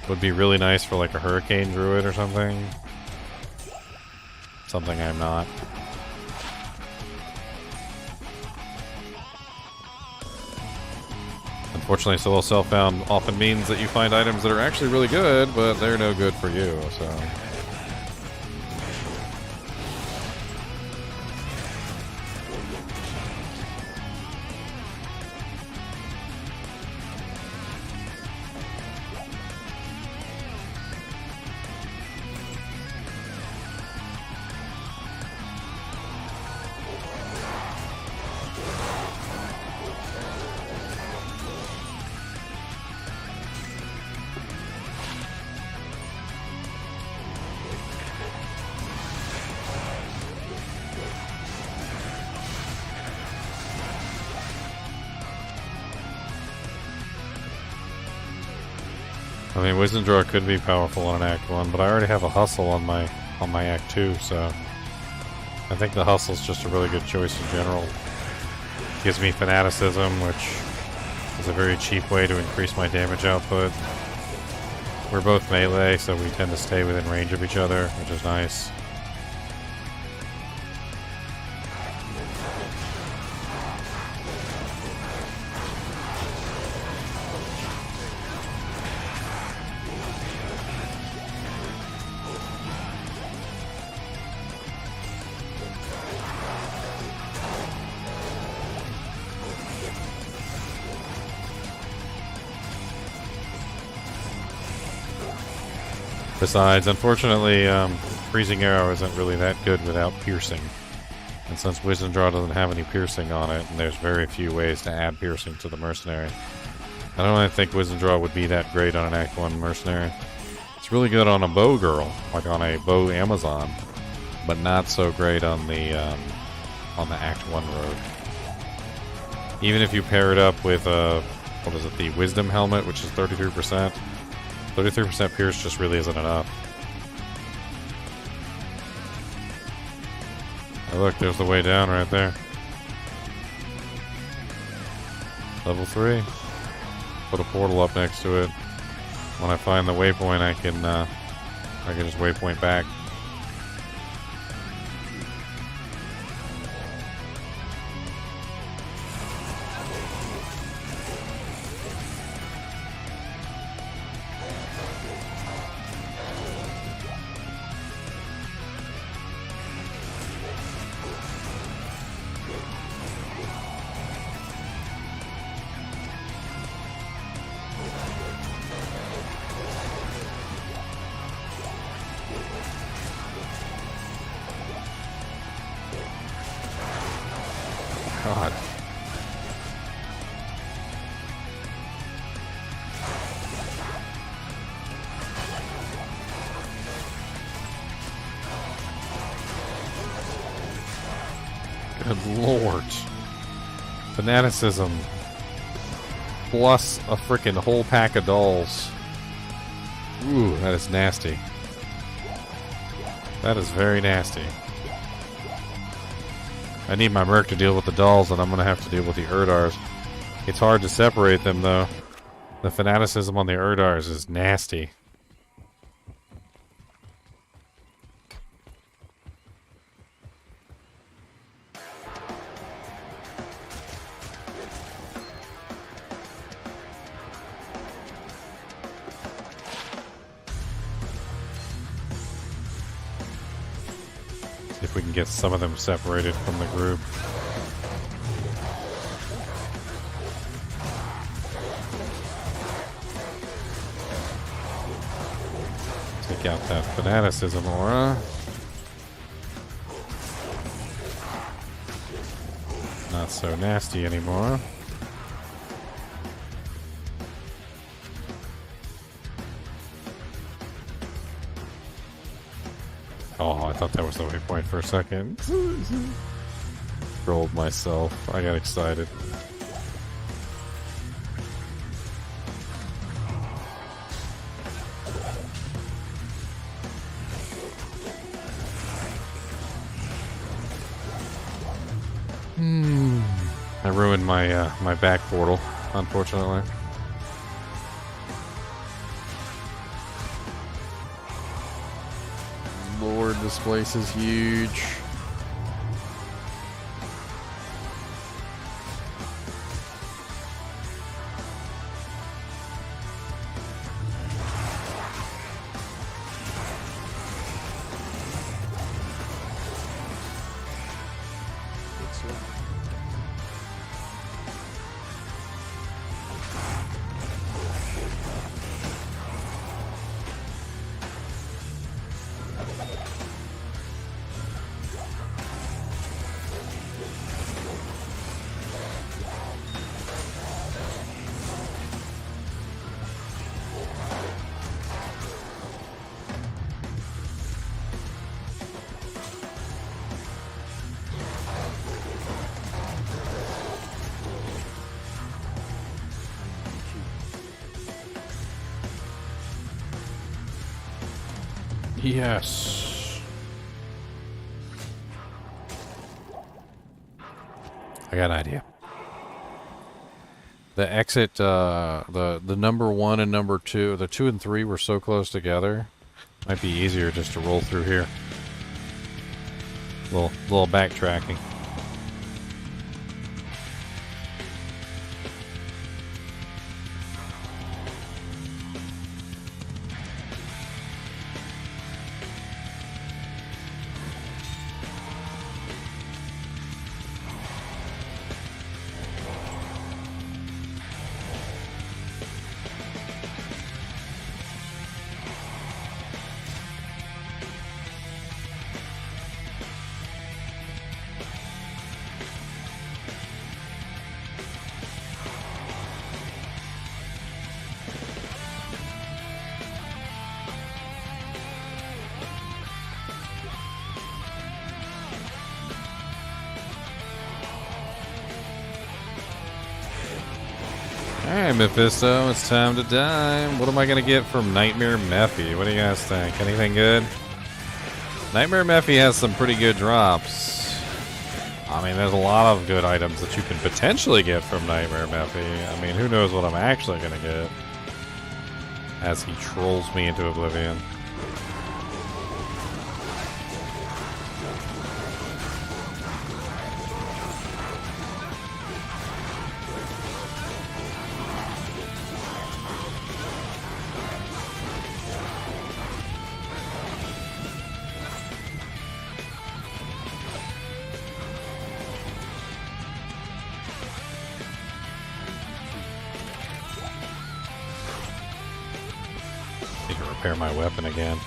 Would be really nice for like a Hurricane Druid or something. Something I'm not. Unfortunately, solo self-found often means that you find items that are actually really good, but they're no good for you, so... I mean, Wisdom Draw could be powerful on Act 1, but I already have a Hustle on my Act 2, so I think the Hustle's just a really good choice in general. Gives me Fanaticism, which is a very cheap way to increase my damage output. We're both melee, so we tend to stay within range of each other, which is nice. Besides, unfortunately, Freezing Arrow isn't really that good without piercing. And since Wisdom Draw doesn't have any piercing on it, and there's very few ways to add piercing to the Mercenary, I don't really think Wisdom Draw would be that great on an Act 1 Mercenary. It's really good on a bow girl, like on a bow Amazon, but not so great on the Act 1 rogue. Even if you pair it up with, what is it, the Wisdom Helmet, which is 33%, 33% pierce just really isn't enough. Oh, look, there's the way down right there. Level 3. Put a portal up next to it. When I find the waypoint, I can just waypoint back. God. Good lord. Fanaticism. Plus a freaking whole pack of dolls. Ooh, that is nasty. That is very nasty. I need my Merc to deal with the dolls, and I'm going to have to deal with the Erdars. It's hard to separate them, though. The Fanaticism on the Erdars is nasty. If we can get some of them separated from the group. Take out that Fanaticism aura. Not so nasty anymore. Oh, I thought that was the waypoint for a second. Trolled myself. I got excited. I ruined my my back portal, unfortunately. Lord, this place is huge. Yes. I got an idea. The exit, the number 1 and number 2, the 2 and 3 were so close together. Might be easier just to roll through here. Little backtracking. Alright, Mephisto, it's time to die. What am I gonna get from Nightmare Mephi? What do you guys think? Anything good? Nightmare Mephi has some pretty good drops. I mean, there's a lot of good items that you can potentially get from Nightmare Mephi. I mean, who knows what I'm actually gonna get as he trolls me into oblivion. Repair my weapon again.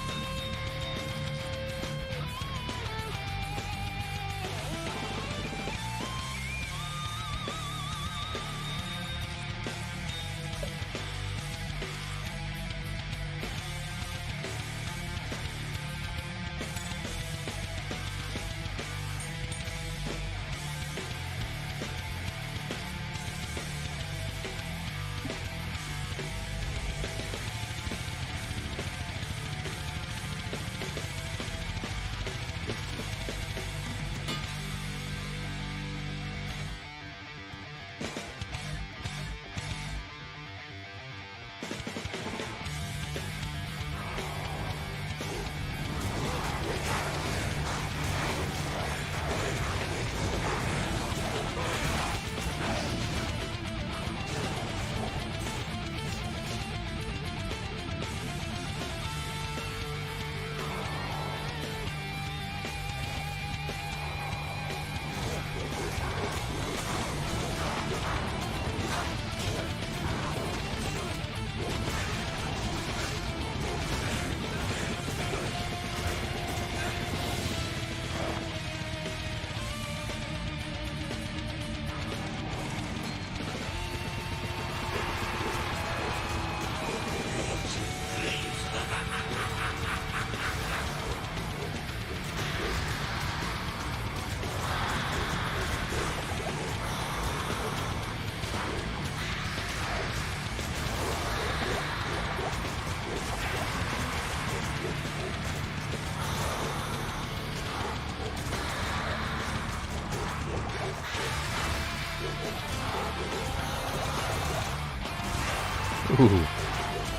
Ooh.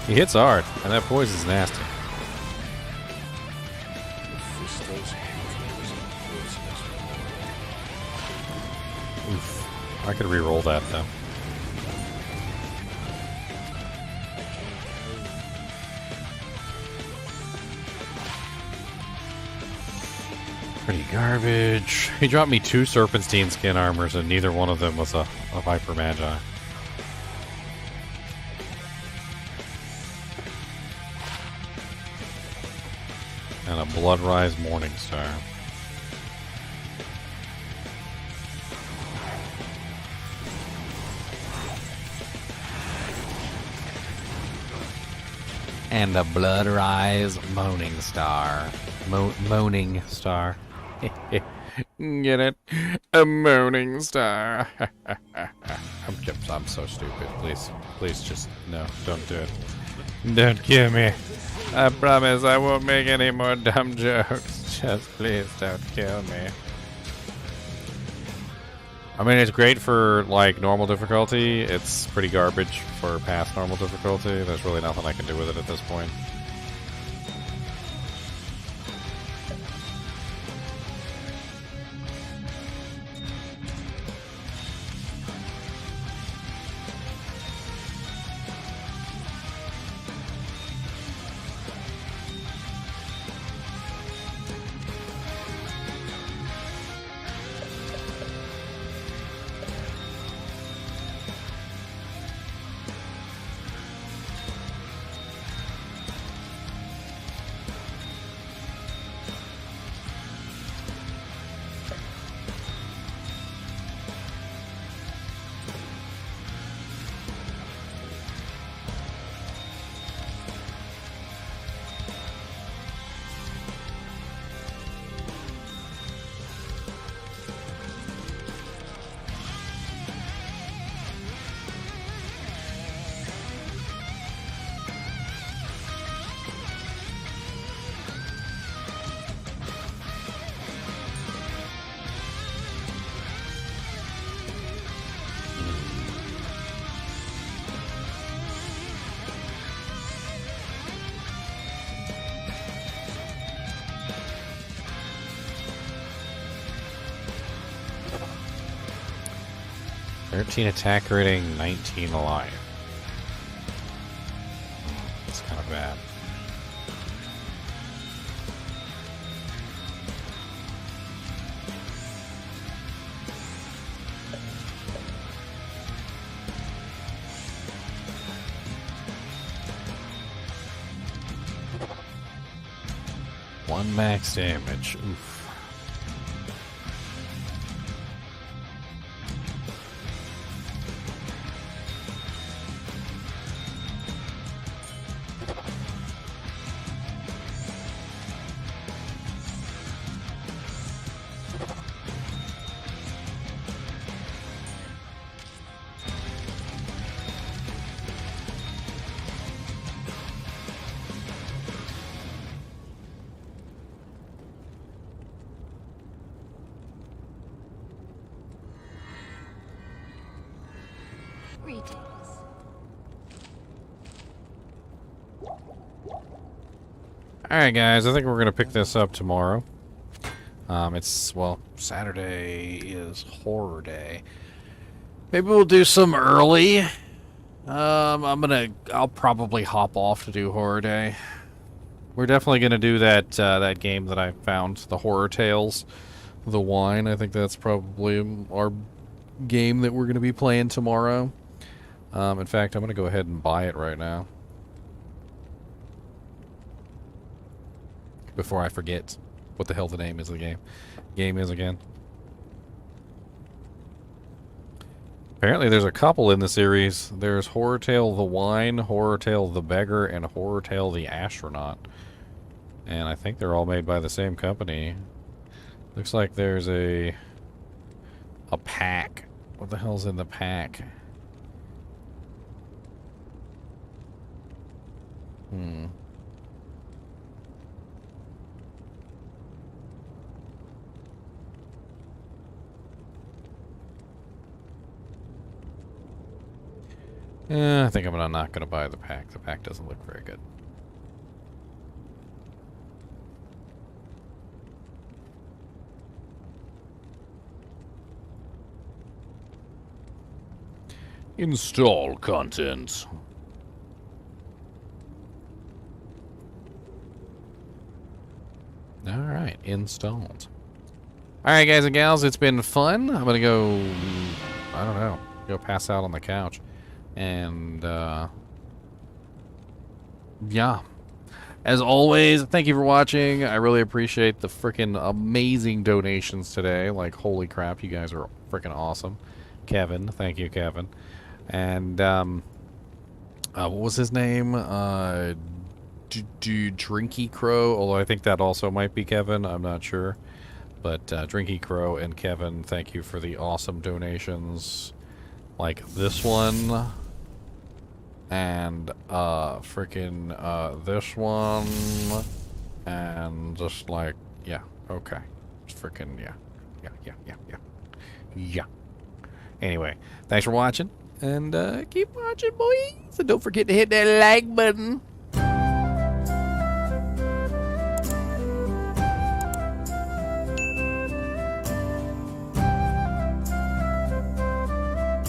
He hits hard, and that poison's nasty. Oof. I could re-roll that, though. Pretty garbage. He dropped me 2 Serpentine skin armors, and neither one of them was a Viper Magi. And a Bloodrise Morningstar. And a Bloodrise Moaning Star. Moaning Star. Get it? A Moaning Star. I'm so stupid. Please just, no, don't do it. Don't kill me. I promise I won't make any more dumb jokes. Just please don't kill me. I mean, it's great for, like, normal difficulty. It's pretty garbage for past normal difficulty. There's really nothing I can do with it at this point. "13 attack rating, 19 alive." That's kind of bad. One max damage. Oof. Greetings. Alright guys, I think we're going to pick this up tomorrow. Well, Saturday is horror day. Maybe we'll do some early. I'll probably hop off to do horror day. We're definitely going to do that game that I found, the Horror Tales, the wine. I think that's probably our game that we're going to be playing tomorrow. In fact, I'm going to go ahead and buy it right now, before I forget what the hell the name is of the game is again. Apparently there's a couple in the series. There's Horror Tale the Wine, Horror Tale the Beggar, and Horror Tale the Astronaut. And I think they're all made by the same company. Looks like there's a pack. What the hell's in the pack? I think I'm not going to buy the pack. The pack doesn't look very good. Install content. Alright, installed. Alright guys and gals, it's been fun. I'm gonna go, I don't know, go pass out on the couch. And, yeah. As always, thank you for watching. I really appreciate the freaking amazing donations today. Like, holy crap, you guys are freaking awesome. Kevin, thank you, Kevin. And, what was his name? Drinky Crow, although I think that also might be Kevin. I'm not sure. But, Drinky Crow and Kevin, thank you for the awesome donations. Like this one. and this one, and just like, yeah, okay, freaking yeah. Anyway, thanks for watching, and keep watching, boys, and don't forget to hit that like button.